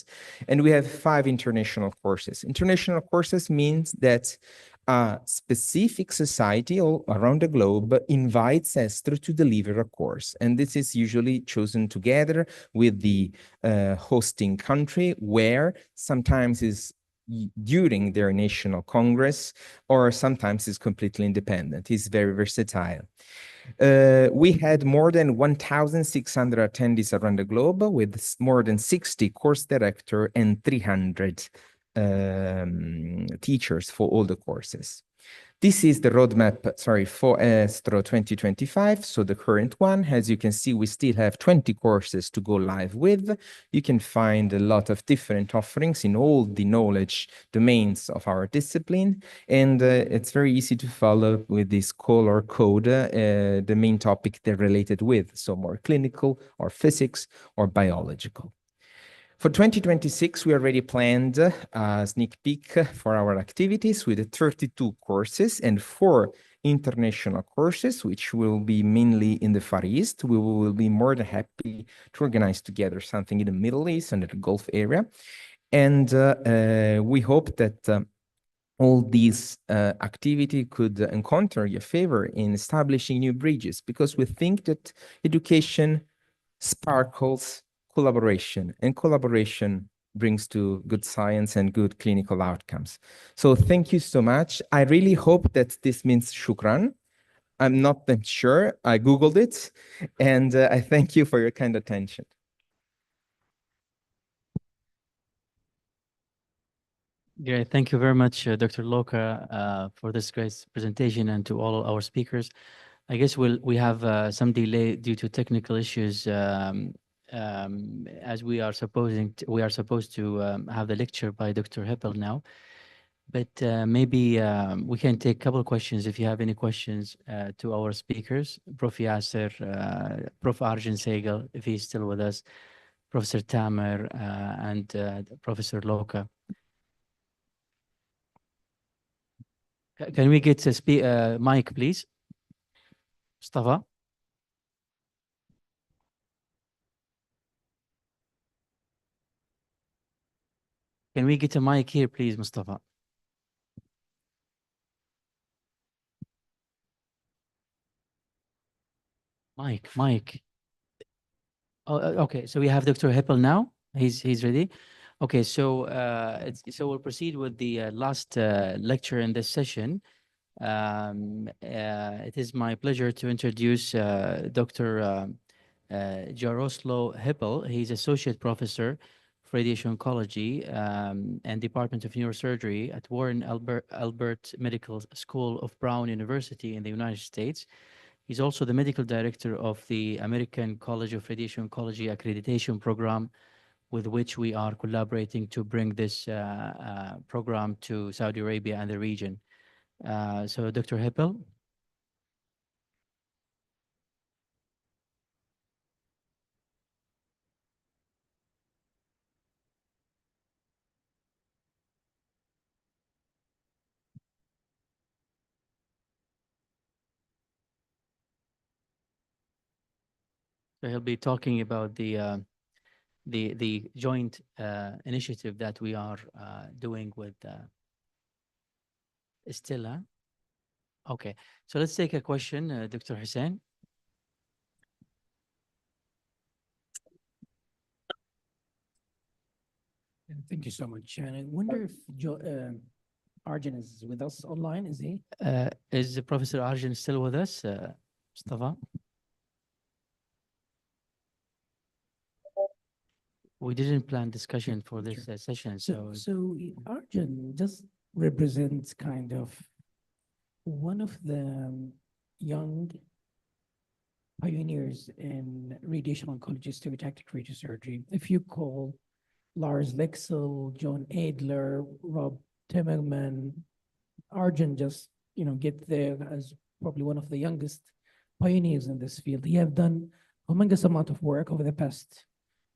And we have 5 international courses. International courses means that a specific society all around the globe invites ESTRO to deliver a course. And this is usually chosen together with the hosting country, where sometimes is during their national congress, or sometimes is completely independent. It's very versatile. We had more than 1,600 attendees around the globe, with more than 60 course director and 300 teachers for all the courses. This is the roadmap, for ESTRO 2025. So the current one, as you can see, we still have 20 courses to go live with. You can find a lot of different offerings in all the knowledge domains of our discipline. And it's very easy to follow with this color code, the main topic they're related with. So more clinical or physics or biological. For 2026, we already planned a sneak peek for our activities with 32 courses and 4 international courses, which will be mainly in the Far East. We will be more than happy to organize together something in the Middle East and the Gulf area. And we hope that all these activity could encounter your favor in establishing new bridges, because we think that education sparkles collaboration, and collaboration brings to good science and good clinical outcomes. So thank you so much. I really hope that this means shukran. I'm not that sure. I Googled it, and I thank you for your kind attention. Great. Thank you very much, Dr. Loka, for this great presentation, and to all our speakers. I guess we have some delay due to technical issues, as we are supposed to have the lecture by Dr. Heppel now. But maybe we can take a couple of questions if you have any questions to our speakers, Prof. Yasser, Prof. Arjun Sehgal, if he's still with us, Professor Tamer, and Professor Loka. Can we get a mic, please? Mustafa? Can we get a mic here, please, Mustafa? Mic. Oh, okay. So we have Dr. Heppel now. He's ready. Okay. So we'll proceed with the last lecture in this session. It is my pleasure to introduce Dr. Jaroslo Heppel. He's Associate Professor for Radiation Oncology and Department of Neurosurgery at Warren Albert Medical School of Brown University in the United States. He's also the Medical Director of the American College of Radiation Oncology Accreditation Program, with which we are collaborating to bring this program to Saudi Arabia and the region. So Dr. Heppel. So he'll be talking about the joint initiative that we are doing with Stella. Okay, so let's take a question, Dr. Hussein. Thank you so much. And I wonder if Arjun is with us online, is he? Is Professor Arjun still with us, Mustafa? We didn't plan discussion for this session, so Arjun just represents kind of one of the young pioneers in radiation oncology, stereotactic radiosurgery. If you call Lars Lexel, John Adler, Rob Timmerman, Arjun just, get there as probably one of the youngest pioneers in this field. He have done a humongous amount of work over the past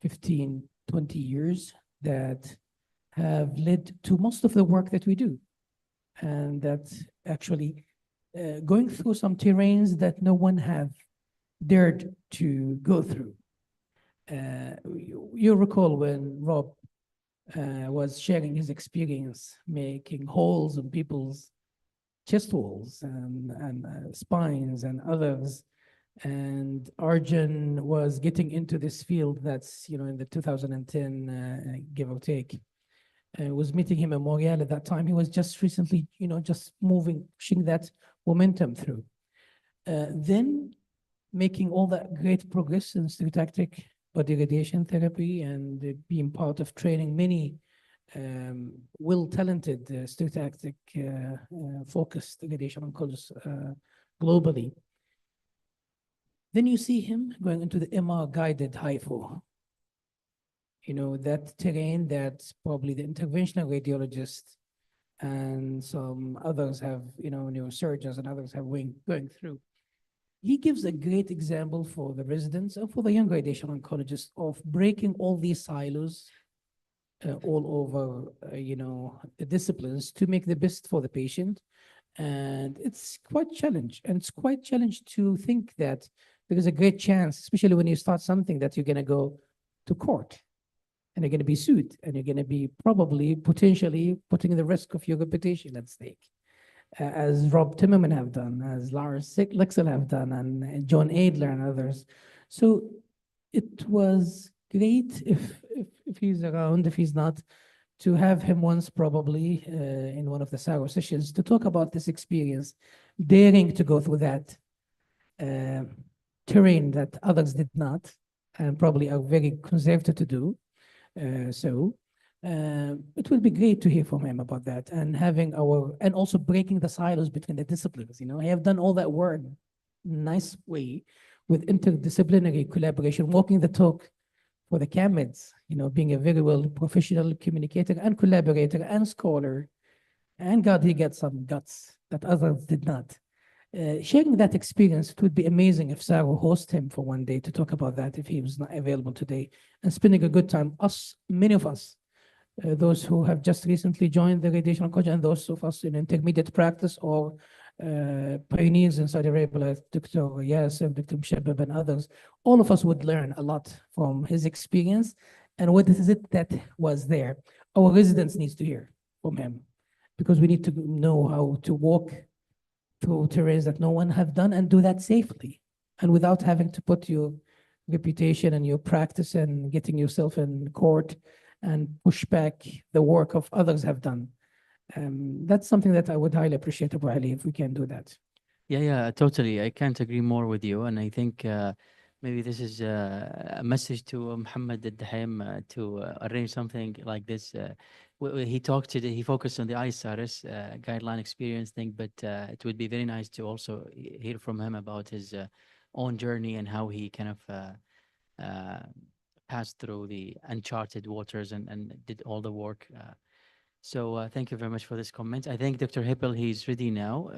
15, 20 years that have led to most of the work that we do. And that's actually going through some terrains that no one have dared to go through. You recall when Rob was sharing his experience making holes in people's chest walls and spines and others. And Arjun was getting into this field that's, in the 2010, give or take. Was meeting him in Montreal at that time. He was just recently, just pushing that momentum through. Then making all that great progress in stereotactic body radiation therapy and being part of training many well-talented stereotactic focused radiation oncologists globally. Then you see him going into the MR-guided HIFO. That terrain that probably the interventional radiologist and some others have, neurosurgeons and others have going through. He gives a great example for the residents and for the young radiation oncologists of breaking all these silos all over, the disciplines to make the best for the patient. And it's quite challenge. And it's quite challenge to think that there is a great chance, especially when you start something, that you're going to go to court and you're going to be sued and you're going to be probably potentially putting the risk of your reputation at stake. As Rob Timmerman have done, as Lars Lexel have done, and John Adler and others. So it was great if he's around, if he's not, to have him once probably in one of the Saro sessions to talk about this experience, daring to go through that terrain that others did not, and probably are very conservative to do. It would be great to hear from him about that and and also breaking the silos between the disciplines. I have done all that work nice way with interdisciplinary collaboration, walking the talk for the CAMEDs, being a very well professional communicator and collaborator and scholar. And God, he got some guts that others did not. Sharing that experience, it would be amazing if Saro host him for one day to talk about that if he was not available today, and spending a good time. Many of us, those who have just recently joined the radiation oncology and those of us in intermediate practice or pioneers in Saudi Arabia, like Dr. Yasser, Dr. Mshabab and others, all of us would learn a lot from his experience and what is it that was there. Our residents needs to hear from him because we need to know how to walk through terrains that no one have done and do that safely and without having to put your reputation and your practice and getting yourself in court and push back the work of others have done. That's something that I would highly appreciate, Abu Ali, if we can do that. Yeah, totally. I can't agree more with you. And I think maybe this is a message to Muhammad Al-Dahaim to arrange something like this. He talked today, he focused on the ISRS guideline experience thing, but it would be very nice to also hear from him about his own journey and how he kind of passed through the uncharted waters and did all the work. So thank you very much for this comment. I think Dr. Hippel, he's ready now.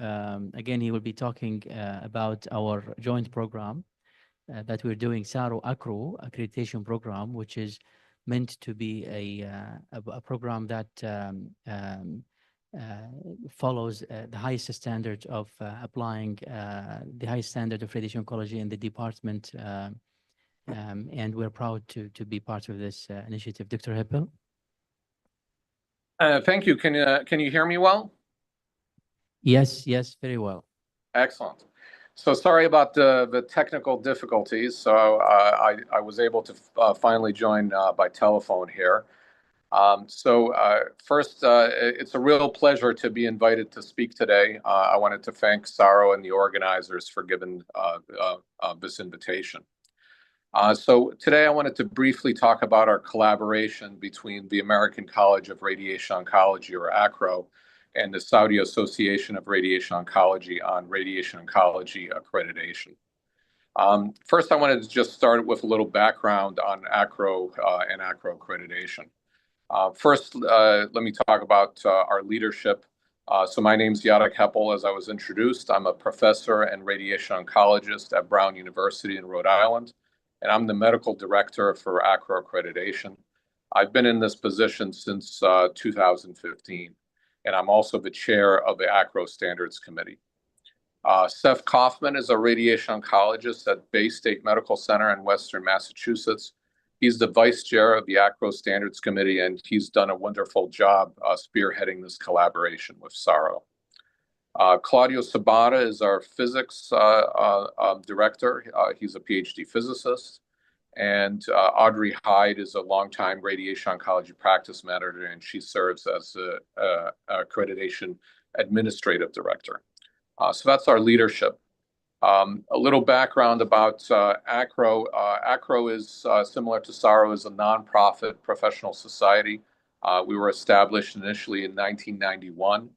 Again, he will be talking about our joint program that we're doing, Saro ACRO accreditation program, which is meant to be a program that follows the highest standard of applying the highest standard of radiation oncology in the department. And we're proud to be part of this initiative. Dr. Hippel? Thank you. Can you hear me well? Yes, very well. Excellent. So sorry about the technical difficulties. So I was able to finally join by telephone here. First, it's a real pleasure to be invited to speak today. I wanted to thank Saro and the organizers for giving this invitation. So today I wanted to briefly talk about our collaboration between the American College of Radiation Oncology, or ACRO, and the Saudi Association of Radiation Oncology on radiation oncology accreditation. First, I wanted to just start with a little background on ACRO and ACRO accreditation. First, let me talk about our leadership. So my name's Yadek Heppel, as I was introduced. I'm a professor and radiation oncologist at Brown University in Rhode Island, and I'm the medical director for ACRO accreditation. I've been in this position since 2015, and I'm also the chair of the ACRO Standards Committee. Seth Kaufman is a radiation oncologist at Bay State Medical Center in Western Massachusetts. He's the vice chair of the ACRO Standards Committee, and he's done a wonderful job spearheading this collaboration with Saro. Claudio Sabata is our physics director. He's a PhD physicist. And Audrey Hyde is a longtime radiation oncology practice manager, and she serves as the accreditation administrative director. So that's our leadership. A little background about ACRO. ACRO is similar to Saro, is a nonprofit professional society. We were established initially in 1991.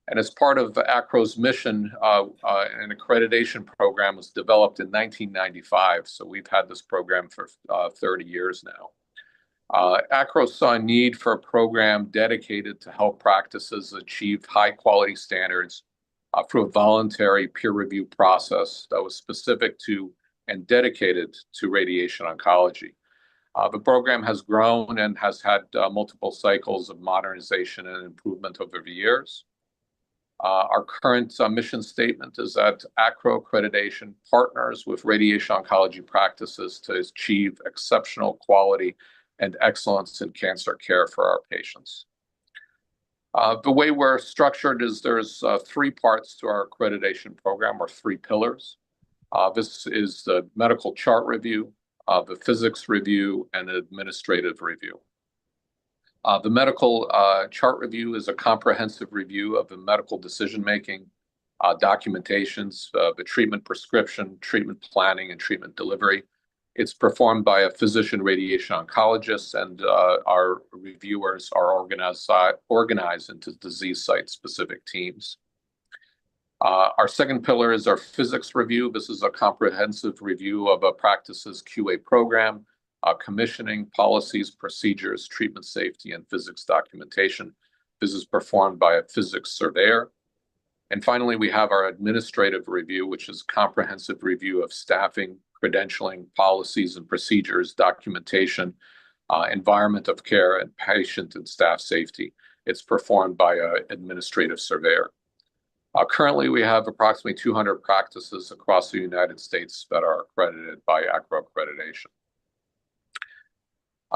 And as part of ACRO's mission, an accreditation program was developed in 1995. So we've had this program for 30 years now. ACRO saw a need for a program dedicated to help practices achieve high quality standards through a voluntary peer review process that was specific to and dedicated to radiation oncology. The program has grown and has had multiple cycles of modernization and improvement over the years. Our current mission statement is that ACRO accreditation partners with radiation oncology practices to achieve exceptional quality and excellence in cancer care for our patients. The way we're structured is there's 3 parts to our accreditation program, or 3 pillars. This is the medical chart review, the physics review, and the administrative review. The medical chart review is a comprehensive review of the medical decision-making, documentations, the treatment prescription, treatment planning, and treatment delivery. It's performed by a physician radiation oncologist, and our reviewers are organized into disease site-specific teams. Our second pillar is our physics review. This is a comprehensive review of a practice's QA program, commissioning, policies, procedures, treatment safety, and physics documentation. This is performed by a physics surveyor. And finally, we have our administrative review, which is a comprehensive review of staffing, credentialing, policies and procedures, documentation, environment of care, and patient and staff safety. It's performed by an administrative surveyor. Currently, we have approximately 200 practices across the United States that are accredited by ACRO accreditation.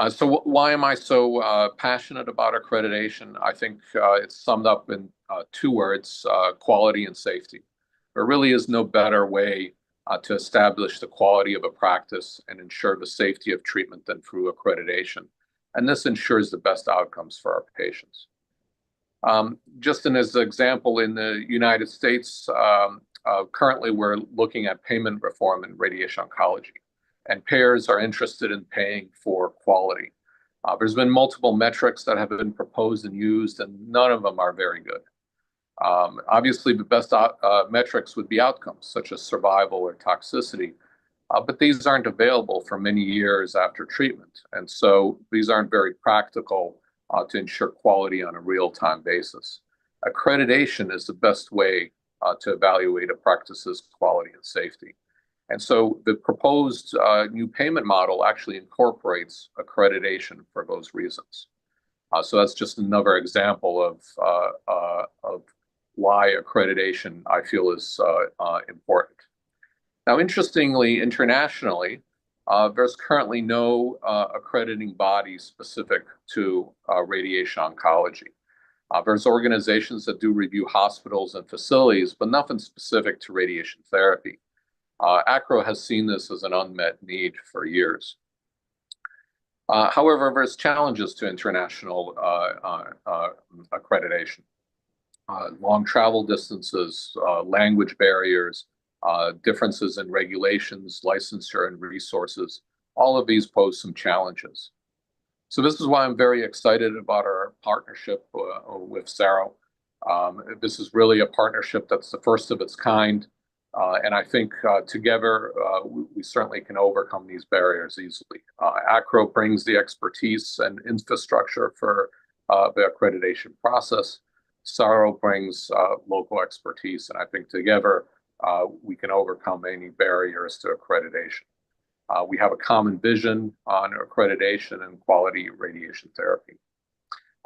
So why am I so passionate about accreditation? I think it's summed up in 2 words, quality and safety. There really is no better way to establish the quality of a practice and ensure the safety of treatment than through accreditation. And this ensures the best outcomes for our patients. Just as an example, in the United States, currently we're looking at payment reform in radiation oncology, and payers are interested in paying for quality. There's been multiple metrics that have been proposed and used, and none of them are very good. Obviously, the best metrics would be outcomes, such as survival or toxicity, but these aren't available for many years after treatment. And so these aren't very practical to ensure quality on a real-time basis. Accreditation is the best way to evaluate a practice's quality and safety. And so the proposed new payment model actually incorporates accreditation for those reasons. So that's just another example of why accreditation, I feel, is important. Now, interestingly, internationally, there's currently no accrediting body specific to radiation oncology. There's organizations that do review hospitals and facilities, but nothing specific to radiation therapy. ACRO has seen this as an unmet need for years. However, there's challenges to international accreditation. Long travel distances, language barriers, differences in regulations, licensure, and resources. All of these pose some challenges. So this is why I'm very excited about our partnership with Saro. This is really a partnership that's the first of its kind. And I think together, we certainly can overcome these barriers easily. ACRO brings the expertise and infrastructure for the accreditation process. Saro brings local expertise, and I think together we can overcome any barriers to accreditation. We have a common vision on accreditation and quality radiation therapy.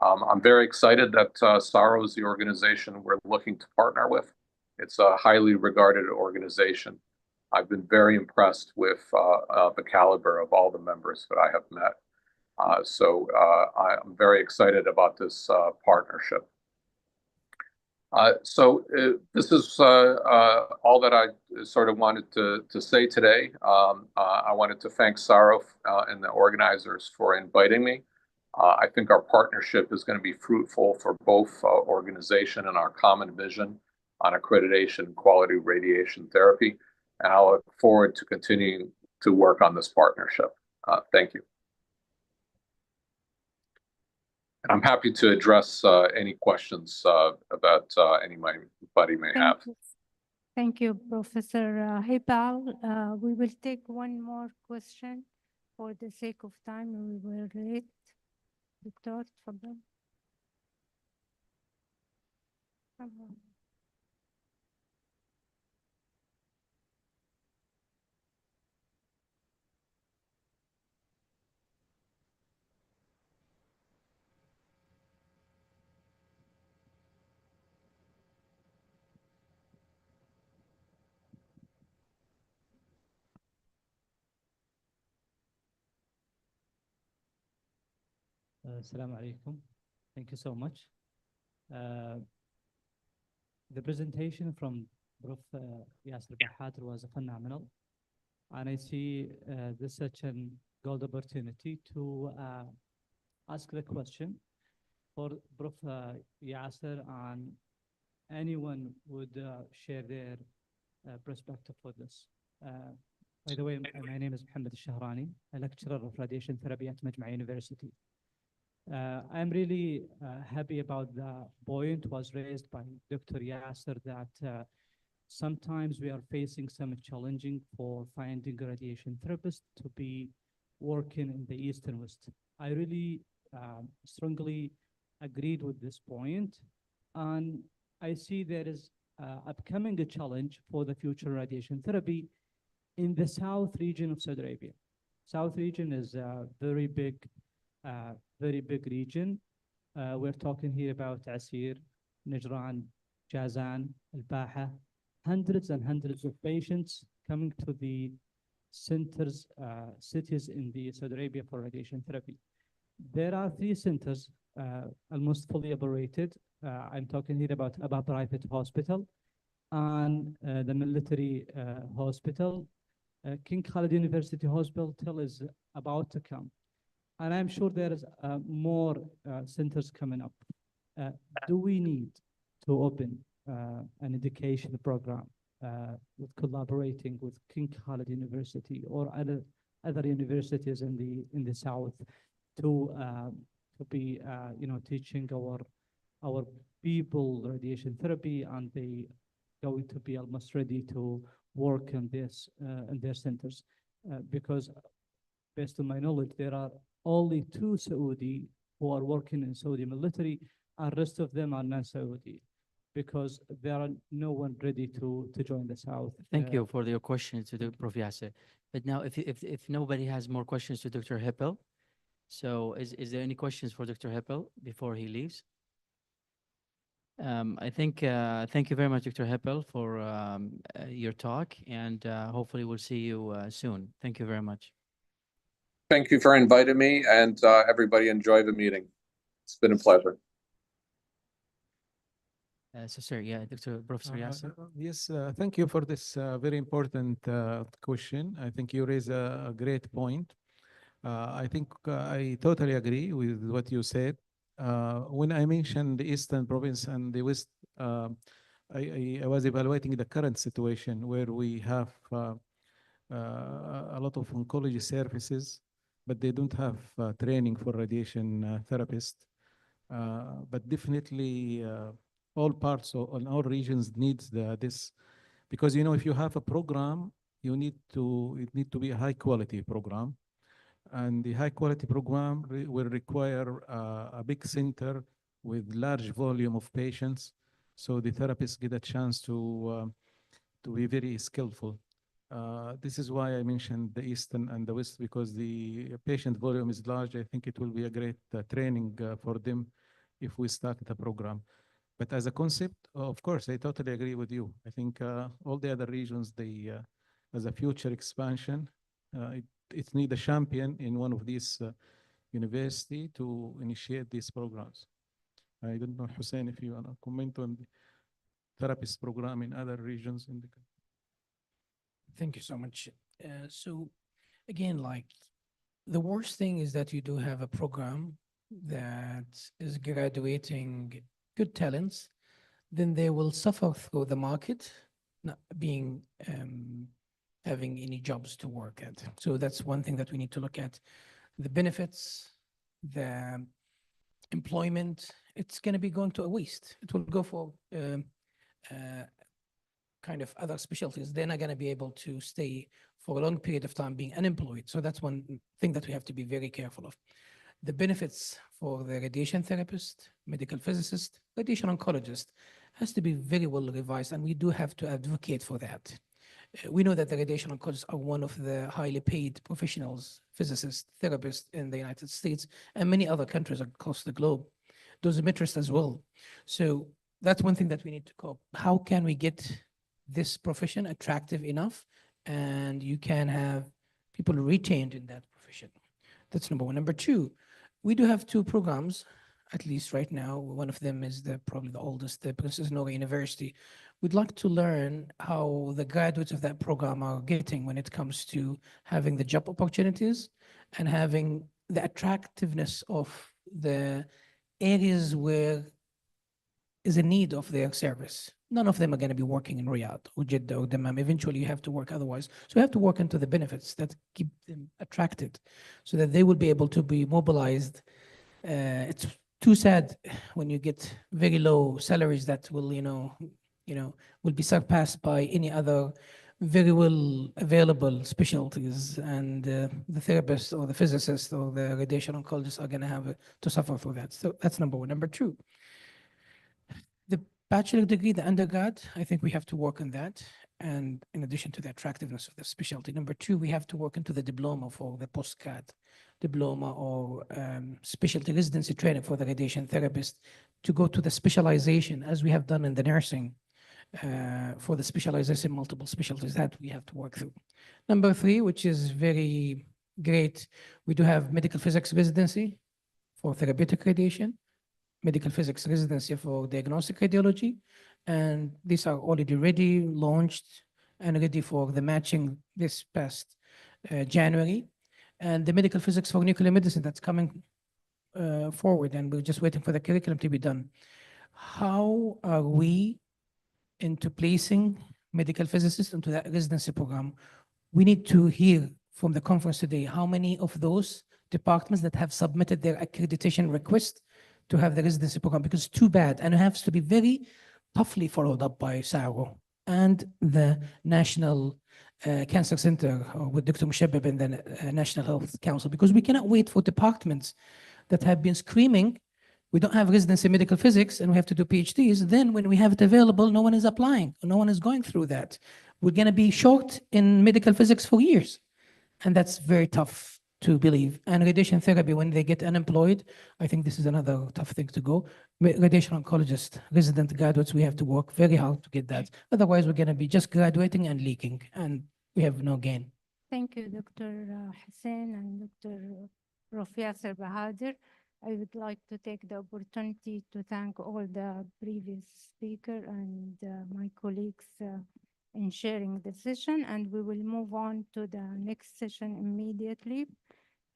I'm very excited that Saro is the organization we're looking to partner with. It's a highly regarded organization. I've been very impressed with the caliber of all the members that I have met. So I'm very excited about this partnership. This is all that I sort of wanted to say today. I wanted to thank Saro and the organizers for inviting me. I think our partnership is going to be fruitful for both organization and our common vision on accreditation quality radiation therapy. And I look forward to continuing to work on this partnership. Thank you. And I'm happy to address any questions about anybody may have. Thank you, Professor Hipal. We will take one more question for the sake of time. We will read. Doctor, تفضل. Assalamu alaikum. Thank you so much. The presentation from Prof. Yasser Bahadur was phenomenal. And I see this such a gold opportunity to ask the question for Prof. Yasser, and anyone would share their perspective for this. By the way, my name is Mohammed Al-Shahrani, a lecturer of radiation therapy at Majma University. I'm really happy about the point was raised by Dr. Yasser that sometimes we are facing some challenging for finding a radiation therapist to be working in the East and West. I really strongly agreed with this point, and I see there is upcoming a challenge for the future radiation therapy in the South region of Saudi Arabia. South region is a very big region. We're talking here about Asir, Najran, Jazan, Al-Baha, hundreds and hundreds of patients coming to the centers, cities in the Saudi Arabia for radiation therapy. There are 3 centers almost fully operated. I'm talking here about Aba Private Hospital and the military hospital. King Khalid University Hospital is about to come. And I'm sure there is more centers coming up. Do we need to open an education program with collaborating with King Khalid University or other universities in the South to be teaching our people radiation therapy, and they going to be almost ready to work in this in their centers? Because based on my knowledge, there are only 2 Saudi who are working in Saudi military, and rest of them are non-Saudi because there are no one ready to join the South. Thank you for your question to the Prof. Yasser. But now, if nobody has more questions to Dr. Hippel, so is there any questions for Dr. Hippel before he leaves? I think thank you very much, Dr. Hippel, for your talk, and hopefully we'll see you soon. Thank you very much. Thank you for inviting me, and everybody enjoy the meeting. It's been a pleasure. So, sir, yeah, Dr. Professor Yasser. Yes, thank you for this very important question. I think you raise a great point. I think I totally agree with what you said. When I mentioned the Eastern province and the West, I was evaluating the current situation where we have a lot of oncology services, but they don't have training for radiation therapists. But definitely all parts and all regions needs this, because if you have a program, it need to be a high quality program, and the high quality program will require a big center with large volume of patients, so the therapists get a chance to be very skillful. This is why I mentioned the Eastern and the West, because the patient volume is large. I think it will be a great training for them if we start the program. But as a concept, of course, I totally agree with you. I think all the other regions, as a future expansion, it need a champion in one of these university to initiate these programs. I don't know, Hussein, if you want to comment on the therapist program in other regions in the country. Thank you so much. So again, like the worst thing is that you do have a program that is graduating good talents, then they will suffer through the market, not being having any jobs to work at. So that's one thing that we need to look at. The benefits, the employment, it's going to be going to a waste. It will go for kind of other specialties. They're not going to be able to stay for a long period of time being unemployed. So that's one thing that we have to be very careful of. The benefits for the radiation therapist, medical physicist, radiation oncologist has to be very well revised, and we do have to advocate for that. We know that the radiation oncologists are one of the highly paid professionals, physicists, therapists in the United States and many other countries across the globe. Dosimetrists as well. So that's one thing that we need to cope. How can we get this profession attractive enough and you can have people retained in that profession? That's number one. Number two, we do have two programs, at least right now. One of them is probably the oldest, the Princess Noor University. We'd like to learn how the graduates of that program are getting when it comes to having the job opportunities and having the attractiveness of the areas where is a need of their service. None of them are going to be working in Riyadh or Jeddah or Dammam. Eventually, you have to work otherwise. So you have to work into the benefits that keep them attracted so that they will be able to be mobilized. It's too sad when you get very low salaries that will, will be surpassed by any other very well available specialties, and the therapist or the physicist or the radiation oncologist are going to have to suffer for that. So that's number one. Number two, the bachelor degree, the undergrad, I think we have to work on that. And in addition to the attractiveness of the specialty, number two, we have to work into the diploma for the postgrad diploma or specialty residency training for the radiation therapist to go to the specialization as we have done in the nursing for the specialization, multiple specialties that we have to work through. Number three, which is very great, we do have medical physics residency for therapeutic radiation, medical physics residency for diagnostic radiology, and these are already ready, launched, and ready for the matching this past January. And the medical physics for nuclear medicine that's coming forward, and we're just waiting for the curriculum to be done. How are we into placing medical physicists into that residency program? We need to hear from the conference today how many of those departments that have submitted their accreditation request to have the residency program, because it's too bad, and it has to be very toughly followed up by Saro and the National Cancer Center with Dr. Mushabab and the National Health Council, because we cannot wait for departments that have been screaming, we don't have residency in medical physics and we have to do PhDs. Then when we have it available, no one is applying, no one is going through that. We're going to be short in medical physics for years. And that's very tough to believe. And radiation therapy, when they get unemployed, I think this is another tough thing to go. Radiation oncologist, resident graduates, we have to work very hard to get that. Otherwise, we're going to be just graduating and leaking, and we have no gain. Thank you, Dr. Hussein and Dr. Prof. Yasser Bahadur. I would like to take the opportunity to thank all the previous speaker and my colleagues in sharing the session, and we will move on to the next session immediately.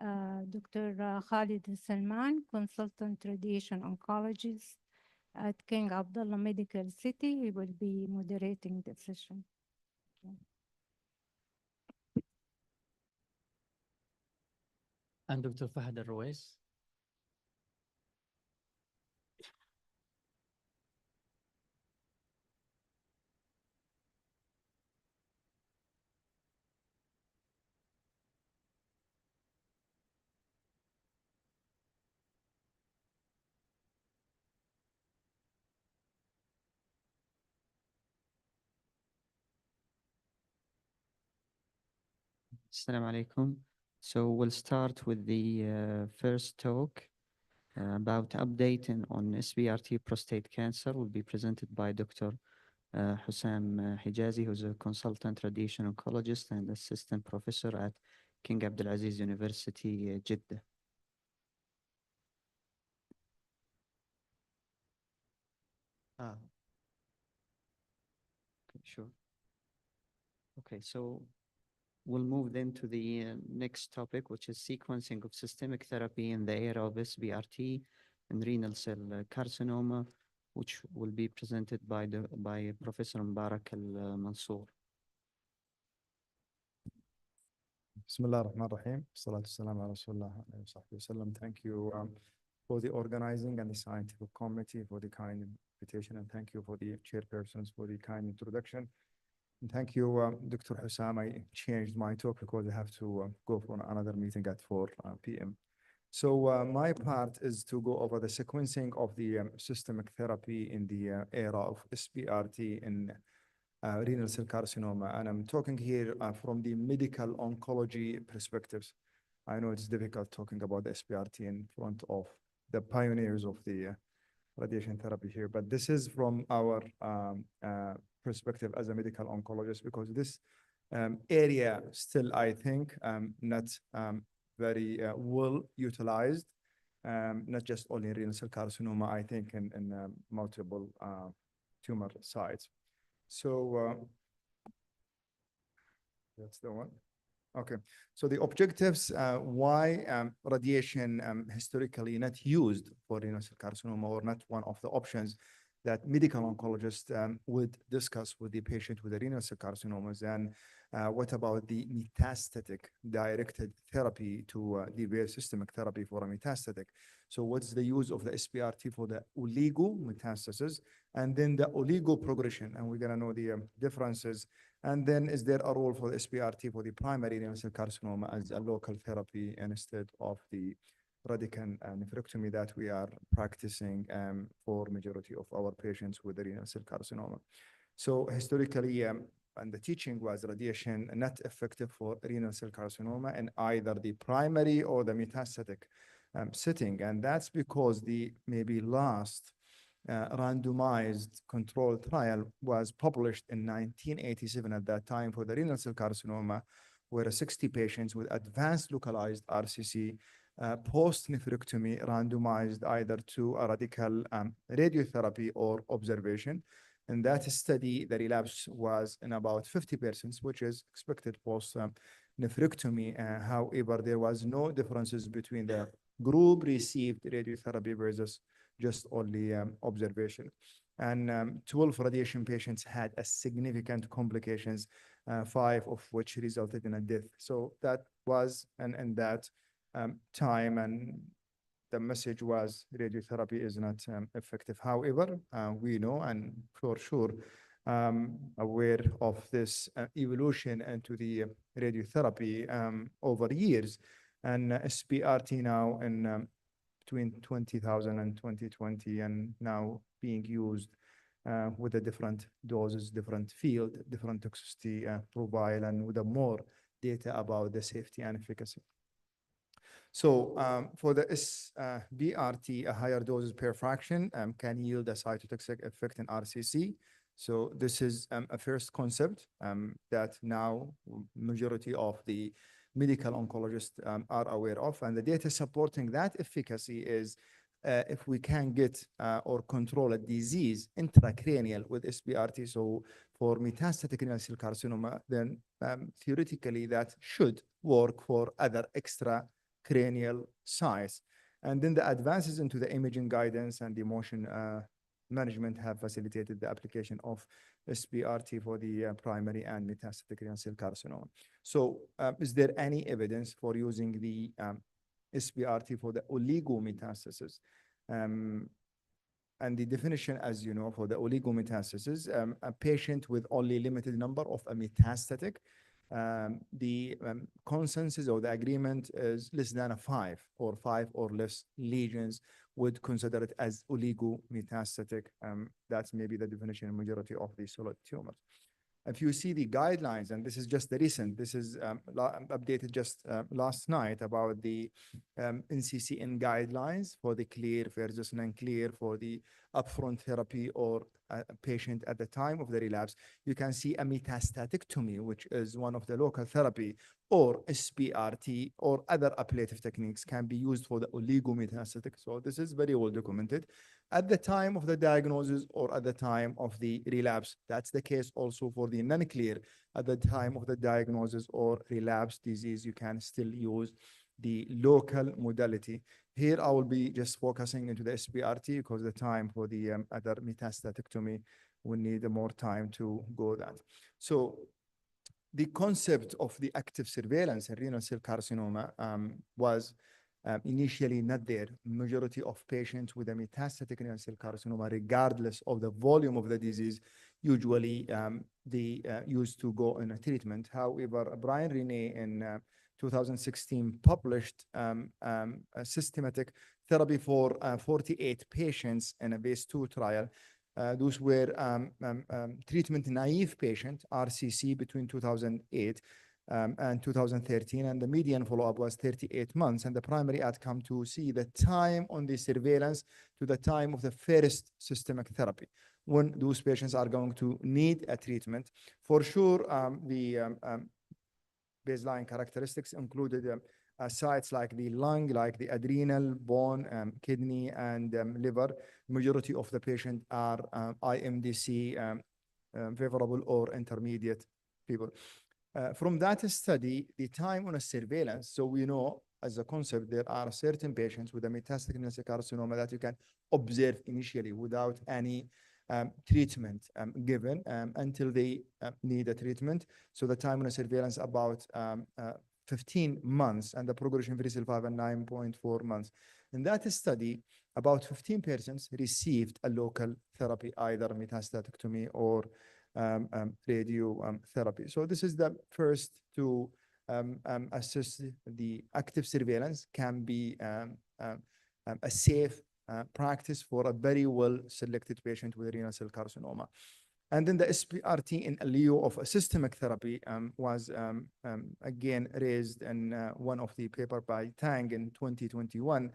Dr. Khalid Salman, consultant radiation oncologist at King Abdullah Medical City. He will be moderating the session. And Dr. Fahad Al-Ruwais. Assalamu alaikum. So we'll start with the first talk about updating on SBRT prostate cancer. Will be presented by Dr. Hussam Hijazi, who's a consultant radiation oncologist and assistant professor at King Abdulaziz University, Jeddah. Okay, sure. Okay, so we'll move then to the next topic, which is sequencing of systemic therapy in the era of SBRT and renal cell carcinoma, which will be presented by Professor Mubarak Al-Mansour. Bismillah ar-Rahman ar-Rahim. Salatu salam ala Rasulullah alayhi wa sahbihi wa sallam. Thank you for the organizing and the scientific committee for the kind invitation, and thank you for the chairpersons for the kind introduction. And thank you, Dr. Hussam. I changed my talk because I have to go for another meeting at 4 p.m. So my part is to go over the sequencing of the systemic therapy in the era of SBRT in renal cell carcinoma. And I'm talking here from the medical oncology perspectives. I know it's difficult talking about the SBRT in front of the pioneers of the radiation therapy here, but this is from our perspective as a medical oncologist, because this area still, I think, not very well utilized, not just only in renal cell carcinoma, I think in multiple tumor sites. So that's the one. Okay, so the objectives, why radiation historically not used for renal cell carcinoma, or not one of the options that medical oncologists would discuss with the patient with the renal cell carcinomas. And what about the metastatic directed therapy to the systemic therapy for a metastatic? So what's the use of the SBRT for the oligo metastasis and then the oligo progression? And we're gonna know the differences. And then is there a role for the SBRT for the primary renal cell carcinoma as a local therapy instead of the radical nephrectomy that we are practicing for majority of our patients with the renal cell carcinoma? So historically, and the teaching was radiation not effective for renal cell carcinoma in either the primary or the metastatic setting. And that's because the maybe last randomized controlled trial was published in 1987 at that time for the renal cell carcinoma, where 60 patients with advanced localized RCC post-nephrectomy randomized either to a radical radiotherapy or observation. In that study, the relapse was in about 50%, which is expected post-nephrectomy. However, there was no differences between the group received radiotherapy versus just only observation. And 12 radiation patients had a significant complications, 5 of which resulted in a death. So that was, and that time, and the message was radiotherapy is not effective. However, we know, and for sure, aware of this evolution into the radiotherapy over years. And SBRT now in between 20,000 and 2020, and now being used with a different doses, different field, different toxicity profile, and with a more data about the safety and efficacy. So for the SBRT, a higher doses per fraction can yield a cytotoxic effect in RCC. So this is a first concept that now majority of the medical oncologists are aware of. And the data supporting that efficacy is if we can get or control a disease intracranial with SBRT, so for metastatic renal cell carcinoma, then theoretically that should work for other extracranial sites. And then the advances into the imaging guidance and the motion management have facilitated the application of SBRT for the primary and metastatic renal cell carcinoma. So is there any evidence for using the SBRT for the oligometastasis? And the definition, as you know, for the oligometastasis, a patient with only limited number of a metastatic, the consensus or the agreement is less than 5 or less lesions would consider it as oligometastatic. That's maybe the definition in majority of the solid tumors. If you see the guidelines, and this is just the recent, this is updated just last night about the NCCN guidelines for the clear versus non-clear for the upfront therapy or a patient at the time of the relapse, you can see a metastatectomy, which is one of the local therapy, or SBRT or other ablative techniques can be used for the oligometastatic. So this is very well documented at the time of the diagnosis or at the time of the relapse. That's the case also for the non-clear. At the time of the diagnosis or relapse disease, you can still use the local modality. Here, I will be just focusing into the SBRT because the time for the other metastatectomy will need more time to go that. So the concept of the active surveillance in renal cell carcinoma was initially not there. Majority of patients with a metastatic renal cell carcinoma, regardless of the volume of the disease, usually they used to go in a treatment. However, Brian Renee in 2016 published a systematic therapy for 48 patients in a phase 2 trial. Those were treatment-naive patients, RCC, between 2008 and 2013, and the median follow-up was 38 months. And the primary outcome to see the time on the surveillance to the time of the first systemic therapy, when those patients are going to need a treatment. For sure, the baseline characteristics included sites like the lung, like the adrenal, bone, kidney, and liver. Majority of the patients are IMDC favorable or intermediate people. From that study, the time on a surveillance, so we know as a concept, there are certain patients with a metastatic renal cell carcinoma that you can observe initially without any treatment given until they need a treatment. So the time on a surveillance about 15 months, and the progression-free survival 9.4 months. In that study, about 15 persons received a local therapy, either metastatectomy or radiotherapy. So this is the first to assess the active surveillance can be a safe practice for a very well-selected patient with renal cell carcinoma. And then the SBRT in lieu of a systemic therapy was again raised in one of the paper by Tang in 2021,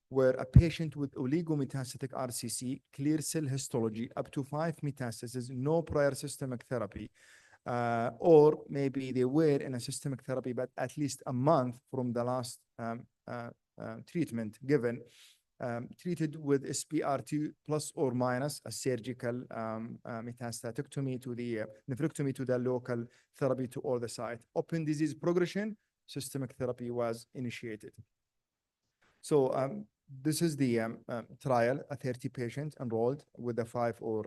where a patient with oligometastatic RCC, clear cell histology, up to 5 metastases, no prior systemic therapy, or maybe they were in a systemic therapy, but at least a month from the last treatment given, treated with SBRT plus or minus a surgical metastatectomy to the nephrectomy to the local therapy to all the site. Open disease progression, systemic therapy was initiated. So this is the trial, a 30 patients enrolled with a 5 or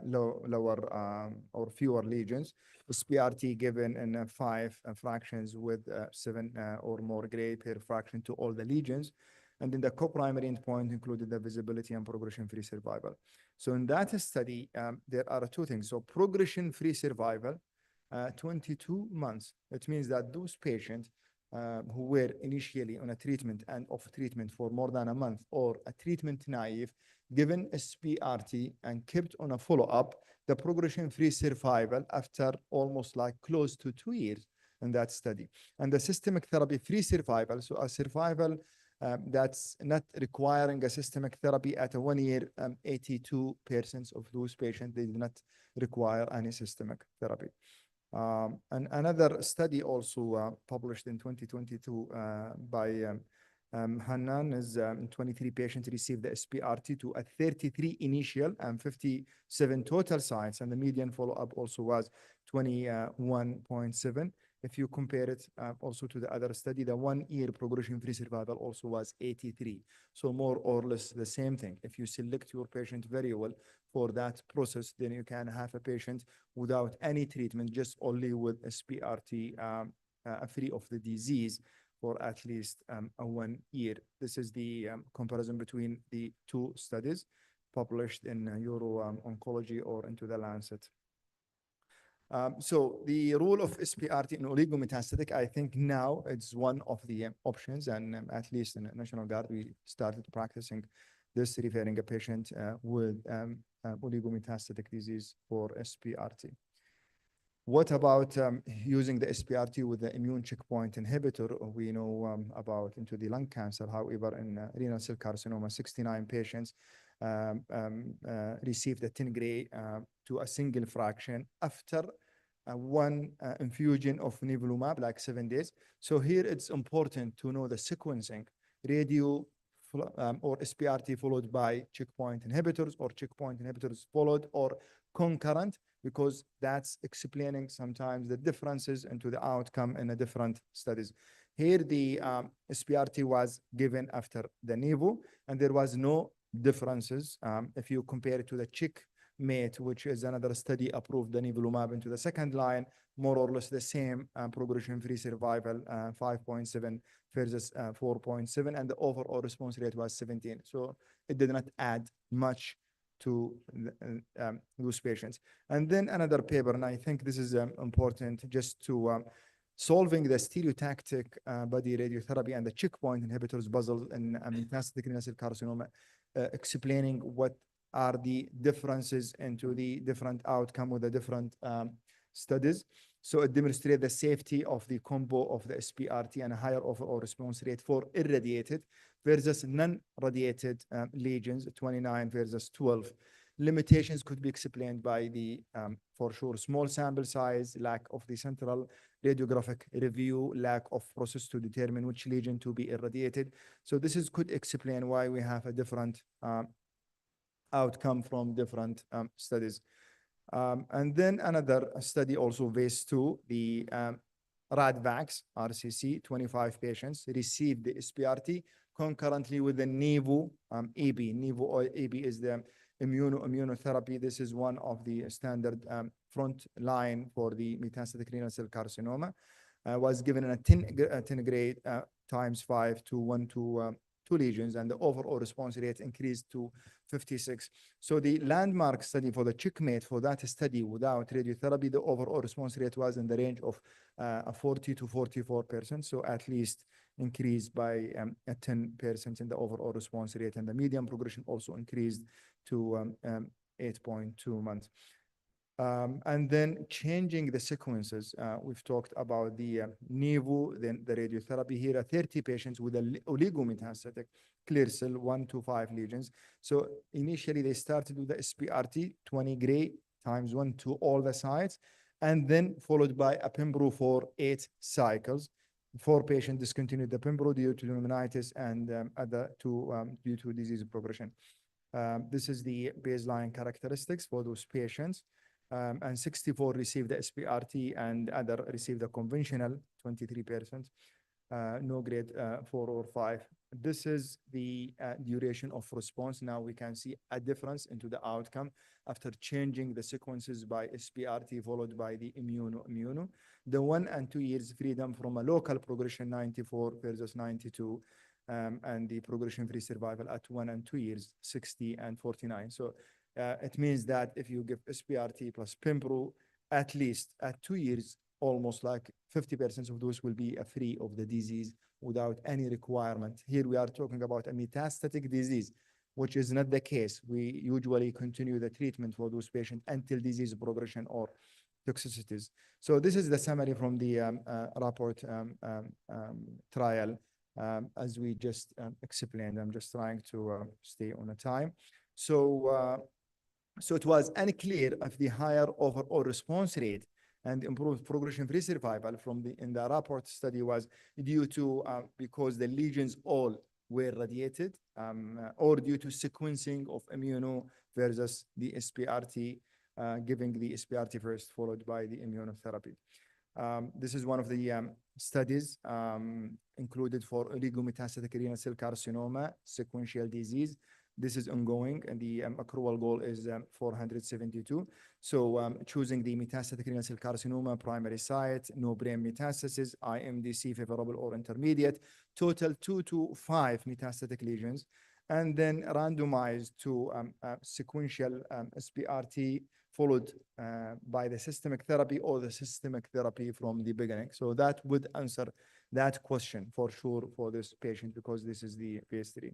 lower or fewer lesions. SBRT given in 5 fractions with 7 or more gray per fraction to all the lesions. And then the co-primary endpoint included the visibility and progression-free survival. So in that study, there are 2 things. So progression-free survival, 22 months. It means that those patients who were initially on a treatment and off treatment for more than a month, or a treatment naive, given SBRT and kept on a follow-up, the progression-free survival after almost like close to 2 years in that study. And the systemic therapy-free survival, so a survival that's not requiring a systemic therapy at a 1 year, 82% of those patients, they did not require any systemic therapy. And another study also published in 2022 by Hannan is 23 patients received the SPRT to a 33 initial and 57 total sites, and the median follow-up also was 21.7. If you compare it also to the other study, the 1-year progression-free survival also was 83. So more or less the same thing. If you select your patient very well for that process, then you can have a patient without any treatment, just only with SPRT free of the disease for at least a 1 year. This is the comparison between the two studies published in Uro-Oncology or into the Lancet. So the role of SPRT in oligometastatic, I think now it's one of the options, and at least in the National Guard, we started practicing this, referring a patient with oligometastatic disease for SPRT. What about using the SPRT with the immune checkpoint inhibitor? We know about into the lung cancer. However, in renal cell carcinoma, 69 patients received a 10 gray to a single fraction after one infusion of nivolumab, like 7 days. So here it's important to know the sequencing, radio or SPRT followed by checkpoint inhibitors, or checkpoint inhibitors followed or concurrent, because that's explaining sometimes the differences into the outcome in the different studies. Here, the SPRT was given after the nivo, and there was no differences. If you compare it to the CheckMate, which is another study approved the nivolumab into the second line, more or less the same progression-free survival, 5.7 versus 4.7, and the overall response rate was 17. So it did not add much to those patients. And then another paper, and I think this is important just to solving the stereotactic body radiotherapy and the checkpoint inhibitors puzzle in metastatic renal cell carcinoma, explaining what are the differences into the different outcome with the different studies. So it demonstrates the safety of the combo of the SPRT and a higher overall response rate for irradiated versus non-radiated lesions, 29 versus 12. Limitations could be explained by the, for sure, small sample size, lack of the central radiographic review, lack of process to determine which lesion to be irradiated. So this could explain why we have a different outcome from different studies. And then another study also phase 2, the RADVAX RCC, 25 patients received the SPRT concurrently with the Nivo AB. Nivo AB is the immunotherapy. This is one of the standard front line for the metastatic renal cell carcinoma. Was given in a 10 grade times 5 to 1 to 2 lesions, and the overall response rate increased to 56. So the landmark study for the CheckMate, for that study without radiotherapy, the overall response rate was in the range of 40 to 44%. So at least increased by 10% in the overall response rate, and the median progression also increased to 8.2 months. And then changing the sequences, we've talked about the Nivo, then the radiotherapy. Here are 30 patients with a oligometastatic clear cell 1 to 5 lesions. So initially they started with the SPRT 20 gray times 1 to all the sites, and then followed by a Pembro for 8 cycles. 4 patients discontinued the Pembro due to pneumonitis, and other 2 due to disease progression. This is the baseline characteristics for those patients. And 64 received the SPRT, and other received the conventional, 23%, no grade 4 or 5. This is the duration of response. Now we can see a difference into the outcome after changing the sequences by SPRT followed by the immuno. The 1 and 2 years freedom from a local progression, 94 versus 92, and the progression-free survival at 1 and 2 years, 60 and 49. So it means that if you give SPRT plus Pembro, at least at 2 years, almost like 50% of those will be free of the disease without any requirement. Here we are talking about a metastatic disease, which is not the case. We usually continue the treatment for those patients until disease progression or toxicities. So this is the summary from the rapport trial, as we just explained. I'm just trying to stay on the time. So it was unclear if the higher overall response rate and improved progression-free survival in the rapport study was due to because the lesions all were radiated or due to sequencing of immuno versus the SPRT, giving the SPRT first followed by the immunotherapy. This is one of the studies included for oligometastatic renal cell carcinoma sequential disease. This is ongoing, and the accrual goal is 472. So choosing the metastatic renal cell carcinoma primary site, no brain metastasis, IMDC favorable or intermediate, total 2 to 5 metastatic lesions, and then randomized to sequential SPRT followed by the systemic therapy or the systemic therapy from the beginning. So that would answer that question for sure for this patient because this is the phase 3.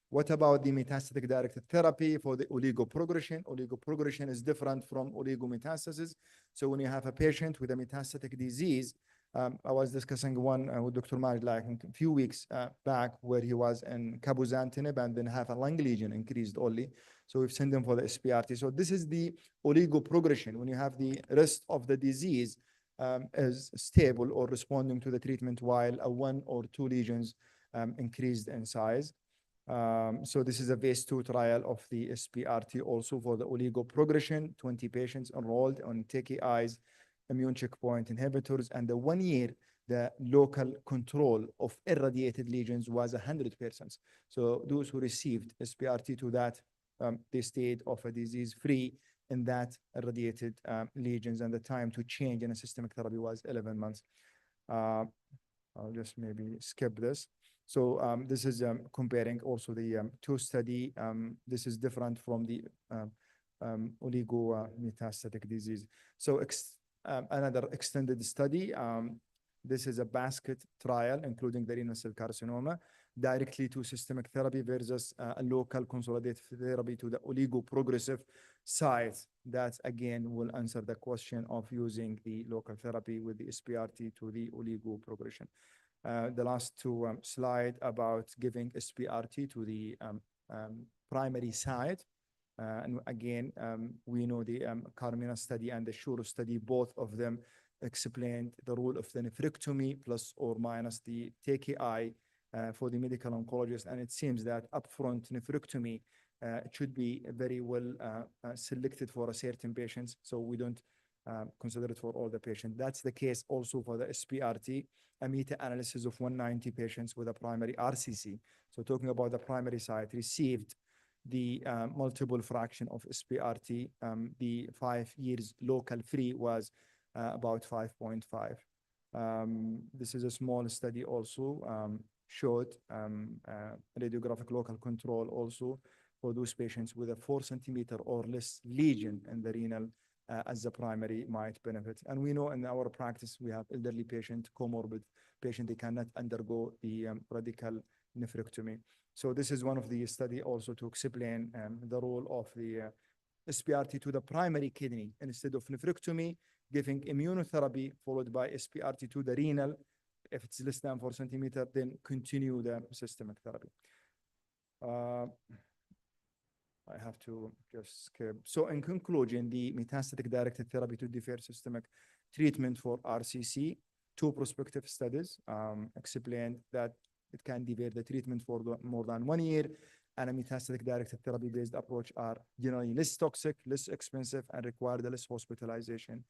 What about the metastatic directed therapy for the oligoprogression? Oligoprogression is different from oligometastasis. So when you have a patient with a metastatic disease, I was discussing one with Dr. Majd like a few weeks back where he was in cabozantinib and then have a lung lesion increased only. So we've sent him for the SPRT. So this is the oligoprogression when you have the rest of the disease is stable or responding to the treatment while a 1 or 2 lesions increased in size. So this is a phase 2 trial of the SPRT also for the oligoprogression, 20 patients enrolled on TKIs, immune checkpoint inhibitors, and the 1 year, the local control of irradiated lesions was 100%. So those who received SPRT to that, they stayed of a disease-free in that irradiated lesions, and the time to change in a systemic therapy was 11 months. I'll just maybe skip this. So this is comparing also the 2 study. This is different from the oligometastatic disease. So another extended study. This is a basket trial, including the renal cell carcinoma, directly to systemic therapy versus a local consolidated therapy to the oligoprogressive site. That again will answer the question of using the local therapy with the SPRT to the oligoprogression. The last 2 slide about giving SPRT to the primary site. And again, we know the Carmina study and the Shuro study, both of them explained the role of the nephrectomy plus or minus the TKI for the medical oncologist. And it seems that upfront nephrectomy should be very well selected for a certain patients. So we don't consider it for all the patients. That's the case also for the SPRT, a meta-analysis of 190 patients with a primary RCC. So talking about the primary site received the multiple fraction of SPRT, the 5 years local free was about 5.5. This is a small study also, showed radiographic local control also for those patients with a 4 centimeter or less lesion in the renal as the primary might benefit. And we know in our practice, we have elderly patient, comorbid patient, they cannot undergo the radical nephrectomy. So this is one of the study also to explain the role of the SPRT to the primary kidney instead of nephrectomy, giving immunotherapy followed by SPRT to the renal. If it's less than 4 centimeter, then continue the systemic therapy. I have to just skip. So in conclusion, the metastatic directed therapy to defer systemic treatment for RCC, 2 prospective studies explained that it can defer the treatment for more than 1 year, and a metastatic directed therapy-based approach are generally less toxic, less expensive, and require less hospitalization.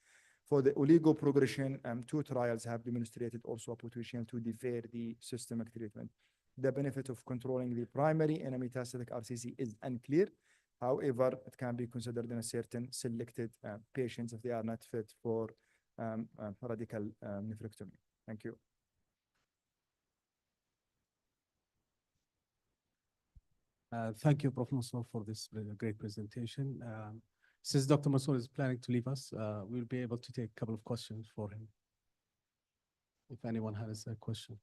For the oligoprogression, 2 trials have demonstrated also a potential to defer the systemic treatment. The benefit of controlling the primary in a metastatic RCC is unclear. However, it can be considered in a certain selected patients if they are not fit for radical nephrectomy. Thank you. Thank you, Prof. Mansour, for this great presentation. Since Dr. Mansour is planning to leave us, we'll be able to take a couple of questions for him, if anyone has a question.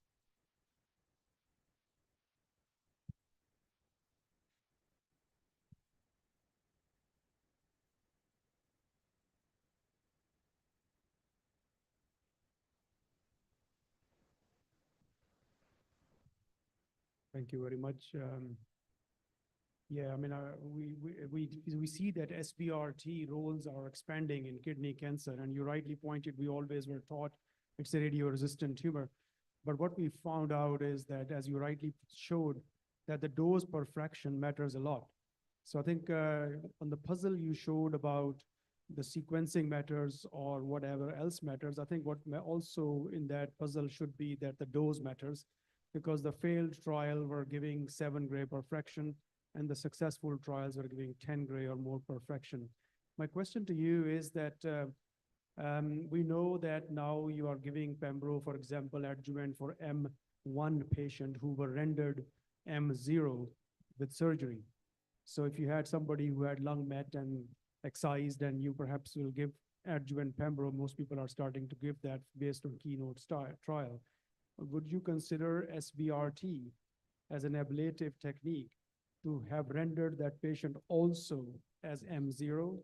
Thank you very much. Yeah, I mean, we see that SBRT roles are expanding in kidney cancer, and you rightly pointed, we always were taught it's a radio-resistant tumor. But what we found out is that, as you rightly showed, that the dose per fraction matters a lot. So I think on the puzzle you showed about the sequencing matters or whatever else matters, I think what also in that puzzle should be that the dose matters, because the failed trial were giving 7 gray per fraction, and the successful trials were giving 10 gray or more per fraction. My question to you is that we know that now you are giving Pembro, for example, adjuvant for M1 patient who were rendered M0 with surgery. So if you had somebody who had lung met and excised, and you perhaps will give adjuvant Pembro, most people are starting to give that based on keynote trial. Would you consider SBRT as an ablative technique to have rendered that patient also as M0?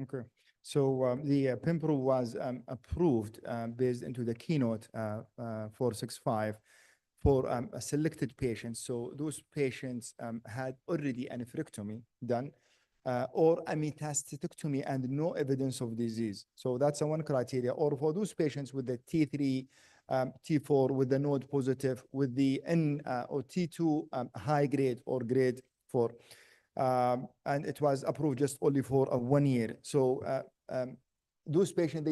Okay. So the Pembro was approved based into the keynote 465 for a selected patients. So those patients had already a nephrectomy done or a metastatectomy and no evidence of disease. So that's one criteria. Or for those patients with the T3, T4, with the node positive, with the N or T2 high grade or grade 4. And it was approved just only for 1 year. So those patients,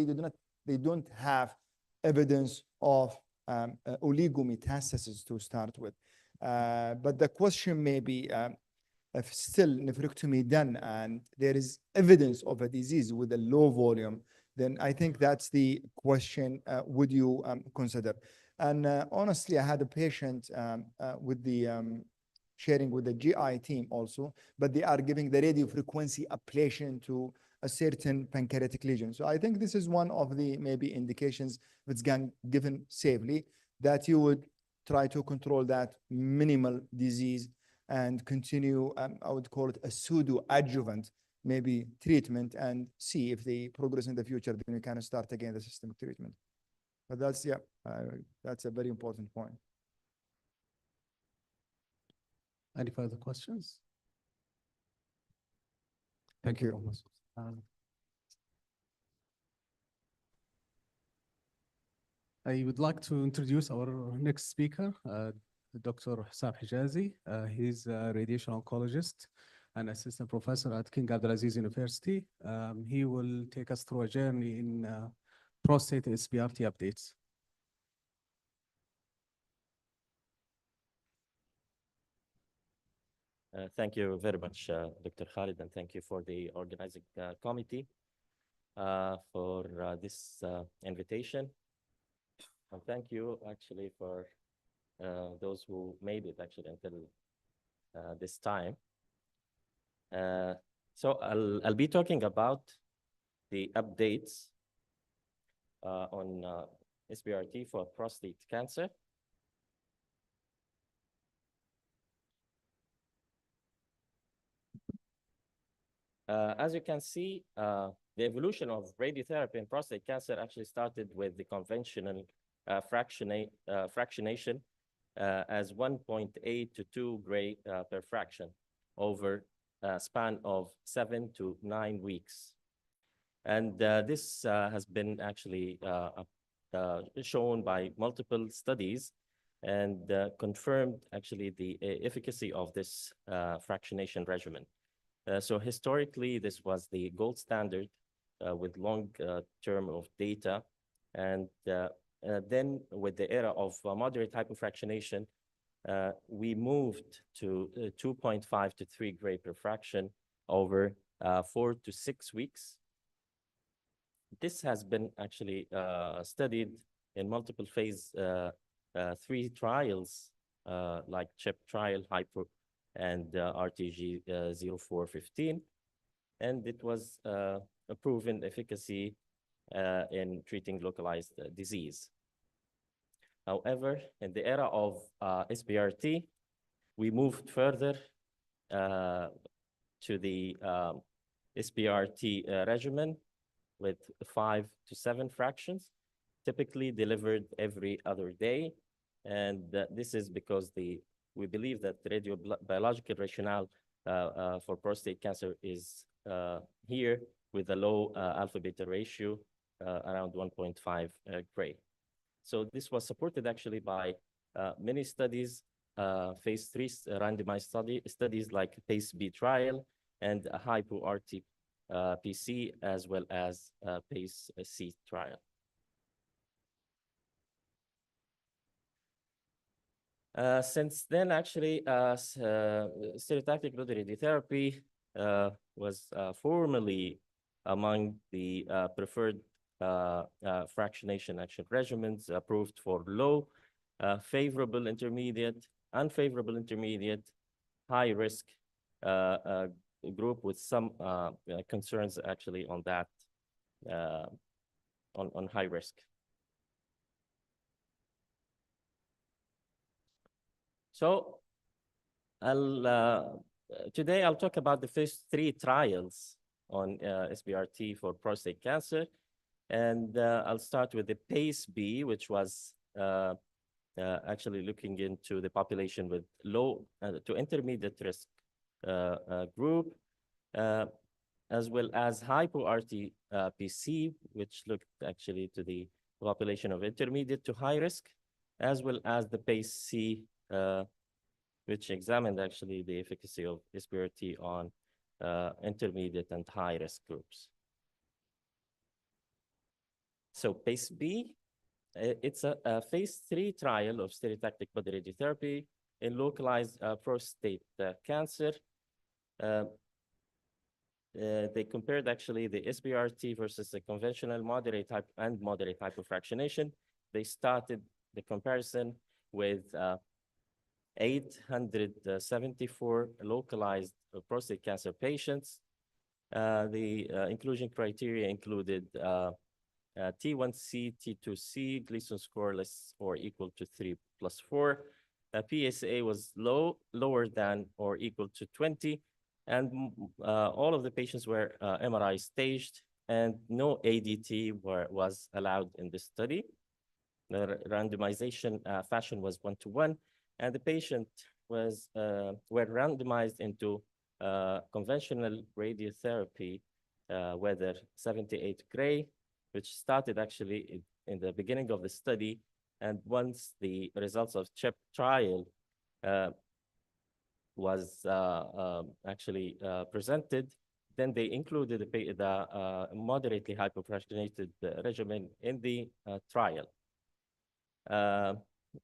they don't have evidence of oligometastasis to start with. But the question may be, if still nephrectomy done and there is evidence of a disease with a low volume, then I think that's the question, would you consider? And honestly, I had a patient with the sharing with the GI team also, but they are giving the radiofrequency ablation to a certain pancreatic lesion. So I think this is one of the maybe indications if it's given safely, that you would try to control that minimal disease and continue, I would call it a pseudo-adjuvant, maybe treatment, and see if they progress in the future, then we can start again the systemic treatment. But that's, yeah, that's a very important point. Any further questions? Thank you. I would like to introduce our next speaker, Dr. Hussam Hijazi. He's a radiation oncologist and assistant professor at King Abdulaziz University. He will take us through a journey in prostate SBRT updates. Thank you very much, Dr. Khalid, and thank you for the organizing committee for this invitation. And thank you actually for those who made it actually until this time. So I'll be talking about the updates on SBRT for prostate cancer. As you can see, the evolution of radiotherapy in prostate cancer actually started with the conventional fractionation as 1.8 to 2 gray per fraction over a span of 7 to 9 weeks. And this has been actually shown by multiple studies and confirmed actually the efficacy of this fractionation regimen. So historically, this was the gold standard with long term of data. And then with the era of moderate hypofractionation, we moved to 2.5 to 3 gray per fraction over 4 to 6 weeks. This has been actually studied in multiple phase 3 trials like CHIP trial, HYPO, and RTG 0415, and it was a proven efficacy in treating localized disease. However, in the era of SBRT, we moved further to the SBRT regimen with 5 to 7 fractions, typically delivered every other day. And this is because we believe that the radiobiological rationale for prostate cancer is here with a low alpha beta ratio around 1.5 gray. So this was supported actually by many studies, phase 3 randomized studies like PACE-B trial and a hypo-RT PC, as well as PACE-C trial. Since then, actually, stereotactic node radiotherapy was formally among the preferred fractionation action regimens approved for low, favorable intermediate, unfavorable intermediate, high risk group with some concerns actually on that, on high risk. So today I'll talk about the phase 3 trials on SBRT for prostate cancer. And I'll start with the PACE-B, which was actually looking into the population with low to intermediate risk group, as well as hypo-RT PC, which looked actually to the population of intermediate to high risk, as well as the PACE-C, which examined actually the efficacy of SBRT on intermediate and high risk groups. So PACE-B, it's a phase 3 trial of stereotactic body radiotherapy in localized prostate cancer. They compared actually the SBRT versus the conventional moderate type and moderate hypofractionation. They started the comparison with 874 localized prostate cancer patients. The inclusion criteria included T1C, T2C, Gleason score less or equal to 3+4. PSA was lower than or equal to 20, and all of the patients were MRI staged, and no ADT was allowed in this study. The randomization fashion was 1-to-1, and the patient were randomized into conventional radiotherapy, whether 78 gray, which started actually in the beginning of the study. And once the results of CHEP trial was actually presented, then they included the moderately hypofractionated regimen in the trial.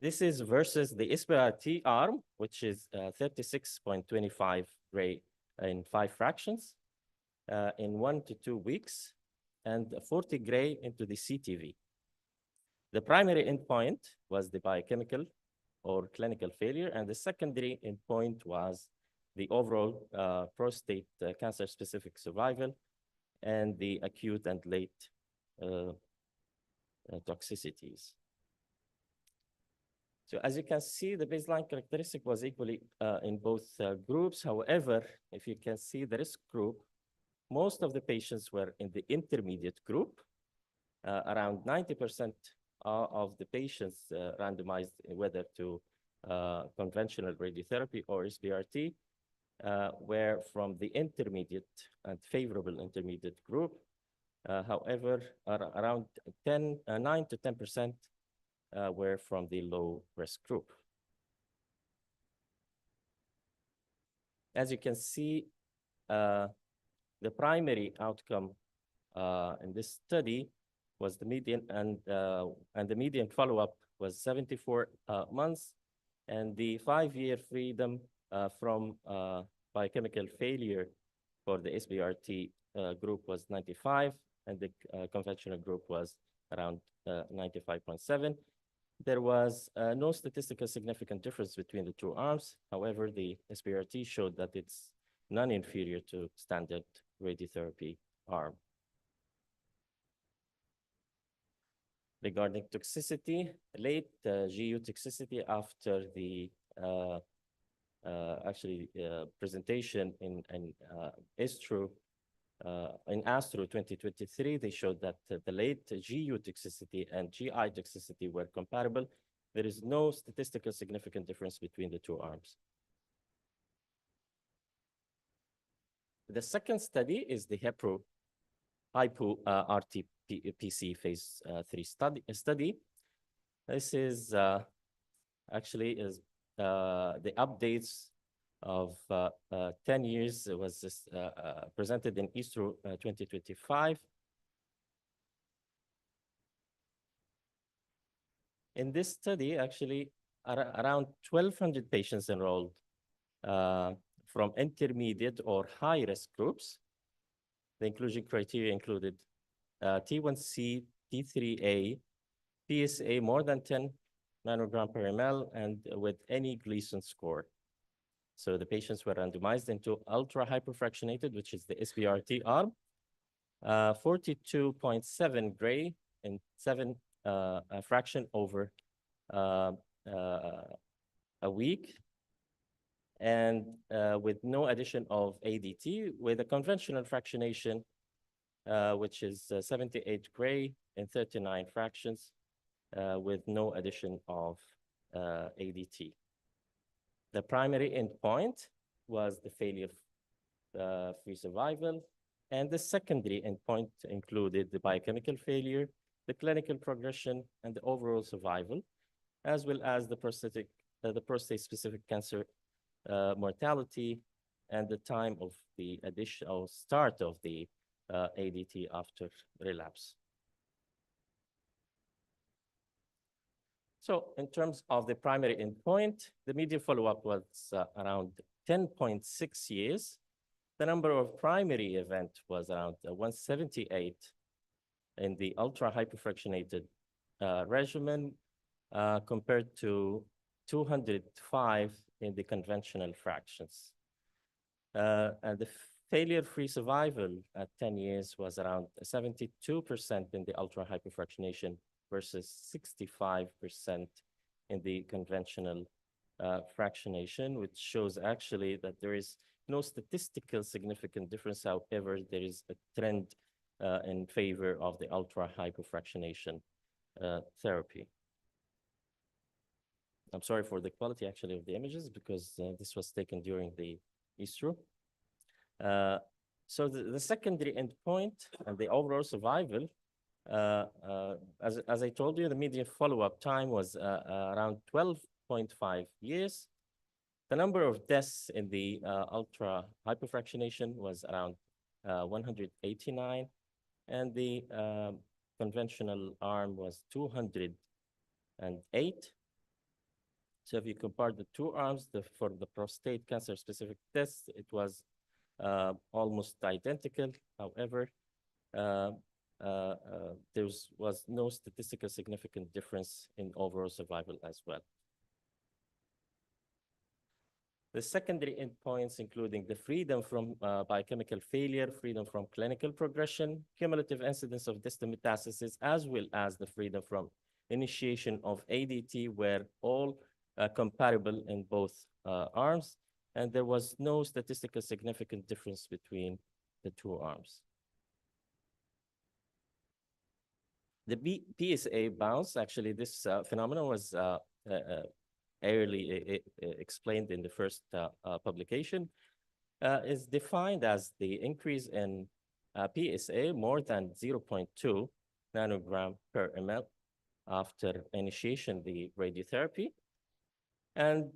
This is versus the SBRT arm, which is 36.25 gray in 5 fractions in 1 to 2 weeks, and 40 gray into the CTV. The primary endpoint was the biochemical or clinical failure, and the secondary endpoint was the overall prostate cancer-specific survival and the acute and late toxicities. So as you can see, the baseline characteristic was equally in both groups. However, if you can see the risk group, most of the patients were in the intermediate group. Around 90% of the patients randomized whether to conventional radiotherapy or SBRT were from the intermediate and favorable intermediate group. However, around 9 to 10% were from the low risk group. As you can see, the primary outcome in this study was the median, and the median follow-up was 74 months, and the 5-year freedom from biochemical failure for the SBRT group was 95, and the conventional group was around 95.7. There was no statistical significant difference between the two arms. However, the SBRT showed that it's non-inferior to standard radiotherapy arm. Regarding toxicity, late GU toxicity after the presentation in ASTRO 2023, they showed that the late GU toxicity and GI toxicity were comparable. There is no statistical significant difference between the two arms. The second study is the HypoRT-PC phase 3 study. This is actually the updates of 10 years. It was just, presented in ISRO 2025. In this study, actually, around 1,200 patients enrolled from intermediate or high-risk groups. The inclusion criteria included T1C, T3A, PSA more than 10 nanogram per ml, and with any Gleason score. So the patients were randomized into ultra hyperfractionated, which is the SBRT arm, 42.7 gray and 7 fraction over a week, and with no addition of ADT, with a conventional fractionation, which is 78 gray and 39 fractions, with no addition of ADT. The primary endpoint was the failure-free survival, and the secondary endpoint included the biochemical failure, the clinical progression, and the overall survival, as well as the prostate-specific cancer mortality and the time of the additional start of the ADT after relapse. So in terms of the primary endpoint, the median follow-up was around 10.6 years. The number of primary events was around 178 in the ultra hyperfractionated regimen compared to 205 in the conventional fractions. And the failure-free survival at 10 years was around 72% in the ultra hyperfractionation versus 65% in the conventional fractionation, which shows actually that there is no statistical significant difference. However, there is a trend in favor of the ultra hyperfractionation therapy. I'm sorry for the quality actually of the images because this was taken during the ISRO. So the secondary endpoint and the overall survival, as I told you, the median follow-up time was around 12.5 years. The number of deaths in the ultra hyperfractionation was around 189, and the conventional arm was 208. So if you compare the two arms, for the prostate cancer specific tests, it was almost identical. However, there was no statistical significant difference in overall survival as well. The secondary endpoints, including the freedom from biochemical failure, freedom from clinical progression, cumulative incidence of distant metastasis, as well as the freedom from initiation of ADT, were all comparable in both arms, and there was no statistical significant difference between the two arms. The PSA bounce, actually, this phenomenon was early explained in the first publication, is defined as the increase in PSA more than 0.2 nanogram per ml after initiation the radiotherapy. And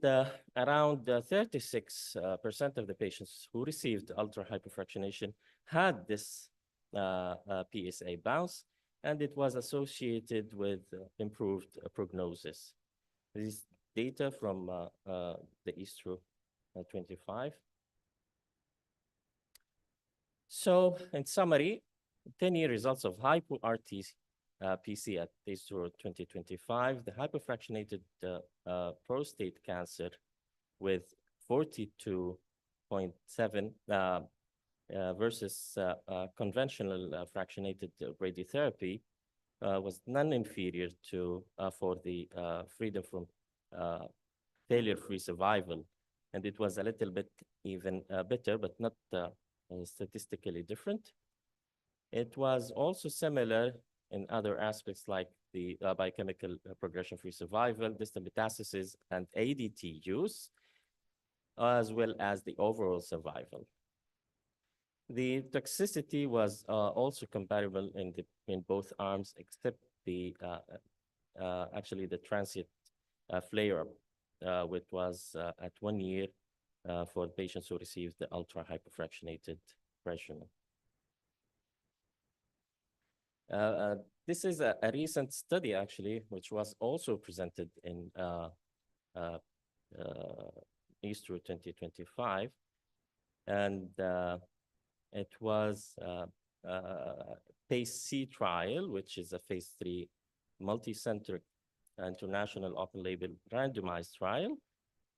around 36% of the patients who received ultra hyperfractionation had this PSA bounce, and it was associated with improved prognosis. These data from the ISRO 25. So in summary, 10-year results of HypoRT PC at ISRO 2025, the hyperfractionated prostate cancer with 42.7 versus conventional fractionated radiotherapy was non-inferior to for the freedom from failure-free survival, and it was a little bit even better, but not statistically different. It was also similar in other aspects like the biochemical progression-free survival, distant metastasis, and ADT use, as well as the overall survival. The toxicity was also comparable in both arms, except the actually the transient flare-up, which was at 1 year for patients who received the ultra hypofractionated regimen. This is a recent study, actually, which was also presented in Easter 2025. And it was PACE-C trial, which is a phase 3 multi-center international open-label randomized trial,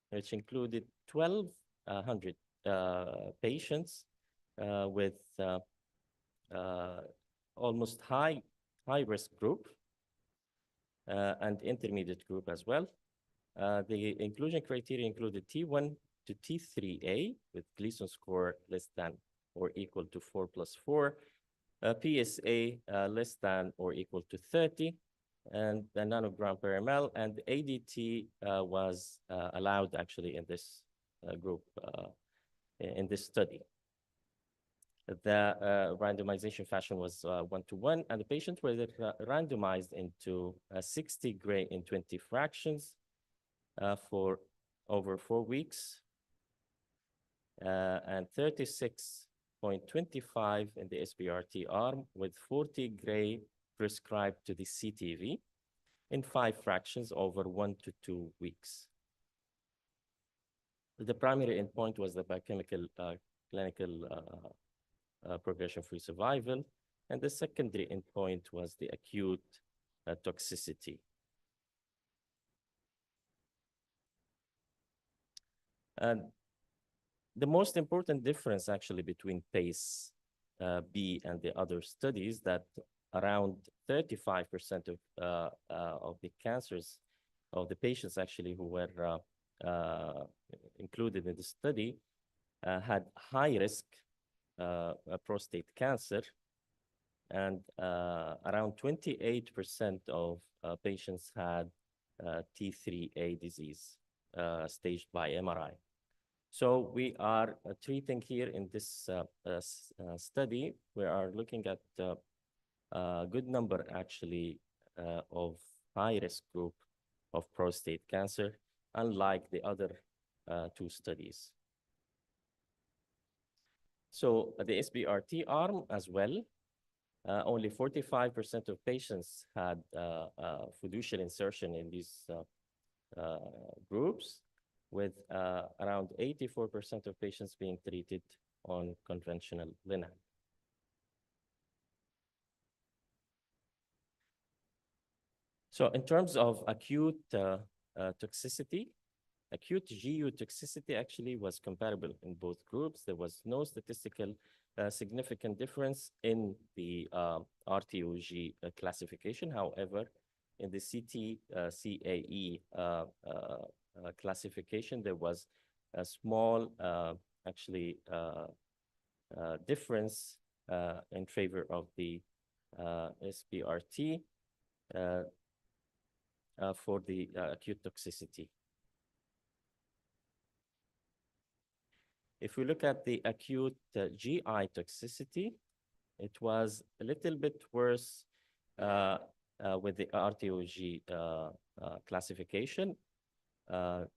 which included 1,200 patients with almost high-risk group and intermediate group as well. The inclusion criteria included T1 to T3A with Gleason score less than or equal to 4+4, PSA less than or equal to 30, and the nanogram per ml, and ADT was allowed actually in this group, in this study. The randomization fashion was 1-to-1, and the patients were randomized into 60 gray in 20 fractions for over 4 weeks, and 36.25 in the SBRT arm, with 40 gray prescribed to the CTV in 5 fractions over 1 to 2 weeks. The primary endpoint was the biochemical clinical progression-free survival, and the secondary endpoint was the acute toxicity. And the most important difference actually between PACE-B and the other studies, that around 35% of the cancers of the patients actually who were included in the study had high risk prostate cancer, and around 28% of patients had T3A disease staged by MRI. So we are treating here in this study, we are looking at a good number actually of high-risk group of prostate cancer, unlike the other 2 studies. So the SBRT arm as well, only 45% of patients had fiducial insertion in these groups, with around 84% of patients being treated on conventional linac. So in terms of acute toxicity, acute GU toxicity actually was comparable in both groups. There was no statistical significant difference in the RTOG classification. However, in the CTCAE classification, there was a small actually difference in favor of the SBRT for the acute toxicity. If we look at the acute GI toxicity, it was a little bit worse with the RTOG classification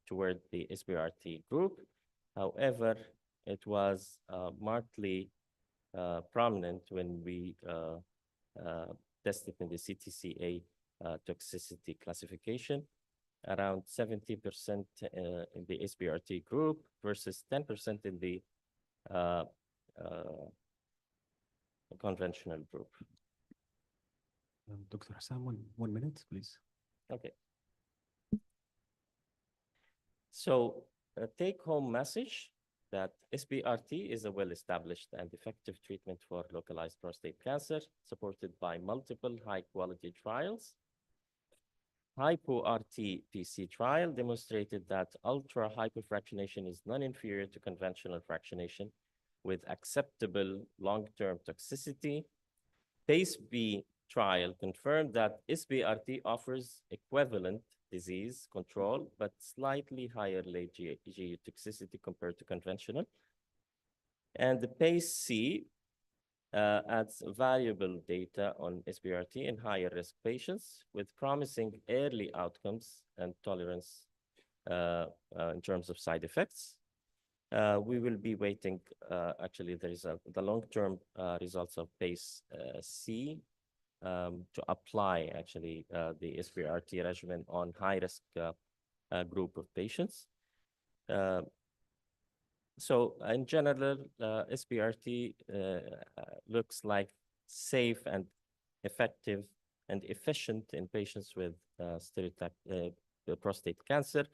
toward the SBRT group. However, it was markedly prominent when we tested in the CTCA toxicity classification, around 70% in the SBRT group versus 10% in the conventional group. Dr. Hassan, one minute, please. Okay. So a take-home message that SBRT is a well-established and effective treatment for localized prostate cancer, supported by multiple high-quality trials. Hypo-RT-PC trial demonstrated that ultra-hypofractionation is non-inferior to conventional fractionation with acceptable long-term toxicity. PACE-B trial confirmed that SBRT offers equivalent disease control, but slightly higher late GU toxicity compared to conventional. And the PACE-C adds valuable data on SBRT in higher risk patients with promising early outcomes and tolerance in terms of side effects. We will be waiting, actually, the long-term results of PACE-C to apply, actually, the SBRT regimen on high-risk group of patients. So in general, SBRT looks like safe and effective and efficient in patients with prostate cancer,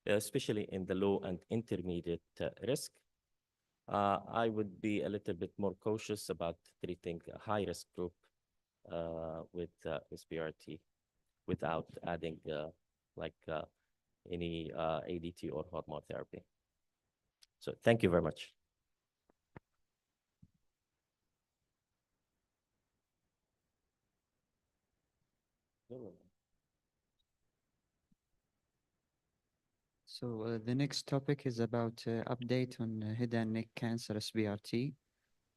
especially in the low and intermediate risk. I would be a little bit more cautious about treating a high-risk group with SBRT without adding any ADT or hormone therapy. So thank you very much. So the next topic is about update on head and neck cancer SBRT.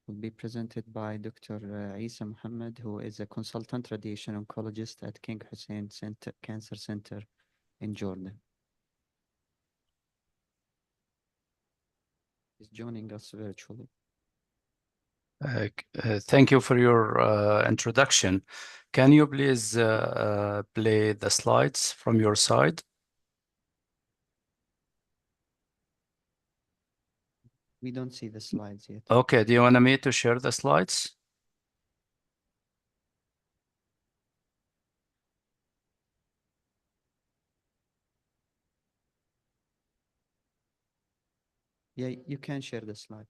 Will be presented by Dr. Isa Mohammed, who is a consultant radiation oncologist at King Hussein Cancer Center in Jordan. He's joining us virtually. Thank you for your introduction. Can you please play the slides from your side? We don't see the slides yet. Okay, do you want me to share the slides? Yeah, you can share the slide.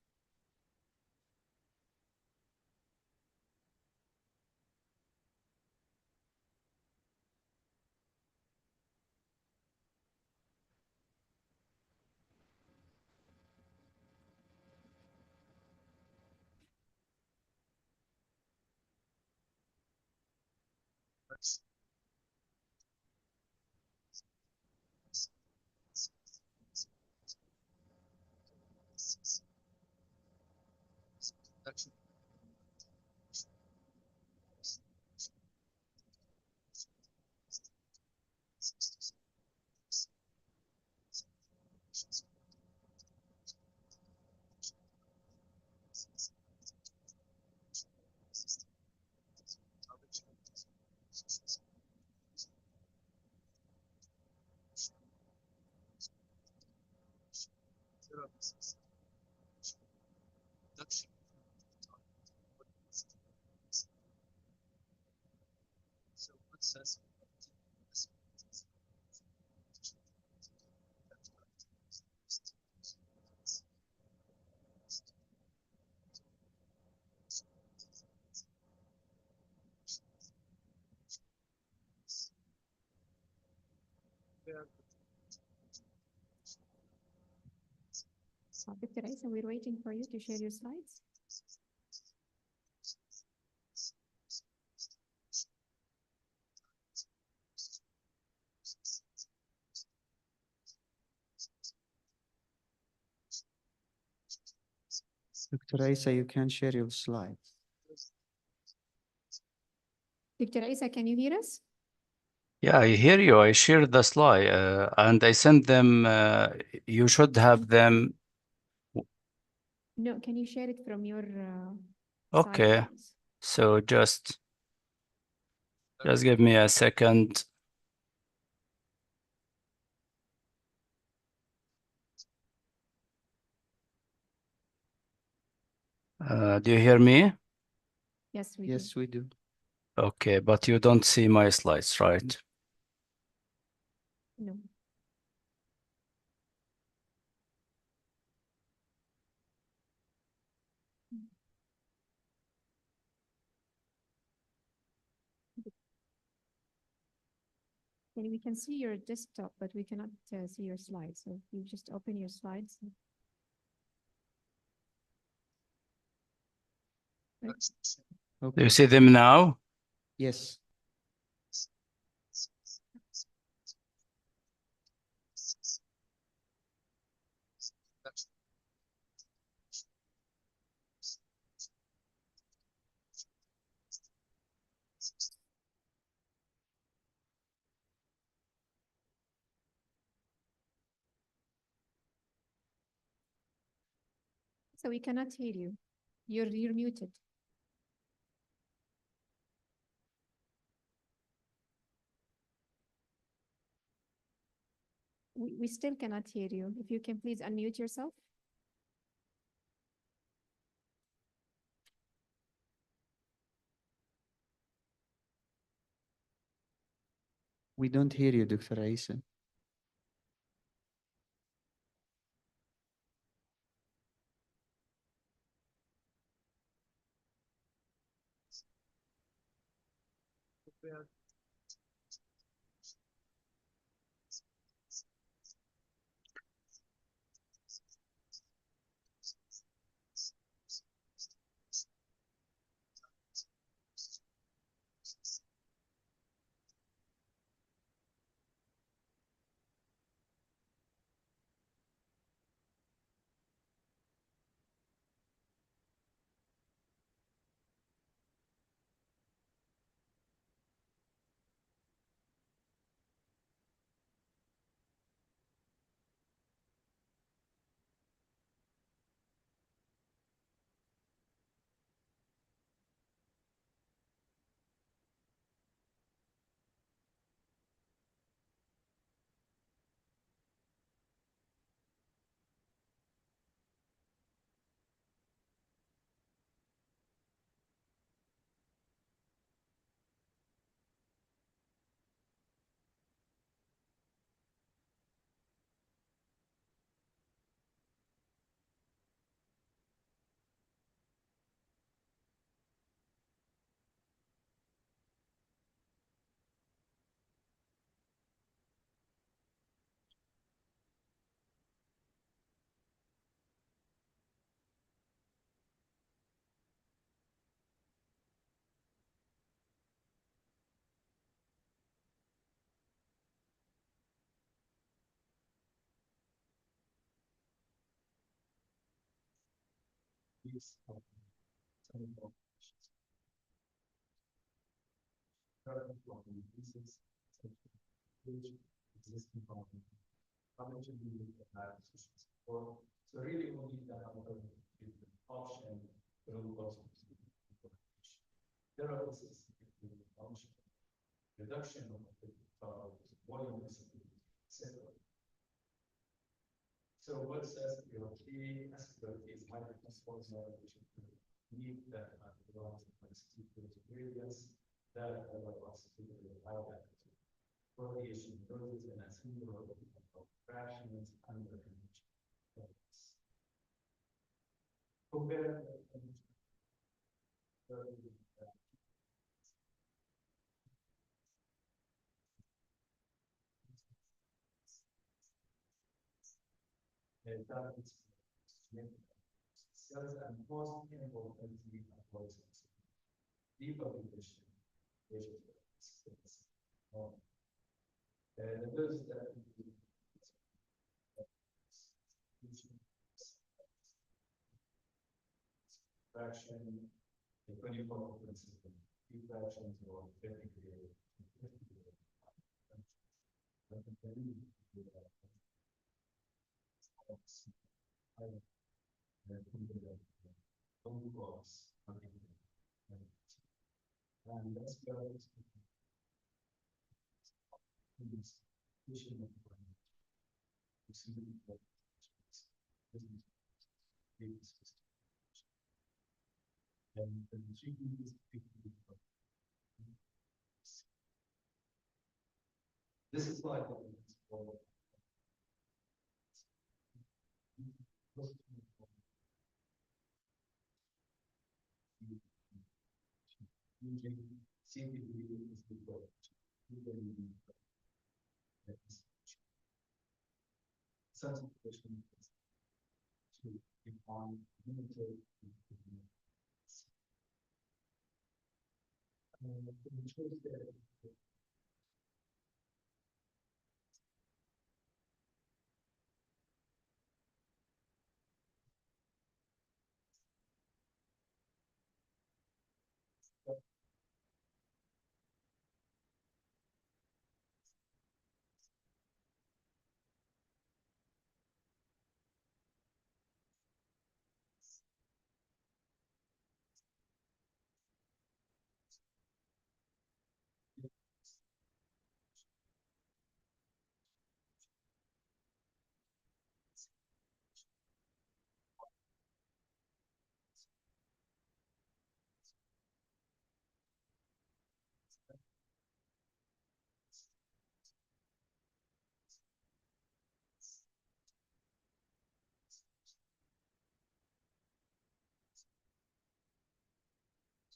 Dr. Isa, we're waiting for you to share your slides. Dr. Isa, you can share your slides. Dr. Isa, can you hear us? Yeah, I hear you. I shared the slide and I sent them. You should have them. No, can you share it from your Okay, side, please? so just give me a second. Do you hear me? Yes, we Yes, do. we do. Okay, but you don't see my slides, right? No. We can see your desktop, but we cannot see your slides. So you just open your slides. Right. Do you see them now? Yes. So we cannot hear you. You're muted. We still cannot hear you. If you can please unmute yourself. We don't hear you, Dr. Isa.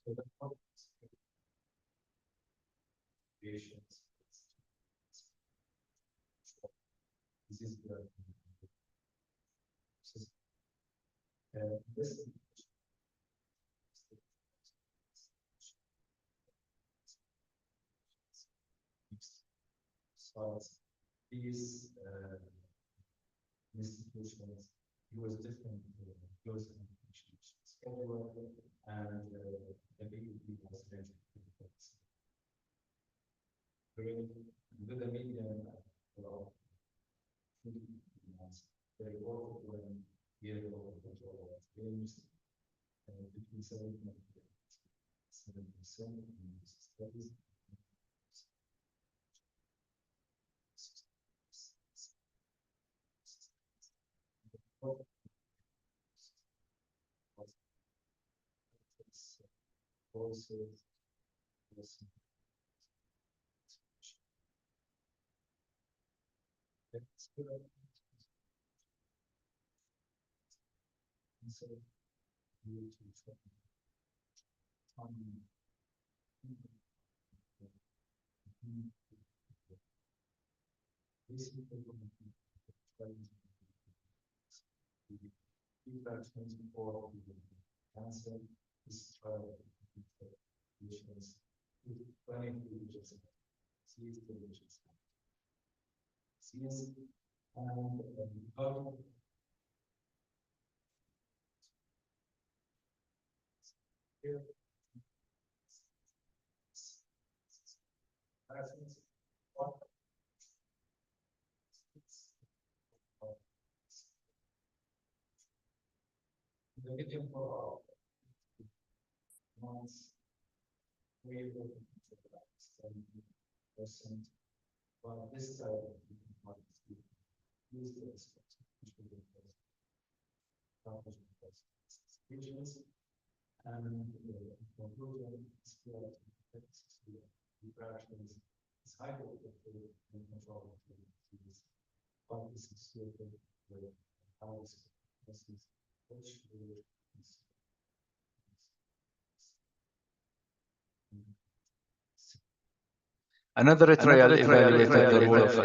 This is this so these institutions use different use schedule and the BEP was during the median well, they work when year of control of games between 7% in studies. Feedback 24 cancer is patients with 23 just CS delicious. CS and how here the medium for months we will percent but this side use this patients and conclusion is fractions is highly effective in controlling disease. But this is still the highest which Another trial evaluated the role of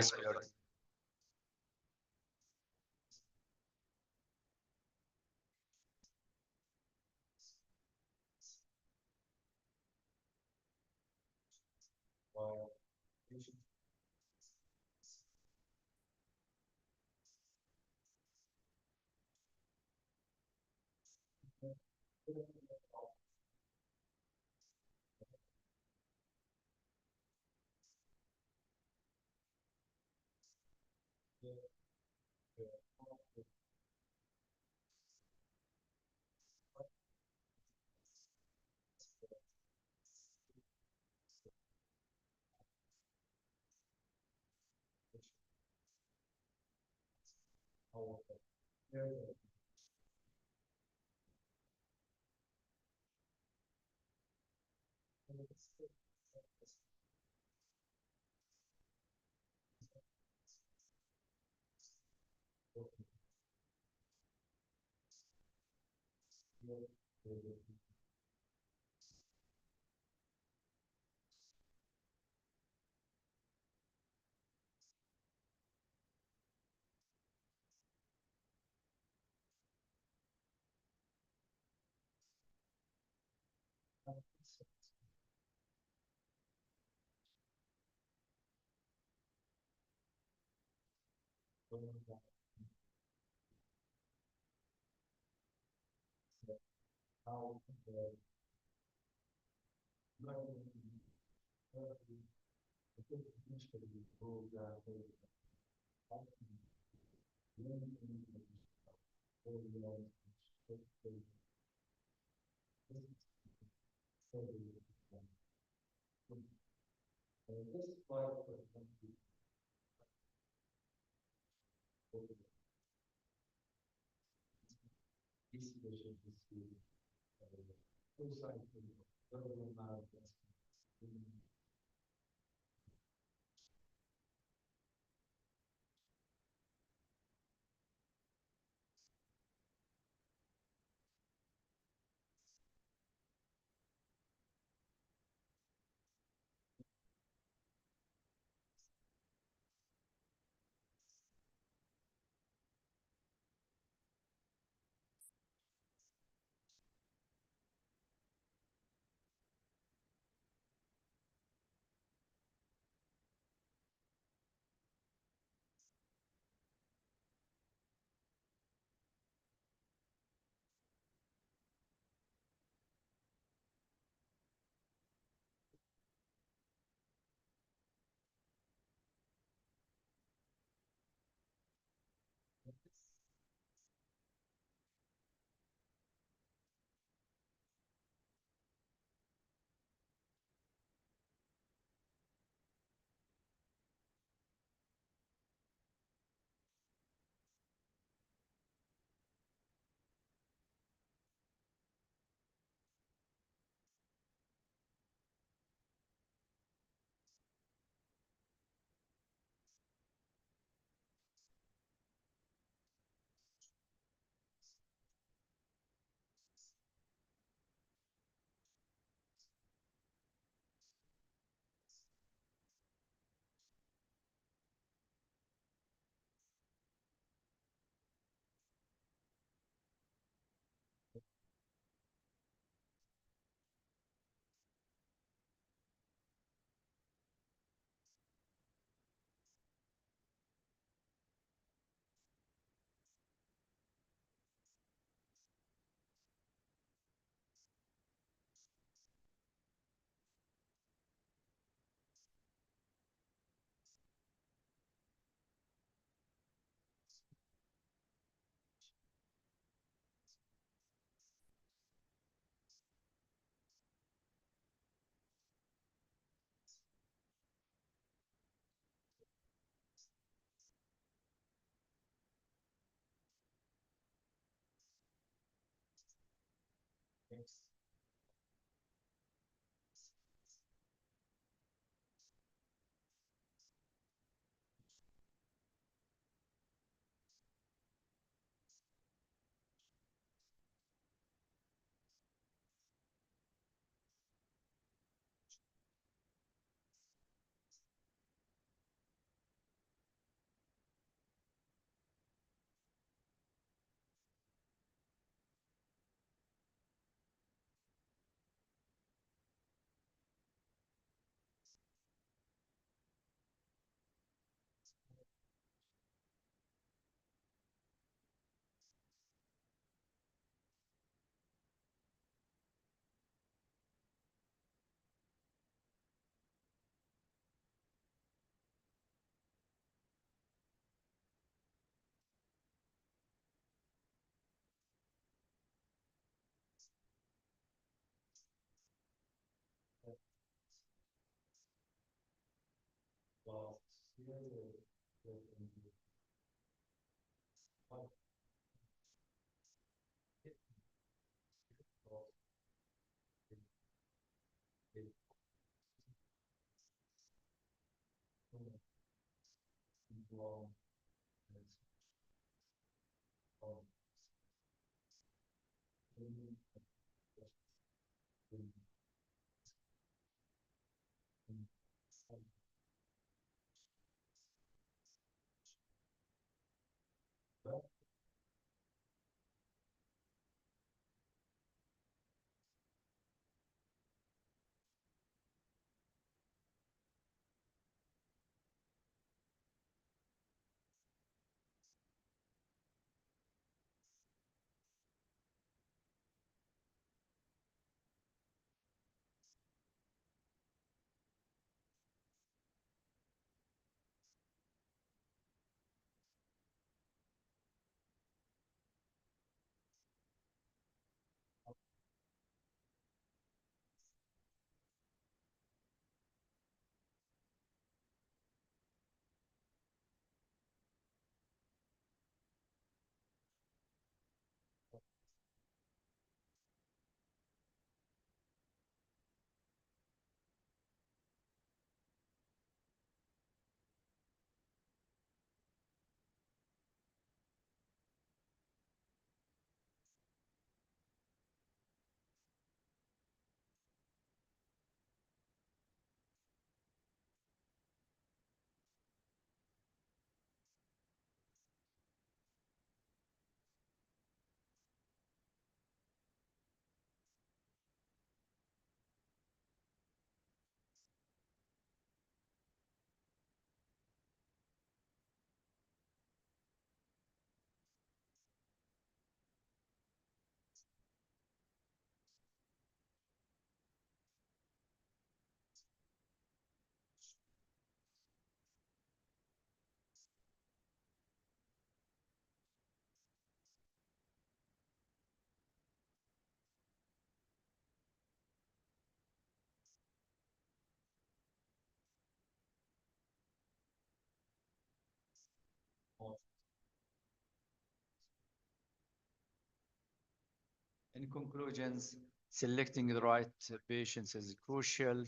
In conclusions, selecting the right patients is crucial.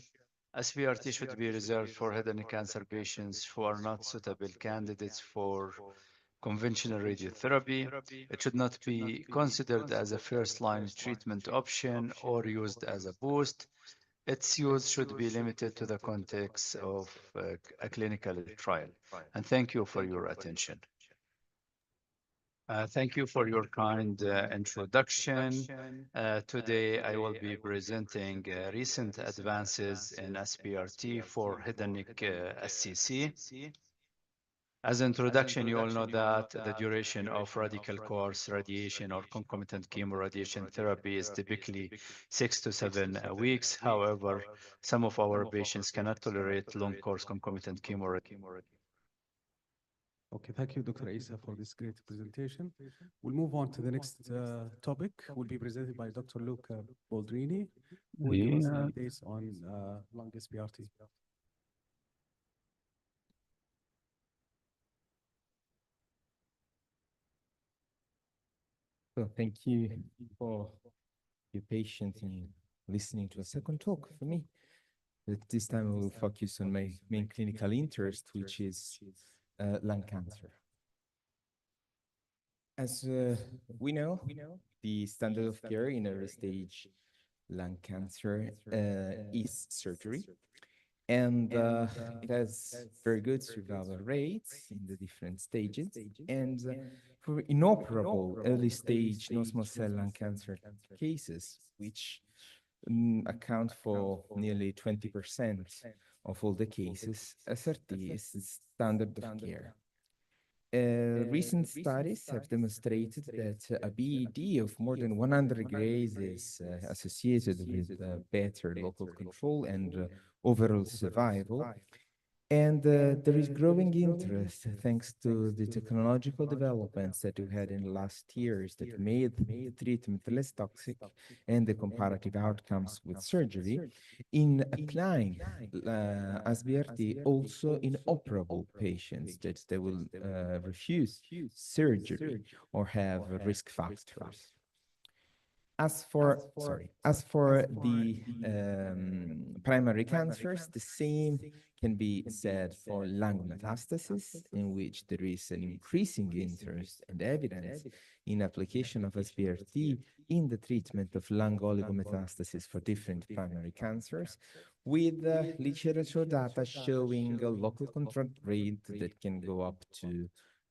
SBRT should be reserved for head and neck cancer patients who are not suitable candidates for conventional radiotherapy. It should not be considered as a first-line treatment option or used as a boost. Its use should be limited to the context of a clinical trial. And thank you for your attention. Thank you for your kind introduction. Today, I will be presenting recent advances in SBRT for head and neck SCC. As introduction, you all know that the duration of radical course radiation or concomitant chemoradiation therapy is typically 6 to 7 weeks. However, some of our patients cannot tolerate long course concomitant chemoradiation. Okay, thank you, Dr. Isa, for this great presentation. We'll move on to the next topic. Will be presented by Dr. Luca Boldrini, who will give us an update on lung SBRT. So thank you for be patient in listening to a second talk for me. But this time I will focus on my main clinical interest, which is lung cancer. As we know, the standard of care in early stage lung cancer is surgery. And it has very good survival rates in the different stages. And for inoperable early stage non-small cell lung cancer cases, which account for nearly 20% of all the cases, SRT is the standard of care. Recent studies have demonstrated that a BED of more than 100 grays is associated with better local control and overall survival. And there is growing interest thanks to the technological developments that we had in the last years that made the treatment less toxic and the comparative outcomes with surgery in applying SBRT also in operable patients that they will refuse surgery or have risk factors. As for the primary cancers, the same can be said for lung metastasis, in which there is an increasing interest and evidence in application of SBRT in the treatment of lung oligometastasis for different primary cancers, with literature data showing a local control rate that can go up to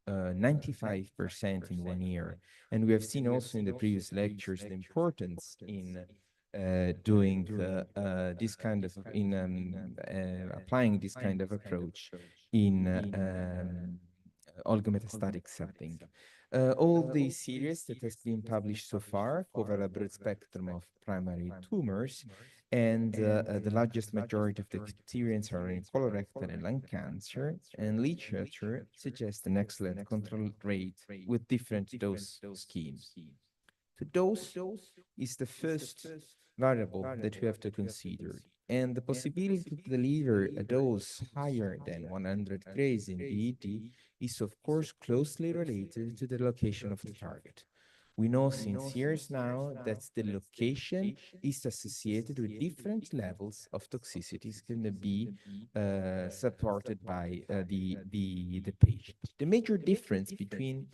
95% in 1 year. And we have seen also in the previous lectures the importance in doing this kind of, applying this kind of approach in oligometastatic setting. All the series that has been published so far cover a broad spectrum of primary tumors, and the largest majority of the criterions are in colorectal and lung cancer, and literature suggests an excellent control rate with different dose schemes. The dose is the first variable that we have to consider, and the possibility to deliver a dose higher than 100 grays in BED is of course closely related to the location of the target. We know since years now that the location is associated with different levels of toxicities can be supported by the patient. The major difference between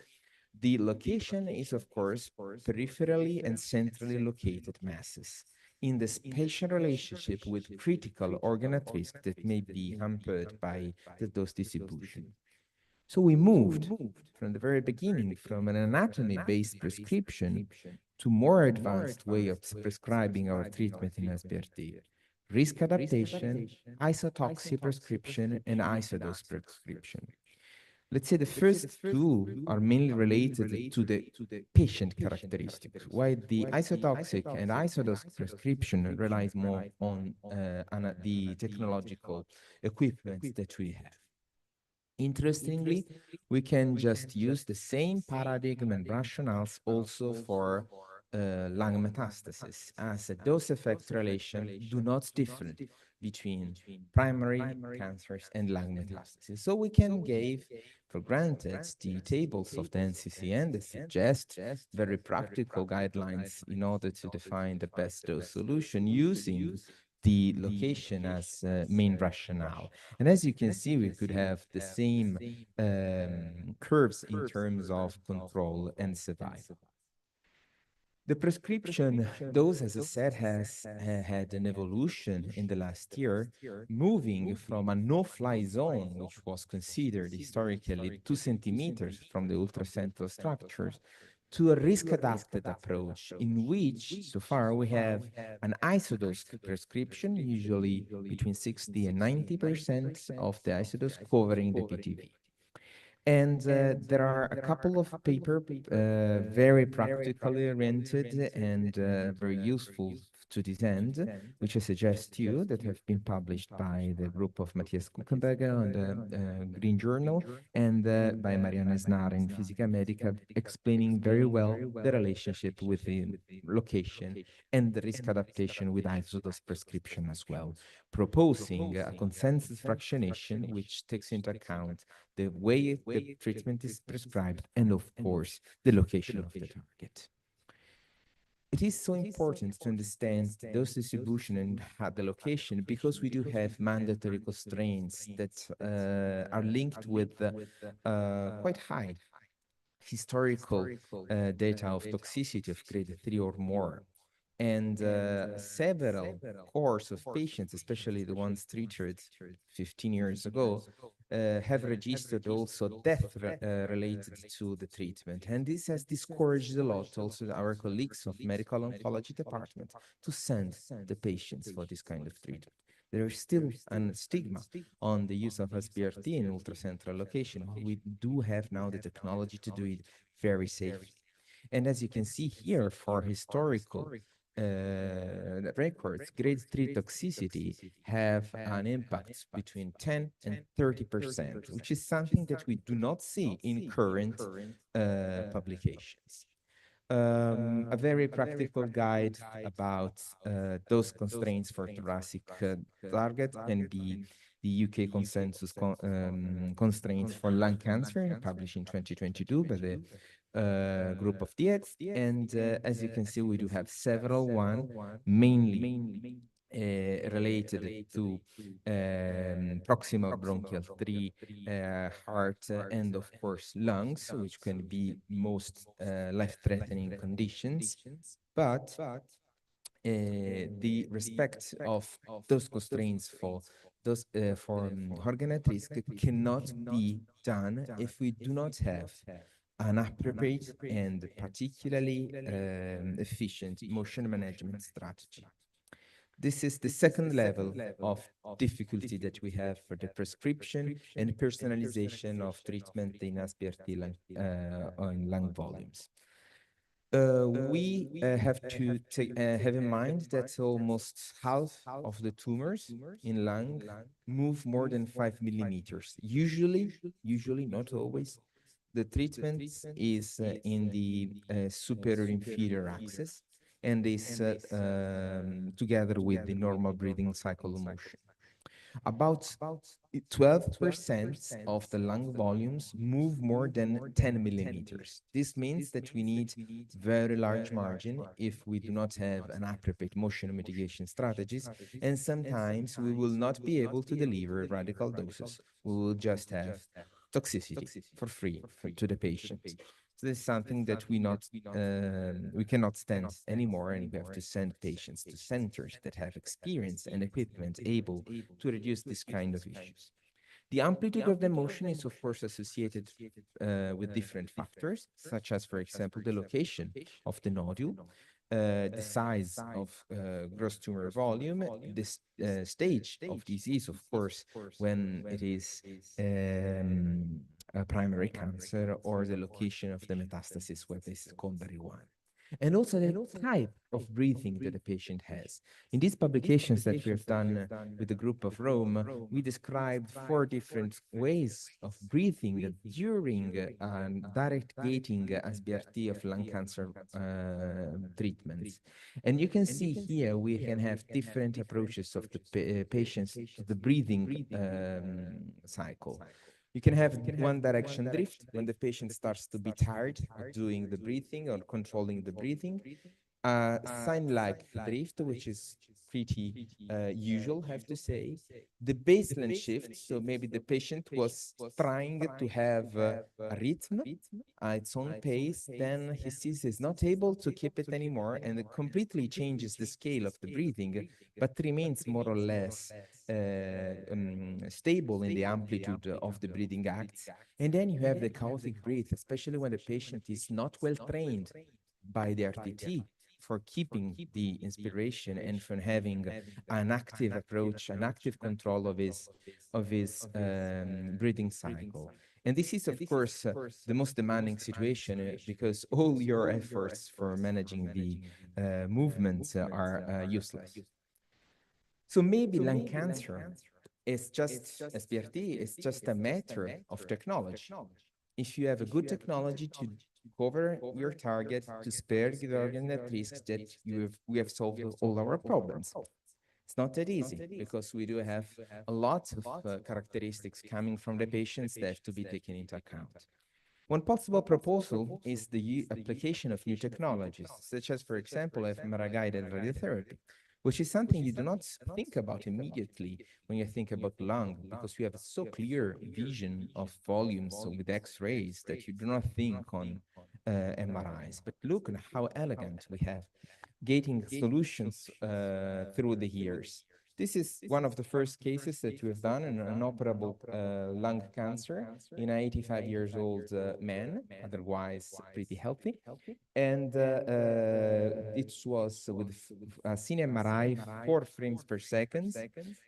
the location is, of course, peripherally and centrally located masses in the spatial relationship with critical organ at risk that may be hampered by the dose distribution. So we moved from the very beginning from an anatomy-based prescription to more advanced way of prescribing our treatment in SBRT. Risk adaptation, isotoxic prescription, and isodose prescription. Let's say the first two are mainly related to the patient characteristics, while the isotoxic and isodose prescription relies more on the technological equipment that we have. Interestingly, we can just use the same paradigm and rationales also for lung metastasis, as a dose-effect relation do not differ between primary cancers and lung metastasis. So we can give for granted the tables of the NCCN that suggest very practical guidelines in order to define the best dose solution using the location as main rationale. And as you can see, we could have the same curves in terms of control and survival. The prescription dose, as I said, has had an evolution in the last year, moving from a no-fly zone, which was considered historically 2 centimeters from the ultracentral structures, to a risk-adapted approach, in which, so far, we have an isodose prescription, usually between 60 and 90% of the isodose covering the PTV. And there are a couple of papers very practically oriented and very useful to this end, which I suggest to you, that have been published by the group of Matthias Kuchenberger on the Green Journal and by Mariana Snar in Physica Medica, explaining very well the relationship with the location and the risk adaptation with isodose prescription as well, proposing a consensus fractionation which takes into account the way the treatment is prescribed and, of course, the location of the target. It is so important to understand the dose distribution and the location because we do have mandatory constraints that are linked with quite high historical data of toxicity of grade 3 or more. And several cohorts of patients, especially the ones treated 15 years ago, have registered also death related to the treatment. And this has discouraged a lot also our colleagues of medical oncology department to send the patients for this kind of treatment. There is still a stigma on the use of SBRT in ultracentral location. We do have now the technology to do it very safely. And as you can see here, for historical records, grade 3 toxicity have an impact between 10 and 30%, which is something that we do not see in current publications. A very practical guide about those constraints for thoracic target can be the UK consensus constraints for lung cancer, published in 2022 by the group of DX. And as you can see, we do have several one, mainly related to proximal bronchial 3, heart, and of course lungs, which can be most life-threatening conditions. But the respect of those constraints for those organ at risk cannot be done if we do not have an appropriate and particularly efficient motion management strategy. This is the second level of difficulty that we have for the prescription and personalization of treatment in SBRT on lung volumes. We have to have in mind that almost half of the tumors in lung move more than 5 millimeters. Usually, not always, the treatment is in the superior inferior axis and is together with the normal breathing cycle motion. About 12% of the lung volumes move more than 10 millimeters. This means that we need very large margin if we do not have an appropriate motion mitigation strategies, and sometimes we will not be able to deliver radical doses. We will just have toxicity for free to the patient. So this is something that we cannot stand anymore, and we have to send patients to centers that have experience and equipment able to reduce this kind of issues. The amplitude of the motion is, of course, associated with different factors, such as, for example, the location of the nodule, the size of gross tumor volume, this stage of disease, of course, when it is a primary cancer, or the location of the metastasis, whether it's secondary one. And also the type of breathing that the patient has. In these publications that we have done with the group of Rome, we described 4 different ways of breathing during direct gating SBRT of lung cancer treatments. And you can see here we can have different approaches of the patients, the breathing cycle. You can have one direction drift when the patient starts to be tired of doing the breathing or controlling the breathing. Sign-like drift, which is pretty usual, have to say. The baseline shift, so maybe the patient was trying to have a rhythm at its own pace, then he sees he's not able to keep it anymore, and it completely changes the scale of the breathing, but remains more or less stable in the amplitude of the breathing acts. And then you have the chaotic breath, especially when the patient is not well trained by the RTT for keeping the inspiration and for having an active approach, an active control of his breathing cycle. And this is, of course, the most demanding situation because all your efforts for managing the movements are useless. So maybe lung cancer is just SBRT, it's just a matter of technology. If you have a good technology to cover your target, to spare the organ at risk, that we have solved all our problems. It's not that easy because we do have a lot of characteristics coming from the patients that have to be taken into account. One possible proposal is the application of new technologies, such as, for example, fMRI-guided radiotherapy, which is something you do not think about immediately when you think about lung, because we have a so clear vision of volumes with X-rays that you do not think on MRIs. But look at how elegant we have gating solutions through the years. This is one of the first cases that we have done in an operable lung cancer in an 85 years old man, otherwise pretty healthy. And it was with a CineMRI 4 frames per second,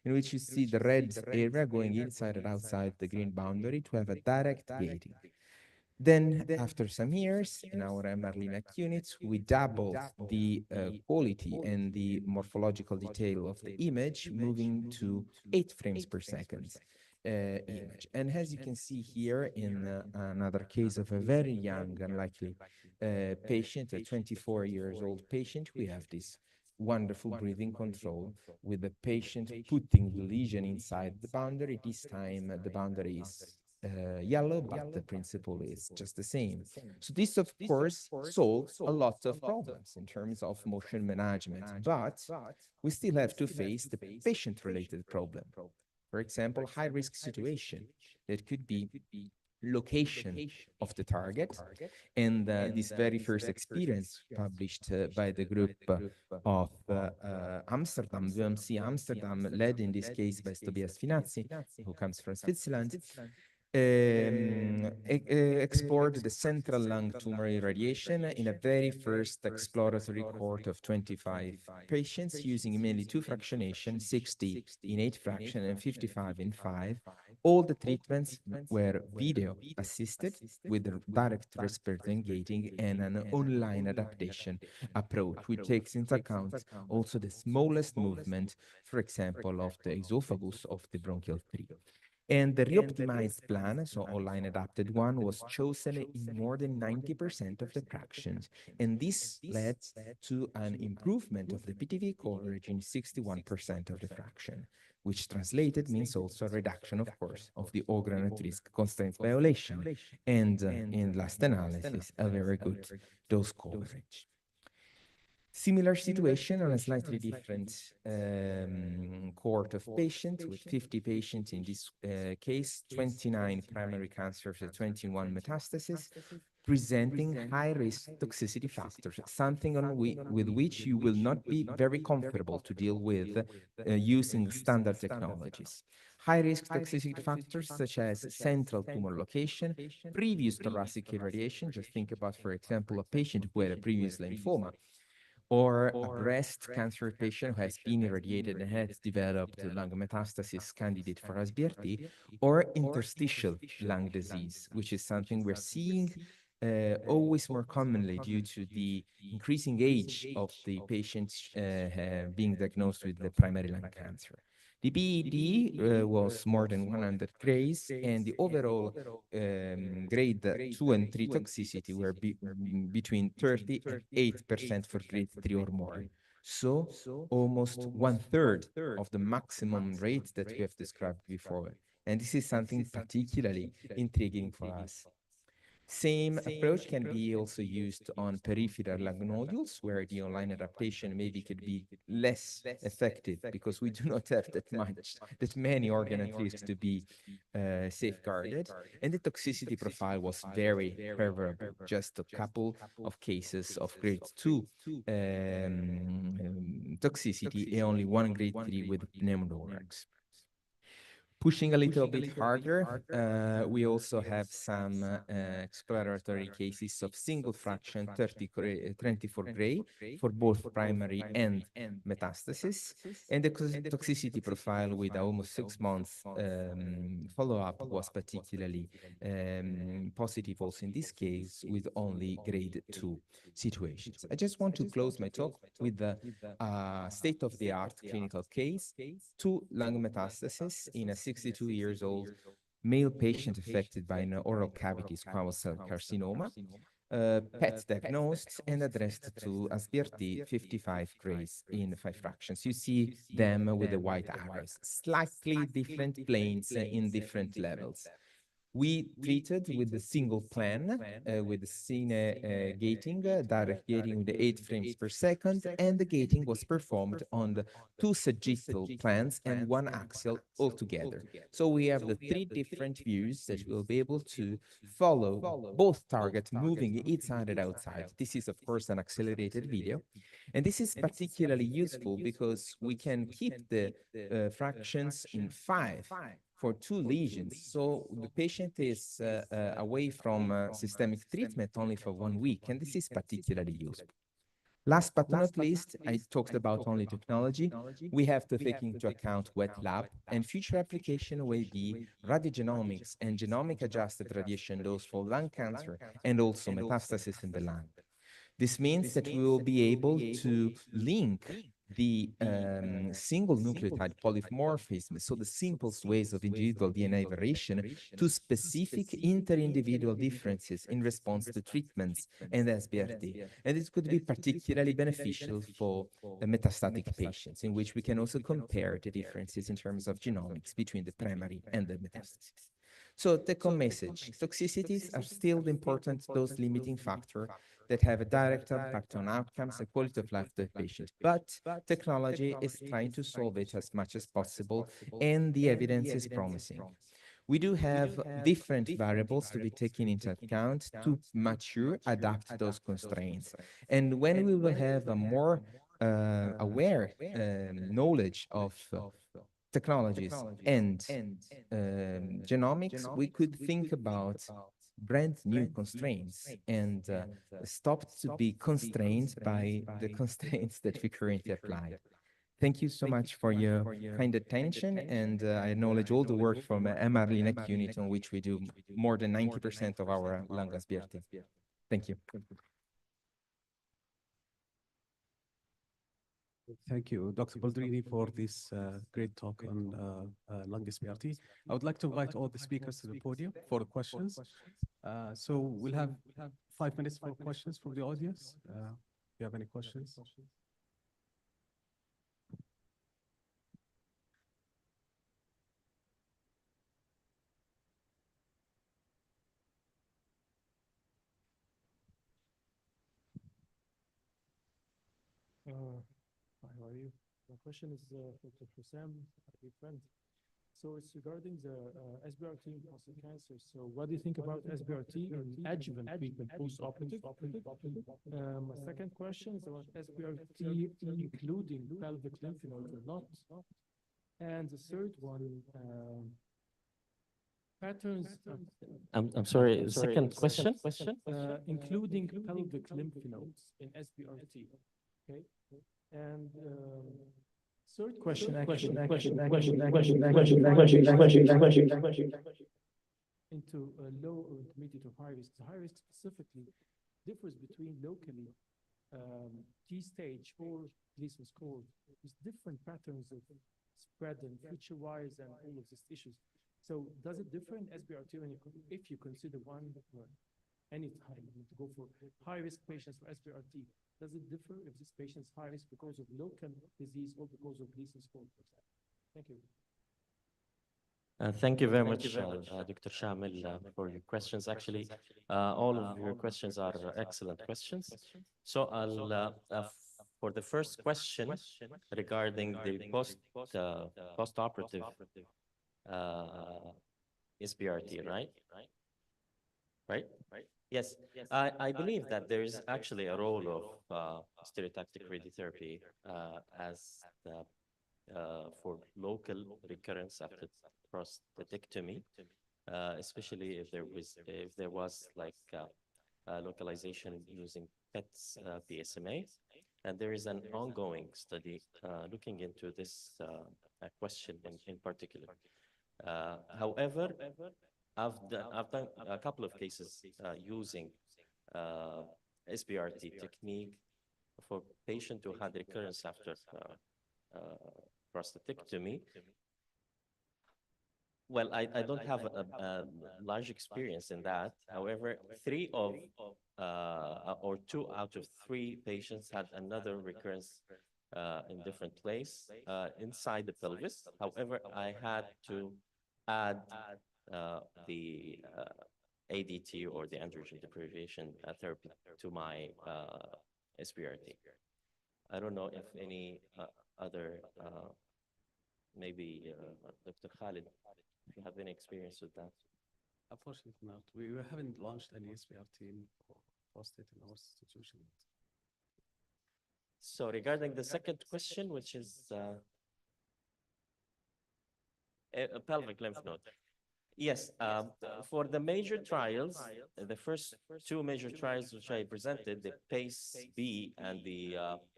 in which you see the red area going inside and outside the green boundary to have a direct gating. Then, after some years, in our MR-Linac units, we doubled the quality and the morphological detail of the image, moving to 8 frames per second image. And as you can see here in another case of a very young, unlikely patient, a 24 years old patient, we have this wonderful breathing control with the patient putting the lesion inside the boundary. This time the boundary is yellow, but the principle is just the same. So this, of course, solves a lot of problems in terms of motion management, but we still have to face the patient-related problem. For example, high-risk situation that could be location of the target, and this very first experience published by the group of Amsterdam, VMC Amsterdam, led in this case by Tobias Finazzi, who comes from Switzerland, explored the central lung tumor irradiation in a very first exploratory cohort of 25 patients using mainly 2 fractionation, 60 in 8 fraction and 55 in 5. All the treatments were video assisted with a direct respiratory gating and an online adaptation approach, which takes into account also the smallest movement, for example, of the esophagus of the bronchial tree. And the re-optimized plan, so online adapted one, was chosen in more than 90% of the fractions. And this led to an improvement of the PTV coverage in 61% of the fraction, which translated means also a reduction, of course, of the overall risk constraint violation. And in last analysis, a very good dose coverage. Similar situation on a slightly different cohort of patients, with 50 patients in this case, 29 primary cancers and 21 metastases, presenting high-risk toxicity factors, something with which you will not be very comfortable to deal with using standard technologies. High-risk toxicity factors such as central tumor location, previous thoracic irradiation, just think about, for example, a patient who had a previous lymphoma, or a breast cancer patient who has been irradiated and has developed lung metastasis candidate for SBRT, or interstitial lung disease, which is something we're seeing always more commonly due to the increasing age of the patients being diagnosed with the primary lung cancer. The BED was more than 100 grays, and the overall grade 2 and 3 toxicity were between 30 and 8% for grade 3 or more. So almost 1/3 of the maximum rate that we have described before. And this is something particularly intriguing for us. Same approach can be also used on peripheral lung nodules, where the online adaptation maybe could be less effective because we do not have that many organ at risk to be safeguarded. And the toxicity profile was very favorable, just a couple of cases of grade 2 toxicity and only 1 grade 3 with pneumothorax. Pushing a little bit harder, we also have some exploratory cases of single fraction 24 gray for both primary and metastasis. And the toxicity profile with almost 6 months follow-up was particularly positive also in this case, with only grade 2 situations. I just want to close my talk with the state-of-the-art clinical case: 2 lung metastases in a 62 years old male patient affected by an oral cavity squamous cell carcinoma, PET diagnosed and addressed to SBRT 55 grays in 5 fractions. You see them with the white arrows, slightly different planes in different levels. We treated with the single plan, with the scene gating, direct gating with the 8 frames per second, and the gating was performed on the 2 sagittal plans and 1 axial altogether. So we have the 3 different views that will be able to follow both targets moving inside and outside. This is, of course, an accelerated video. And this is particularly useful because we can keep the fractions in 5 for 2 lesions. So the patient is away from systemic treatment only for 1 week, and this is particularly useful. Last but not least, I talked about only technology. We have to take into account wet lab, and future application will be radiogenomics and genomic adjusted radiation dose for lung cancer and also metastasis in the lung. This means that we will be able to link the single nucleotide polymorphism, so the simplest ways of individual DNA variation, to specific inter-individual differences in response to treatments and SBRT. And this could be particularly beneficial for metastatic patients, in which we can also compare the differences in terms of genomics between the primary and the metastasis. So take-home message, toxicities are still the important dose-limiting factor that have a direct impact on outcomes and quality of life of the patient. But technology is trying to solve it as much as possible, and the evidence is promising. We do have different variables to be taken into account to mature, adapt those constraints. And when we will have a more aware knowledge of technologies and genomics, we could think about brand new constraints and stop to be constrained by the constraints that we currently apply. Thank you so much for your kind attention, and I acknowledge all the work from MR Linac unit on which we do more than 90% of our lung SBRT. Thank you. Thank you, Dr. Baldrini, for this great talk on lung SBRT. I would like to invite all the speakers to the podium for the questions. So we'll have 5 minutes for questions from the audience. Do you have any questions? Hi, how are you? My question is for Dr. Hussam, a good friend. So it's regarding the SBRT in prostate cancer. So what do you think about SBRT in adjuvant treatment post-operative? My second question is about SBRT including pelvic lymph nodes or not. And the third one, patterns. I'm sorry, the second question? Including pelvic lymph nodes in SBRT. Okay. And third question, into low or intermediate or high risk. The high risk specifically differs between locally T-stage or Gleason score. There's different patterns of spread and feature-wise and all of these issues. So does it differ in SBRT if you consider one or any time to go for high-risk patients for SBRT? Does it differ if this patient is high risk because of local disease or because of Gleason score, for example? Thank you. Thank you very much, Dr. Shamil, for your questions. Actually, all of your questions are excellent questions. So I'll, for the first question regarding the post-operative SBRT, right? Right? Yes, I believe that there is actually a role of stereotactic radiotherapy as for local recurrence after prostatectomy, especially if there was like localization using PET's PSMA, and there is an ongoing study looking into this question in particular. However, I've done a couple of cases using SBRT technique for patient who had recurrence after prostatectomy. Well, I don't have a large experience in that. However, 2 out of 3 patients had another recurrence in different place inside the pelvis. However, I had to add the ADT or the androgen deprivation therapy to my SBRT. I don't know if any other, maybe Dr. Khalid, if you have any experience with that. Unfortunately not. We haven't launched any SBRT for prostate in our institution. So regarding the second question, which is a pelvic lymph node. Yes, for the major trials, the first two major trials which I presented, the PACE-B and the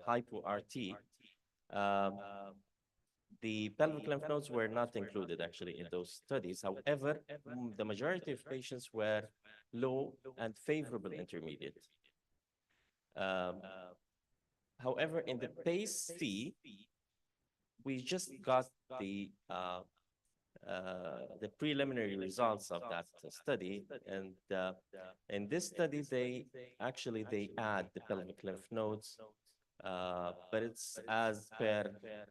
HypoRT, the pelvic lymph nodes were not included actually in those studies. However, the majority of patients were low and favorable intermediate. However, in the PACE-C, we just got the preliminary results of that study, and in this study, they add the pelvic lymph nodes, but it's as per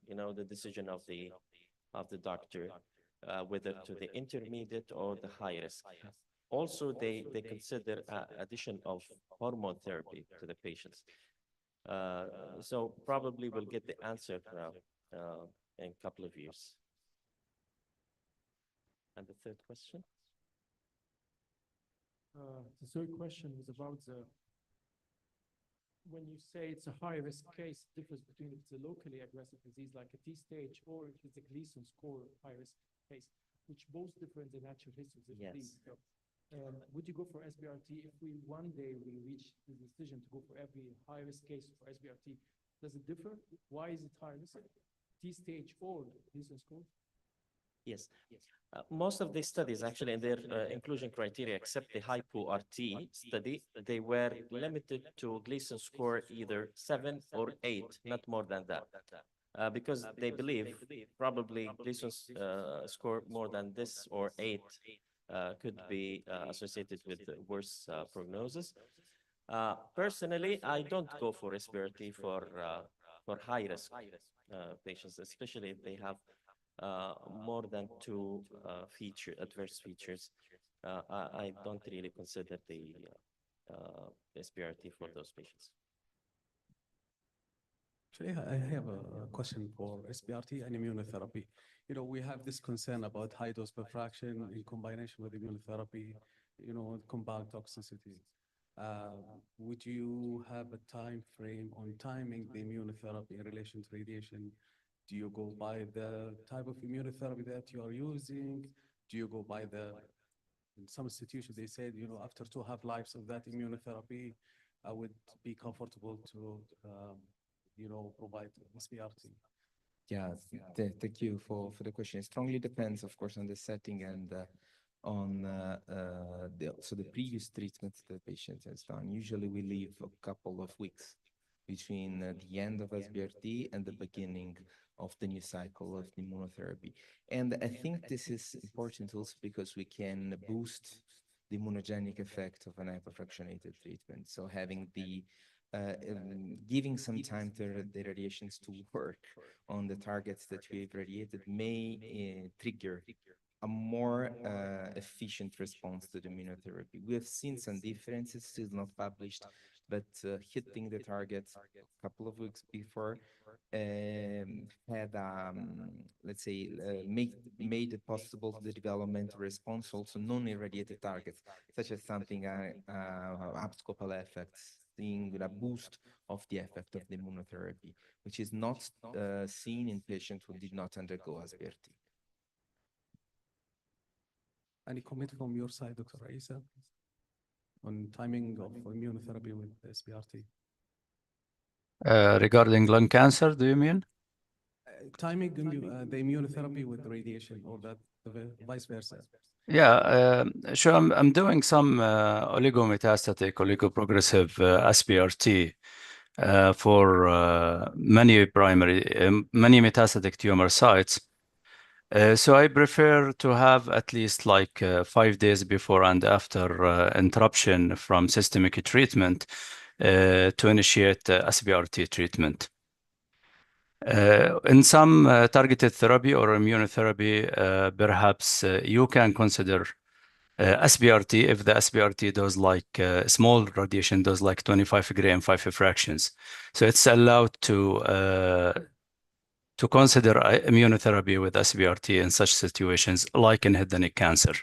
the decision of the doctor, whether to the intermediate or the high risk. Also, they consider addition of hormone therapy to the patients. So probably we'll get the answer in a couple of years. And the third question? The third question was about when you say it's a high-risk case, difference between if it's a locally aggressive disease like a T-stage or if it's a Gleason score high-risk case, which both different in natural history of the disease. So, would you go for SBRT if one day we reach the decision to go for every high-risk case for SBRT? Does it differ? Why is it high-risk? T-stage or Gleason score? Yes. Most of the studies, actually, in their inclusion criteria, except the HypoRT study, they were limited to Gleason score either 7 or 8, not more than that. Because they believe probably Gleason score more than this or 8 could be associated with worse prognosis. Personally, I don't go for SBRT for high-risk patients, especially if they have more than 2 adverse features. I don't really consider the SBRT for those patients. Actually, I have a question for SBRT and immunotherapy. We have this concern about high dose perfraction in combination with immunotherapy, compound toxicity. Would you have a time frame on timing the immunotherapy in relation to radiation? Do you go by the type of immunotherapy that you are using? Do you go by in some institutions, they said, after 2 half-lives of that immunotherapy, I would be comfortable to, provide SBRT. Yeah, thank you for the question. It strongly depends, of course, on the setting and on the previous treatments the patient has done. Usually we leave a couple of weeks between the end of SBRT and the beginning of the new cycle of the immunotherapy. And I think this is important also because we can boost the immunogenic effect of an hyperfractionated treatment. So having giving some time to the radiations to work on the targets that we've radiated may trigger a more efficient response to the immunotherapy. We have seen some differences, still not published, but hitting the targets a couple of weeks before had, let's say, made it possible the development response also non-irradiated targets, such as something abscopal effects, seeing a boost of the effect of the immunotherapy, which is not seen in patients who did not undergo SBRT. Any comment from your side, Dr. Raisa, on timing of immunotherapy with SBRT? Regarding lung cancer, do you mean? Timing the immunotherapy with radiation or that vice versa. Yeah, sure. I'm doing some oligometastatic, oligoprogressive SBRT for many metastatic tumor sites. So I prefer to have at least like 5 days before and after interruption from systemic treatment to initiate SBRT treatment. In some targeted therapy or immunotherapy, perhaps you can consider SBRT if the SBRT does like small radiation does like 25 gray and 5 fractions. So it's allowed to consider immunotherapy with SBRT in such situations like in head and neck cancer.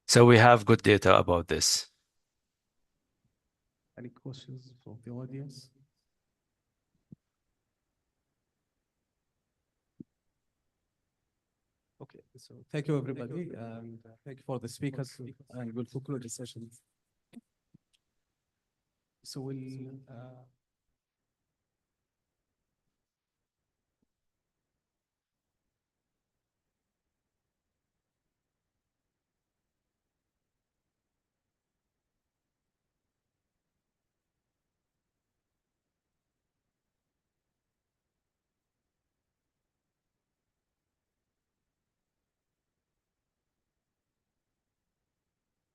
So we have good data about this. Any questions from the audience? Okay, so thank you, everybody, and thank you for the speakers, and we'll conclude the session. So we'll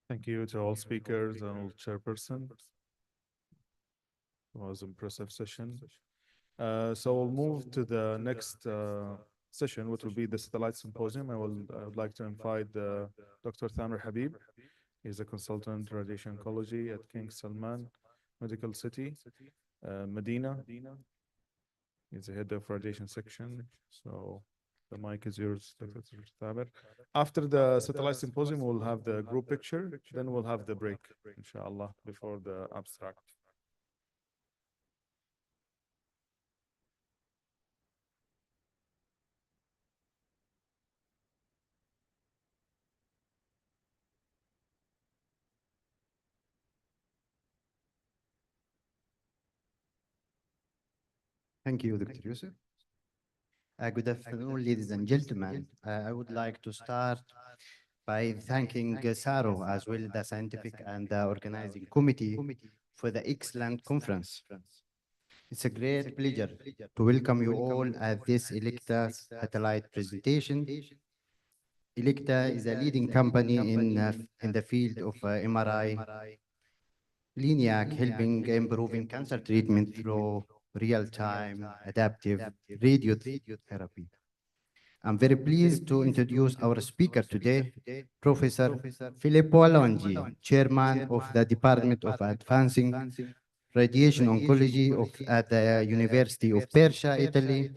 Thank you to all speakers and all chairperson. It was an impressive session. So we'll move to the next session, which will be the satellite symposium. I would like to invite Dr. Thamer Habib. He's a consultant radiation oncology at King Salman Medical City, Medina. He's the head of radiation section. So the mic is yours, Dr. Thamer. After the satellite symposium, we'll have the group picture. Then we'll have the break, inshallah, before the abstract. Thank you, Dr. Yusuf. Good afternoon, ladies and gentlemen. I would like to start by thanking Saro, as well the scientific and the organizing committee, for the excellent conference. It's a great pleasure to welcome you all at this Electa satellite presentation. Electa is a leading company in the field of MRI LINIAC, helping improving cancer treatment through real-time adaptive radiotherapy. I'm very pleased to introduce our speaker today, Professor Filippo Alongi, Chairman of the Department of Advancing Radiation Oncology at the University of Persia, Italy.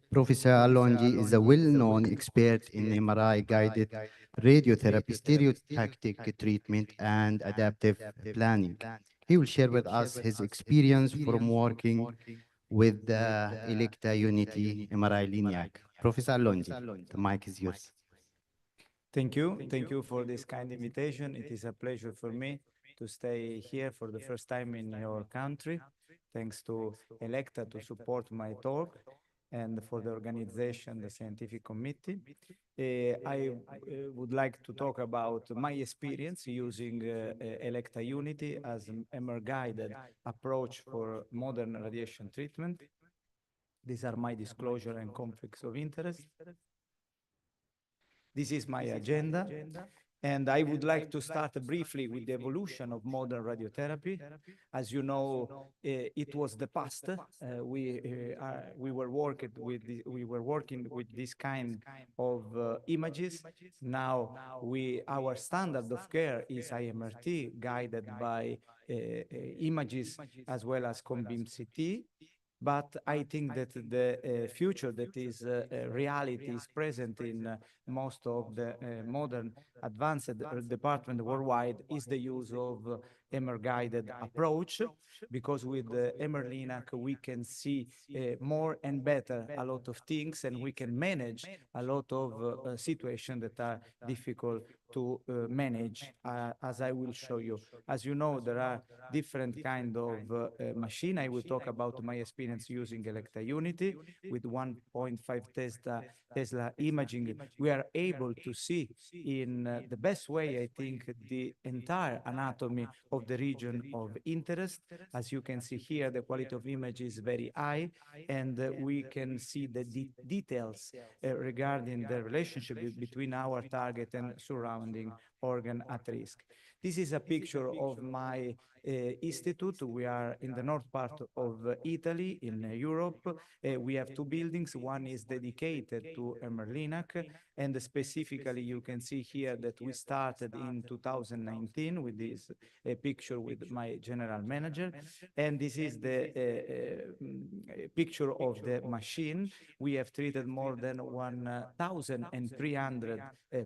Professor Alongi is a well-known expert in MRI-guided radiotherapy, stereotactic treatment, and adaptive planning. He will share with us his experience from working with the Electa Unity MRI LINIAC. Professor Alongi, the mic is yours. Thank you. Thank you for this kind invitation. It is a pleasure for me to stay here for the first time in your country. Thanks to Electa to support my talk and for the organization, the scientific committee. I would like to talk about my experience using Electa Unity as an MR-guided approach for modern radiation treatment. These are my disclosure and conflicts of interest. This is my agenda, and I would like to start briefly with the evolution of modern radiotherapy. As you know, it was the past. We were working with this kind of images. Now our standard of care is IMRT, guided by images as well as COM-beam CT. But I think that the future that is reality is present in most of the modern advanced department worldwide is the use of MR-guided approach, because with the MR-LINAC we can see more and better a lot of things, and we can manage a lot of situations that are difficult to manage, as I will show you. As you know, there are different kind of machine. I will talk about my experience using Electa Unity with 1.5 Tesla imaging. We are able to see in the best way, I think, the entire anatomy of the region of interest. As you can see here, the quality of image is very high, and we can see the details regarding the relationship between our target and surrounding organ at risk. This is a picture of my institute. We are in the north part of Italy, in Europe. We have two buildings. One is dedicated to Emerlinac, and specifically you can see here that we started in 2019 with this picture with my general manager, and this is the picture of the machine. We have treated more than 1,300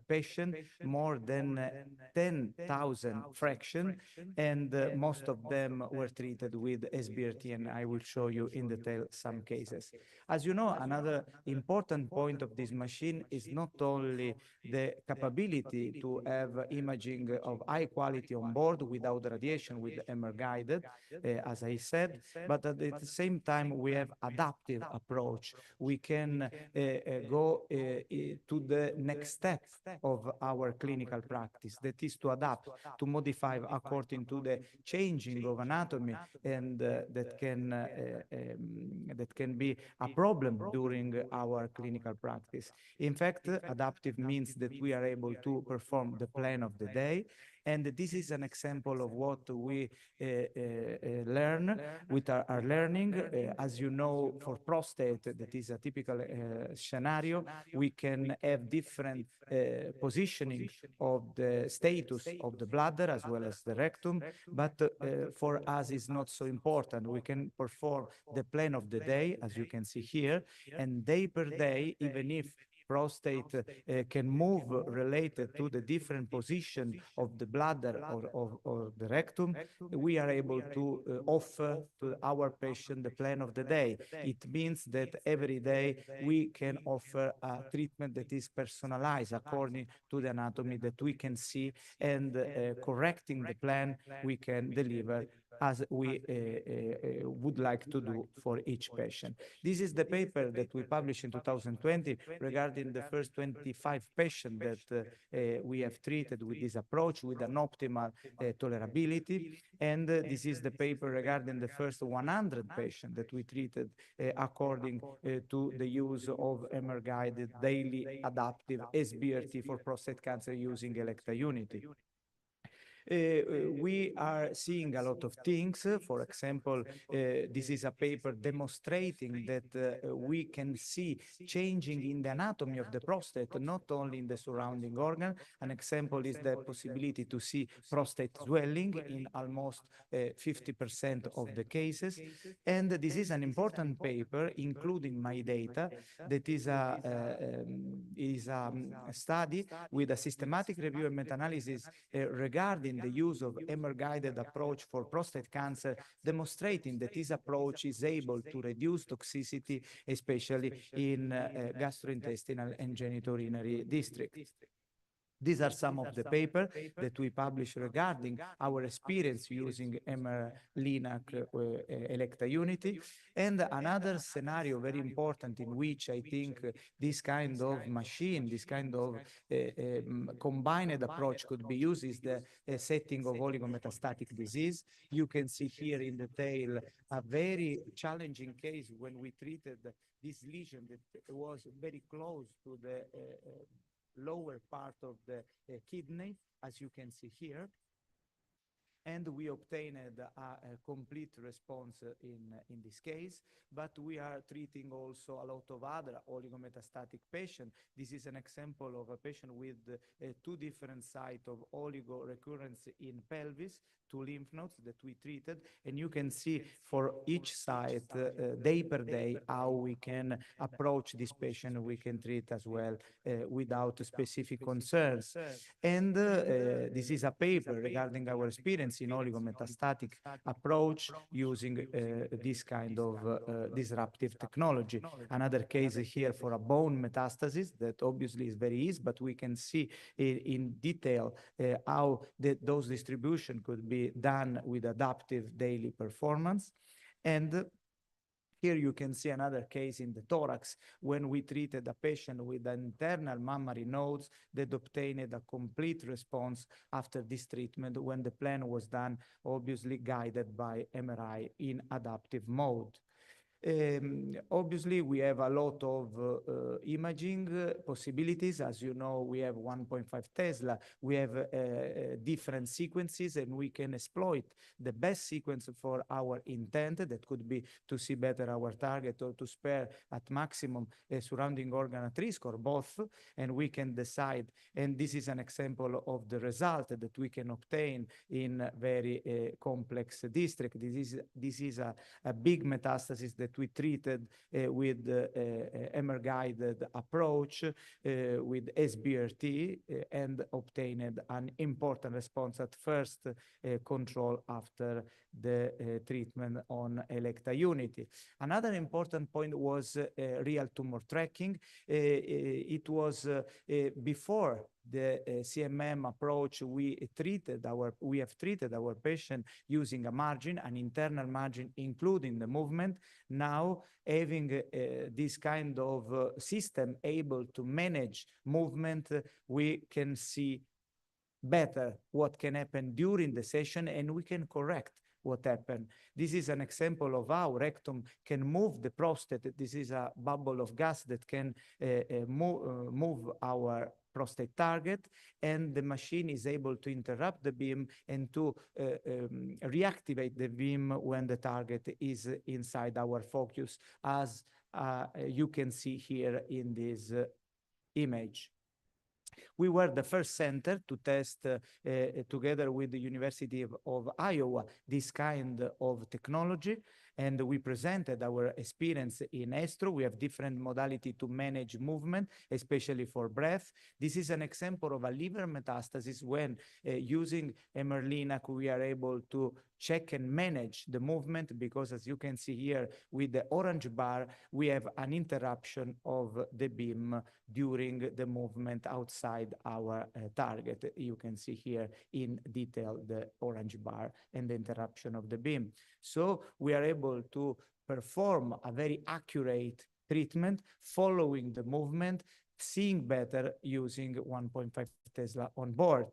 patients, more than 10,000 fractions, and most of them were treated with SBRT, and I will show you in detail some cases. As you know, another important point of this machine is not only the capability to have imaging of high quality on board without radiation with MR guided, as I said, but at the same time we have adaptive approach. We can go to the next step of our clinical practice, that is to adapt, to modify according to the changing of anatomy, and that can be a problem during our clinical practice. In fact, adaptive means that we are able to perform the plan of the day, and this is an example of what we learn with our learning. As you know, for prostate, that is a typical scenario, we can have different positioning of the status of the bladder as well as the rectum, but for us it's not so important. We can perform the plan of the day, as you can see here, and day per day, even if prostate can move related to the different position of the bladder or the rectum, we are able to offer to our patient the plan of the day. It means that every day we can offer a treatment that is personalized according to the anatomy that we can see, and correcting the plan we can deliver as we would like to do for each patient. This is the paper that we published in 2020 regarding the first 25 patients that we have treated with this approach with an optimal tolerability. And this is the paper regarding the first 100 patients that we treated according to the use of MR-guided daily adaptive SBRT for prostate cancer using Elekta Unity. We are seeing a lot of things. For example, this is a paper demonstrating that we can see changing in the anatomy of the prostate, not only in the surrounding organ. An example is the possibility to see prostate swelling in almost 50% of the cases. And this is an important paper, including my data, that is a study with a systematic review and meta-analysis regarding the use of MR-guided approach for prostate cancer, demonstrating that this approach is able to reduce toxicity, especially in gastrointestinal and genitourinary district. These are some of the papers that we published regarding our experience using MR-Linac Elekta Unity. And another scenario very important in which I think this kind of machine, this kind of combined approach could be used is the setting of oligometastatic disease. You can see here in detail a very challenging case when we treated this lesion that was very close to the lower part of the kidney, as you can see here. And we obtained a complete response in this case, but we are treating also a lot of other oligometastatic patients. This is an example of a patient with two different sites of oligo recurrence in pelvis, two lymph nodes that we treated, and you can see for each site, day per day, how we can approach this patient. We can treat as well without specific concerns. And this is a paper regarding our experience in oligometastatic approach using this kind of disruptive technology. Another case here for a bone metastasis that obviously is very easy, but we can see in detail how those distribution could be done with adaptive daily performance. And here you can see another case in the thorax when we treated a patient with internal mammary nodes that obtained a complete response after this treatment when the plan was done, obviously guided by MRI in adaptive mode. Obviously, we have a lot of imaging possibilities. As you know, we have 1.5 Tesla. We have different sequences, and we can exploit the best sequence for our intent. That could be to see better our target or to spare at maximum a surrounding organ at risk or both, and we can decide. And this is an example of the result that we can obtain in very complex district. This is a big metastasis that we treated with MR-guided approach with SBRT and obtained an important response at first control after the treatment on Electa Unity. Another important point was real tumor tracking. It was before the CMM approach, we have treated our patient using a margin, an internal margin, including the movement. Now, having this kind of system able to manage movement, we can see better what can happen during the session, and we can correct what happened. This is an example of how rectum can move the prostate. This is a bubble of gas that can move our prostate target, and the machine is able to interrupt the beam and to reactivate the beam when the target is inside our focus, as you can see here in this image. We were the first center to test together with the University of Iowa this kind of technology, and we presented our experience in Estro. We have different modality to manage movement, especially for breath. This is an example of a liver metastasis when using Emerlinac, we are able to check and manage the movement, because as you can see here with the orange bar, we have an interruption of the beam during the movement outside our target. You can see here in detail the orange bar and the interruption of the beam. So we are able to perform a very accurate treatment following the movement, seeing better using 1.5 Tesla on board.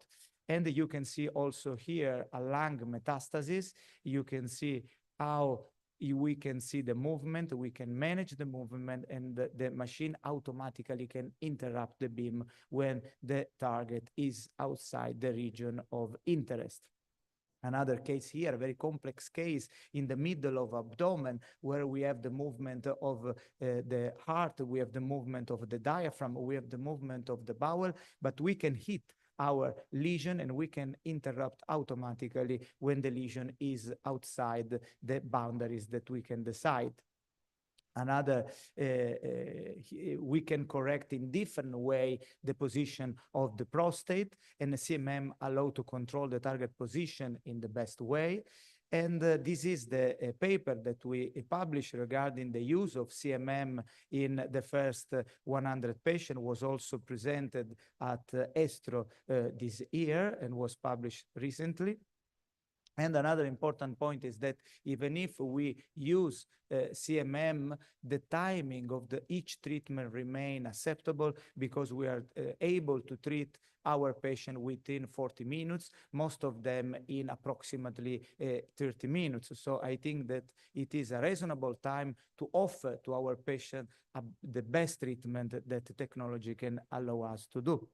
And you can see also here a lung metastasis. You can see how we can see the movement, we can manage the movement, and the machine automatically can interrupt the beam when the target is outside the region of interest. Another case here, a very complex case in the middle of abdomen, where we have the movement of the heart, we have the movement of the diaphragm, we have the movement of the bowel, but we can hit our lesion and we can interrupt automatically when the lesion is outside the boundaries that we can decide. Another, we can correct in different way the position of the prostate, and the CMM allow to control the target position in the best way. And this is the paper that we published regarding the use of CMM in the first 100 patients, was also presented at Estro this year and was published recently. And another important point is that even if we use CMM, the timing of each treatment remain acceptable, because we are able to treat our patient within 40 minutes, most of them in approximately 30 minutes. So I think that it is a reasonable time to offer to our patient the best treatment that the technology can allow us to do.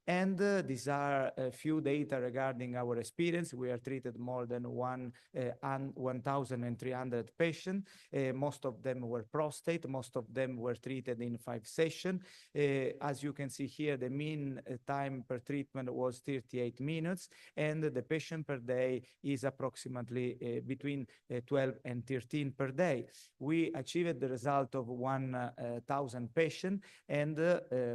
And these are a few data regarding our experience. We have treated more than 1,300 patients. Most of them were prostate. Most of them were treated in 5 sessions. As you can see here, the mean time per treatment was 38 minutes, and the patient per day is approximately between 12 and 13 per day. We achieved the result of 1,000 patients, and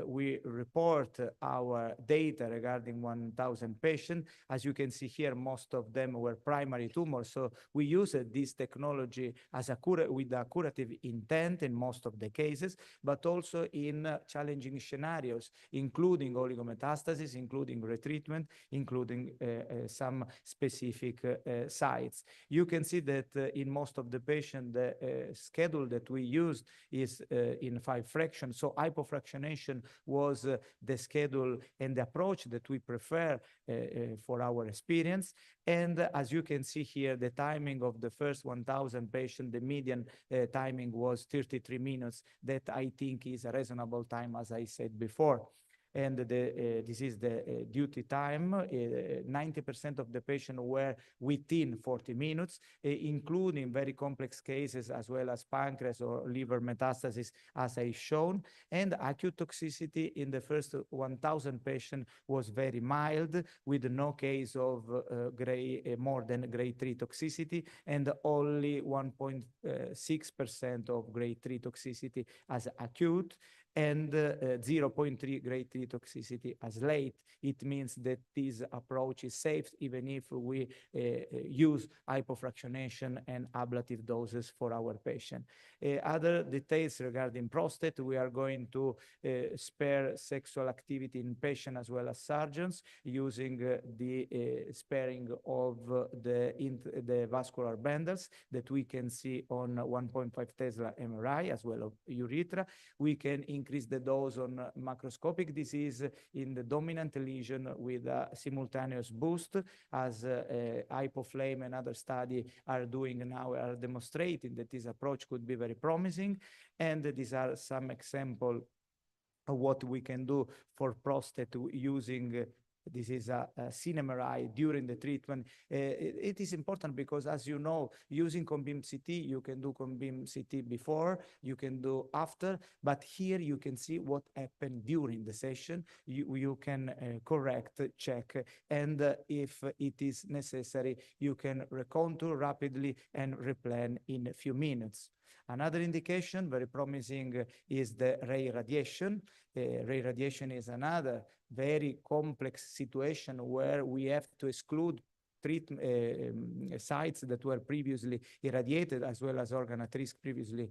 we report our data regarding 1,000 patients. As you can see here, most of them were primary tumors. So we used this technology as with a curative intent in most of the cases, but also in challenging scenarios, including oligometastasis, including retreatment, including some specific sites. You can see that in most of the patients, the schedule that we used is in 5 fractions. So hypofractionation was the schedule and the approach that we prefer for our experience. And as you can see here, the timing of the first 1,000 patients, the median timing was 33 minutes. That I think is a reasonable time, as I said before. And this is the duty time. 90% of the patients were within 40 minutes, including very complex cases as well as pancreas or liver metastasis, as I shown. And acute toxicity in the first 1,000 patients was very mild, with no case of more than grade 3 toxicity, and only 1.6% of grade 3 toxicity as acute, and 0.3 grade 3 toxicity as late. It means that this approach is safe even if we use hypofractionation and ablative doses for our patient. Other details regarding prostate, we are going to spare sexual activity in patient as well as surgeons using the sparing of the vascular bundles that we can see on 1.5 Tesla MRI as well as urethra. We can increase the dose on macroscopic disease in the dominant lesion with a simultaneous boost, as hypoflame and other studies are doing now, are demonstrating that this approach could be very promising. And these are some examples of what we can do for prostate using this is a CMRI during the treatment. It is important because, as you know, using Conbeam CT, you can do Conbeam CT before, you can do after, but here you can see what happened during the session. You can correct, check, and if it is necessary, you can recontour rapidly and replan in a few minutes. Another indication, very promising, is the ray radiation. Ray radiation is another very complex situation where we have to exclude sites that were previously irradiated, as well as organ at risk previously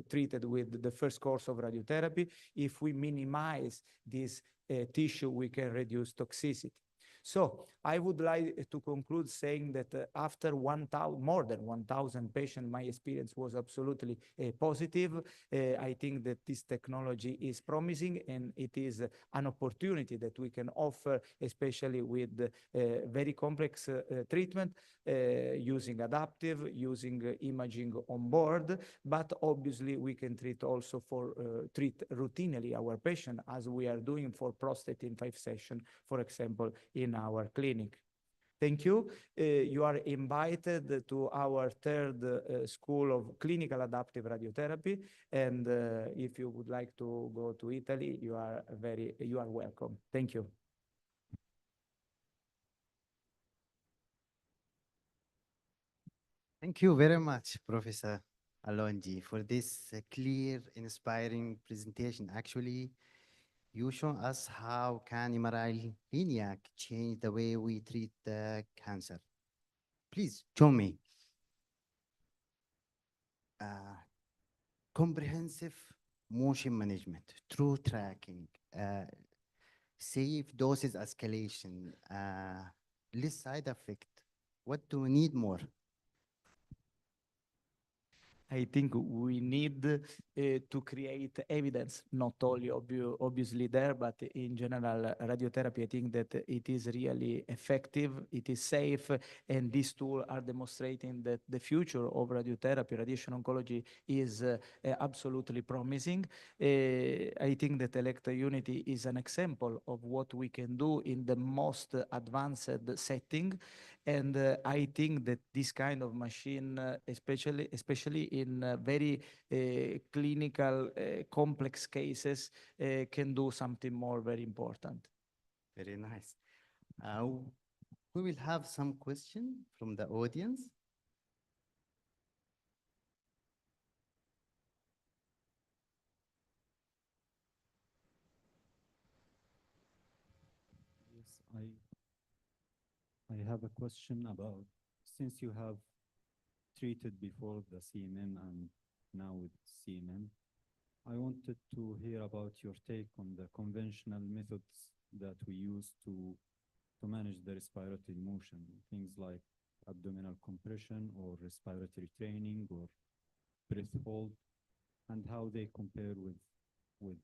treated with the first course of radiotherapy. If we minimize this tissue, we can reduce toxicity. So I would like to conclude saying that after more than 1,000 patients, my experience was absolutely positive. I think that this technology is promising, and it is an opportunity that we can offer, especially with very complex treatment, using adaptive, using imaging on board, but obviously we can treat also treat routinely our patient, as we are doing for prostate in 5 sessions, for example, in our clinic. Thank you. You are invited to our 3rd School of Clinical Adaptive Radiotherapy, and if you would like to go to Italy, you are welcome. Thank you. Thank you very much, Professor Alonji, for this clear, inspiring presentation. Actually, you show us how can MRI linear change the way we treat the cancer. Please show me. Comprehensive motion management, true tracking, safe doses escalation, less side effect. What do we need more? I think we need to create evidence, not only obviously there, but in general, radiotherapy. I think that it is really effective, it is safe, and these tools are demonstrating that the future of radiotherapy, radiation oncology, is absolutely promising. I think that Elekta Unity is an example of what we can do in the most advanced setting. And I think that this kind of machine, especially in very clinical, complex cases, can do something more very important. Very nice. We will have some questions from the audience. Yes, I have a question about, since you have treated before the CMM and now with CMM, I wanted to hear about your take on the conventional methods that we use to manage the respiratory motion, things like abdominal compression or respiratory training or breath hold, and how they compare with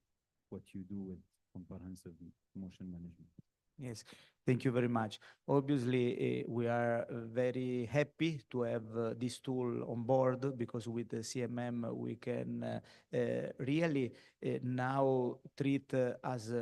what you do with comprehensive motion management. Yes, thank you very much. Obviously, we are very happy to have this tool on board because with the CMM we can really now treat as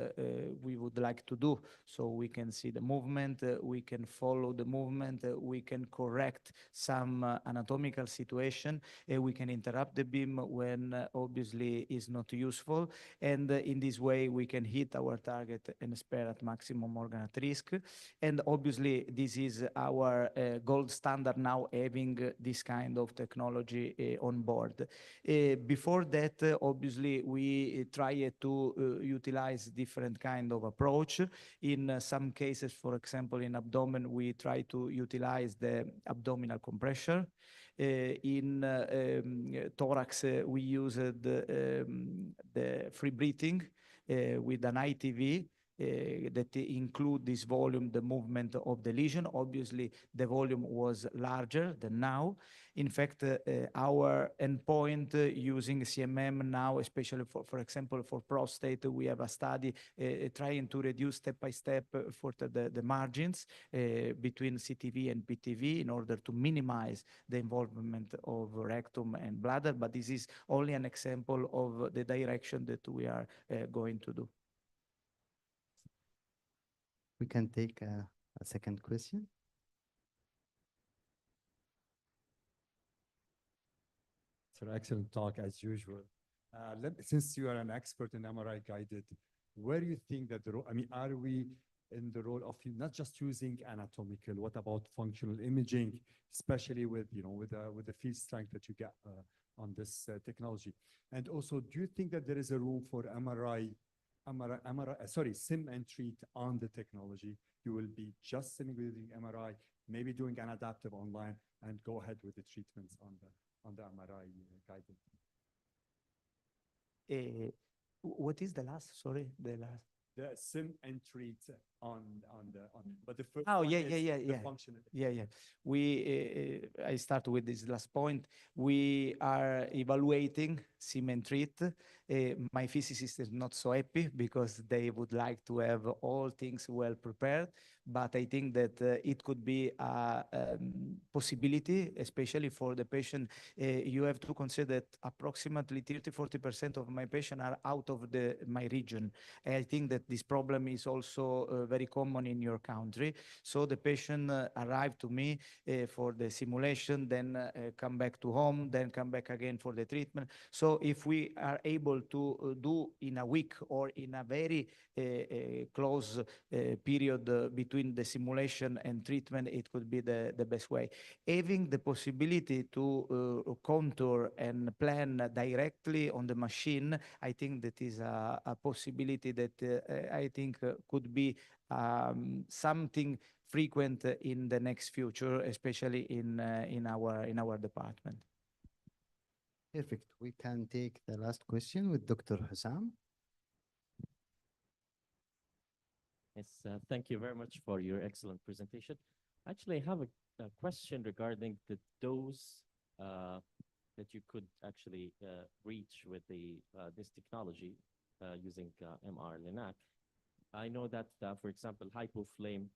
we would like to do. So we can see the movement, we can follow the movement, we can correct some anatomical situation, we can interrupt the beam when obviously is not useful, and in this way we can hit our target and spare at maximum organ at risk. And obviously this is our gold standard now, having this kind of technology on board. Before that, obviously we try to utilize different kind of approach. In some cases, for example, in abdomen, we try to utilize the abdominal compression. In thorax, we use the free breathing with an ITV that include this volume, the movement of the lesion. Obviously, the volume was larger than now. In fact, our endpoint using CMM now, especially for example, for prostate, we have a study trying to reduce step by step for the margins between CTV and PTV in order to minimize the involvement of rectum and bladder. But this is only an example of the direction that we are going to do. We can take a second question. Sir, excellent talk as usual. Since you are an expert in MRI guided, where do you think that the role, I mean, are we in the role of not just using anatomical, what about functional imaging, especially with, with the field strength that you get on this technology? And also, do you think that there is a room for sim and treat on the technology? You will be just simulating MRI, maybe doing an adaptive online, and go ahead with the treatments on the MRI guided. What is the last? Sorry, the last. The sim and treat but the first Oh, one yeah, is yeah, yeah, the yeah. functional. Yeah, yeah. We, I start with this last point. We are evaluating sim and treat. My physicist is not so happy because they would like to have all things well prepared, but I think that it could be a possibility, especially for the patient. You have to consider that approximately 30–40% of my patients are out of my region. I think that this problem is also very common in your country. So the patient arrive to me for the simulation, then come back to home, then come back again for the treatment. So if we are able to do in a week or in a very close period between the simulation and treatment, it could be the best way. Having the possibility to contour and plan directly on the machine, I think that is a possibility that I think could be something frequent in the next future, especially in our department. Perfect. We can take the last question with Dr. Hussam. Yes, thank you very much for your excellent presentation. Actually, I have a question regarding the dose that you could actually reach with this technology using MR-Linac. I know that, for example, hypoflame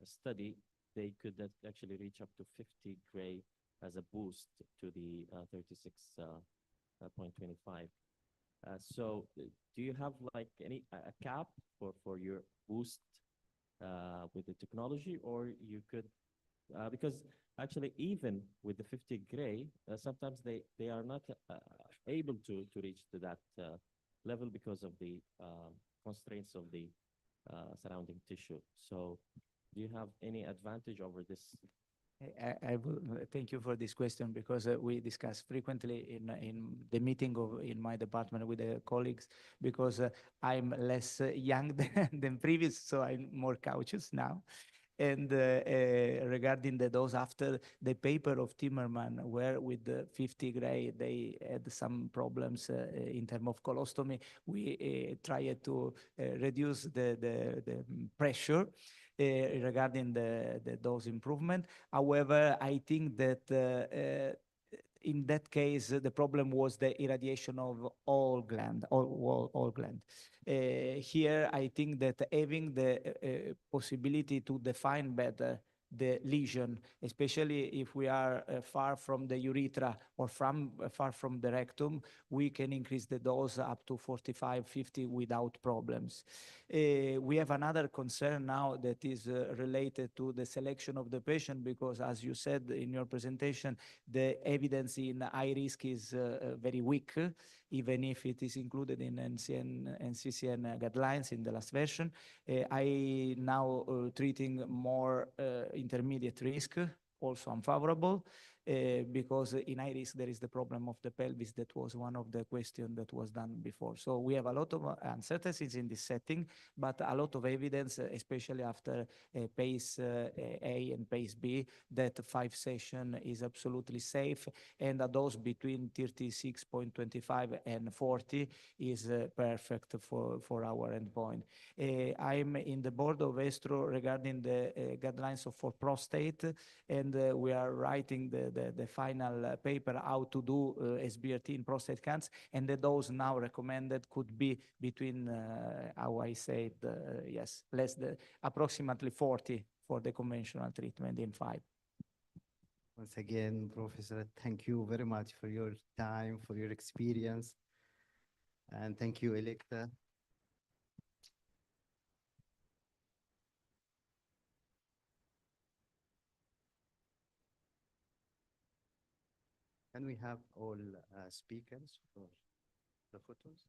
study, they could actually reach up to 50 gray as a boost to the 36.25. So do you have like a cap for your boost with the technology, or you could, because actually even with the 50 gray, sometimes they are not able to reach to that level because of the constraints of the surrounding tissue. So do you have any advantage over this? I will thank you for this question because we discuss frequently in the meeting in my department with the colleagues, because I'm less young than previous, so I'm more cautious now. And regarding the dose after the paper of Timmerman, where with the 50 gray, they had some problems in terms of colostomy, we tried to reduce the pressure regarding the dose improvement. However, I think that in that case, the problem was the irradiation of all gland, all gland. Here, I think that having the possibility to define better the lesion, especially if we are far from the urethra or far from the rectum, we can increase the dose up to 45, 50 without problems. We have another concern now that is related to the selection of the patient, because as you said in your presentation, the evidence in high risk is very weak, even if it is included in NCCN guidelines in the last version. I now treating more intermediate risk, also unfavorable, because in high risk there is the problem of the pelvis. That was one of the questions that was done before. So we have a lot of uncertainties in this setting, but a lot of evidence, especially after PACE A and PACE B, that 5 session is absolutely safe, and a dose between 36.25 and 40 is perfect for our endpoint. I'm in the board of ESTRO regarding the guidelines for prostate, and we are writing the final paper how to do SBRT in prostate cancer, and the dose now recommended could be between, how I said, yes, less than approximately 40 for the conventional treatment in 5. Once again, Professor, thank you very much for your time, for your experience. And thank you, Electa. Can we have all speakers for the photos?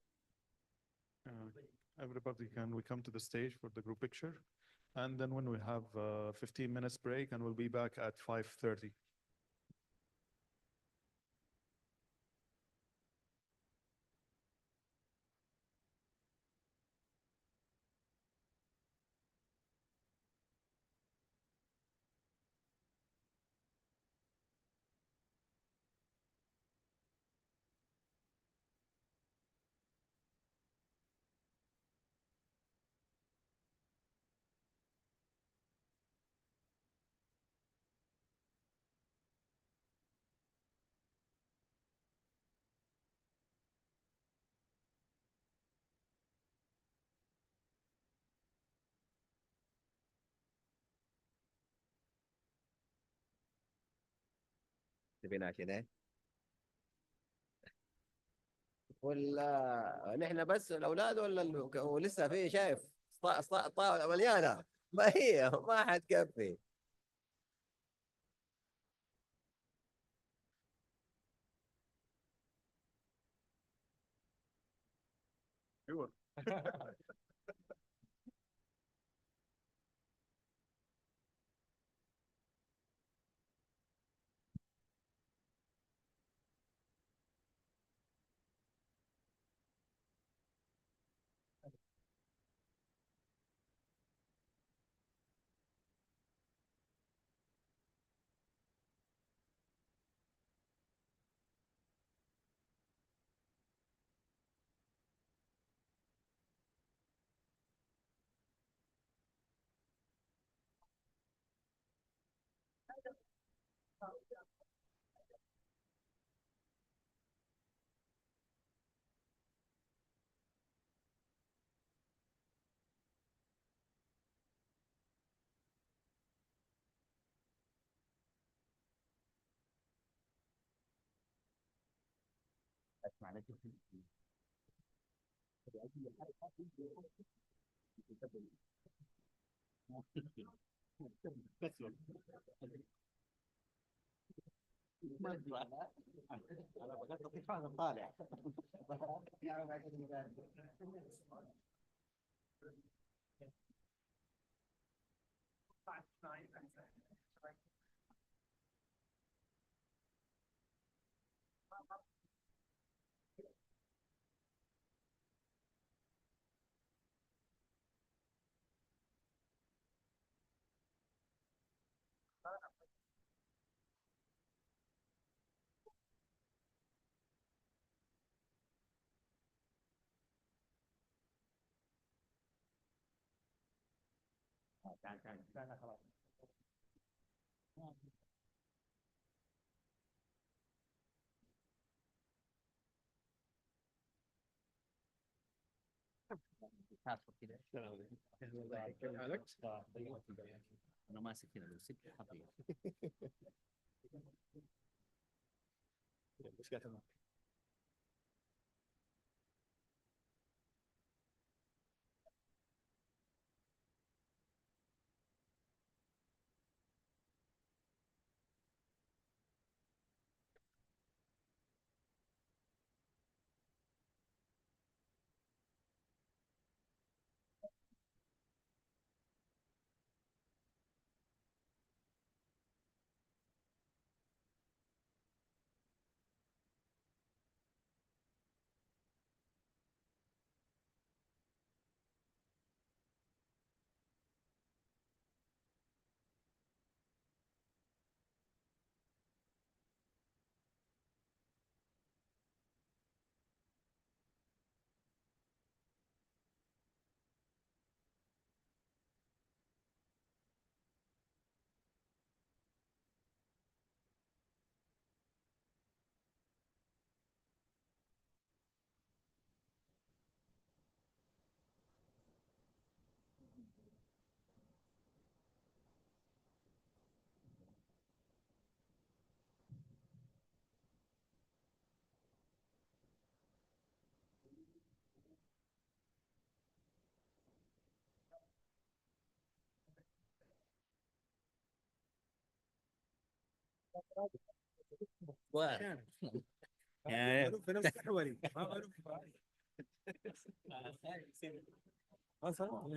Everybody, can we come to the stage for the group picture? And then when we have 15 minutes break, and we'll be back at 5:30. تبينا كده ولا نحن بس الاولاد ولا ولسه في شايف طاوله مليانه ما هي ما حتكفي ايوه حاطه كده انا ماسك كده لو سبت حاطه يعني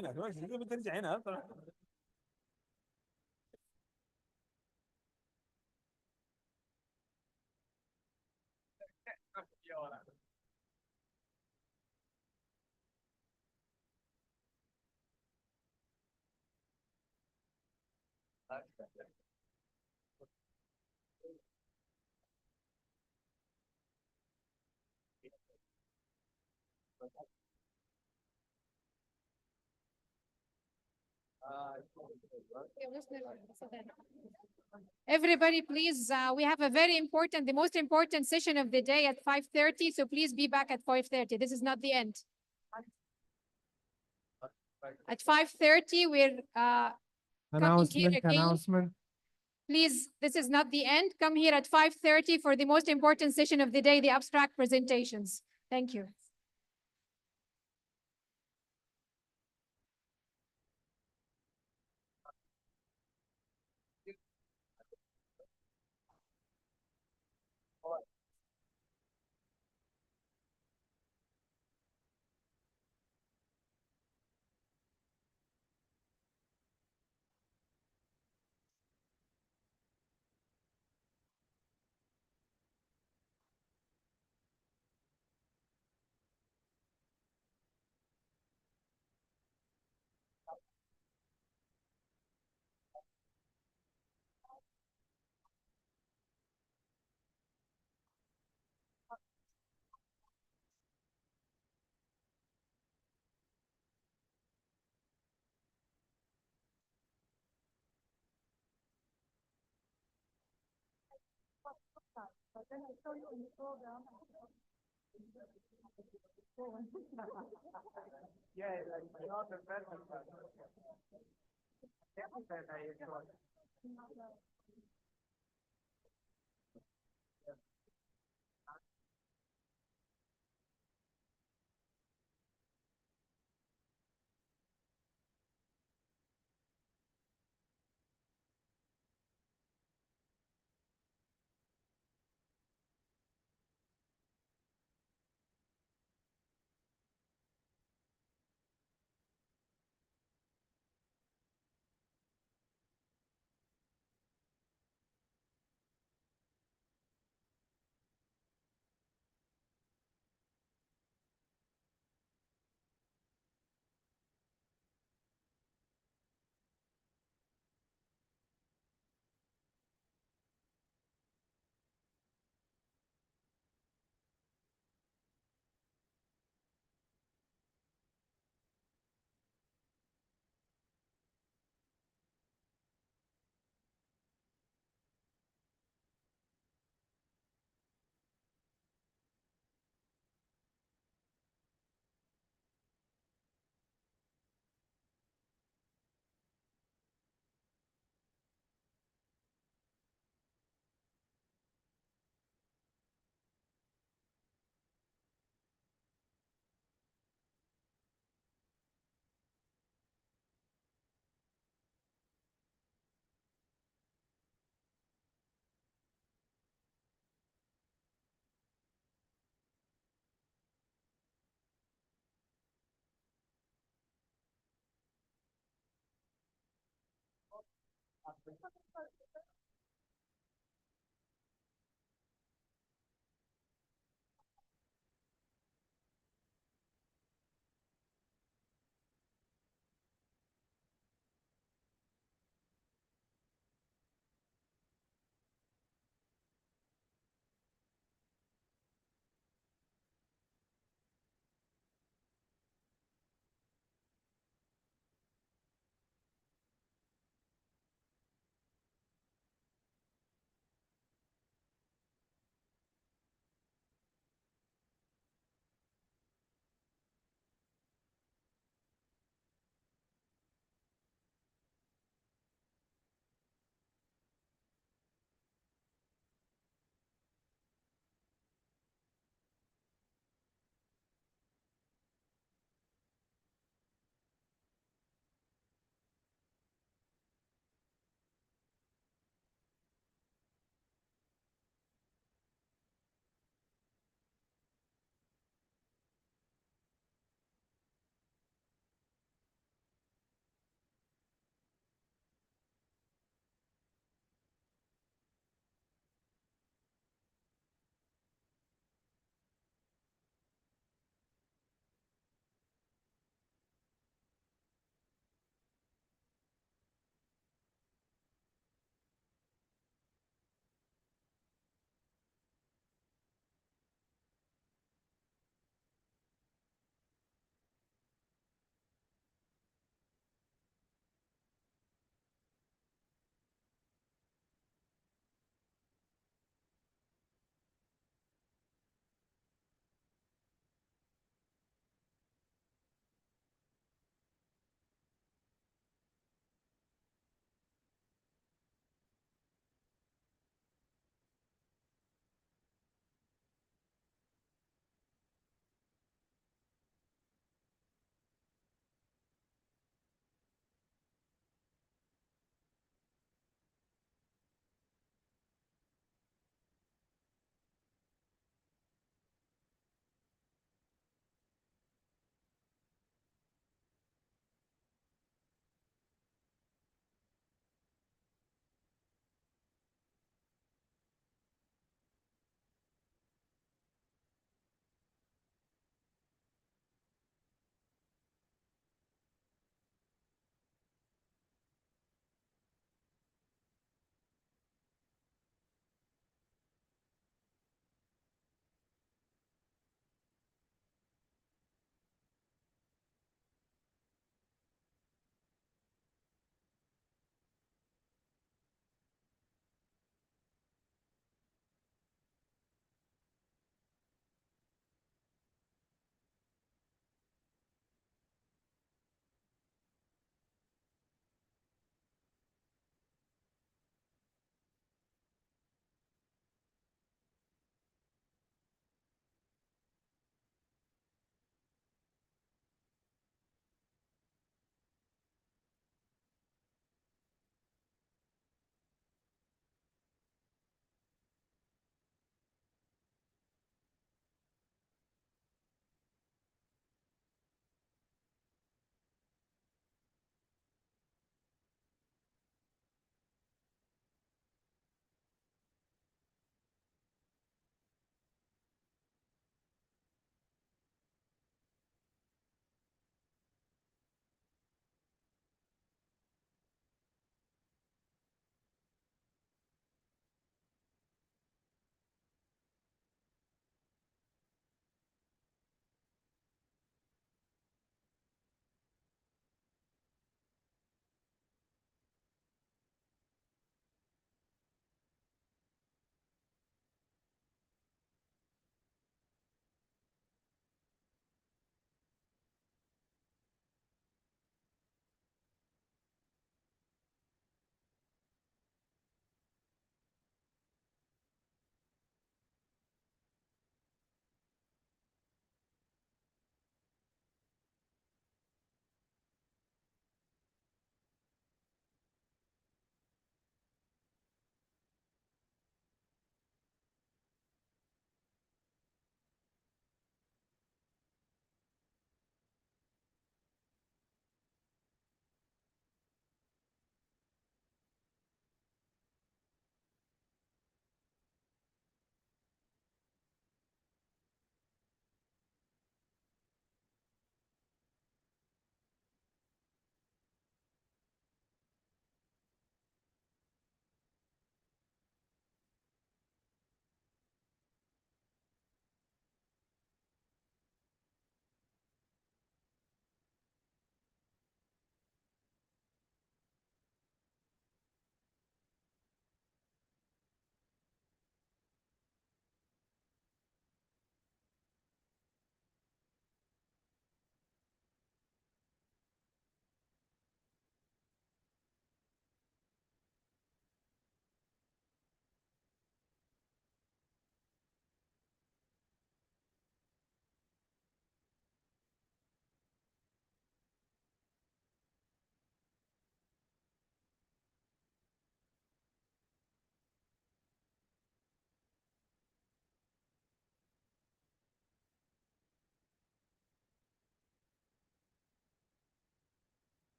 هنا ترجع هنا Everybody, please, we have a very important, the most important session of the day at 5:30, so please be back at 5:30. This is not the end. At 5:30, we're coming here again. Announcement. Please, this is not the end. Come here at 5:30 for the most important session of the day, the abstract presentations. Thank you.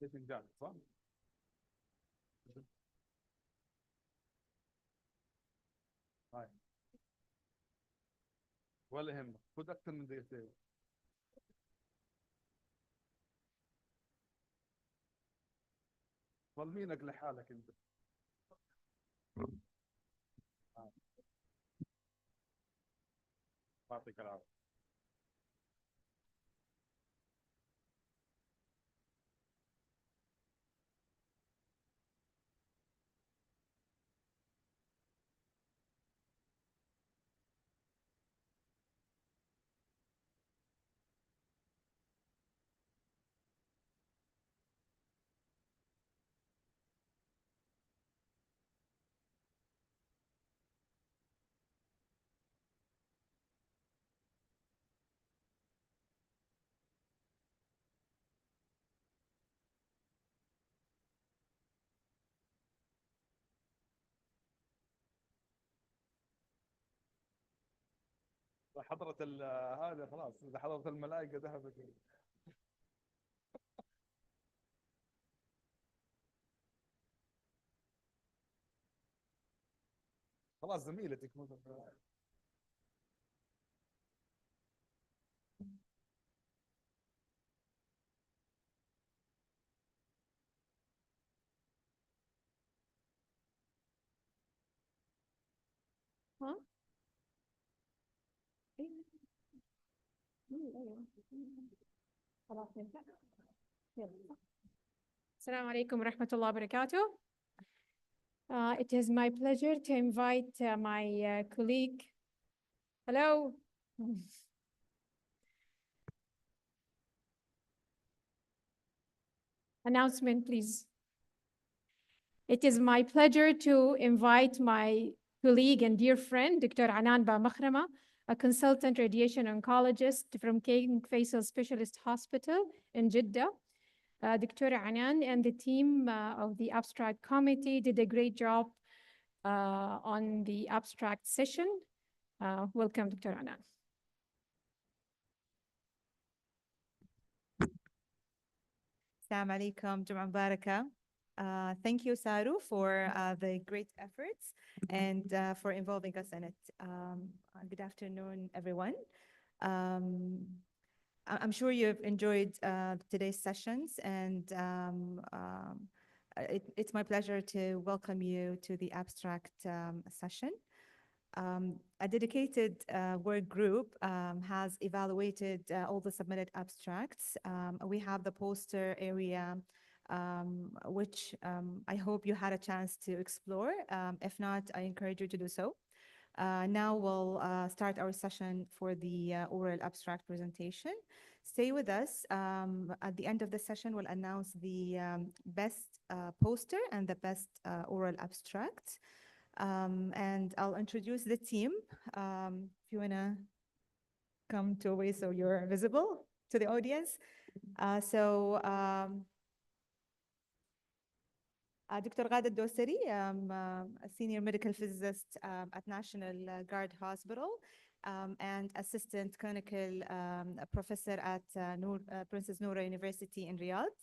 فنجان صح؟ هاي ولا يهمك خذ اكثر من دقيقتين. ظلمينك لحالك انت. يعطيك العافيه. حضرة هذا خلاص إذا حضرة الملائكة ذهبت. خلاص زميلتك مثلا. ها؟ خلاص نبدأ. يلا. السلام عليكم ورحمة الله وبركاته. It is my pleasure to invite my colleague. Hello. Announcement, please. It is my pleasure to invite my colleague and dear friend, Dr. Anan Makhrama, a consultant radiation oncologist from King Faisal Specialist Hospital in Jeddah. Dr. Anan and the team of the abstract committee did a great job on the abstract session. Welcome, Dr. Anan. Assalamu alaikum, Jum'ah Mubarakah. Thank you, Saro, for the great efforts and for involving us in it. Good afternoon, everyone. I'm sure you've enjoyed today's sessions, and it's my pleasure to welcome you to the abstract session. A dedicated work group has evaluated all the submitted abstracts. We have the poster area, which I hope you had a chance to explore. If not, I encourage you to do so. Now we'll start our session for the oral abstract presentation. Stay with us. At the end of the session, we'll announce the best poster and the best oral abstract. And I'll introduce the team. If you wanna come to a way so you're visible to the audience. Dr. Ghada Dosari, a senior medical physicist at National Guard Hospital and assistant clinical professor at Princess Noura University in Riyadh.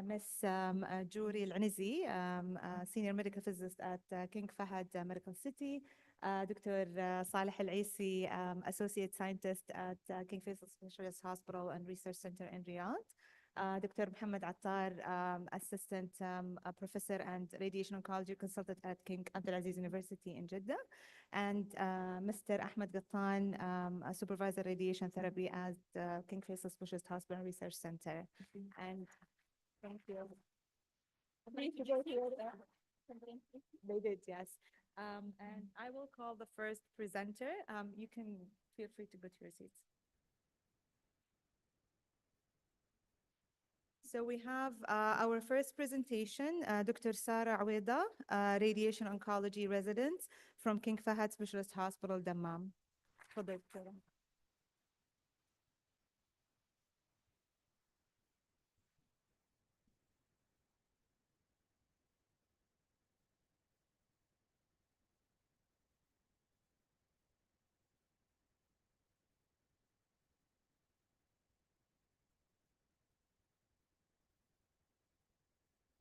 Miss Juri Al-Anizi, senior medical physicist at King Fahad Medical City. Dr. Saleh Al-Aisi, associate scientist at King Faisal Specialist Hospital and Research Center in Riyadh. Dr. Mohammed Attar, assistant professor and radiation oncology consultant at King Abdulaziz University in Jeddah. And Mr. Ahmed Gattan, a supervisor radiation therapy at King Faisal Specialist Hospital and Research Center. And thank you. Thank you both here. They did, yes. And I will call the first presenter. You can feel free to go to your seats. So we have our first presentation, Dr. Saro Aweda, radiation oncology resident from King Fahad Specialist Hospital, Dammam. تفضل دكتورة.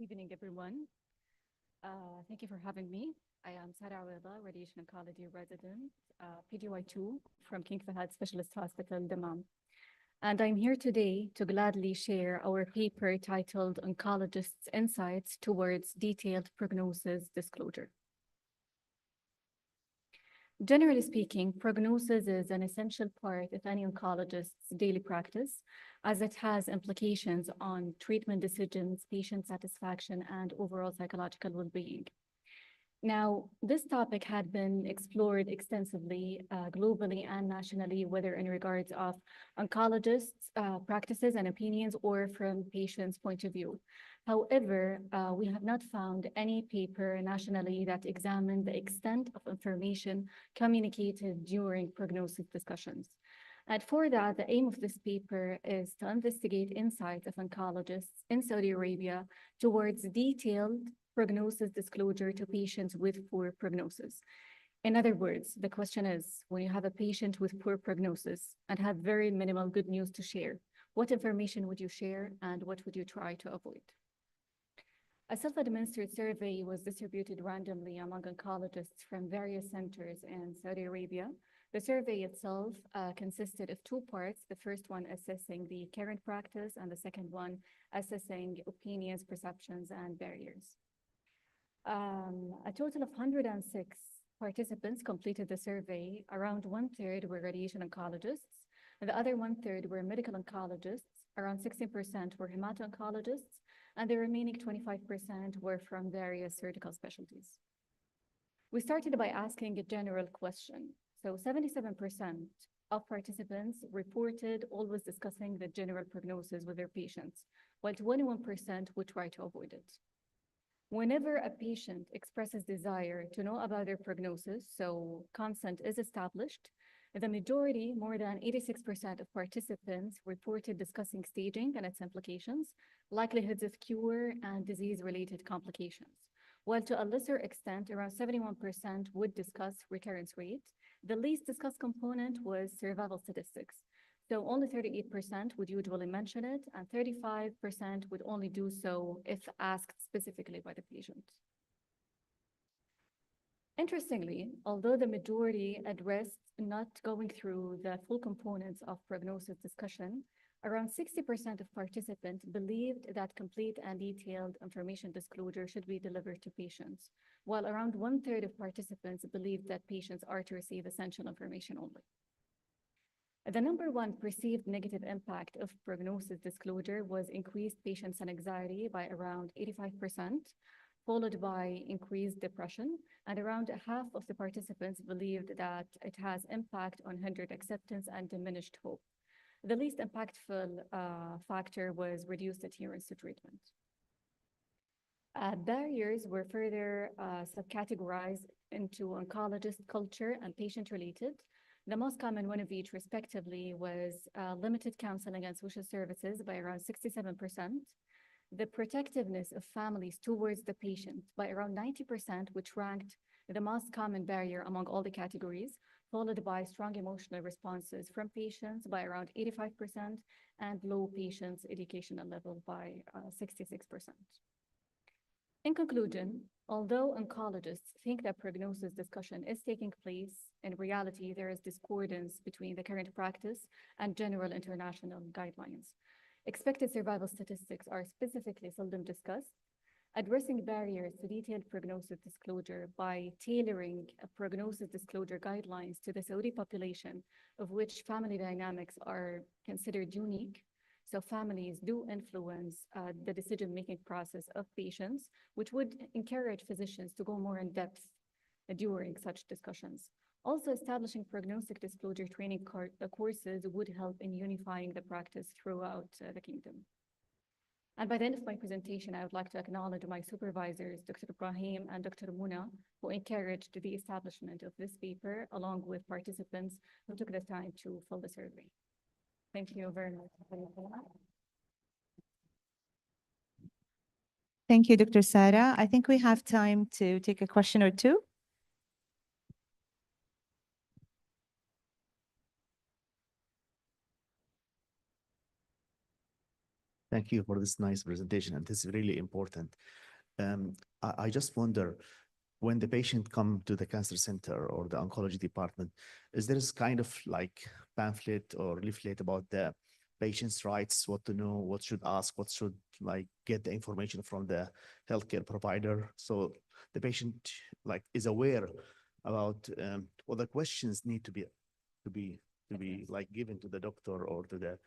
evening, everyone. Thank you for having me. I am Saro, radiation oncology resident, PGY2 from King Fahad Specialist Hospital, Dammam. And I'm here today to gladly share our paper titled Oncologists' Insights Towards Detailed Prognosis Disclosure. Generally speaking, prognosis is an essential part of any oncologist's daily practice, as it has implications on treatment decisions, patient satisfaction, and overall psychological well-being. Now, this topic had been explored extensively globally and nationally, whether in regards of oncologists' practices and opinions or from patients' point of view. However, we have not found any paper nationally that examined the extent of information communicated during prognosis discussions. And for that, the aim of this paper is to investigate insights of oncologists in Saudi Arabia towards detailed prognosis disclosure to patients with poor prognosis. In other words, the question is, when you have a patient with poor prognosis and have very minimal good news to share, what information would you share and what would you try to avoid? A self-administered survey was distributed randomly among oncologists from various centers in Saudi Arabia. The survey itself consisted of two parts, the first one assessing the current practice and the second one assessing opinions, perceptions, and barriers. A total of 106 participants completed the survey. Around 1/3 were radiation oncologists, and the other 1/3 were medical oncologists. Around 16% were hemato-oncologists, and the remaining 25% were from various surgical specialties. We started by asking a general question. So 77% of participants reported always discussing the general prognosis with their patients, while 21% would try to avoid it. Whenever a patient expresses desire to know about their prognosis, so consent is established, the majority, more than 86% of participants, reported discussing staging and its implications, likelihoods of cure, and disease-related complications. While to a lesser extent, around 71% would discuss recurrence rate, the least discussed component was survival statistics. So only 38% would usually mention it, and 35% would only do so if asked specifically by the patient. Interestingly, although the majority addressed not going through the full components of prognosis discussion, around 60% of participants believed that complete and detailed information disclosure should be delivered to patients, while around 1/3 of participants believed that patients are to receive essential information only. The number one perceived negative impact of prognosis disclosure was increased patients and anxiety by around 85%, followed by increased depression, and around half of the participants believed that it has impact on hindered acceptance and diminished hope. The least impactful factor was reduced adherence to treatment. Barriers were further subcategorized into oncologist, culture, and patient-related. The most common one of each, respectively, was limited counseling and social services by around 67%, the protectiveness of families towards the patient by around 90%, which ranked the most common barrier among all the categories, followed by strong emotional responses from patients by around 85%, and low patients' educational level by 66%. In conclusion, although oncologists think that prognosis discussion is taking place, in reality, there is discordance between the current practice and general international guidelines. Expected survival statistics are specifically seldom discussed. Addressing barriers to detailed prognosis disclosure by tailoring prognosis disclosure guidelines to the Saudi population, of which family dynamics are considered unique. So families do influence the decision-making process of patients, which would encourage physicians to go more in depth during such discussions. Also, establishing prognostic disclosure training courses would help in unifying the practice throughout the kingdom. And by the end of my presentation, I would like to acknowledge my supervisors, Dr. Ibrahim and Dr. Muna, who encouraged the establishment of this paper, along with participants who took the time to fill the survey. Thank you very much. Thank you, Dr. Sara. I think we have time to take a question or two. Thank you for this nice presentation, and this is really important. I just wonder, when the patient come to the cancer center or the oncology department, is there this kind of like pamphlet or leaflet about the patient's rights, what to know, what should ask, what should like get the information from the healthcare provider, so the patient like is aware about what the questions need to be like given to the doctor or to the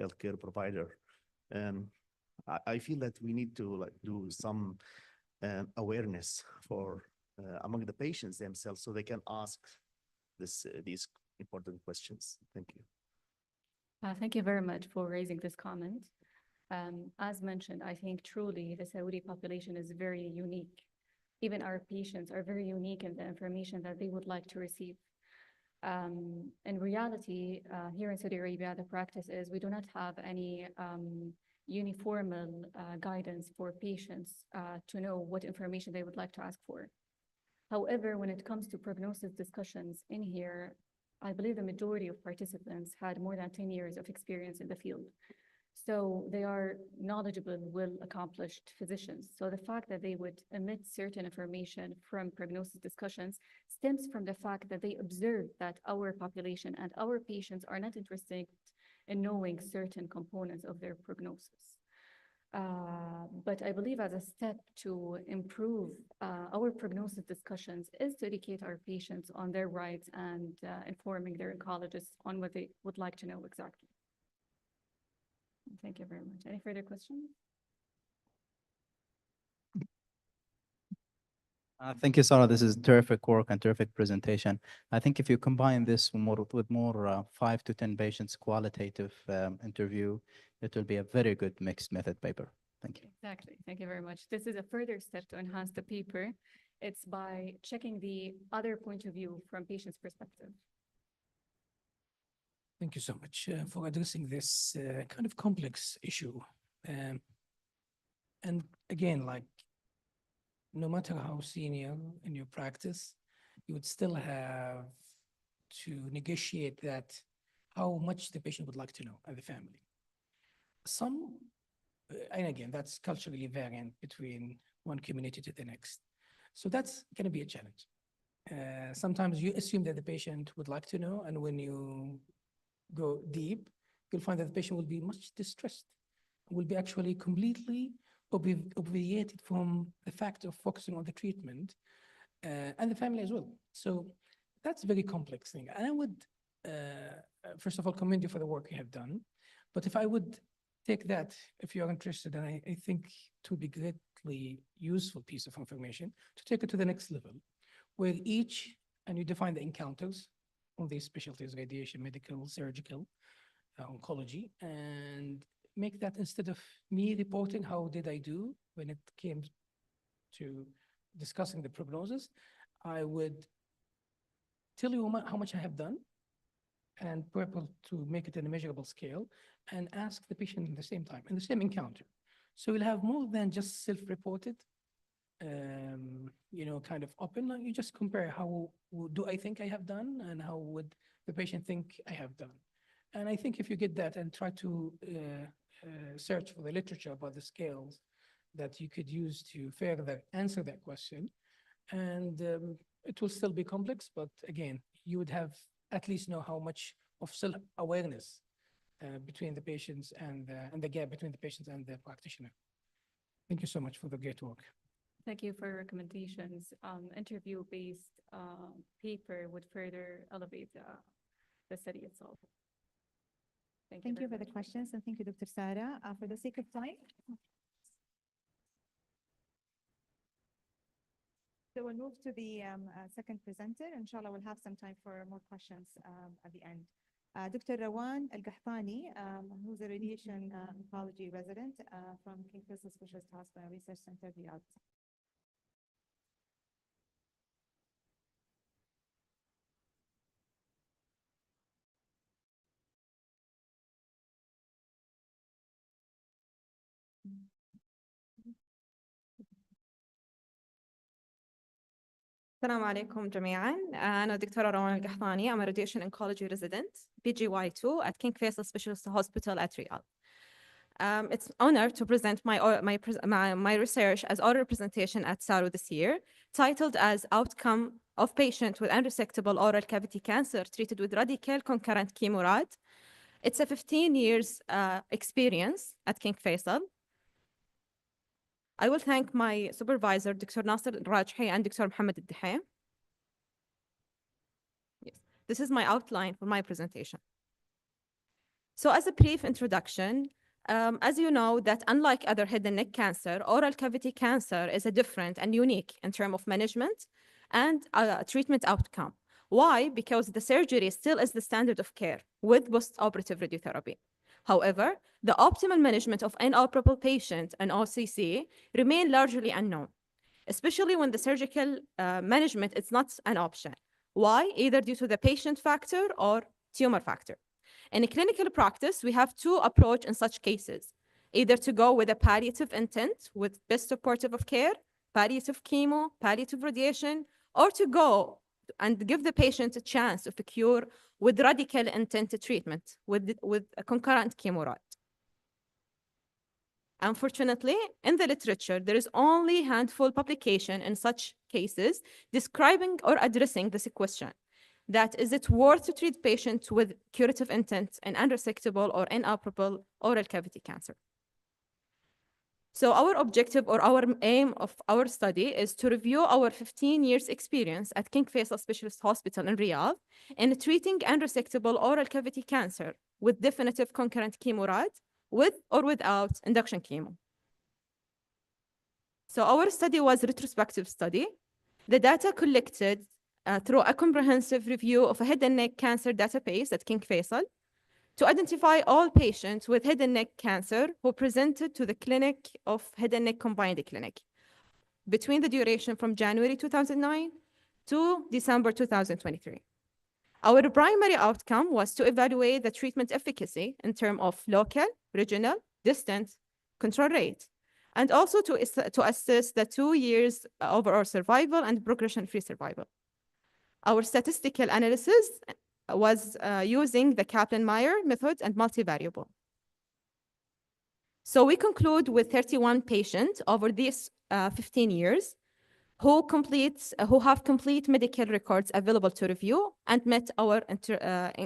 healthcare provider. I feel that we need to like do some awareness for among the patients themselves, so they can ask these important questions. Thank you. Thank you very much for raising this comment. As mentioned, I think truly the Saudi population is very unique. Even our patients are very unique in the information that they would like to receive. In reality, here in Saudi Arabia, the practice is we do not have any uniformal guidance for patients to know what information they would like to ask for. However, when it comes to prognosis discussions in here, I believe the majority of participants had more than 10 years of experience in the field. So they are knowledgeable, well-accomplished physicians. So the fact that they would omit certain information from prognosis discussions stems from the fact that they observe that our population and our patients are not interested in knowing certain components of their prognosis. But I believe as a step to improve our prognosis discussions is to educate our patients on their rights and informing their oncologists on what they would like to know exactly. Thank you very much. Any further questions? Thank you, Saro. This is terrific work and terrific presentation. I think if you combine this with more 5 to 10 patients qualitative interview, it will be a very good mixed method paper. Thank you. Exactly. Thank you very much. This is a further step to enhance the paper. It's by checking the other point of view from patient's perspective. Thank you so much for addressing this kind of complex issue. And again, like, no matter how senior in your practice, you would still have to negotiate that, how much the patient would like to know and the family. Some, and again, that's culturally variant between one community to the next. So that's going to be a challenge. Sometimes you assume that the patient would like to know, and when you go deep, you'll find that the patient will be much distressed, will be actually completely obviated from the fact of focusing on the treatment and the family as well. So that's a very complex thing. And I would, first of all, commend you for the work you have done. But if I would take that, if you're interested, and I think it would be greatly useful piece of information to take it to the next level, where each, and you define the encounters on these specialties, radiation, medical, surgical, oncology, and make that, instead of me reporting how did I do when it came to discussing the prognosis, I would tell you how much I have done and purpose to make it in a measurable scale and ask the patient at the same time, in the same encounter. So you'll have more than just self-reported, kind of open. You just compare how do I think I have done and how would the patient think I have done. And I think if you get that and try to search for the literature about the scales that you could use to further answer that question, and it will still be complex, but again, you would have at least know how much of self-awareness between the patients and the gap between the patients and the practitioner. Thank you so much for the great work. Thank you for your recommendations. Interview-based paper would further elevate the study itself. Thank you for the questions, and thank you, Dr. Sara. For the sake of time, so we'll move to the second presenter. Inshallah, we'll have some time for more questions at the end. Dr. Rawan Al-Qahtani, who's a radiation oncology resident from King Faisal Specialist Hospital Research Center, Riyadh. السلام عليكم جميعا. أنا الدكتورة روان القحطاني. I'm a radiation oncology resident, PGY2 at King Faisal Specialist Hospital at Riyadh. It's an honor to present my research as oral presentation at Saro this year, titled as Outcome of Patient with Unresectable Oral Cavity Cancer Treated with Radical Concurrent Chemorad. It's a 15 years experience at King Faisal. I will thank my supervisor, Dr. Nasser Rajhi and Dr. Mohammed Al-Dahaim. Yes, this is my outline for my presentation. So as a brief introduction, as you know, that unlike other head and neck cancer, oral cavity cancer is a different and unique in terms of management and treatment outcome. Why? Because the surgery still is the standard of care with post-operative radiotherapy. However, the optimal management of inoperable patient and OCC remain largely unknown, especially when the surgical management is not an option. Why? Either due to the patient factor or tumor factor. In clinical practice, we have two approaches in such cases, either to go with a palliative intent with best supportive of care, palliative chemo, palliative radiation, or to go and give the patient a chance of a cure with radical intent treatment with a concurrent chemorad. Unfortunately, in the literature, there is only a handful publication in such cases describing or addressing this question. That is it worth to treat patients with curative intent in unresectable or inoperable oral cavity cancer? So our objective or our aim of our study is to review our 15 years experience at King Faisal Specialist Hospital in Riyadh in treating unresectable oral cavity cancer with definitive concurrent chemorad with or without induction chemo. So our study was a retrospective study. The data collected through a comprehensive review of a head and neck cancer database at King Faisal to identify all patients with head and neck cancer who presented to the clinic of head and neck combined clinic between the duration from January 2009 to December 2023. Our primary outcome was to evaluate the treatment efficacy in terms of local, regional, distant, control rate, and also to assess the 2 years overall survival and progression-free survival. Our statistical analysis was using the Kaplan-Meier method and multivariable. So we conclude with 31 patients over these 15 years who have complete medical records available to review and met our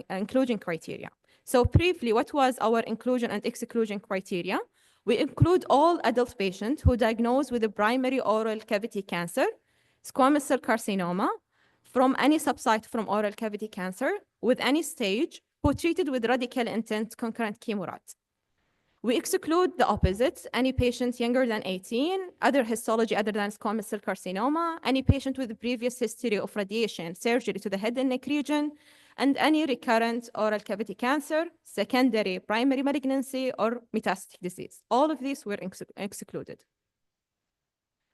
inclusion criteria. So briefly, what was our inclusion and exclusion criteria? We include all adult patients who diagnosed with a primary oral cavity cancer, squamous cell carcinoma, from any subsite from oral cavity cancer with any stage who treated with radical intent concurrent chemorad. We exclude the opposite, any patient younger than 18, other histology other than squamous cell carcinoma, any patient with a previous history of radiation, surgery to the head and neck region, and any recurrent oral cavity cancer, secondary primary malignancy, or metastatic disease. All of these were excluded.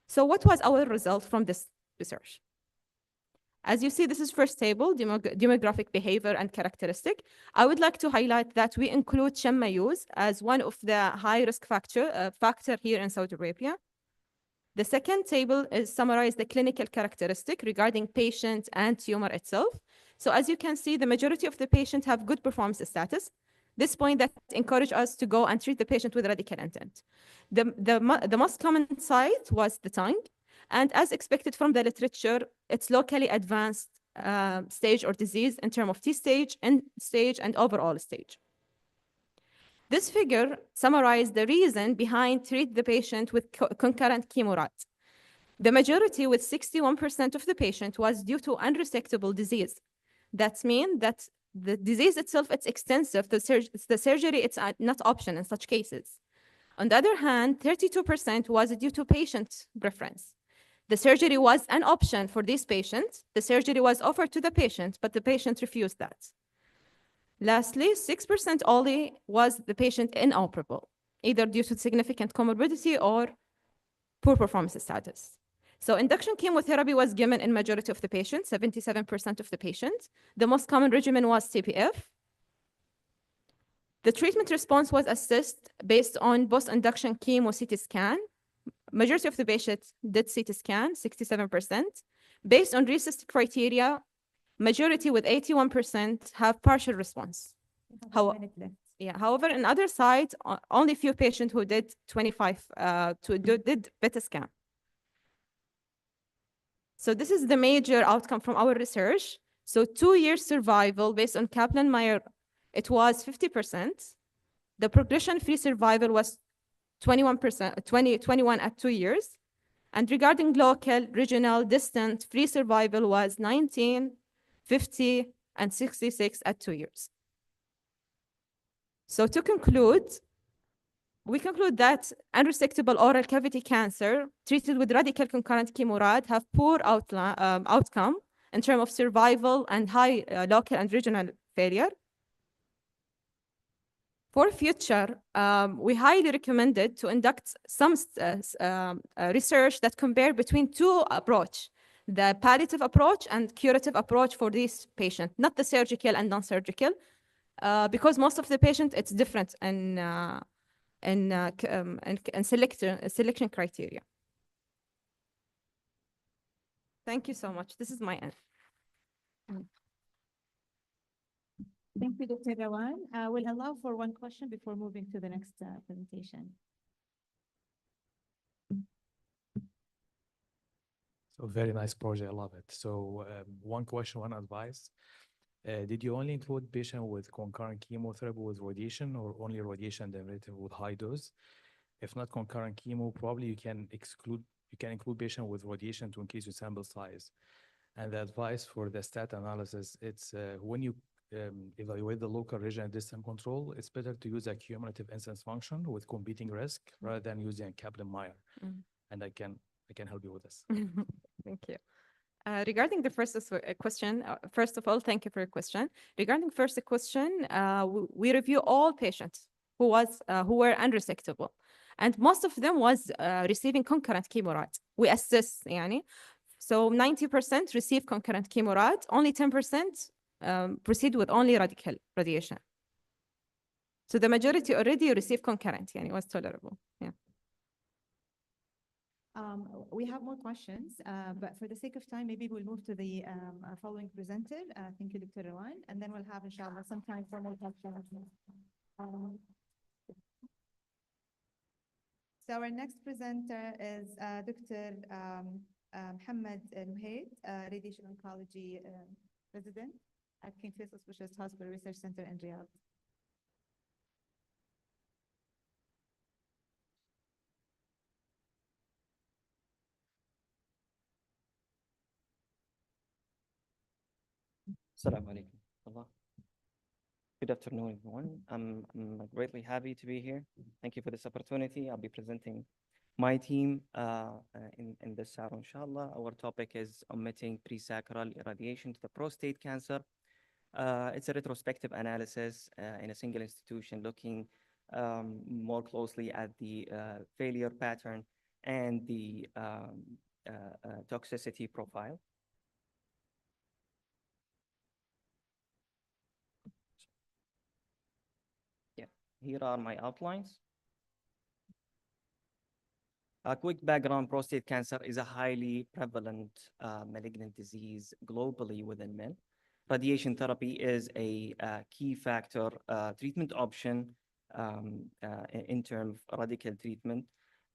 So what was our result from this research? As you see, this is first table, demographic behavior and characteristic. I would like to highlight that we include Shamma use as one of the high-risk factor here in Saudi Arabia. The second table is summarize the clinical characteristic regarding patient and tumor itself. So as you can see, the majority of the patients have good performance status. This point that encouraged us to go and treat the patient with radical intent. The most common site was the tongue. And as expected from the literature, it's locally advanced stage or disease in terms of T-stage, end-stage, and overall stage. This figure summarizes the reason behind treat the patient with concurrent chemorad. The majority, with 61% of the patient, was due to unresectable disease. That means that the disease itself, it's extensive. The surgery, it's not option in such cases. On the other hand, 32% was due to patient preference. The surgery was an option for these patients. The surgery was offered to the patient, but the patient refused that. Lastly, 6% only was the patient inoperable, either due to significant comorbidity or poor performance status. So induction chemotherapy was given in majority of the patients, 77% of the patients. The most common regimen was CPF. The treatment response was assessed based on post-induction chemo CT scan. Majority of the patients did CT scan, 67%. Based on RECIST criteria, majority with 81% have partial response. Yeah, however, in other sites, only few patients who did 25 did beta scan. So this is the major outcome from our research. So 2 year survival based on Kaplan-Meier, it was 50%. The progression-free survival was 21%, 21 at 2 years. And regarding local, regional, distant, free survival was 19, 50, and 66 at 2 years. So to conclude, we conclude that unresectable oral cavity cancer treated with radical concurrent chemorad have poor outcome in terms of survival and high local and regional failure. For future, we highly recommended to conduct some research that compare between two approach, the palliative approach and curative approach for these patients, not the surgical and non-surgical, because most of the patient, it's different in selection criteria. Thank you so much. This is my end. Thank you, Dr. Rawan. We'll allow for one question before moving to the next presentation. So very nice project, I love it. So one question, one advice. Did you only include patient with concurrent chemotherapy with radiation or only radiation derivative with high dose? If not concurrent chemo, probably you can include patient with radiation to increase your sample size. And the advice for the stat analysis, it's when you evaluate the local region distant control, it's better to use a cumulative incidence function with competing risk rather than using a Kaplan-Meier. And I can help you with this. Thank you. Regarding the first question, first of all, thank you for your question. Regarding first question, we review all patients who were unresectable, and most of them was receiving concurrent chemorad. We assess, yani. So 90% receive concurrent chemorad, only 10% proceed with only radical radiation. So the majority already received concurrent, yani was tolerable. Yeah. We have more questions, but for the sake of time, maybe we'll move to the following presenter. Thank you, Dr. Rawan, and then we'll have, inshallah, some time for more questions. So our next presenter is Dr. Mohammed Al-Muhaid, radiation oncology resident at King Faisal Specialist Hospital Research Center in Riyadh. Assalamu alaikum. Allah. Good afternoon, everyone. I'm greatly happy to be here. Thank you for this opportunity. I'll be presenting my team in this Saro, inshallah. Our topic is omitting pre-sacral irradiation to the prostate cancer. It's a retrospective analysis in a single institution looking more closely at the failure pattern and the toxicity profile. Here are my outlines. A quick background, prostate cancer is a highly prevalent malignant disease globally within men. Radiation therapy is a key factor treatment option in terms of radical treatment.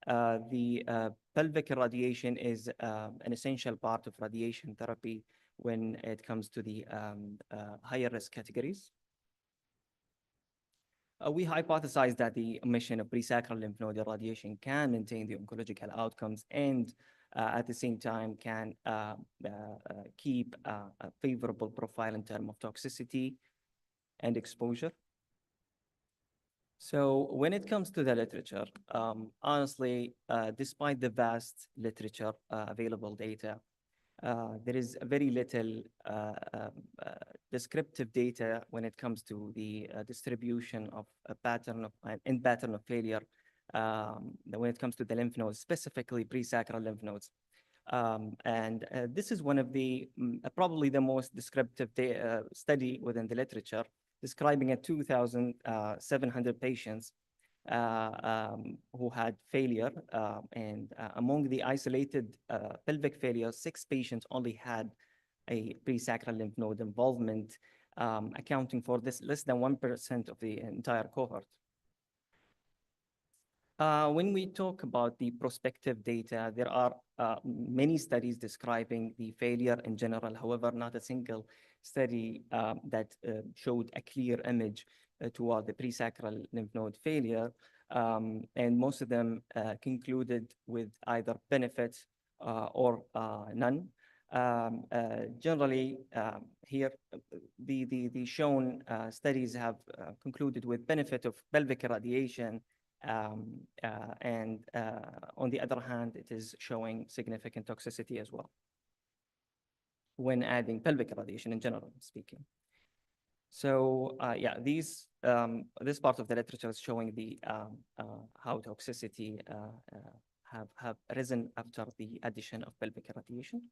The pelvic irradiation is an essential part of radiation therapy when it comes to the higher risk categories. We hypothesized that the omission of pre-sacral lymph node irradiation can maintain the oncological outcomes and at the same time can keep a favorable profile in terms of toxicity and exposure. So when it comes to the literature, honestly, despite the vast literature available data, there is very little descriptive data when it comes to the distribution of a pattern of failure when it comes to the lymph nodes, specifically pre-sacral lymph nodes. This is one of the probably the most descriptive study within the literature, describing 2,700 patients who had failure, and among the isolated pelvic failures, 6 patients only had a pre-sacral lymph node involvement accounting for this less than 1% of the entire cohort. When we talk about the prospective data, there are many studies describing the failure in general. However, not a single study that showed a clear image toward the presacral lymph node failure. And most of them concluded with either benefit or none. Generally, here, the shown studies have concluded with benefit of pelvic irradiation, and on the other hand, it is showing significant toxicity as well when adding pelvic irradiation in general speaking. So yeah, this part of the literature is showing the how toxicity have risen after the addition of pelvic irradiation.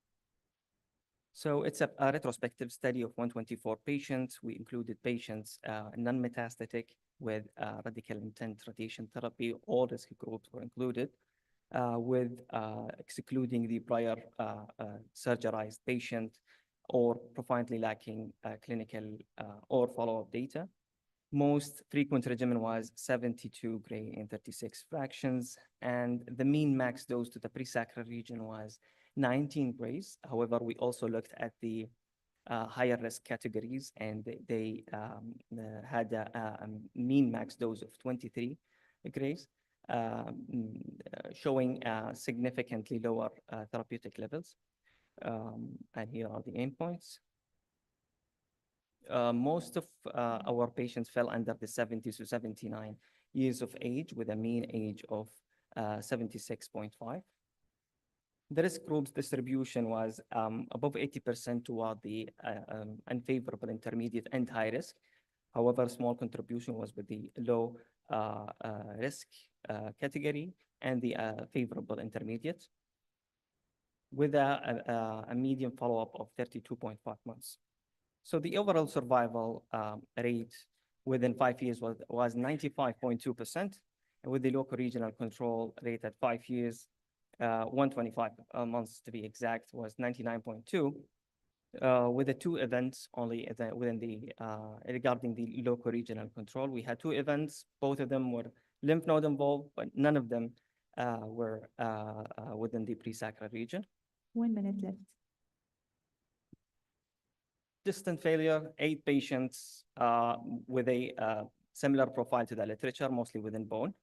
So it's a retrospective study of 124 patients. We included patients non-metastatic with radical intent radiation therapy. All risk groups were included, with excluding the prior surgerized patient or profoundly lacking clinical or follow-up data. Most frequent regimen was 72 gray in 36 fractions, and the mean max dose to the presacral region was 19 grays. However, we also looked at the higher risk categories, and they had a mean max dose of 23 grays, showing significantly lower therapeutic levels. And here are the endpoints. Most of our patients fell under the 70 to 79 years of age, with a mean age of 76.5. The risk groups distribution was above 80% toward the unfavorable, intermediate, and high risk. However, small contribution was with the low risk category and the favorable intermediate, with a median follow-up of 32.5 months. So the overall survival rate within 5 years was 95.2%, and with the local regional control rate at 5 years, 125 months to be exact, was 99.2, with the 2 events only within the regarding the local regional control. We had 2 events. Both of them were lymph node involved, but none of them were within the presacral region. 1 minute left. Distant failure, 8 patients with a similar profile to the literature, mostly within bone.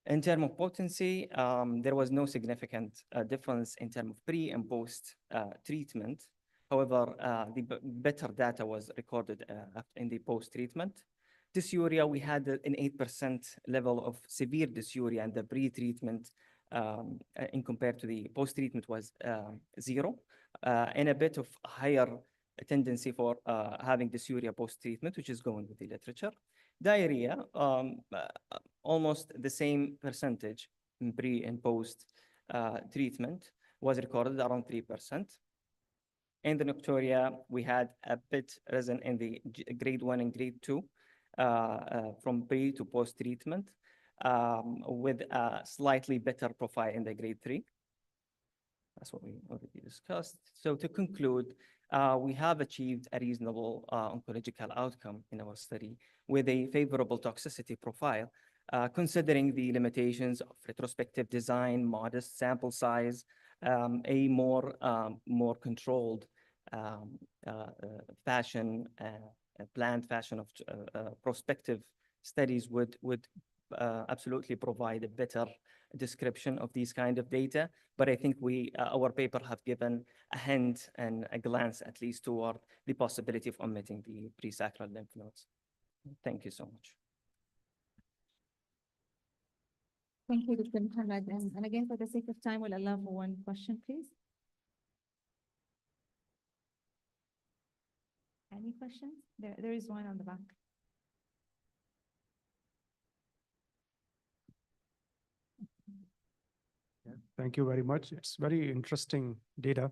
In terms of potency, there was no significant difference in terms of pre and post treatment. However, the better data was recorded in the post treatment. Dysuria, we had an 8% level of severe dysuria, and the pre-treatment in compared to the post treatment was 0, and a bit of higher tendency for having dysuria post treatment, which is going with the literature. Diarrhea, almost the same percentage in pre and post treatment was recorded, around 3%. In the nocturia, we had a bit risen in the grade 1 and grade 2 from pre to post treatment, with a slightly better profile in the grade 3. That's what we already discussed. So to conclude, we have achieved a reasonable oncological outcome in our study with a favorable toxicity profile, considering the limitations of retrospective design, modest sample size, a more controlled fashion, a planned fashion of prospective studies would absolutely provide a better description of these kind of data. But I think our paper have given a hint and a glance at least toward the possibility of omitting the presacral lymph nodes. Thank you so much. Thank you, Dr. Mohammed. And again, for the sake of time, we'll allow for one question, please. Any questions? There is one on the back. Thank you very much. It's very interesting data,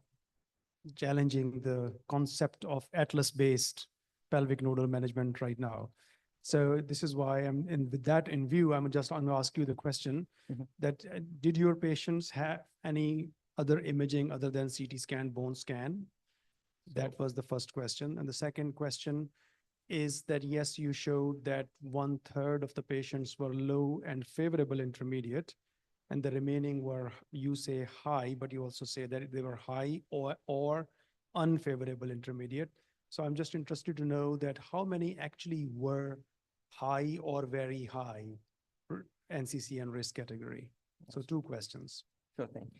challenging the concept of atlas-based pelvic nodal management right now. So this is why with that in view, I'm just going to ask you the question that did your patients have any other imaging other than CT scan, bone scan? That was the first question. And the second question is that, yes, you showed that 1/3 of the patients were low and favorable intermediate, and the remaining were, you say high, but you also say that they were high or unfavorable intermediate. So I'm just interested to know that how many actually were high or very high NCCN risk category. So 2 questions. Sure thing.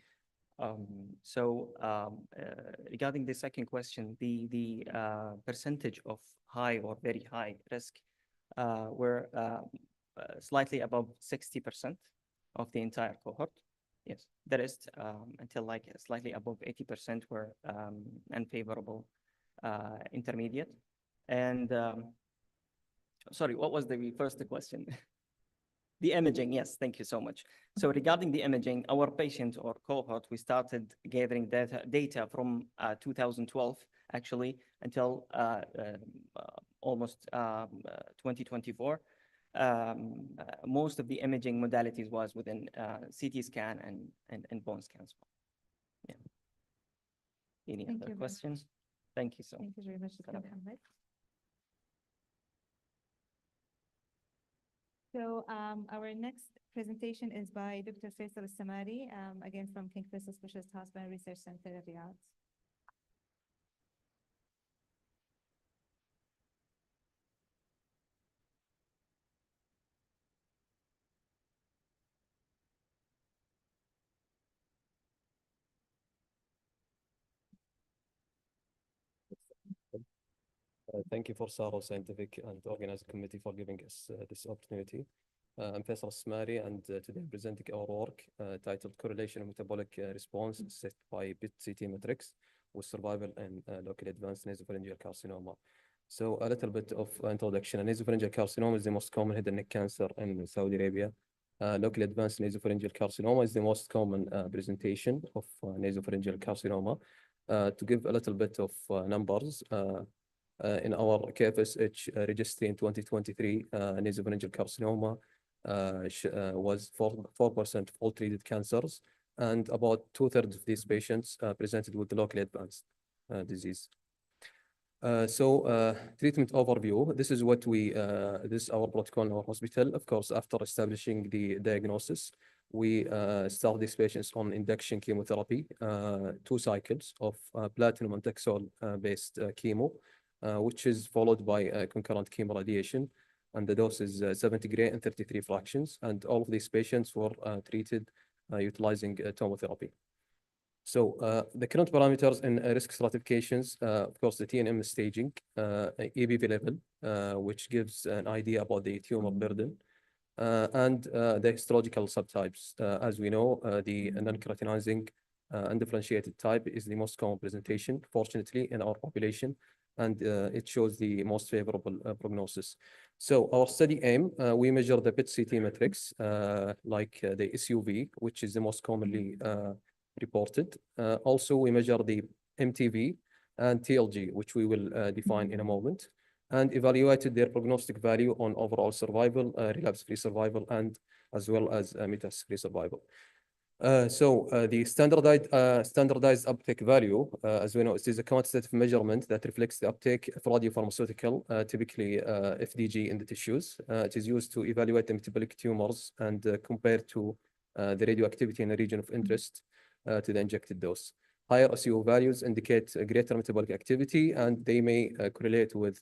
Regarding the second question, the percentage of high or very high risk were slightly above 60% of the entire cohort. Yes, the rest until like slightly above 80% were unfavorable intermediate. And sorry, what was the first question? The imaging, yes, thank you so much. So regarding the imaging, our patient or cohort, we started gathering data from 2012, actually, until almost 2024. Most of the imaging modalities was within CT scan and bone scans. Yeah. Any Thank other you very questions? Thank you so much. Thank you very much, Dr. Mohammed. So our next presentation is by Dr. Faisal Samari, again from King Faisal Specialist Hospital Research Center, Riyadh. Thank you for Saro Scientific and Organizing Committee for giving us this opportunity. I'm Faisal Smari, and today I'm presenting our work titled Correlation of Metabolic Response Assessed by PET-CT Matrix with Survival in Locally Advanced Nasopharyngeal Carcinoma. So a little bit of introduction. Nasopharyngeal carcinoma is the most common head and neck cancer in Saudi Arabia. Locally advanced nasopharyngeal carcinoma is the most common presentation of nasopharyngeal carcinoma. To give a little bit of numbers, in our KFSH registry in 2023, nasopharyngeal carcinoma was 4% of all treated cancers, and about 2/3 of these patients presented with the locally advanced disease. Treatment overview. This is what this is our protocol in our hospital. Of course, after establishing the diagnosis, we start these patients on induction chemotherapy, 2 cycles of platinum and Taxol based chemo, which is followed by concurrent chemoradiation. And the dose is 70 gray and 33 fractions. And all of these patients were treated utilizing tomotherapy. So the current parameters in risk stratifications, of course, the TNM staging, EBV level, which gives an idea about the tumor burden, and the histological subtypes. As we know, the non-keratinizing undifferentiated type is the most common presentation, fortunately, in our population, and it shows the most favorable prognosis. So our study aim, we measure the PET-CT matrix, like the SUV, which is the most commonly reported. Also, we measure the MTV and TLG, which we will define in a moment, and evaluated their prognostic value on overall survival, relapse-free survival, and as well as metastasis-free survival. The standardized uptake value, as we know, it is a quantitative measurement that reflects the uptake of radiopharmaceutical, typically FDG in the tissues. It is used to evaluate the metabolic tumors and compare to the radioactivity in a region of interest to the injected dose. Higher SUV values indicate greater metabolic activity, and they may correlate with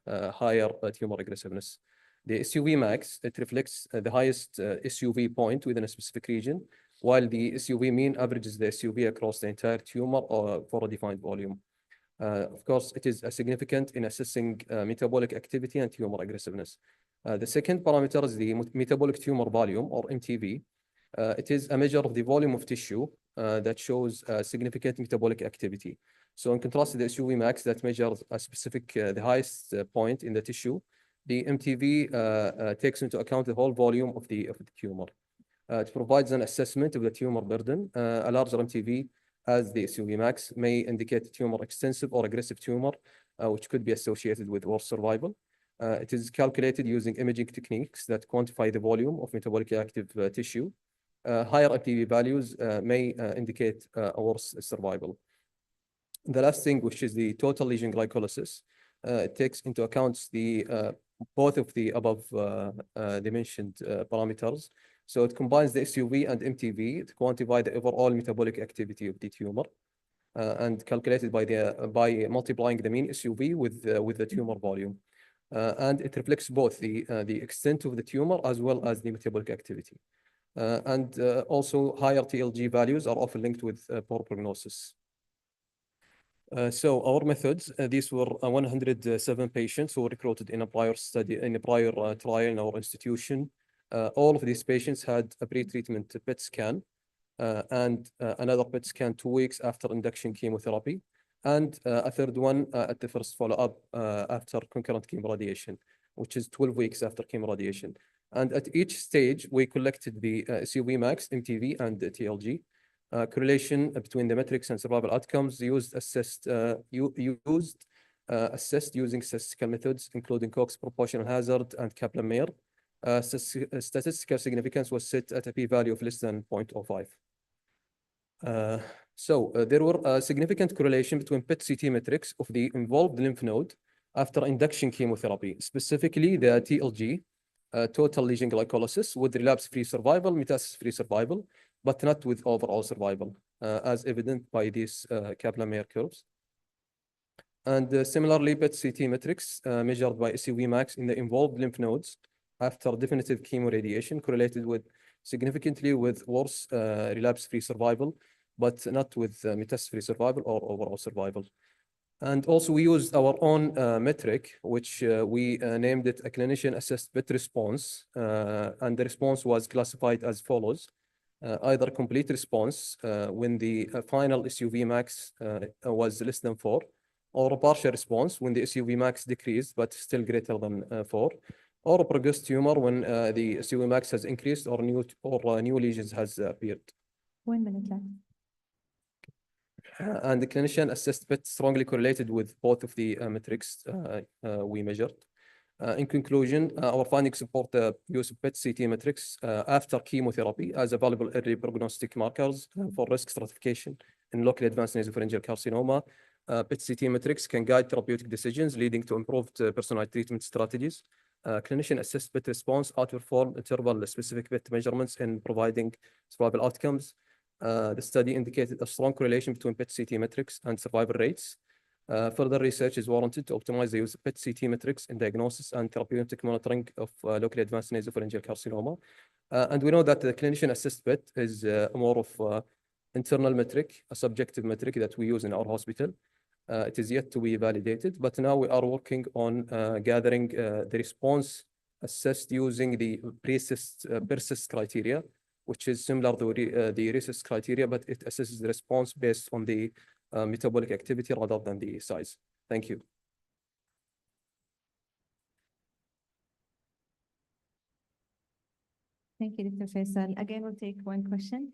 higher tumor aggressiveness. The SUV max, it reflects the highest SUV point within a specific region, while the SUV mean averages the SUV across the entire tumor or for a defined volume. Of course, it is significant in assessing metabolic activity and tumor aggressiveness. The second parameter is the metabolic tumor volume, or MTV. It is a measure of the volume of tissue that shows significant metabolic activity. So in contrast to the SUV max that measures a specific, the highest point in the tissue, the MTV takes into account the whole volume of the tumor. It provides an assessment of the tumor burden. A larger MTV, as the SUV max, may indicate tumor extensive or aggressive tumor, which could be associated with worse survival. It is calculated using imaging techniques that quantify the volume of metabolically active tissue. Higher MTV values may indicate a worse survival. The last thing, which is the total lesion glycolysis, it takes into account the both of the above dimensioned parameters. So it combines the SUV and MTV to quantify the overall metabolic activity of the tumor, and calculated by multiplying the mean SUV with the tumor volume, and it reflects both the extent of the tumor as well as the metabolic activity, and also higher TLG values are often linked with poor prognosis. So our methods, these were 107 patients who were recruited in a prior study, in a prior trial in our institution. All of these patients had a pre-treatment PET scan and another PET scan 2 weeks after induction chemotherapy, and a third one at the first follow-up after concurrent chemoradiation, which is 12 weeks after chemoradiation. And at each stage, we collected the SUV max, MTV, and the TLG. Correlation between the metrics and survival outcomes assessed using statistical methods, including Cox proportional hazard and Kaplan-Meier. Statistical significance was set at a p-value of less than 0.05. There were a significant correlation between PET-CT metrics of the involved lymph node after induction chemotherapy, specifically the TLG, total lesion glycolysis, with relapse-free survival, metastasis-free survival, but not with overall survival, as evident by these Kaplan-Meier curves. And similarly, PET-CT metrics measured by SUV max in the involved lymph nodes after definitive chemoradiation correlated significantly with worse relapse-free survival, but not with metastasis-free survival or overall survival. And also we used our own metric, which we named it a clinician-assessed PET response, and the response was classified as follows. Either complete response when the final SUV max was less than 4, or a partial response when the SUV max decreased but still greater than 4, or a progressed tumor when the SUV max has increased or new lesions has appeared. 1 minute left. And the clinician assessed PET strongly correlated with both of the metrics we measured. In conclusion, our findings support the use of PET-CT metrics after chemotherapy as available early prognostic markers for risk stratification in locally advanced nasopharyngeal carcinoma. PET-CT metrics can guide therapeutic decisions, leading to improved personalized treatment strategies. Clinician-assessed PET response outperformed interval-specific PET measurements in providing survival outcomes. The study indicated a strong correlation between PET-CT metrics and survival rates. Further research is warranted to optimize the use of PET-CT metrics in diagnosis and therapeutic monitoring of locally advanced nasopharyngeal carcinoma. And we know that the clinician-assessed PET is more of internal metric, a subjective metric that we use in our hospital. It is yet to be validated, but now we are working on gathering the response assessed using the PERSIST criteria, which is similar to the RECIST criteria, but it assesses the response based on the metabolic activity rather than the size. Thank you. Thank you, Dr. Faisal. Again, we'll take one question.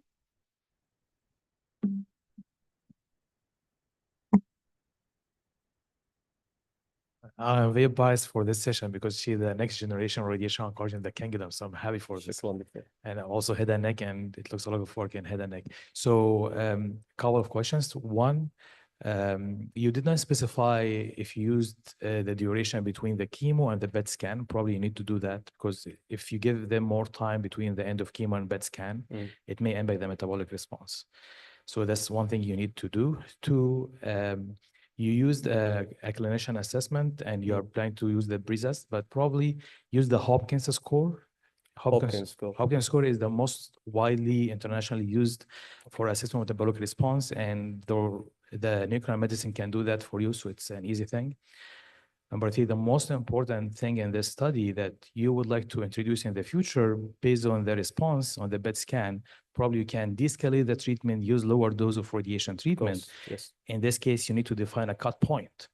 I'm very biased for this session because she's the next generation radiation oncologist in the kingdom. So I'm happy for this. Wonderful. And also head and neck, and it looks a lot of work in head and neck. So couple of questions. One, you did not specify if you used the duration between the chemo and the PET scan. Probably you need to do that because if you give them more time between the end of chemo and PET scan, it may impact the metabolic response. So that's one thing you need to do. Two, you used a clinician assessment and you're planning to use the PRESAST, but probably use the Hopkins score. Hopkins score is the most widely internationally used for assessment of metabolic response, and the nuclear medicine can do that for you, so it's an easy thing. Number three, the most important thing in this study that you would like to introduce in the future, based on the response on the PET scan, probably you can de-escalate the treatment, use lower dose of radiation treatment. Yes. In this case, you need to define a cut point.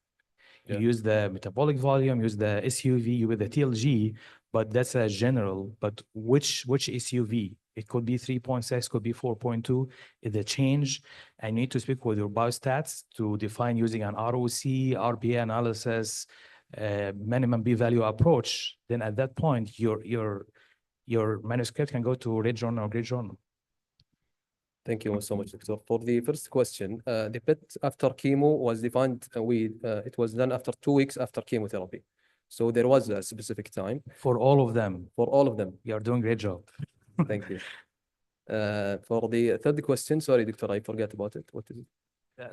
You use the metabolic volume, use the SUV, you with the TLG, but that's a general. But which SUV? It could be 3.6, could be 4.2. Is the change? I need to speak with your biostats to define using an ROC, RPA analysis, minimum p-value approach. Then at that point, your manuscript can go to Red Journal or Great Journal. Thank you so much, Doctor. For the first question, the PET after chemo was defined, it was done after 2 weeks after chemotherapy. So there was a specific time. For all of them. For all of them. You're doing a great job. Thank you. For the third question, sorry, Doctor, I forgot about it. What is it?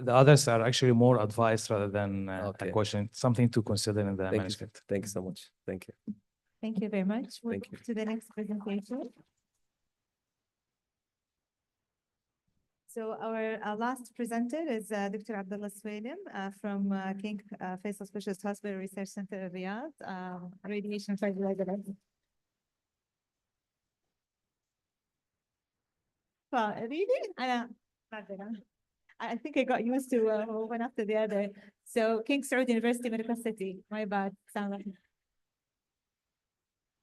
The others are actually more advice rather than a Okay. question, something to consider in the Thank you. manuscript. Thank you so much. Thank you. Thank you very much. We'll Thank you. move to the next presentation. So our last presenter is Dr. Abdullah Swalim from King Faisal Specialist Hospital Research Center in Riyadh, radiation physiologist. Really? I think I got used to one after the other. So King Saud University Medical City. My bad.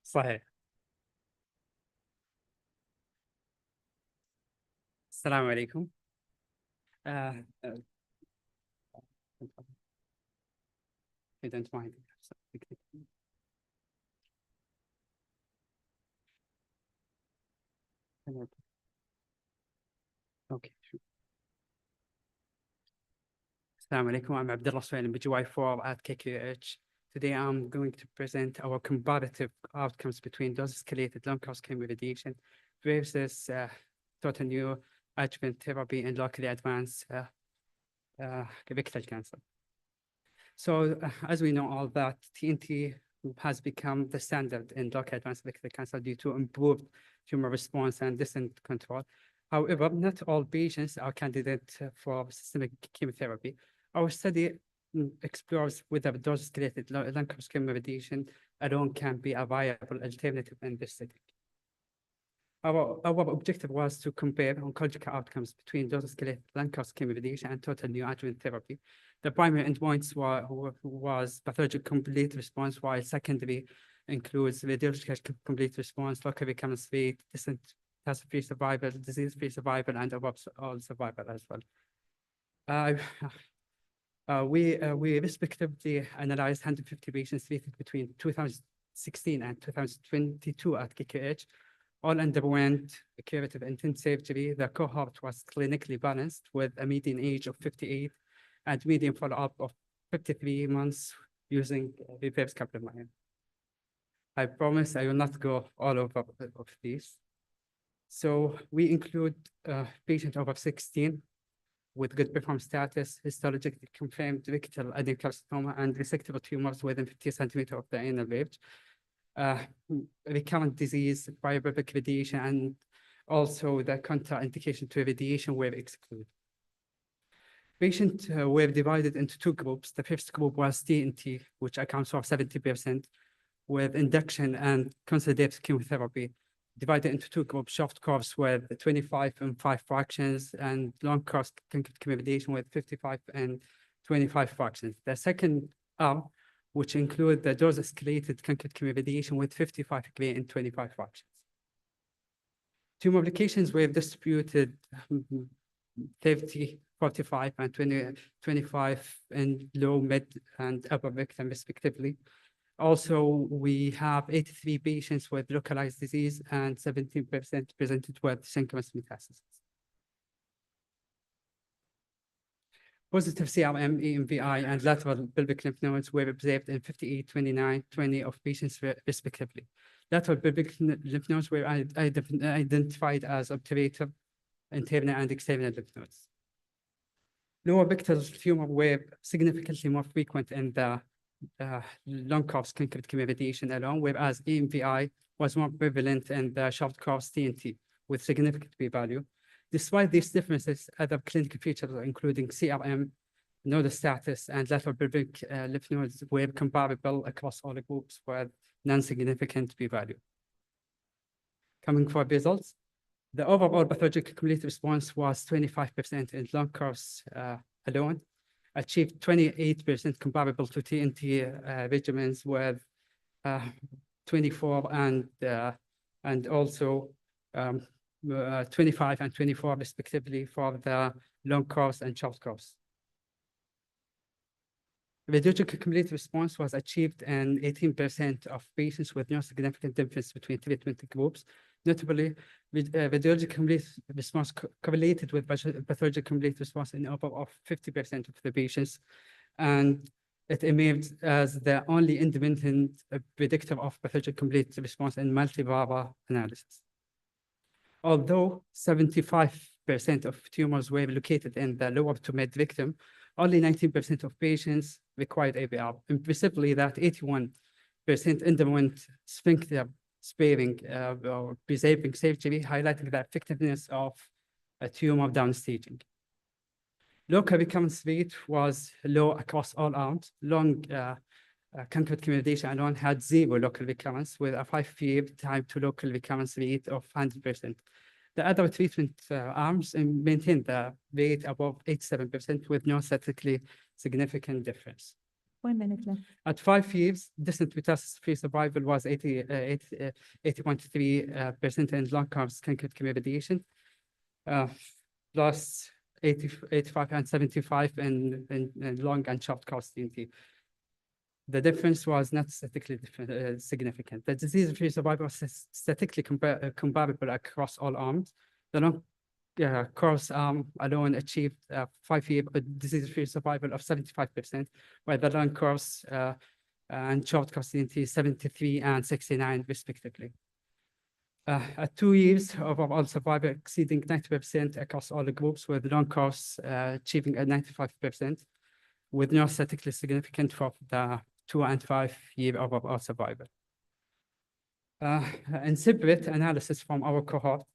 صحيح. السلام عليكم. I don't mind. Okay. Assalamu alaikum. I'm Abdullah Swalim, BGY4 at KQH. Today I'm going to present our comparative outcomes between dose-escalated long-course chemo radiation versus total new adjuvant therapy in locally advanced rectal cancer. So as we know all that TNT has become the standard in locally advanced rectal cancer due to improved tumor response and distant control. However, not all patients are candidates for systemic chemotherapy. Our study explores whether dose-escalated long-course chemo radiation alone can be a viable alternative in this setting. Our objective was to compare oncological outcomes between dose-escalated long-course chemo radiation and total neoadjuvant therapy. The primary endpoints was pathologic complete response, while secondary includes radiological complete response, local recurrence rate, distant metastasis-free survival, disease-free survival, and overall survival as well. We respectively analyzed 150 patients treated between 2016 and 2022 at KQH. All underwent curative intent surgery. The cohort was clinically balanced with a median age of 58 and median follow-up of 53 months using reverse Kaplan-Meier. I promise I will not go all over of these. So we include patient over 16 with good performance status, histologically confirmed rectal adenocarcinoma and resectable tumors within 50 centimeters of the anal ridge, recurrent disease, prior pelvic radiation, and also the contraindication to radiation were excluded. Patients were divided into two groups. The first group was TNT, which accounts for 70%, with induction and consolidated chemotherapy, divided into two groups, short course with 25 and 5 fractions, and long course chemoradiation with 55 and 25 fractions. The second arm, which include the dose-escalated concurrent chemoradiation with 55 degree and 25 fractions. Tumor applications were distributed 30, 45, and 25 in low, mid, and upper rectum respectively. Also, we have 83 patients with localized disease and 17% presented with synchronous metastasis. Positive CRM, EMVI, and lateral pelvic lymph nodes were observed in 58, 29, 20 of patients respectively. Lateral pelvic lymph nodes were identified as obturator, internal and external lymph nodes. Lower rectal tumor were significantly more frequent in the long course concurrent chemoradiation alone, whereas EMVI was more prevalent in the short course TNT with significant p-value. Despite these differences, other clinical features, including CRM, nodal status, and lateral pelvic lymph nodes, were comparable across all groups with non-significant p-value. Coming for results, the overall pathologic complete response was 25% in long course alone, achieved 28% comparable to TNT regimens with 24 and also 25 and 24 respectively for the long course and short course. Radiological complete response was achieved in 18% of patients with no significant difference between treatment groups, Notably, with radiologic complete response correlated with pathologic complete response in over of 50% of the patients. And it emerged as the only independent predictor of pathologic complete response in multi-VAVA analysis. Although 75% of tumors were located in the lower to mid rectum, only 19% of patients required ABR. Impressively, that 81% underwent sphincter sparing or preserving surgery, highlighting the effectiveness of a tumor downstaging. Local recurrence rate was low across all arms. Long concomitant radiation alone had 0 local recurrence with a 5-year time to local recurrence rate of 100%. The other treatment arms maintained the rate above 87% with no statistically significant difference. 1 minute left. At 5 years, distant metastasis-free survival was 80.3% in long course concomitant radiation, plus 85 and 75 in long and short course TNT. The difference was not statistically significant. The disease-free survival was statistically comparable across all arms. The long course arm alone achieved 5-year disease-free survival of 75%, while the long course and short course TNT 73 and 69 respectively. At 2 years, overall survival exceeding 90% across all the groups, with long course achieving a 95%, with no statistically significant for the 2 and 5 year overall survival. In separate analysis from our cohort,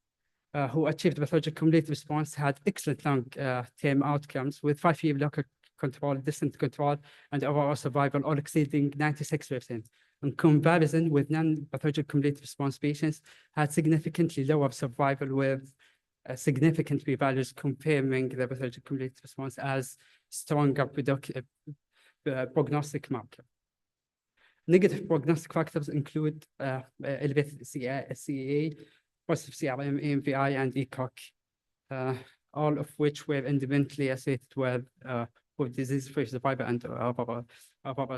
who achieved pathologic complete response had excellent long-term outcomes with 5-year local control, distant control, and overall survival all exceeding 96%. In comparison with non-pathologic complete response patients had significantly lower survival with significant p-values confirming the pathologic complete response as stronger prognostic marker. Negative prognostic factors include elevated CEA, positive CRM, AMVI, and ECOG, all of which were independently associated with disease-free survival and overall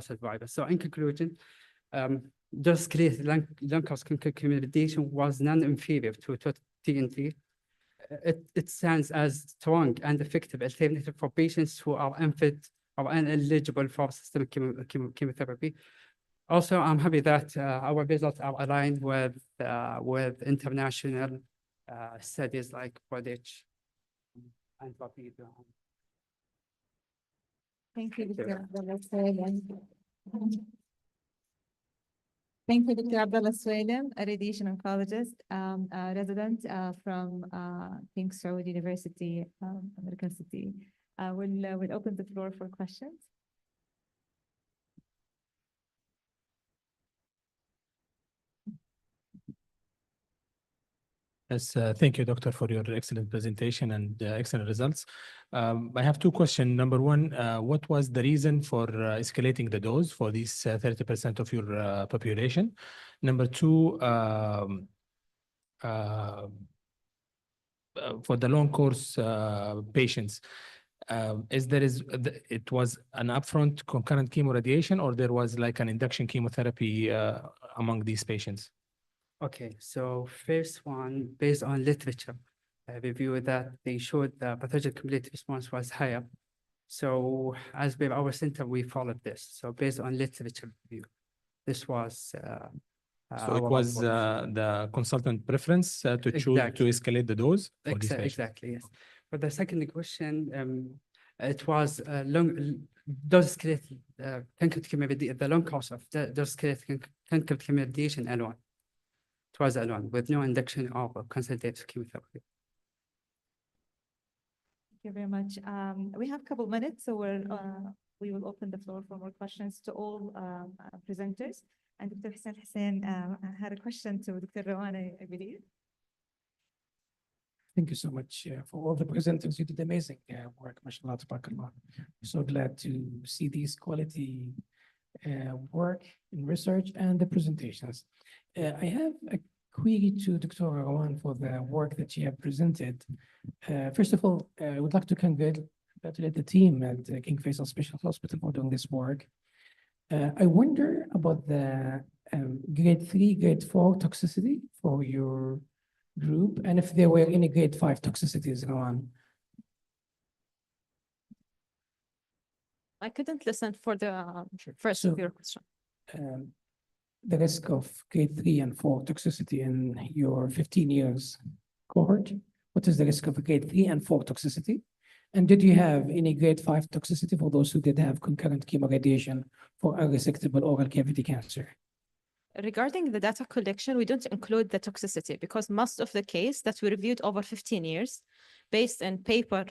survival. So in conclusion, dose-escalated lung course concomitation was non-inferior to TNT. It stands as strong and effective alternative for patients who are unfit or ineligible for systemic chemotherapy. Also, I'm happy that our results are aligned with international studies like PRODIGE and RAPID. Thank you, Dr. Abdullah Swalim. Thank you, Dr. Abdullah Swalim, a radiation oncologist, resident from King Saud University, American City. We'll open the floor for questions. Yes, thank you, Doctor, for your excellent presentation and excellent results. I have 2 questions. Number 1, what was the reason for escalating the dose for these 30% of your population? Number 2, for the long course patients, it was an upfront concurrent chemoradiation, or there was like an induction chemotherapy among these patients? Okay, so first one, based on literature review that they showed the pathologic complete response was higher. So as per our center, we followed this. So based on literature review, this was so it was the consultant preference to choose to escalate the dose for these patients? Exactly, yes. For the second question, it was dose escalated the long course of the dose escalated concomitant radiation alone. It was alone with no induction of consultative chemotherapy. Thank you very much. We have a couple minutes, so we will open the floor for more questions to all presenters. And Dr. Hussein had a question to Dr. Rawan, I believe. Thank you so much for all the presenters. You did amazing work, mashallah, tabarakallah. So glad to see these quality work in research and the presentations. I have a query to Dr. Rawan for the work that you have presented. First of all, I would like to congratulate the team at King Faisal Special Hospital for doing this work. I wonder about the grade 3, grade 4 toxicity for your group, and if there were any grade 5 toxicities around. I couldn't listen for the first So, of your question. The risk of grade 3 and 4 toxicity in your 15 years cohort? What is the risk of a grade 3 and 4 toxicity? And did you have any grade 5 toxicity for those who did have concurrent chemoradiation for unresectable oral cavity cancer? Regarding the data collection, we don't include the toxicity because most of the case that we reviewed over 15 years based on paper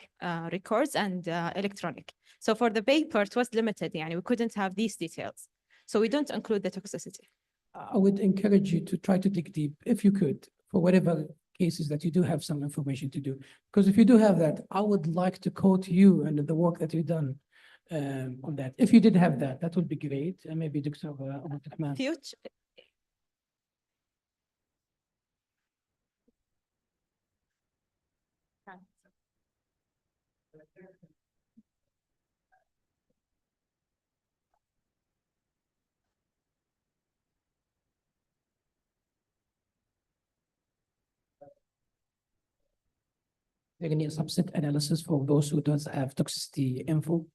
records and electronic. So for the paper, it was limited. Yani we couldn't have these details. So we don't include the toxicity. I would encourage you to try to dig deep, if you could, for whatever cases that you do have some information to do. Because if you do have that, I would like to quote you and the work that you've done on that. If you did have that, that would be great. And maybe Dr. Abdulrahman. Future. There any subset analysis for those who don't have toxicity info?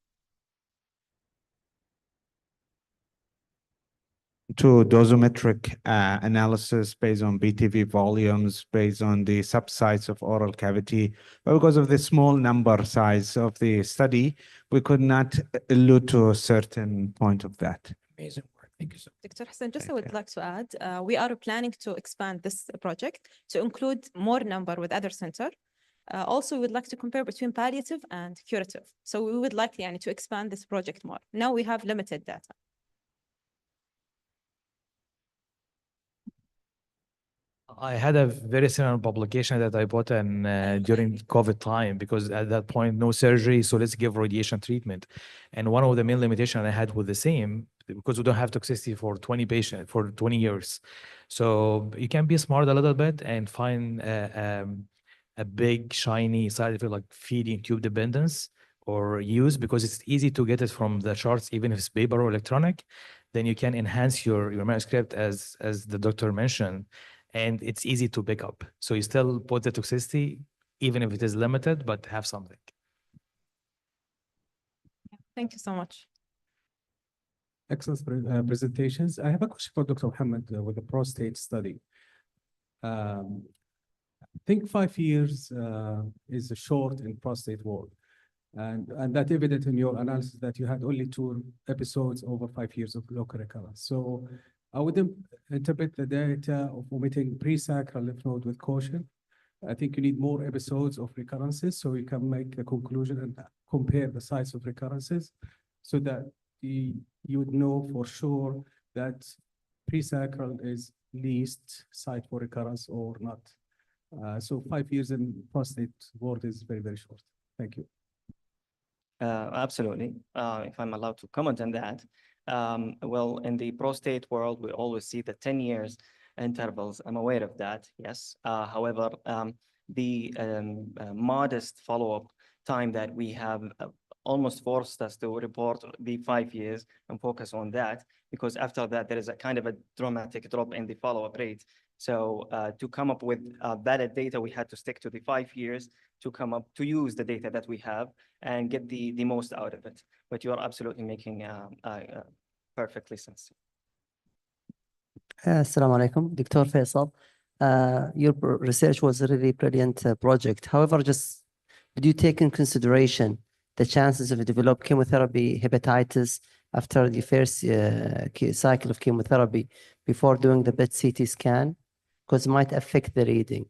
To dosimetric analysis based on BTV volumes, based on the subsites of oral cavity. But because of the small number size of the study, we could not allude to a certain point of that. Amazing work. Thank you so much. Dr. Hassan, just I would like to add, we are planning to expand this project to include more number with other center. Also, we would like to compare between palliative and curative. So we would like to expand this project more. Now we have limited data. I had a very similar publication that I put in during COVID time because at that point, no surgery, so let's give radiation treatment. And one of the main limitations I had with the same, because we don't have toxicity for 20 patients, for 20 years. So you can be smart a little bit and find a big, shiny side effect like feeding tube dependence or use, because it's easy to get it from the charts, even if it's paper or electronic. Then you can enhance your manuscript as the doctor mentioned. And it's easy to pick up. So you still put the toxicity, even if it is limited, but have something. Thank you so much. Excellent presentations. I have a question for Dr. Mohammed with the prostate study. I think 5 years is short in prostate world. And that evident in your analysis that you had only 2 episodes over 5 years of local recurrence. So I would interpret the data of omitting pre-sacral lymph node with caution. I think you need more episodes of recurrences so you can make a conclusion and compare the size of recurrences so that you would know for sure that pre-sacral is least site for recurrence or not. So 5 years in prostate world is very, very short. Thank you. Absolutely. If I'm allowed to comment on that. Well, in the prostate world, we always see the 10 years intervals. I'm aware of that, yes. However, the modest follow-up time that we have almost forced us to report the 5 years and focus on that, because after that, there is a kind of a dramatic drop in the follow-up rate. So to come up with valid data, we had to stick to the 5 years to use the data that we have and get the most out of it. But you are absolutely making perfectly sense. Assalamu alaikum, Dr. Faisal. Your research was a really brilliant project. However, just did you take in consideration the chances of develop chemotherapy hepatitis after the first cycle of chemotherapy before doing the PET-CT scan? Because it might affect the reading.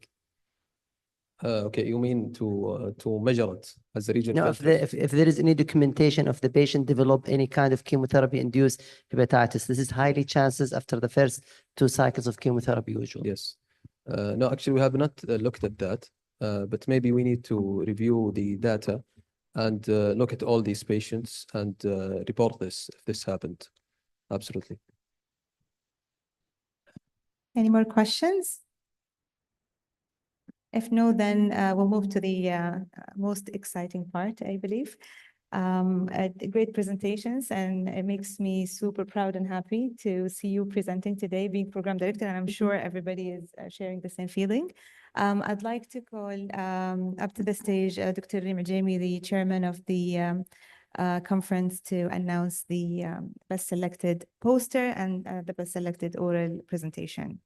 Okay, you mean to measure it as a region? No, if there is any documentation of the patient develop any kind of chemotherapy-induced hepatitis, this is highly chances after the first 2 cycles of chemotherapy usually. Yes. No, actually, we have not looked at that, but maybe we need to review the data and look at all these patients and report this if this happened. Absolutely. Any more questions? If no, then we'll move to the most exciting part, I believe. Great presentations, and it makes me super proud and happy to see you presenting today, being program director, and I'm sure everybody is sharing the same feeling. I'd like to call up to the stage Dr. Rima Jamie, the chairman of the conference, to announce the best selected poster and the best selected oral presentation.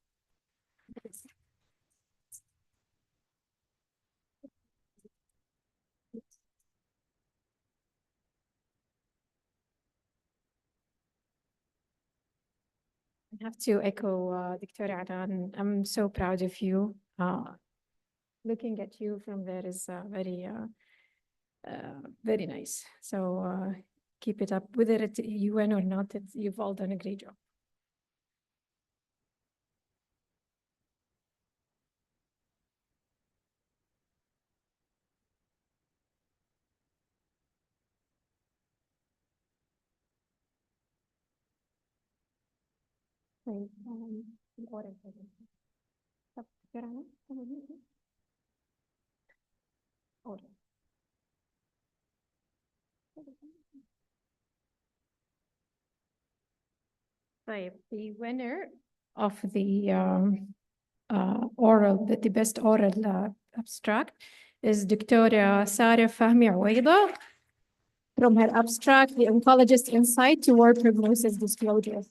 I have to echo Dr. Adan. I'm so proud of you. Looking at you from there is very nice. So keep it up. Whether you win or not, you've all done a great job. طيب الأورال presentation. طب دكتور عنا أورال. طيب the winner of the oral, the best oral abstract is Dr. Saro Fahmi Aweda. From her abstract, the oncologist insight toward prognosis disclosure.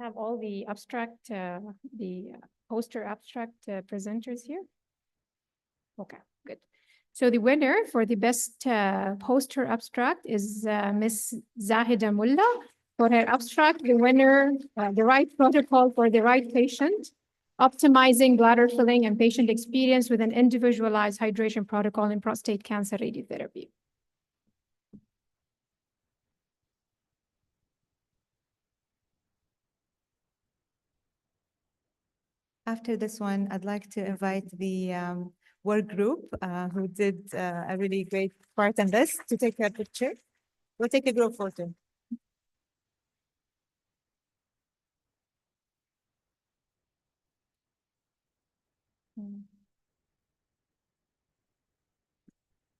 Have all the abstract, the poster abstract presenters here? Okay, good. So the winner for the best poster abstract is Miss Zahida Mullah. For her abstract, the winner, the right protocol for the right patient, optimizing bladder filling and patient experience with an individualized hydration protocol in prostate cancer radiotherapy. After this one, I'd like to invite the work group who did a really great part in this to take their picture. We'll take a group photo.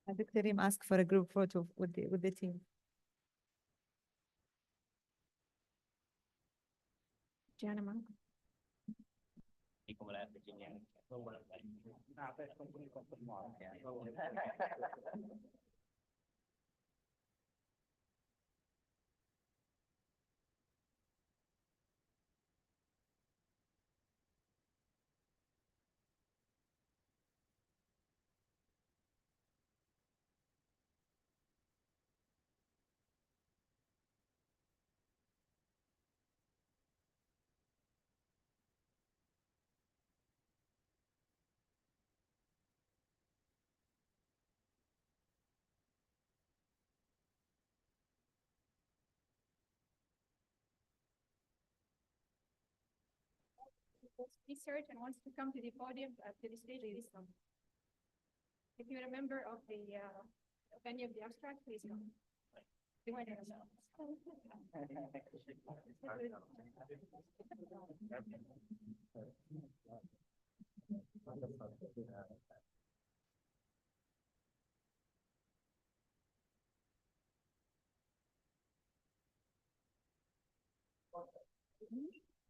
Dr. Reem asked for a group photo with the team. Jana, research and wants to come to the podium to the stage, please come. If you're a member of any of the abstract, please come. The winner is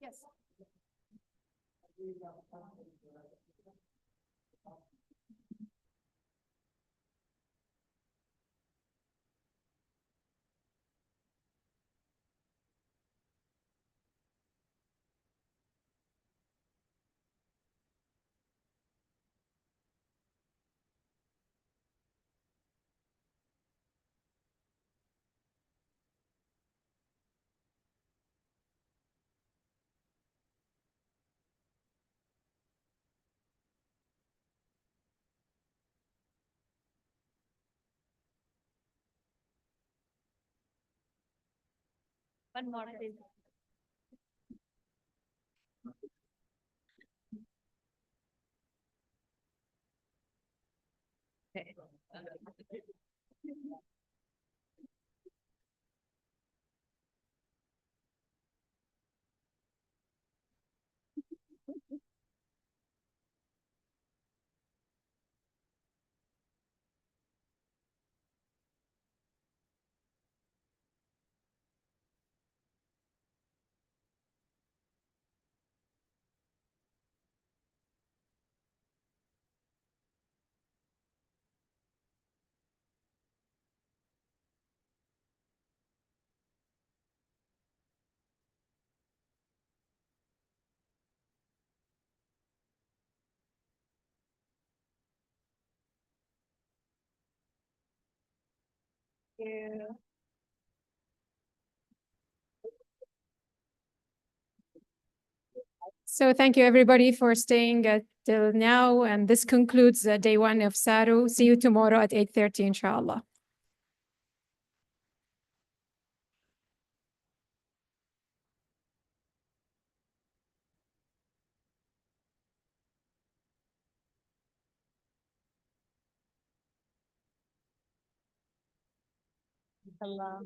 yes. One more, please. So thank you everybody for staying till now. And this concludes day one of Saro. See you tomorrow at 8:30, inshallah. Allah.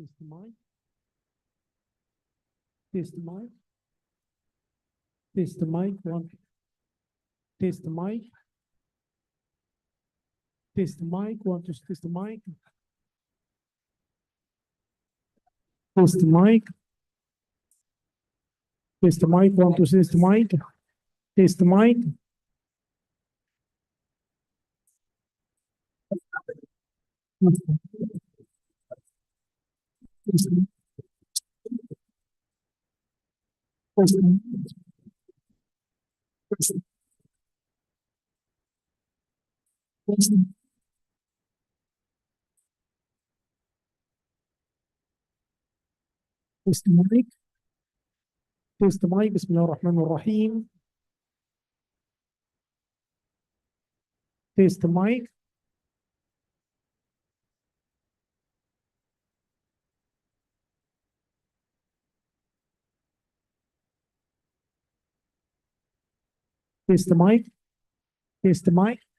Test the mic. Test the mic. Test the mic. One. Test the mic. Test the mic. One, two, test the mic. Test the mic. Test the mic. One, two, test the mic. Test the mic. Test the mic. Test the mic. بسم الله الرحمن الرحيم. Test the mic. Test the mic. Test the mic.